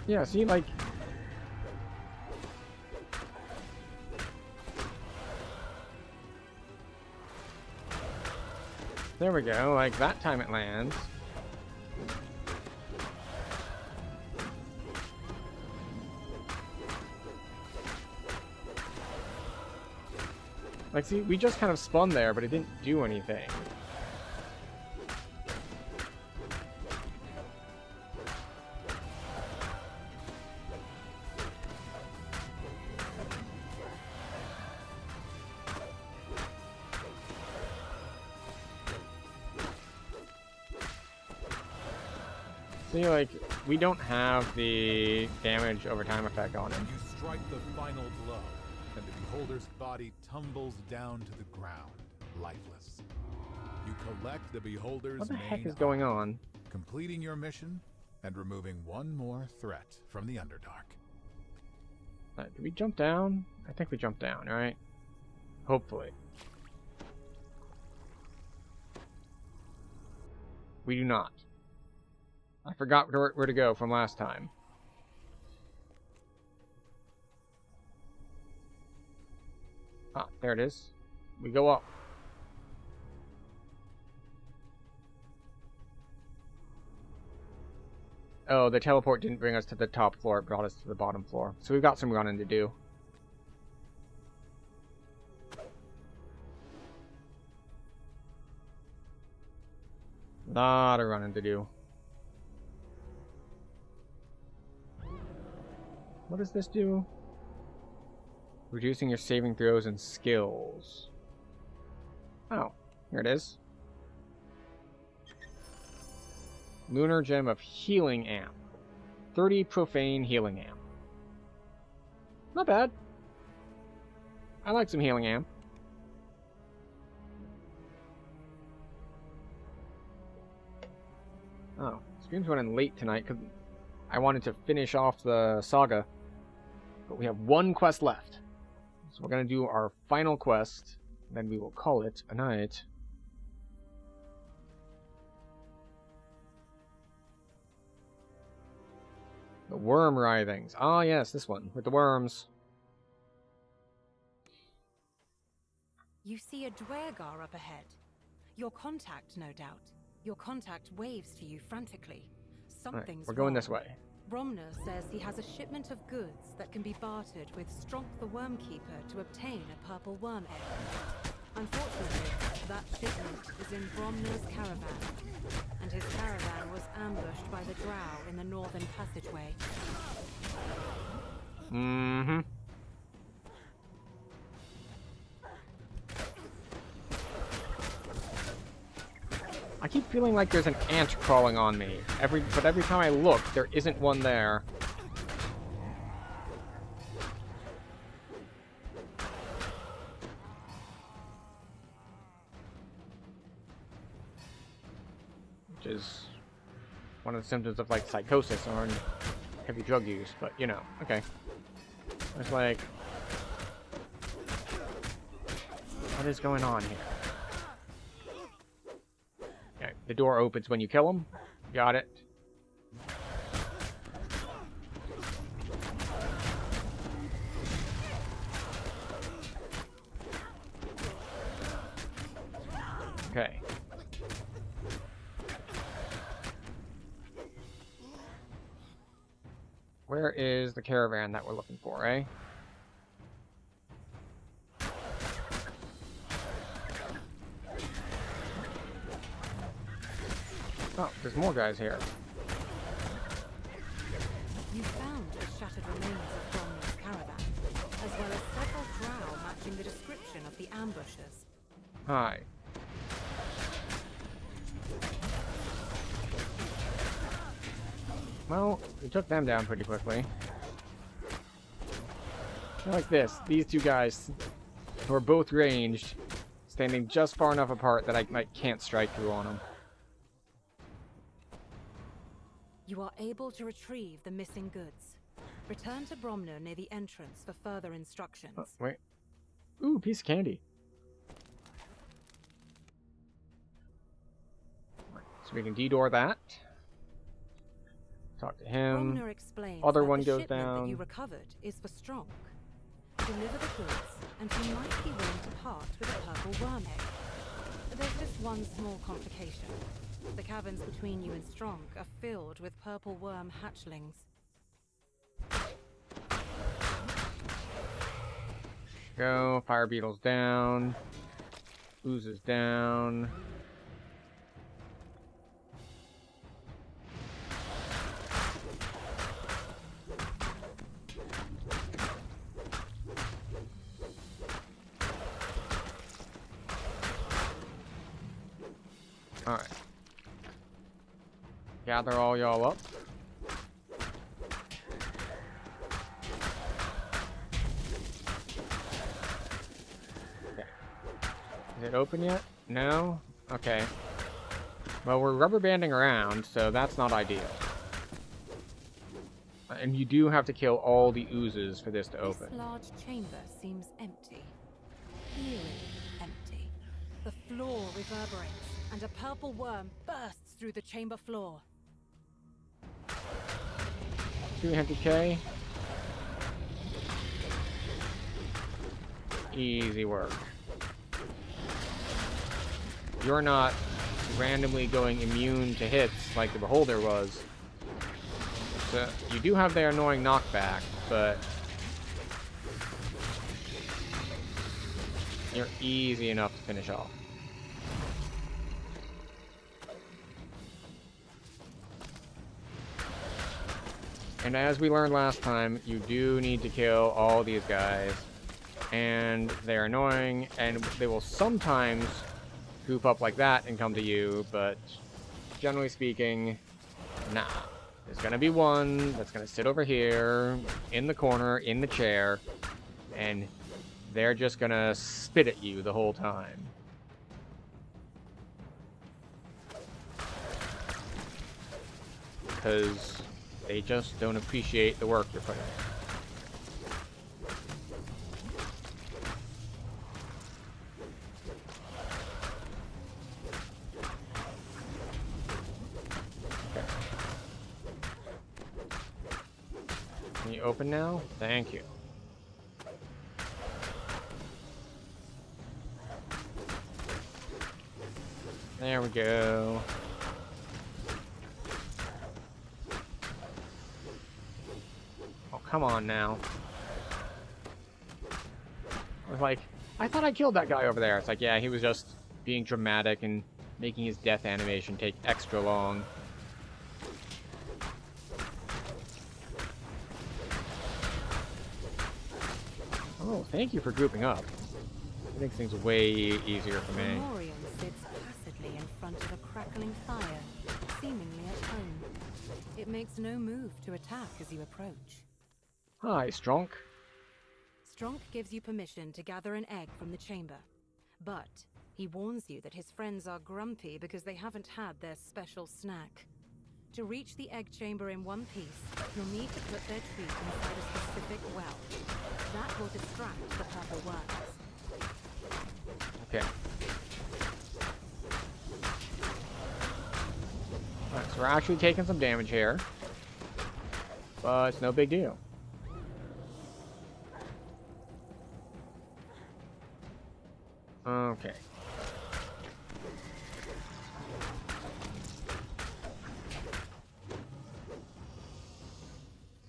Yeah, see, like... There we go, like, that time it lands. Like, see, we just kind of spun there, but it didn't do anything. See, like, we don't have the damage over time effect on him. You strike the final blow, and the beholder's body tumbles down to the ground, lifeless. You collect the beholder's What the heck main is going eye, on? completing your mission and removing one more threat from the Underdark. Did we jump down? I think we jumped down, right? Hopefully. We do not. I forgot where to go from last time. Ah, there it is. We go up. Oh, the teleport didn't bring us to the top floor, it brought us to the bottom floor. So we've got some running to do. Lot of running to do. What does this do? Reducing your saving throws and skills. Oh, here it is. Lunar Gem of Healing Amp. 30 Profane Healing Amp. Not bad. I like some Healing Amp. Oh, stream's running late tonight because I wanted to finish off the saga. But we have one quest left. So we're going to do our final quest. Then we will call it a night. The worm writhings. Ah, yes, this one with the worms. You see a Dwergar up ahead. Your contact, no doubt. Your contact waves to you frantically. Something's right, we're going wrong. this way. Bromner says he has a shipment of goods that can be bartered with Stronk the Wormkeeper to obtain a purple worm egg. Unfortunately, that shipment is in Bromner's caravan, and his caravan was ambushed by the Drow in the northern passageway. Mm-hmm. I keep feeling like there's an ant crawling on me. But every time I look, there isn't one there. Which is one of the symptoms of like psychosis or heavy drug use, but you know, okay. It's like, what is going on here? Okay, the door opens when you kill him. Got it. Okay. Where is the caravan that we're looking for, eh? Oh, there's more guys here. You found the shattered remains of Bromner's caravan, as well as several drow matching the description of the ambushers. Hi. Well, we took them down pretty quickly. I like this. These two guys, who are both ranged, standing just far enough apart that I can't strike through on them. You are able to retrieve the missing goods. Return to Bromner near the entrance for further instructions. Oh, wait. Ooh, piece of candy. So we can de-door that. Talk to him. Bromner explains Other that one the goes shipment down. that you recovered is for Stronk. Deliver the goods, and he might be willing to part with a purple worm egg. There's just one small complication. The caverns between you and Stronk are filled with purple worm hatchlings. Go. Fire beetles down. Oozes down. Alright. Gather all y'all up. Okay. Is it open yet? No? Okay. Well, we're rubber banding around, so that's not ideal. And you do have to kill all the oozes for this to open. This large chamber seems empty. Eerily empty. The floor reverberates, and a purple worm bursts through the chamber floor. 300k. Easy work. You're not randomly going immune to hits like the Beholder was. So you do have their annoying knockback, but you're easy enough to finish off. And as we learned last time, you do need to kill all these guys. And they're annoying, and they will sometimes goop up like that and come to you, but generally speaking, nah. There's gonna be one that's gonna sit over here, in the corner, in the chair, and they're just gonna spit at you the whole time. Because they just don't appreciate the work you're putting in. Can you open now? Thank you. There we go. Oh, come on now. I was like, I thought I killed that guy over there. It's like, yeah, he was just being dramatic and making his death animation take extra long. Oh, thank you for grouping up. It makes things way easier for me. Morion sits placidly in front of a crackling fire, seemingly at home. It makes no move to attack as you approach. Hi, Stronk. Stronk gives you permission to gather an egg from the chamber, but he warns you that his friends are grumpy because they haven't had their special snack. To reach the egg chamber in one piece, you'll need to put their treat inside a specific well. That will distract the purple worms. Okay. Alright, so we're actually taking some damage here. But it's no big deal. Okay.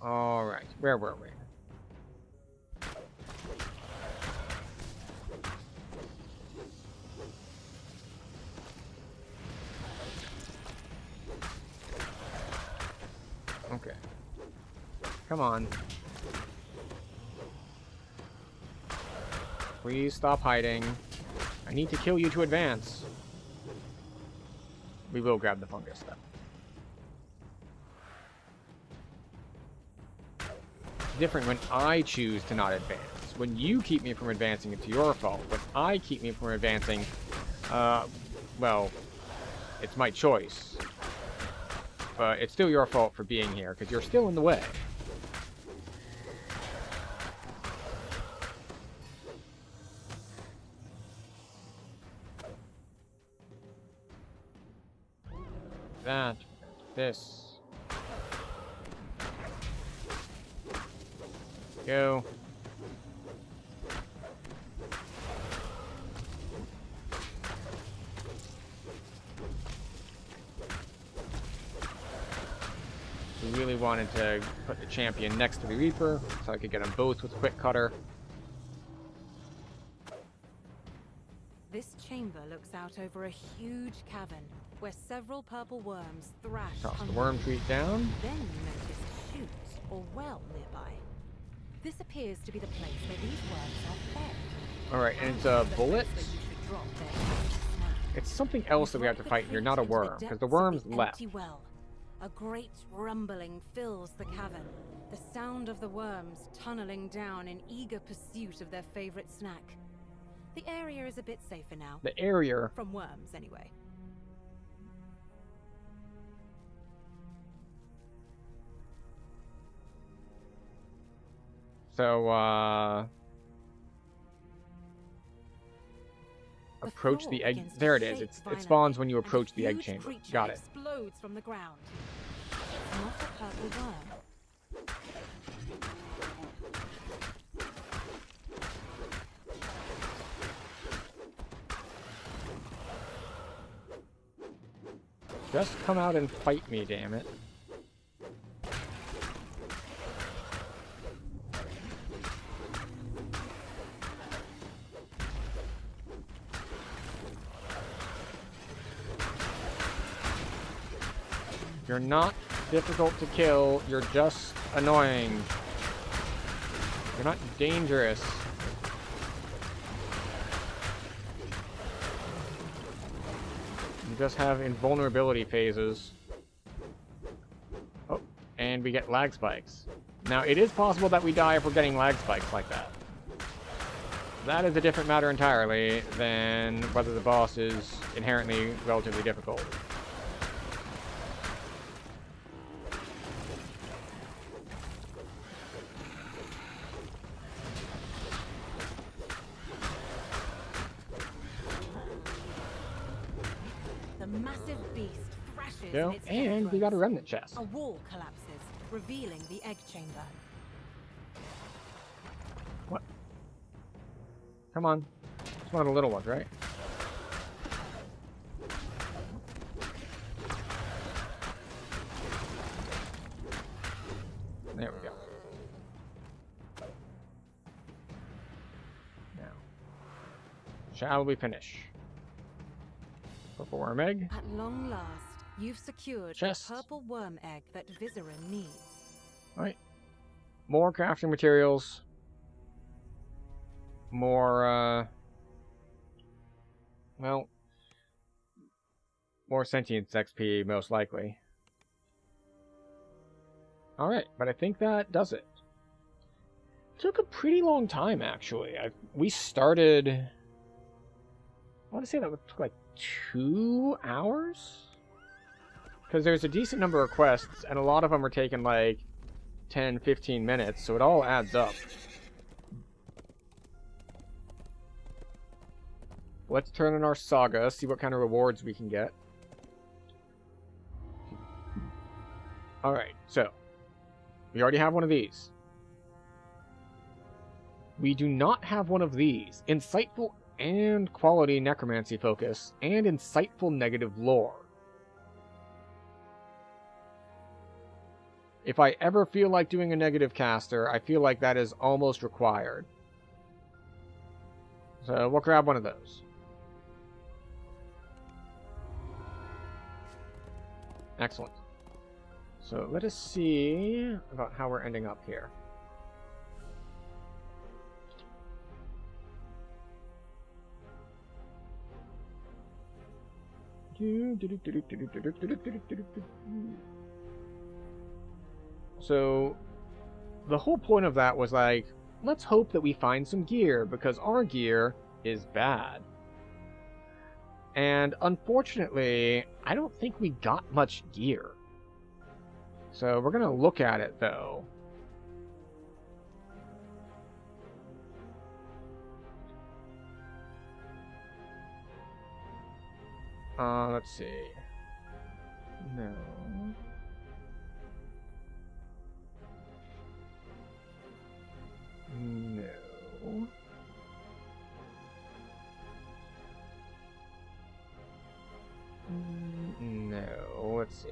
Alright, where were we? Okay. Come on. Please stop hiding. I need to kill you to advance. We will grab the fungus, though. It's different when I choose to not advance. When you keep me from advancing, it's your fault. When I keep me from advancing, well, it's my choice. But it's still your fault for being here, because you're still in the way. That, this. Go. We really wanted to put the champion next to the Reaper, so I could get them both with Quick Cutter. This chamber looks out over a huge cavern where several purple worms thrash. Toss the worm treat down. Then you notice a chute or well nearby. This appears to be the place where these worms are fed. Alright, and it's a bullet. It's something else that we have to fight here, not a worm, because the worms left. Well. A great rumbling fills the cavern, the sound of the worms tunneling down in eager pursuit of their favorite snack. The area is a bit safer now. The area? From worms, anyway. So, approach the egg. There it is. It spawns when you approach the egg chamber. Got it. Explodes from the ground. It's not a purple worm. Just come out and fight me, damn it. You're not difficult to kill, you're just annoying. You're not dangerous. You just have invulnerability phases. Oh, and we get lag spikes. Now, it is possible that we die if we're getting lag spikes like that. That is a different matter entirely than whether the boss is inherently relatively difficult. Go. And we got a remnant chest. A wall collapses, revealing the egg chamber. What? Come on. It's one of the little ones, right? There we go. Now, shall we finish? Purple worm egg. At long last, you've secured Chest. the purple worm egg that Vizerin needs. Alright. More crafting materials. More, well, more sentience XP, most likely. Alright, but I think that does it. Took a pretty long time, actually. We started... I want to say that took like 2 hours? Because there's a decent number of quests, and a lot of them are taking like 10, 15 minutes, so it all adds up. Let's turn in our saga, see what kind of rewards we can get. Alright, so. We already have one of these. We do not have one of these. Insightful and quality necromancy focus, and insightful negative lore. If I ever feel like doing a negative caster, I feel like that is almost required. So we'll grab one of those. Excellent. So let us see about how we're ending up here. So the whole point of that was like, let's hope that we find some gear, because our gear is bad. And unfortunately, I don't think we got much gear. So we're going to look at it, though. Let's see. No. No. No. Let's see.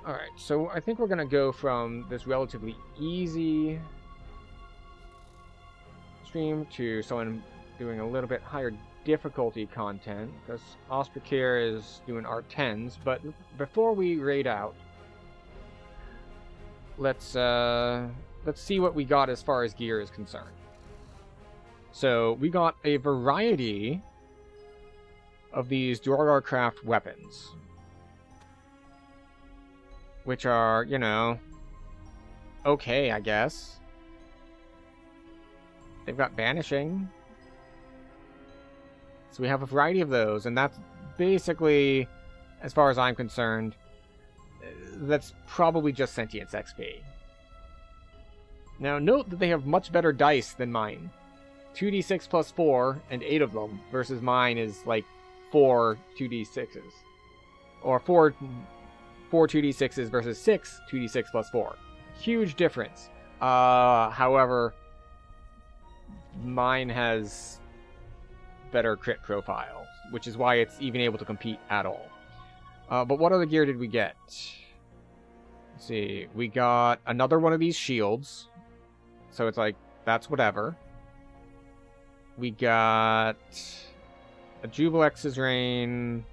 Alright, so I think we're going to go from this relatively easy stream to someone doing a little bit higher difficulty content, because Osprakir is doing Art 10s, but before we raid out, let's see what we got as far as gear is concerned. So we got a variety of these Duergarcraft weapons, which are, you know, okay, I guess. They've got banishing. So we have a variety of those, and that's basically, as far as I'm concerned, that's probably just Sentience XP. Now, note that they have much better dice than mine. 2d6 plus 4, and 8 of them, versus mine is like 4 2d6s. Or 4 2d6s versus 6 2d6 plus 4. Huge difference. However, mine has better crit profile, which is why it's even able to compete at all. But what other gear did we get? Let's see. We got another one of these shields. So it's like, that's whatever. We got a Jubilex's Reign.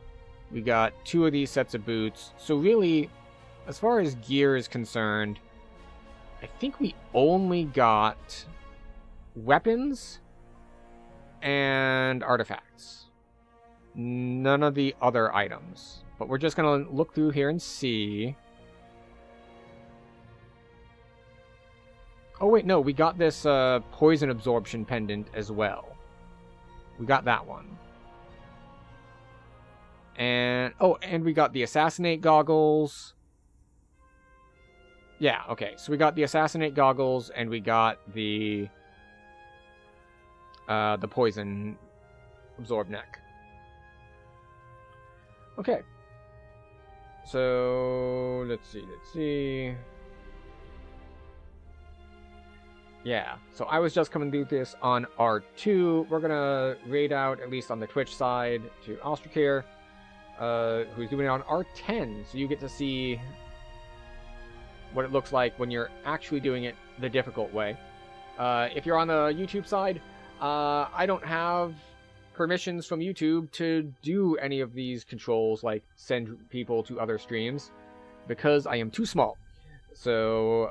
We got 2 of these sets of boots. So really, as far as gear is concerned, I think we only got weapons and artifacts. None of the other items. But we're just going to look through here and see. Oh wait, no, we got this poison absorption pendant as well. We got that one. And, oh, and we got the assassinate goggles. Yeah, okay, so we got the assassinate goggles and we got the poison absorb neck. Okay. So, let's see. Yeah, so I was just coming through this on R2. We're gonna raid out, at least on the Twitch side, to Austrakir, who's doing it on R10, so you get to see what it looks like when you're actually doing it the difficult way. If you're on the YouTube side, I don't have permissions from YouTube to do any of these controls, like send people to other streams, because I am too small. So,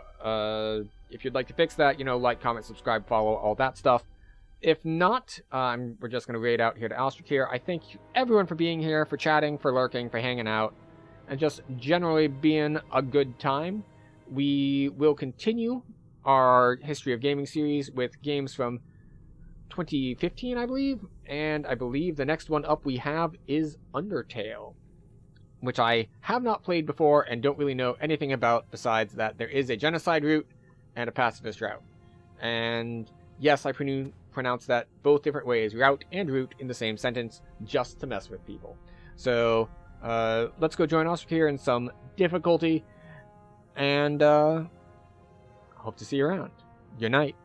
if you'd like to fix that, you know, like, comment, subscribe, follow, all that stuff. If not, we're just going to raid out here to Austrakir. I thank everyone for being here, for chatting, for lurking, for hanging out, and just generally being a good time. We will continue our History of Gaming series with games from 2015, I believe, and I believe the next one up we have is Undertale, which I have not played before and don't really know anything about, besides that there is a genocide route and a pacifist route. And yes, I pronounce that both different ways, route and route, in the same sentence, just to mess with people. So, let's go join Austrakir in some difficulty, and hope to see you around. Good night.